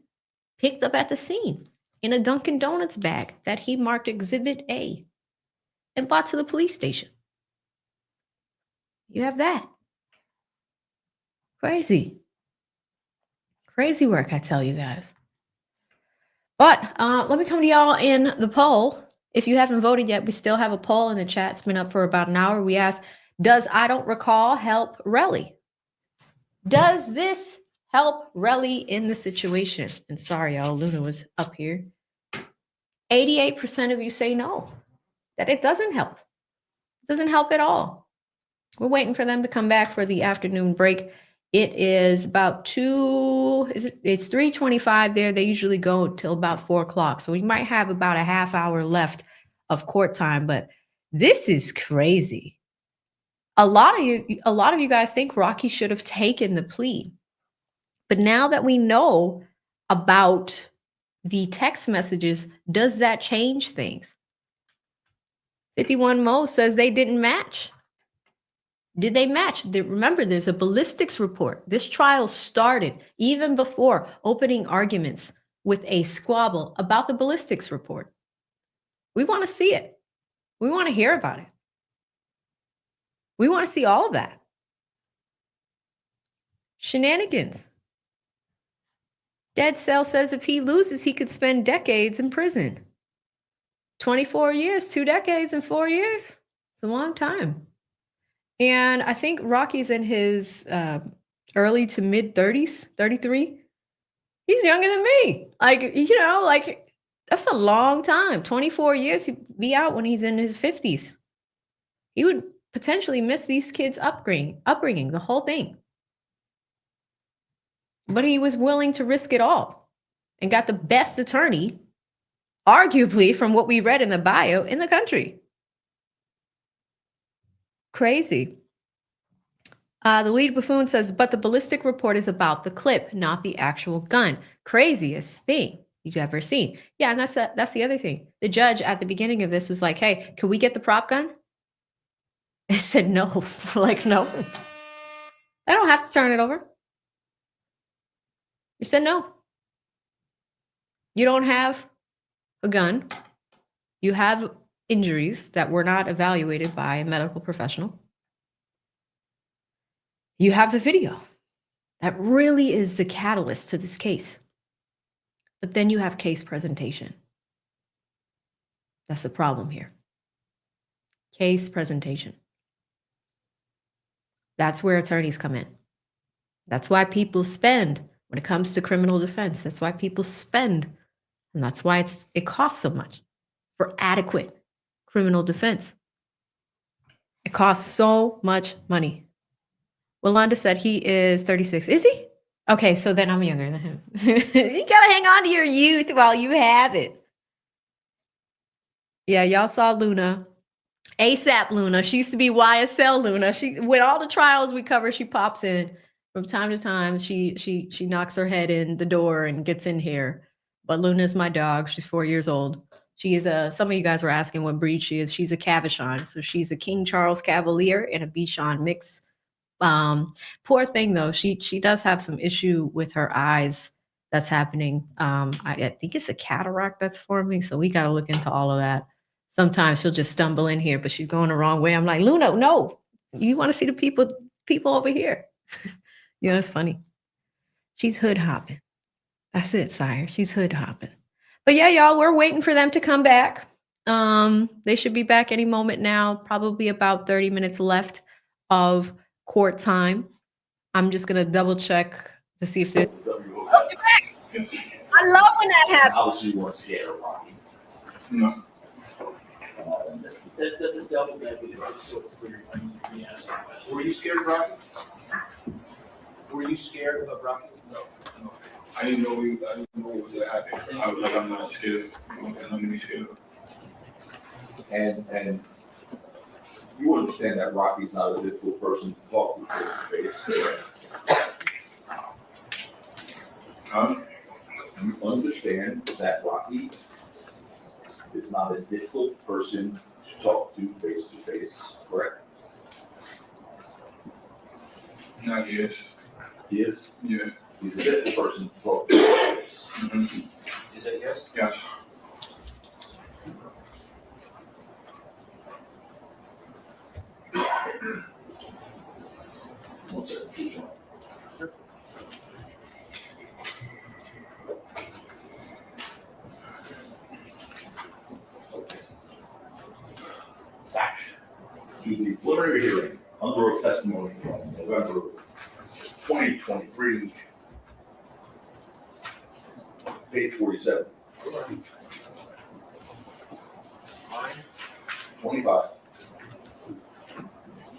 picked up at the scene in a Dunkin' Donuts bag that he marked Exhibit A and brought to the police station. You have that. Crazy. Crazy work, I tell you guys. But let me come to y'all in the poll. If you haven't voted yet, we still have a poll in the chat. It's been up for about an hour. We asked, does I don't recall help Relli? Does this help Relli in the situation? And sorry, y'all, Luna was up here. 88% of you say no, that it doesn't help. It doesn't help at all. We're waiting for them to come back for the afternoon break. It is about it's 3:25 there. They usually go till about 4 o'clock. So we might have about a half hour left of court time, but this is crazy. A lot of you guys think Rocky should have taken the plea. But now that we know about the text messages, does that change things? 51 Mo says they didn't match. Did they match? Remember, there's a ballistics report. This trial started even before opening arguments with a squabble about the ballistics report. We want to see it. We want to hear about it. We want to see all of that. Shenanigans. Dead Cell says if he loses, he could spend decades in prison. 24 years, 2 decades and 4 years. It's a long time. And I think Rocky's in his early to mid 30s, 33. He's younger than me. That's a long time. 24 years, he'd be out when he's in his 50s. He would potentially miss these kids' upbringing, the whole thing. But he was willing to risk it all and got the best attorney, arguably, from what we read in the bio, in the country. Crazy. The lead buffoon says, but the ballistic report is about the clip, not the actual gun. Craziest thing you've ever seen. Yeah, and that's the other thing. The judge at the beginning of this was like, hey, can we get the prop gun? I said no. No. I don't have to turn it over. He said no. You don't have a gun. You have injuries that were not evaluated by a medical professional. You have the video. That really is the catalyst to this case. But then you have case presentation. That's the problem here. Case presentation. That's where attorneys come in. That's why people spend when it comes to criminal defense. That's why people spend. And that's why it costs so much for adequate criminal defense. It costs so much money. Wallanda said he is 36. Is he? Okay, so then I'm younger than him. You gotta hang on to your youth while you have it. Yeah, y'all saw Luna. ASAP Luna. She used to be YSL Luna. She, with all the trials we cover, she pops in from time to time. She knocks her head in the door and gets in here. But Luna's my dog. She's 4 years old. She is some of you guys were asking what breed she is. She's a Cavachon. So she's a King Charles Cavalier and a Bichon mix. Poor thing though, she does have some issue with her eyes that's happening. I think it's a cataract that's forming, so we got to look into all of that. Sometimes she'll just stumble in here, but she's going the wrong way. I'm like, Luna, no, you want to see the people over here. You know, it's funny. She's hood hopping. That's it, sire. She's hood hopping. But yeah, y'all, we're waiting for them to come back. They should be back any moment now. Probably about 30 minutes left of court time. I'm just gonna double check to see if they're. Oh, you're back. I love when that happens. Obviously, you weren't scared of Rocky. No. That's a double negative. So it's weird. Yes. Were you scared of Rocky? Were you scared of Rocky? No. I didn't know what was gonna happen. I was like, I'm not scared. I'm not gonna be scared. And you understand that Rocky's not a difficult person to talk to face to face. You understand that Rocky is not a difficult person to talk to face, correct? Not yet. He is? Yeah. He's a difficult person to talk to face. Mm-hmm. Is that yes? Yes. One second, please, John. Okay. Back to the preliminary hearing under oath testimony from November 2023 Page 47, Line 25.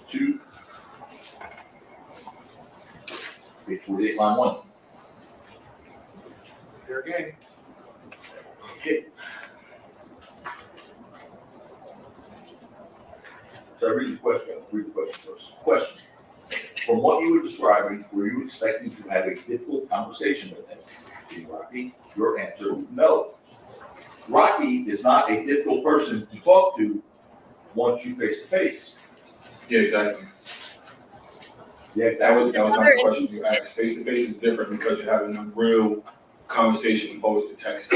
2. Page 48, line 1. fair game. So I read the question, first. Question. From what you were describing, were you expecting to have a difficult conversation with him? Rocky, your answer, no. Rocky is not a difficult person to talk to once you face to face. Yeah, exactly. Yeah, That was exactly. my question you asked. Face to face is different because you're having a real conversation opposed to text.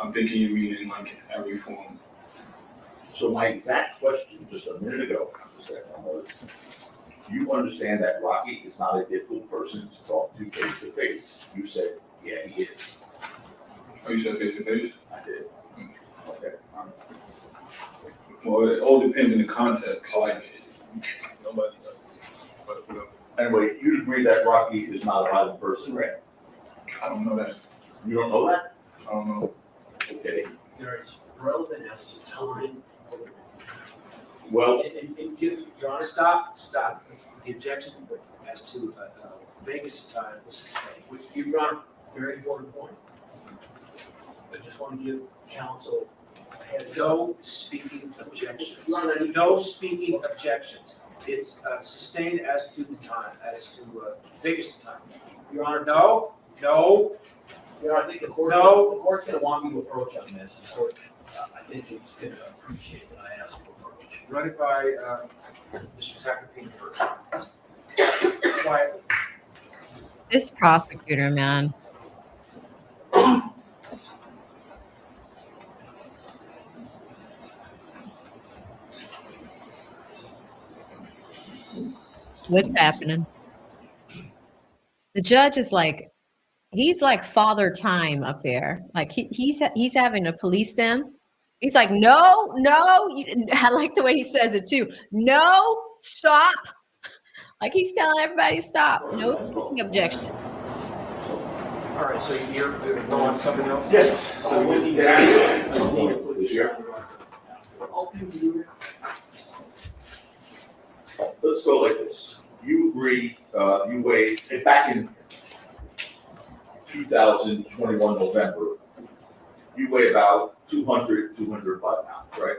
I'm thinking you mean in like every form. So my exact question just a minute ago was, you understand that Rocky is not a difficult person to talk to face to face? You said, yeah, he is. Oh, you said face to face? I did. Okay. Well, it all depends on the context. Like, nobody does. But whatever. Anyway, you agree that Rocky is not a violent person, right? I don't know that. You don't know that? I don't know. Okay. There is relevant as to time. Well, And give, Your Honor, Stop. The objection as to Vegas time was sustained. Your Honor, very important point. I just want to give counsel a heads up. No speaking objections. Your Honor, I need- No speaking objections. It's sustained as to the time, as to Vegas time. Your Honor, No. Your Honor, I think the court's gonna want me to approach on this. The court, I think it's gonna appreciate that I ask for approach. Run it by Mr. Tacopina first. Quietly. This prosecutor, man. What's happening? The judge is like, he's like father time up there. Like he's having to police them. He's like, no, I like the way he says it too. No, stop. Like he's telling everybody stop. No speaking objection. All right, so you're going to go on something else? yes. So we need that at some point this year. Let's go like this. You agree, you weighed, back in 2021 November, you weigh about 205 pounds, right?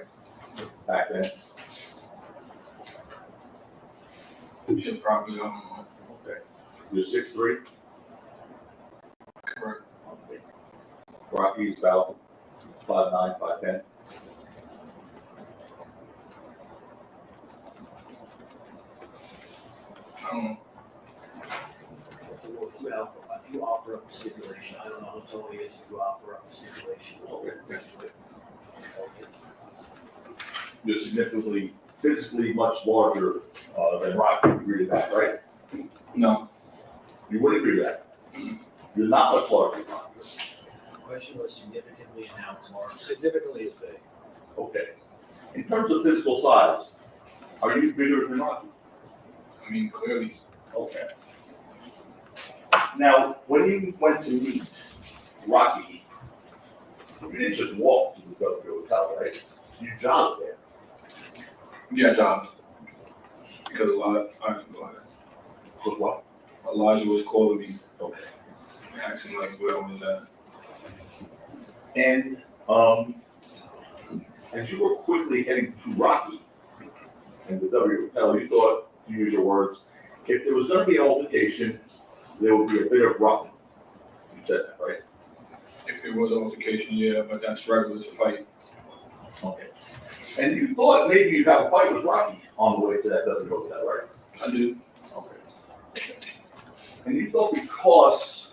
Back then. Yeah, probably, I don't know. Okay. You're 6'3"? Correct. Okay. Rocky's about 5'9", 5'10". I don't know. You offer up a stipulation. I don't know how tall he is. You offer up a stipulation. Okay. You're significantly, physically much larger than Rocky. You agree to that, right? No. You wouldn't agree to that? You're not much larger than Rocky. The question was significantly and how large. Significantly as big. Okay. In terms of physical size, are you bigger than Rocky? I mean, clearly. Okay. Now, when you went to meet Rocky, you didn't just walk to the hotel, right? You jogged there. Yeah, jobs. Because Because what? Elijah was calling me, Okay. asking like where I was at. And as you were quickly heading to Rocky and the W Hotel, you thought, to use your words, if there was going to be an altercation, there would be a bit of roughing. You said that, right? If there was an altercation, yeah, but that's regular to fight. Okay. And you thought maybe you'd have a fight with Rocky on the way to that W Hotel, right? I did. Okay. And you thought because.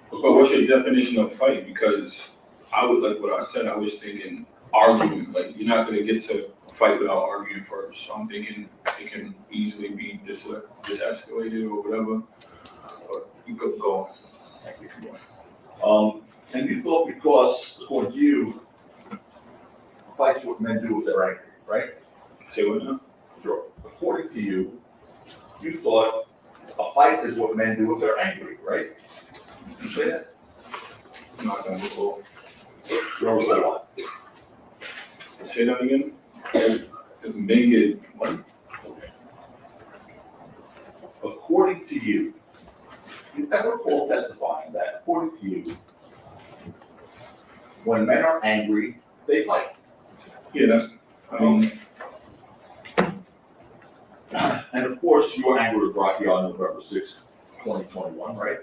But what's your definition of fight? Because I would, like what I said, I was thinking argument. Like, you're not going to get to fight without arguing first. So I'm thinking it can easily be de-escalated or whatever. But you could go. And you thought because, according to you, fights what men do if they're angry, right? Say what now? Sure. According to you, you thought a fight is what men do if they're angry, right? Did you say that? I don't recall. You don't recall what? Say that again? Make it, what? According to you, you ever recall testifying that according to you, when men are angry, they fight. Yeah, that's, I mean, And of course, you were angry with Rocky on November 6th, 2021, right?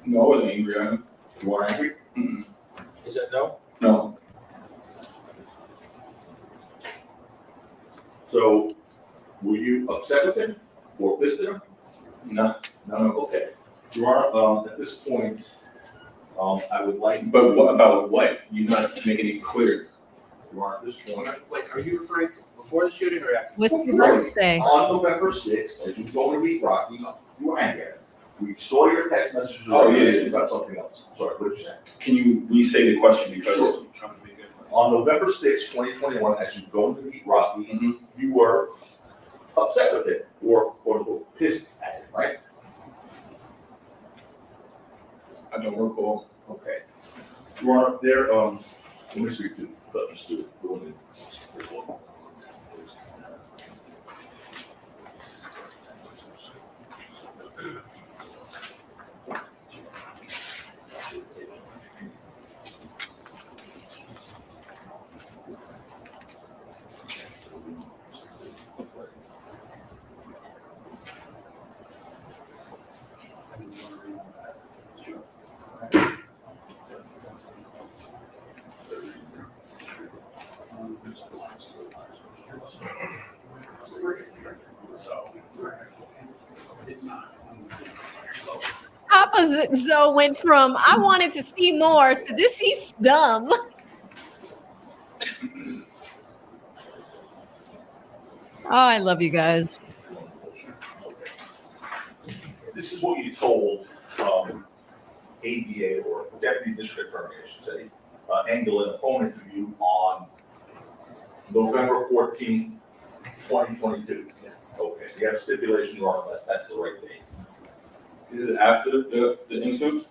no, I wasn't angry at him. You weren't angry? Mm-mm. Is that no? No, So, were you upset with him or pissed at him? no. No, okay. You are, at this point, I would like, But what about what? You're not making it clear. you are at this point, Wait, are you referring to before the shooting or after? What's the birthday? on November 6th, as you go to meet Rocky, you were angry at him. We saw your text messages Oh, yeah. about something else. Sorry, what did you say? Can you re-say the question because Sure. I'm trying to make it. On November 6th, 2021, as you go to meet Rocky, Mhm. you were upset with him or quote unquote pissed at him, right? I don't recall. Okay. You are there, let me speak to, let's do it. Go ahead. It's not. Opposite Zoe went from I wanted to see more to this he's dumb. Oh, I love you guys. This is what you told, ADA or Deputy District Attorney, I should say, Engel in a phone interview on November 14th, 2022. Okay, you have stipulation, Your Honor, that's the right date. Is it after the incident?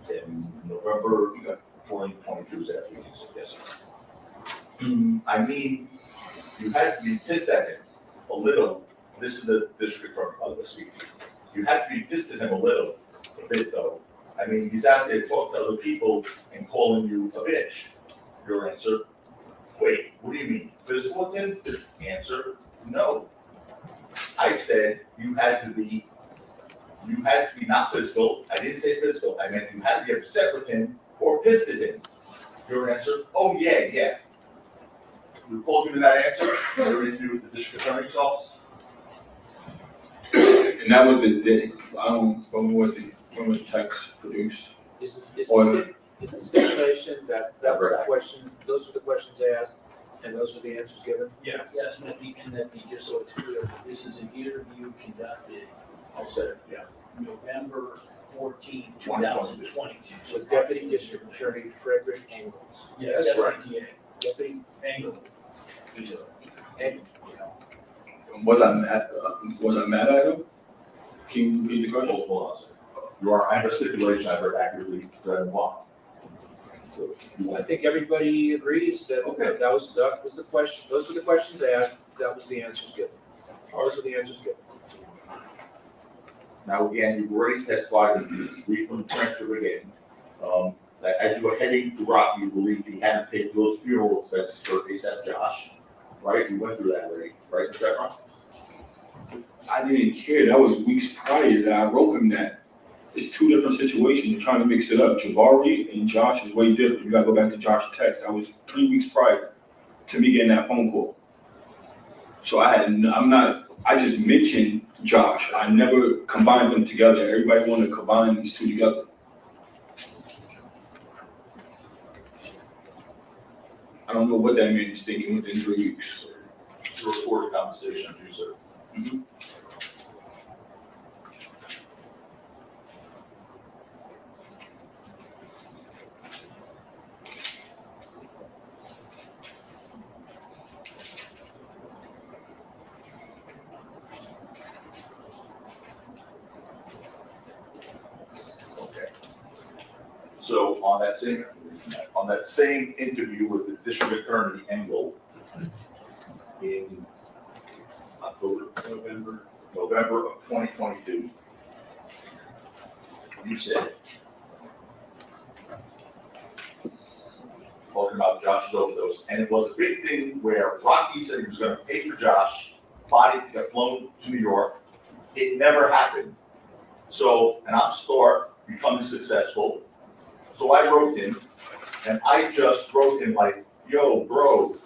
In November 2022 is after the incident, yes, sir. I mean, you had to be pissed at him a little. This is the district attorney, by the way, speaking. You had to be pissed at him a bit though. I mean, he's out there talking to other people and calling you a bitch. Your answer, wait, what do you mean? Physical with him? Answer, no. I said you had to be not physical. I didn't say physical. I meant you had to be upset with him or pissed at him. Your answer, oh yeah. You recall giving that answer in your interview with the district attorney's office? And that was the when was the text produced? Is Or- the stipulation that was the question, those were the questions asked, and those were the answers given? Yes. Yes, and that the, just so it's clear, this is an interview conducted I said, yeah. November 14, 2022. With Deputy District Attorney Frederick Engels. Yes, That's right. Deputy Angle. Engels. Was I mad at him? Can you repeat the question? Hold on a second. You are, I have a stipulation I heard accurately that I want. I think everybody agrees that Okay. that was the question, those were the questions asked, that was the answers given. Those were the answers given. Now, again, you've already testified and read from the transcript again, that as you were heading to Rocky, you believed he hadn't paid those funeral expenses for ASAP Josh, right? You went through that already, right, Mr. Efron? I didn't care. That was weeks prior that I wrote him that. It's two different situations. You're trying to mix it up. Jabari and Josh is way different. You gotta go back to Josh's text. That was 3 weeks prior to me getting that phone call. So I just mentioned Josh. I never combined them together. Everybody wanted to combine these two together. I don't know what that man is thinking within 3 weeks. To report a conversation, you sir. Mhm. Okay. So on that same interview with the district attorney Engel in November of 2022, you said, talking about Josh's overdose, and it was a big thing where Rocky said he was gonna pay for Josh's body to get flown to New York. It never happened. So, and I'm becoming successful. So I wrote him, and I just wrote him like, yo, bro,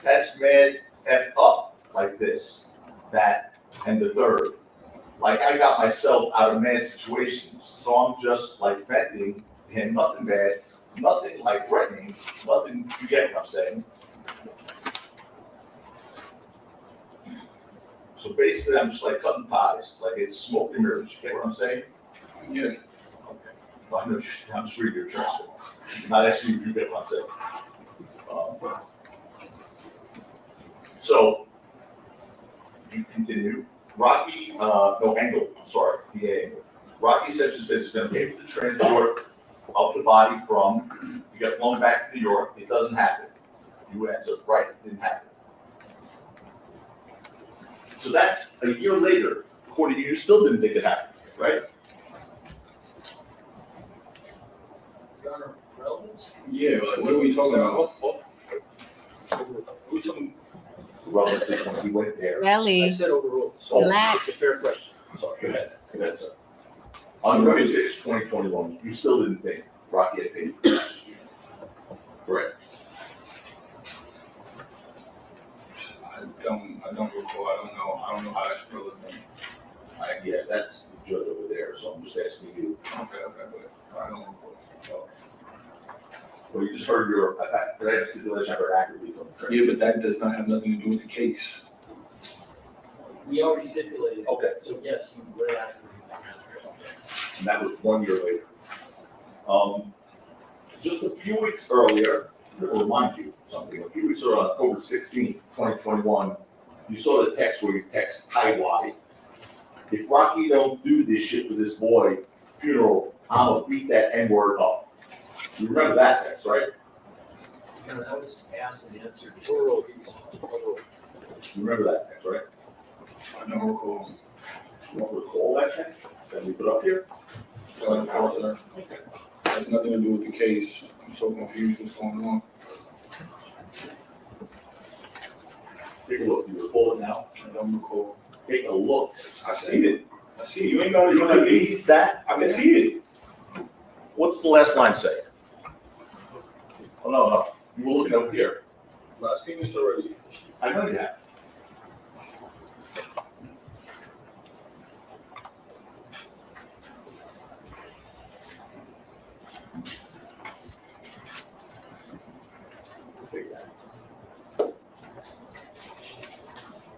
that's mad F up like this, that, and the third. Like I got myself out of mad situations, so I'm just like venting, and nothing bad, nothing like threatening, nothing, you get what I'm saying? So basically, I'm just like cutting ties, like it's smoke and mirrors, you get what I'm saying? Yeah. Okay. Well, I'm just reading your transcript, not asking you if you get what I'm saying. So, you continue. Rocky, no, Engel, I'm sorry, PA Engel. Rocky essentially says he's gonna pay for the transport of the body from, you get flown back to New York, it doesn't happen. You answer, right, it didn't happen. So that's a year later, according to you, still didn't think it happened, right? Your Honor, relevance? Yeah, like, what are we talking about? What are we talking? Relevance is when he went there. I Relli, said overruled, so Relax. it's a fair question. Sorry, go ahead, sir. On November 6, 2021, you still didn't think Rocky had paid for this. Correct. I don't recall, I don't know how that's relevant. Yeah, that's the judge over there, so I'm just asking you. Okay, but I don't recall. Well, you just heard did I have a stipulation I heard accurately from the Yeah, but that does not have nothing to do with the case. We already stipulated. Okay. So yes, you were accurate. And that was 1 year later. Just a few weeks earlier, to remind you something, a few weeks earlier, on October 16th, 2021, you saw the text where you text, "Hi, Y. If Rocky don't do this shit for this boy funeral, I'm gonna beat that N-word up." You remember that text, right? You know, that was asked and answered. Overruled. You remember that text, right? I don't recall. You don't recall that text that we put up here? I don't recall, sir. Has nothing to do with the case. I'm so confused what's going on. Take a look. You recall it now? I don't recall. Take a look. I see it. I see it. You ain't gotta, You can read that. I can see it. What's the last line say? Oh, no. You were looking over here. But I've seen this already. I know you have.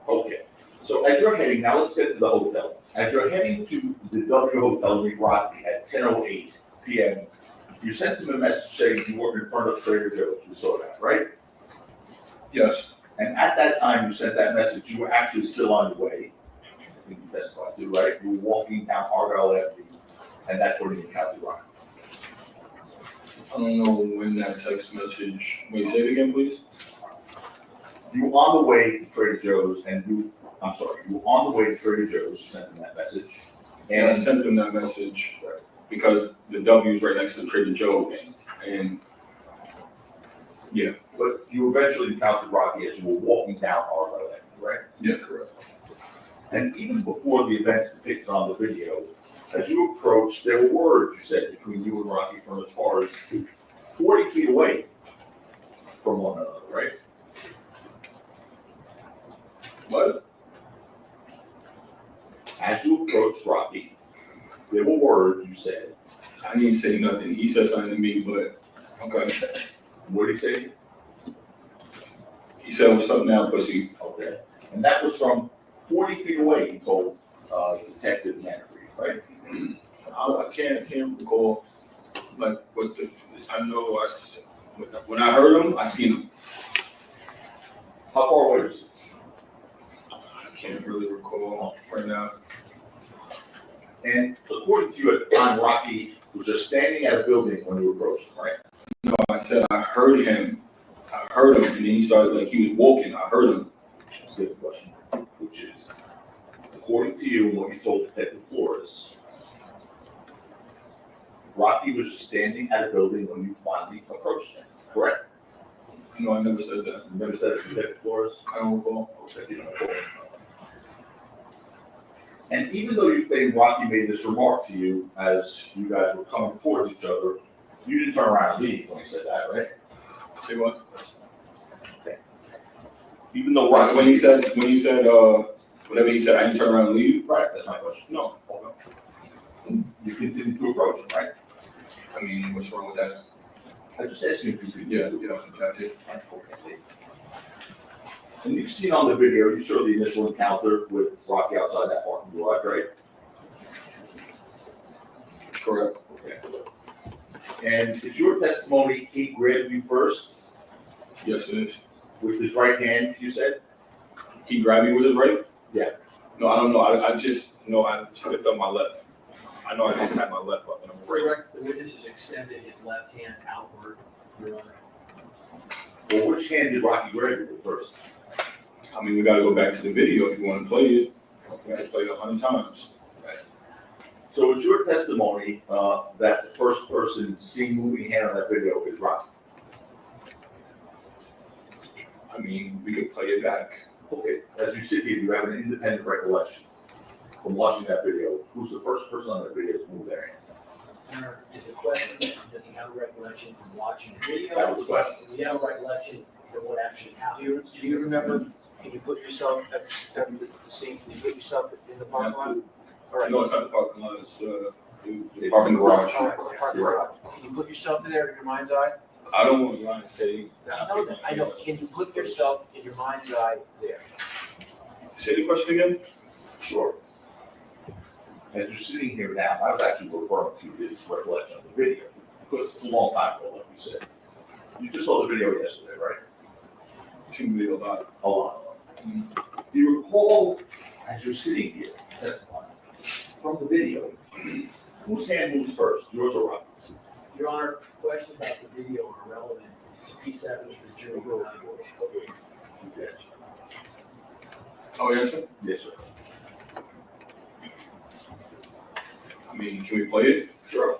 Okay, so as you're heading, now let's get to the hotel. As you're heading to the W Hotel in Rocky at 10:08 p.m., you sent them a message saying you were in front of Trader Joe's. We saw that, right? Yes. And at that time you sent that message, you were actually still on your way. I think you testified to, right? You were walking down Argyle Avenue, and that's where you encountered Rocky. I don't know when that text message, wait, say it again, please? You were on the way to Trader Joe's you were on the way to Trader Joe's, you sent them that message. And I And sent them that message because the W is right next to the Trader Joe's. And yeah, but you eventually encountered Rocky as you were walking down Argyle Avenue, right? yeah, correct. And even before the events depicted on the video, as you approached, there were words you said between you and Rocky from as far as 40 feet away from one another, right? What? As you approached Rocky, there were words you said. I didn't say nothing. He said something to me, but okay. What did he say? He said, "What's up now, pussy?" Okay. And that was from 40 feet away, he told Detective Manfrey, right? I can't recall like what the. I know when I heard him, I seen him. How far away was he? I can't really recall right now. And according to you, at the time Rocky was just standing at a building when you approached him, right? No, I said I heard him, and then he started, like, he was walking, I heard him. Let's get the question, which is, according to you and what you told Detective Flores, Rocky was just standing at a building when you finally approached him, correct? No, I never said that. You never said it to Detective Flores? I don't recall. Okay, you don't recall. And even though you think Rocky made this remark to you as you guys were coming towards each other, you didn't turn around and leave when he said that, right? Say what? Even though Rocky. When he said, whatever he said, I didn't turn around and leave? Right, that's my question. No. You continued to approach him, right? I mean, what's wrong with that? I just asked you if you could. Yeah, exactly. Okay. And you've seen on the video, you showed the initial encounter with Rocky outside that parking garage, right? Correct. Okay. And is your testimony he grabbed you first Yes, it is. with his right hand, you said? He grabbed me with his right? Yeah. No, I don't know. I just know I slipped on my left. I know I just had my left up and I'm For the right. record, the witness has extended his left hand outward, Your Honor. Well, which hand did Rocky grab you with first? I mean, we gotta go back to the video if you wanna play it. We gotta play it 100 times. So it's your testimony that the first person seen moving hand on that video is Rocky? I mean, we could play it back. Okay, as you sit here, you have an independent recollection from watching that video. Who's the first person on that video to move their hand? Your Honor, is the question, does he have a recollection from watching the video? That was the question. Does he have a recollection of what actually happened? Do you remember, can you put yourself at the scene, can you put yourself in the parking lot? All right. No, it's not the parking lot, it's the parking garage. All right, parking lot. Can you put yourself there in your mind's eye? I don't want to lie and say. I know, can you put yourself in your mind's eye there? Say the question again? Sure. As you're sitting here now, I was actually referring to his recollection of the video, because it's a long time ago, like you said. You just saw the video yesterday, right? Seen the video a lot. A lot. Do you recall, as you're sitting here testifying, from the video, whose hand moves first, yours or Rocky's? Your Honor, questions about the video are irrelevant. It's a piece of evidence for the jury to evaluate. Okay. Oh, yes, sir? Yes, sir. I mean, can we play it? Sure.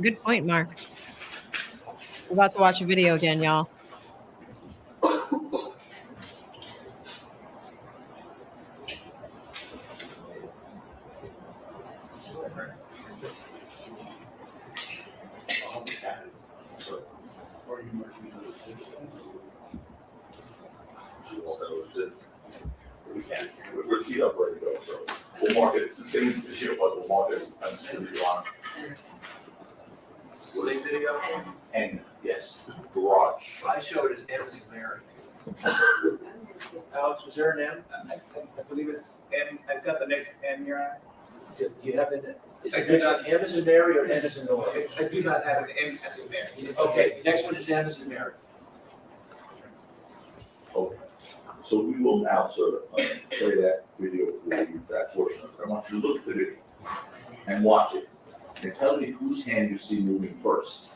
Good point, Mark. We're about to watch a video again, y'all. We're teed up ready to go, so we'll mark it, it's the same video, but we'll mark it as the video on. Same video? And yes, garage. I showed it as Evans and Mary. Alex, was there an M? I believe it's M, I've got the next M here. Do you have an, is I it do next not. one M as in Mary or N as in Noah? I do not have an M as in there. Okay, the next one is M as in Mary. Okay, so we will now, sir, play that video for you, that portion of it. I want you to look at the video and watch it, and tell me whose hand you see moving first.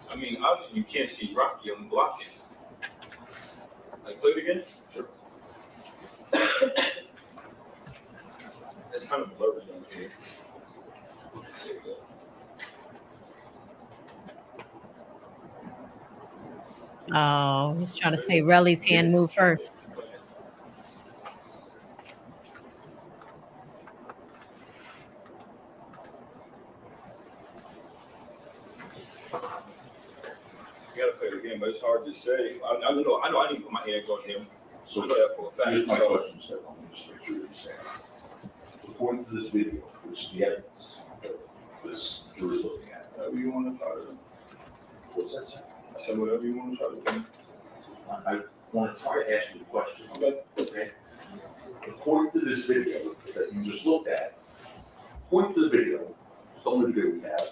I mean, obviously you can't see Rocky, I'm blocking. Like, play it again? Sure. It's kind of blurry on here. Oh, he's trying to say Relli's hand moved first. You gotta play it again, but it's hard to say. I know I need to put my hands on him. So I know that for a fact. here's my So, question, Stefan, let me just make sure you understand. According to this video, which is the evidence that this jury's looking at, whatever you wanna try to, what's that say? I said whatever you wanna try to do. I want to try to ask you a question, Okay. okay? According to this video that you just looked at, Point to the video, it's the only video we have,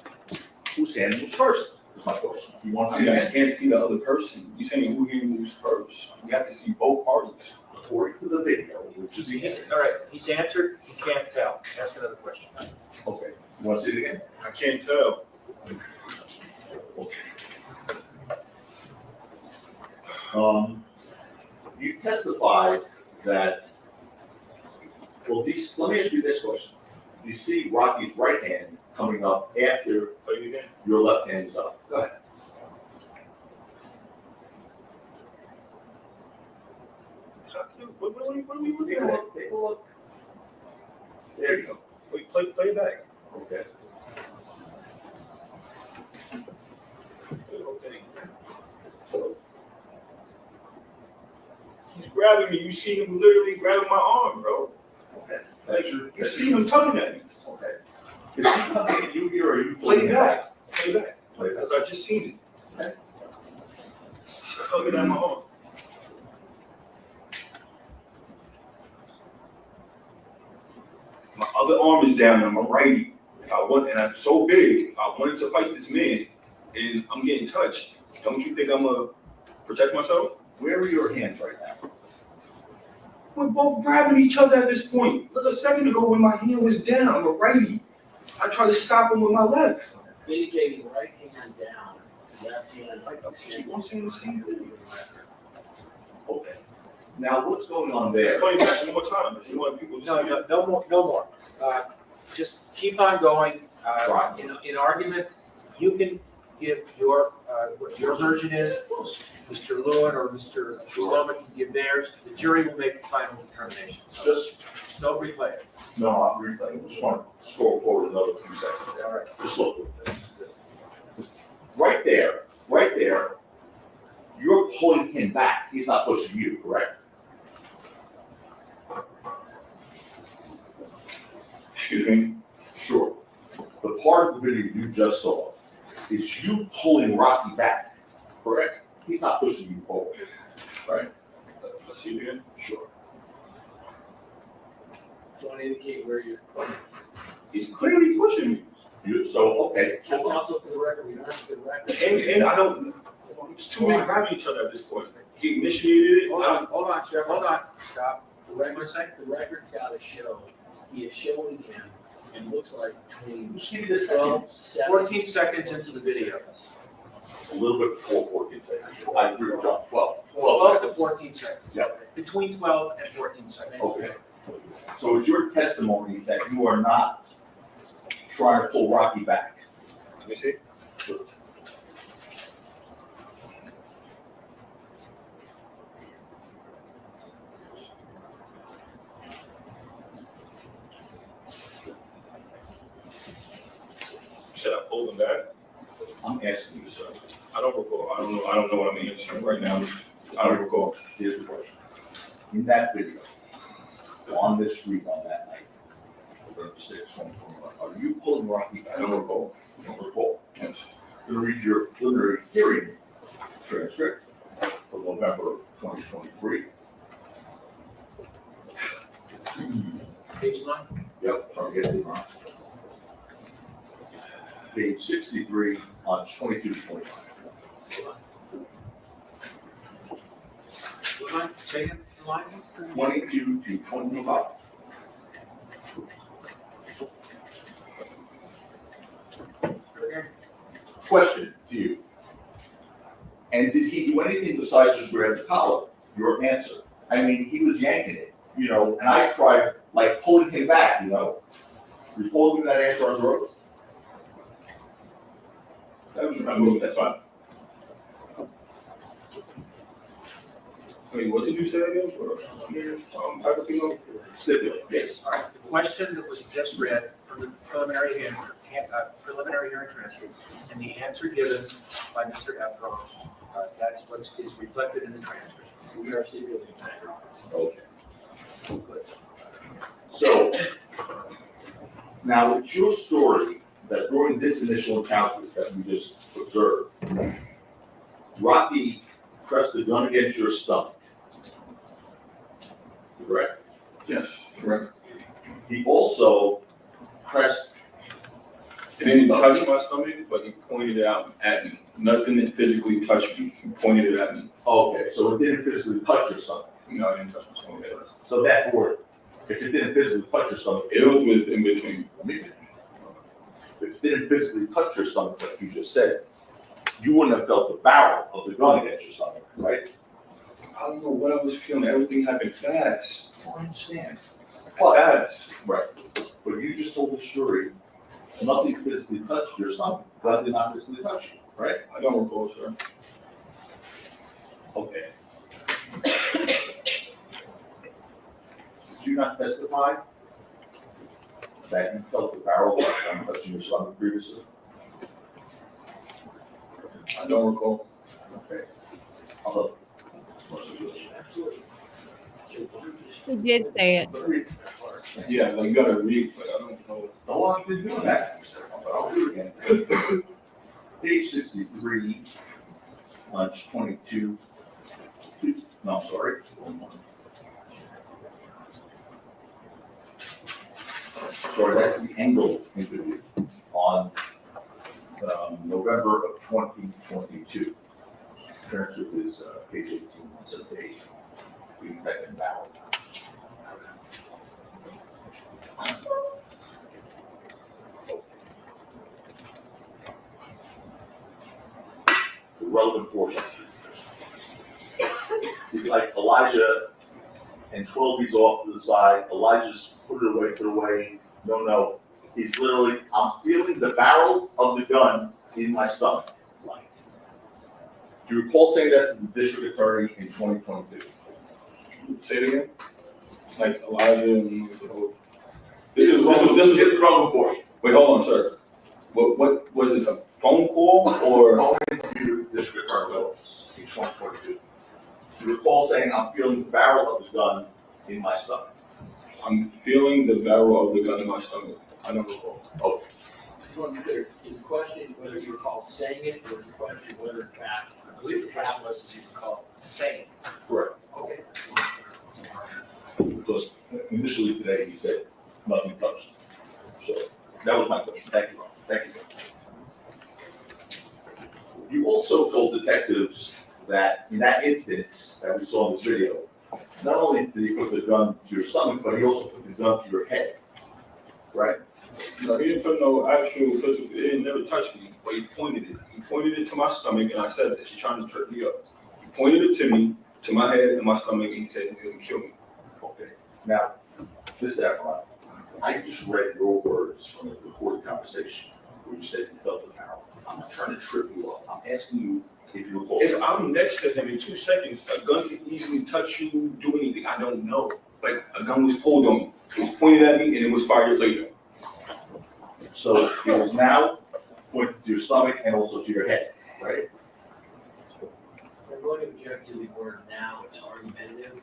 whose hand moves first, is my question. You want to see I that? can't see the other person. You saying who here moves first? We have to see both parties. According to the video, which is, All right, he's answered, he can't tell. Ask another question. okay, you want to see it again? I can't tell. You testified that, well, let me ask you this question. You see Rocky's right hand coming up after Play it again. your left hand is up. Go ahead. What are we looking Take a at? look, take a look. There you go. Wait, play it back. Okay. He's grabbing me. You see him literally grabbing my arm, bro. Okay. That's your. You see him tugging at me. Okay. Is he coming at you here or are you? Play it back. Play it back. Play it back. Because I just seen it. Okay. Tugging at my arm. My other arm is down and I'm a righty. And I'm so big, if I wanted to fight this man and I'm getting touched, don't you think I'm gonna protect myself? Where are your hands right now? We're both grabbing each other at this point. Look, a second ago when my hand was down, I'm a righty. I try to stop him with my left. Indicating right hand down, left hand. Like, I keep on saying the same thing. Okay. Now, what's going on there? Explain that one more time. You want people to see it? No more. Just keep on going. Right. In argument, you can give what your version is. Mr. Lewin or Mr. Sloman can give theirs. The jury will make the final determination. So Just, don't replay it. no, I'm replaying. Just want to scroll forward another few seconds. All right. Just look. Right there, you're pulling him back. He's not pushing you, correct? Excuse me? Sure. The part of the video you just saw is you pulling Rocky back, correct? He's not pushing you forward, right? Let's see it again. Sure. Don't indicate where you're. He's clearly pushing me. Okay. Counsel for the record, we don't have the record. And I don't, it's too many grabbing each other at this point. He initiated it. Hold on, Sheriff. Hold on. Stop. The record's gotta show, he is showing him, and looks like between Just give me the 12, seconds. 14 seconds into the video. A little bit before 14 seconds. I agree with John. 12 12 to seconds. 14 seconds. Yep. Between 12 and 14 seconds. Okay. So it's your testimony that you are not trying to pull Rocky back. Let me see. Should I pull them back? I'm asking you, sir. I don't recall. I don't know what I'm answering right now. I don't recall. Here's the question. In that video, on this street on that night, November 6, 2021, are you pulling Rocky back? I don't recall. You don't recall. Yes. I'm going to read your preliminary hearing transcript for November 2023. Page 9. Yep, trying to get it wrong. Page 63 on 22 to 25. What line? Say it. The line? 22 to 25. Okay. Question to you. And did he do anything besides just grab the collar? Your answer. I mean, he was yanking it, and I tried, like, pulling him back, You told me that answer on the road? That was my move. That's fine. Wait, what did you say again? Tacopina? Stipulate, yes. All right. The question that was just read from the preliminary hearing transcript, and the answer given by Mr. Efron, that is what is reflected in the transcript. We are stipulating that. Okay. So, now it's your story that during this initial encounter that we just observed, Rocky pressed the gun against your stomach. Correct? Yes, correct. He also pressed. He didn't touch my stomach, but he pointed it out at me. Nothing that physically touched me. He pointed it at me. Okay, so it didn't physically touch your stomach. No, I didn't touch my stomach. So therefore, if it didn't physically touch your stomach, It was in between. let me finish. If it didn't physically touch your stomach, like you just said, you wouldn't have felt the barrel of the gun against your stomach, right? I don't know what I was feeling. Everything happened fast. I understand. Fast. Right. But you just told the jury, nothing physically touched your stomach. Gun did not physically touch you, right? I don't recall, sir. Okay. Did you not testify that you felt the barrel of the gun touching your stomach previously? I don't recall. Okay. Hello. He did say it. Yeah, like you gotta read, but I don't know. No, I've been doing that, but I'll do it again. Page 63, lunch 22. No, I'm sorry. Sorry, that's the Engel interview on November of 2022. Transcript is page 18, it's a page. We type in barrel. The relevant portion. He's like Elijah and 12 he's off to the side. Elijah's put it away. No. He's literally, I'm feeling the barrel of the gun in my stomach. Like, do you recall saying that to the district attorney in 2022? Say it again. Like Elijah and the whole. This is the relevant portion. Wait, hold on, sir. What was this, a phone call or? Going to the district attorney's office in 2022. Do you recall saying, I'm feeling the barrel of the gun in my stomach? I'm feeling the barrel of the gun in my stomach. I don't recall. Okay. Just want to be clear, is the question whether you recall saying it, or is the question whether in fact, I believe the question was, as you recall, saying. Correct. okay, Because initially today he said nothing touched. So that was my question. Thank you, Ron. Thank you. You also told detectives that in that instance that we saw in this video, not only did he put the gun to your stomach, but he also put the gun to your head. Right? No, he didn't put no actual physical, it didn't never touch me, but he pointed it. He pointed it to my stomach and I said that she's trying to trip me up. He pointed it to me, to my head and my stomach, and he said he's gonna kill me. Okay. Now, this FYI, I just read your words from the recorded conversation where you said you felt the barrel. I'm not trying to trip you up. I'm asking you if you recall. If I'm next to him in 2 seconds, a gun can easily touch you, do anything, I don't know. Like, a gun was pulled on me, it was pointed at me, and it was fired later. So it was now pointed to your stomach and also to your head, right? we're going to object to the word now, it's argumentative.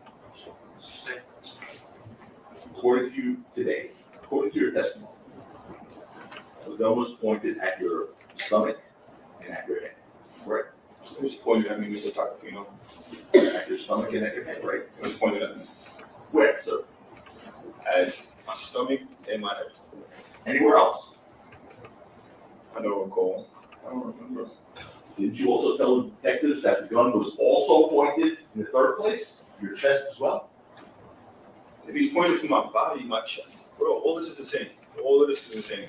According to you today, according to your testimony, the gun was pointed at your stomach and at your head, right? It was pointed at me, Mr. Tacopina. At your stomach and at your head, right? It was pointed at me. Where, sir? At my stomach and my head. Anywhere else? I don't recall. I don't remember. Did you also tell the detectives that the gun was also pointed in the third place, your chest as well? If he's pointed to my body, my chest, bro, all this is the same. All of this is the same.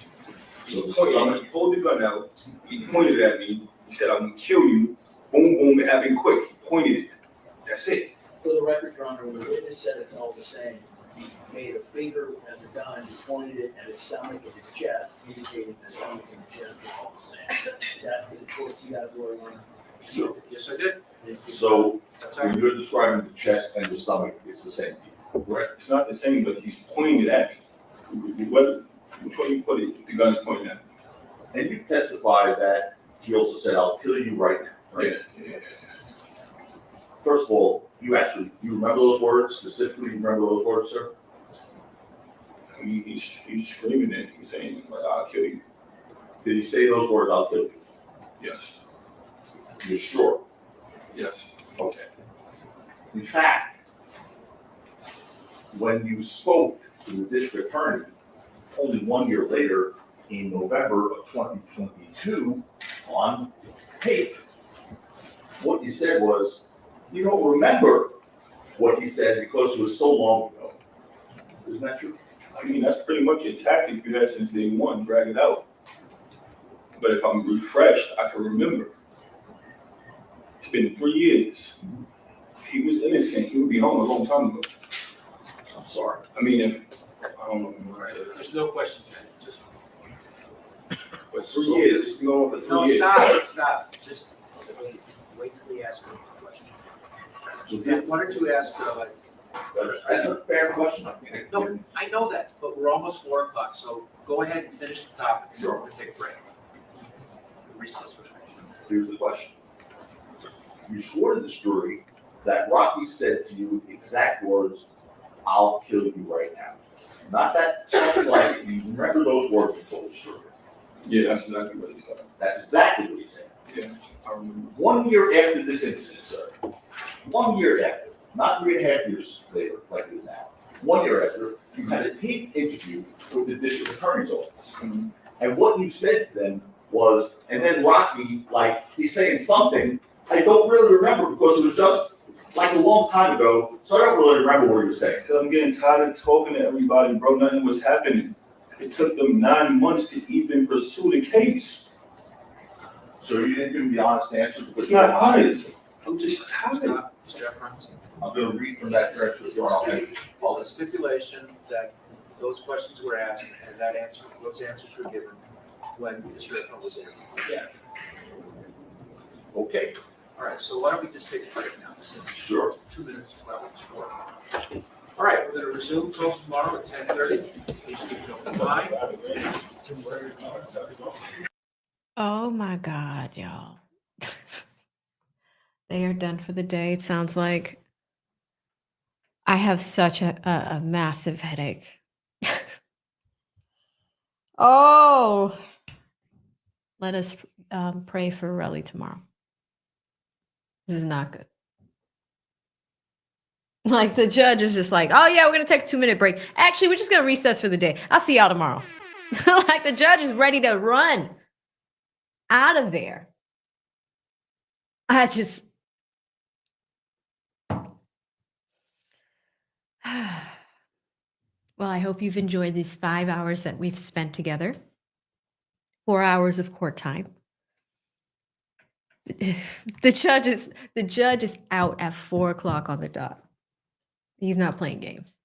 So the He stomach, pulled the gun out, he pointed at me, he said, I'm gonna kill you. Boom, boom, it happened quick. He pointed it. That's it. For the record, Your Honor, when the witness said it's all the same, he made a finger as a gun, he pointed it at his stomach and his chest, indicating the stomach and the chest were all the same. Is that the reports you got, Your Honor? sure. Yes, I did. So That's when right. you're describing the chest and the stomach, it's the same thing, correct? It's not the same, but he's pointing it at me. Which way you put it, the gun's pointing at me. And you testified that he also said, I'll kill you right now, right? Yeah. First of all, you remember those words, specifically remember those words, sir? I mean, he's screaming it. He's saying, like, I'll kill you. Did he say those words, I'll kill you? Yes. You're sure? Yes. Okay. In fact, when you spoke to the district attorney only 1 year later, in November of 2022, on tape, what you said was, you don't remember what he said because it was so long ago. Isn't that true? I mean, that's pretty much a tactic you had since day one, drag it out. But if I'm refreshed, I can remember. It's been 3 years. He was innocent. He would be home a long time ago. I'm sorry. I mean, if, I don't know. There's no question. Just, But 3 years, it's been going on for 3 no, years. stop. Just wait till he asks me a question. So Why don't you ask, that's a fair question. I think. no, I know that, but we're almost 4 o'clock, so go ahead and finish the topic. Sure. We're gonna take a break. Recess. Here's the question. You swore to this jury that Rocky said to you the exact words, "I'll kill you right now." Not that something like it. You remember those words you told the jury. Yeah, that's exactly what he said. That's exactly what he said. Yeah, I remember. 1 year after this incident, sir. 1 year after, not 3.5 years later, like it is now. 1 year after, you had a tape interview with the district attorney's office. Mhm. And what you said to them was, and then Rocky, like, he's saying something, I don't really remember because it was just like a long time ago, so I don't really remember what he was saying. Cause I'm getting tired of talking to everybody, bro. Nothing was happening. It took them 9 months to even pursue the case. So you didn't give me the honest answer because It's not honest. I'm just tired. Mr. Efron. I'm gonna read from that transcript. so I'll make it. All the stipulation that those questions were asked and those answers were given when Mr. Efron was there. Yeah. Okay, All right, so why don't we just take a break now, since it's sure. 2 minutes, well, it's 4. All right, we're gonna resume till tomorrow at 10:30. Please keep an open mind. Oh my God, y'all. They are done for the day. It sounds like I have such a massive headache. Oh, let us pray for Relli tomorrow. This is not good. Like the judge is just like, oh yeah, we're gonna take a 2-minute break. Actually, we're just gonna recess for the day. I'll see y'all tomorrow. Like the judge is ready to run out of there. I just well, I hope you've enjoyed these 5 hours that we've spent together. 4 hours of court time. The judge is out at 4 o'clock on the dot. He's not playing games.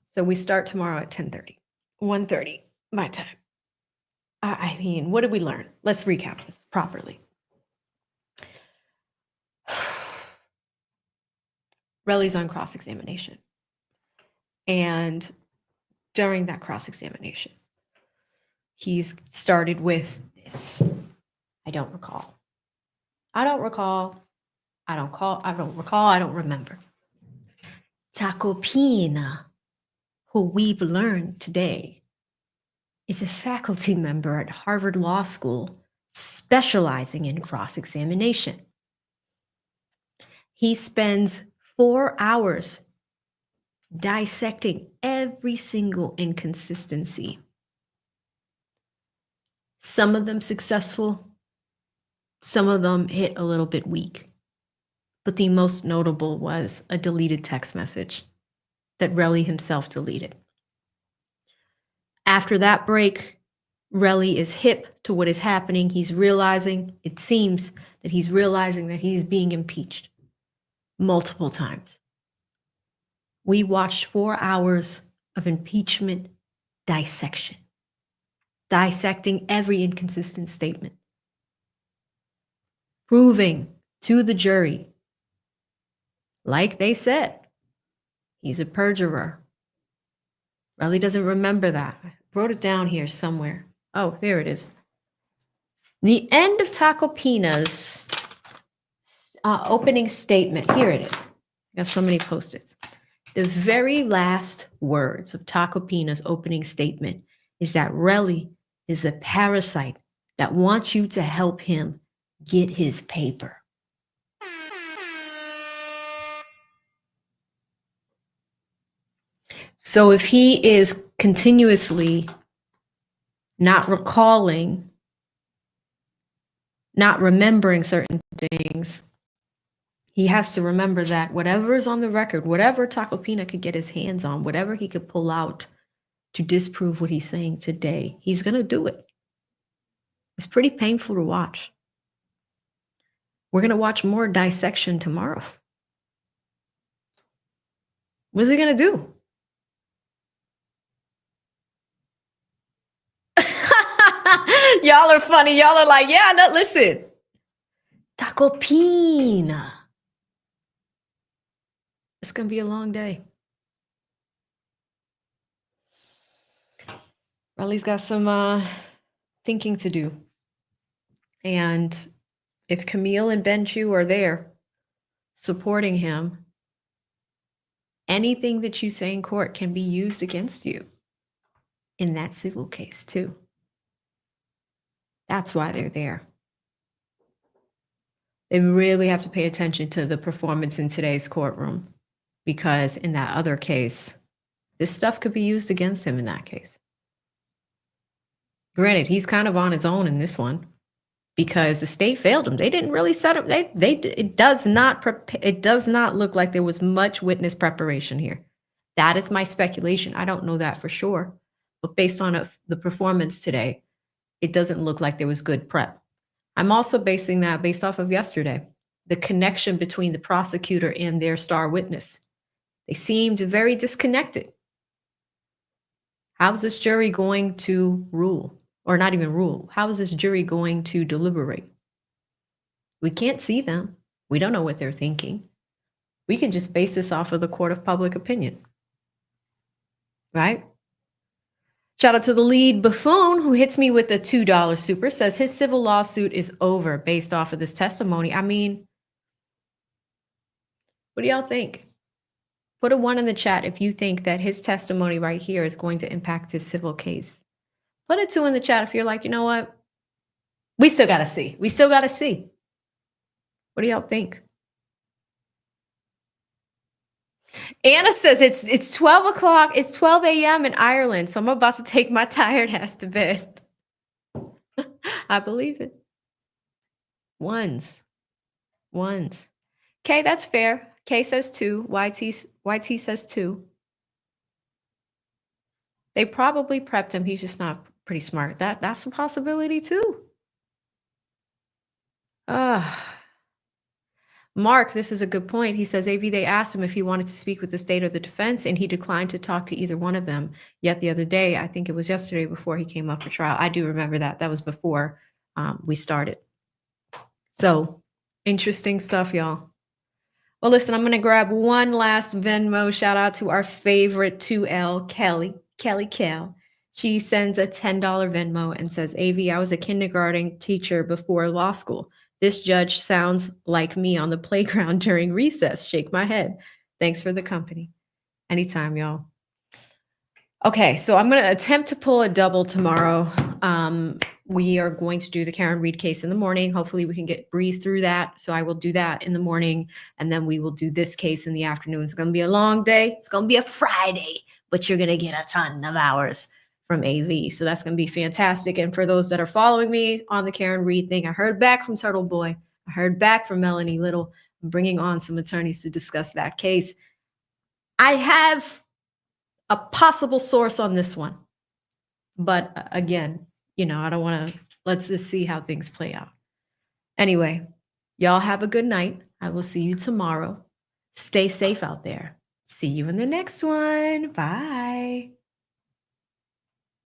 So we start tomorrow at 10:30, 1:30 my time. I mean, what did we learn? Let's recap this properly. Relli's on cross-examination. And during that cross-examination, he's started with this. I don't recall. I don't recall. I don't recall. I don't remember. Tacopina, who we've learned today, is a faculty member at Harvard Law School specializing in cross-examination. He spends 4 hours dissecting every single inconsistency. Some of them successful, some of them hit a little bit weak. But the most notable was a deleted text message that Relli himself deleted. After that break, Relli is hip to what is happening. It seems that he's realizing that he's being impeached multiple times. We watched 4 hours of impeachment dissection, dissecting every inconsistent statement, proving to the jury, like they said, he's a perjurer. Relli doesn't remember that. I wrote it down here somewhere. Oh, there it is. The end of Tacopina's opening statement. Here it is. I got so many Post-its. The very last words of Tacopina's opening statement is that Relli is a parasite that wants you to help him get his paper. So if he is continuously not recalling, not remembering certain things, he has to remember that whatever is on the record, whatever Tacopina could get his hands on, whatever he could pull out to disprove what he's saying today, he's going to do it. It's pretty painful to watch. We're going to watch more dissection tomorrow. What's he going to do? Y'all are funny. Y'all are like, yeah, no, listen. Tacopina. It's going to be a long day. Relli's got some thinking to do. And if Camille and Benchu are there supporting him, anything that you say in court can be used against you in that civil case too. That's why they're there. They really have to pay attention to the performance in today's courtroom, because in that other case, this stuff could be used against him in that case. Granted, he's kind of on his own in this one because the state failed him. They didn't really set him. It does not look like there was much witness preparation here. That is my speculation. I don't know that for sure, but based on the performance today, it doesn't look like there was good prep. I'm also basing that based off of yesterday, the connection between the prosecutor and their star witness. They seemed very disconnected. How's this jury going to rule? Or not even rule. How is this jury going to deliberate? We can't see them. We don't know what they're thinking. We can just base this off of the court of public opinion. Right? Shout out to the lead buffoon who hits me with a $2 super, says his civil lawsuit is over based off of this testimony. I mean, what do y'all think? Put a 1 in the chat if you think that his testimony right here is going to impact his civil case. Put a 2 in the chat if you're like, you know what? We still got to see. We still got to see. What do y'all think? Anna says it's 12 o'clock. It's 12 a.m. in Ireland, so I'm about to take my tired ass to bed. I believe it. Ones. Okay, that's fair. K says 2. YT says 2. They probably prepped him. He's just not pretty smart. That's a possibility too. Mark, this is a good point. He says, AV, they asked him if he wanted to speak with the state or the defense, and he declined to talk to either one of them. Yet the other day, I think it was yesterday before he came up for trial. I do remember that. That was before we started. So interesting stuff, y'all. Well, listen, I'm going to grab one last Venmo. Shout out to our favorite 2L, Kelly Cal. She sends a $10 Venmo and says, AV, I was a kindergarten teacher before law school. This judge sounds like me on the playground during recess. Shake my head. Thanks for the company. Anytime, y'all. Okay, so I'm going to attempt to pull a double tomorrow. We are going to do the Karen Reed case in the morning. Hopefully we can breeze through that. So I will do that in the morning, and then we will do this case in the afternoon. It's going to be a long day. It's going to be a Friday, but you're going to get a ton of hours from AV. So that's going to be fantastic. And for those that are following me on the Karen Reed thing, I heard back from Turtle Boy. I heard back from Melanie Little. I'm bringing on some attorneys to discuss that case. I have a possible source on this one. But again, you know, I don't want to, let's just see how things play out. Anyway, y'all have a good night. I will see you tomorrow. Stay safe out there. See you in the next one. Bye.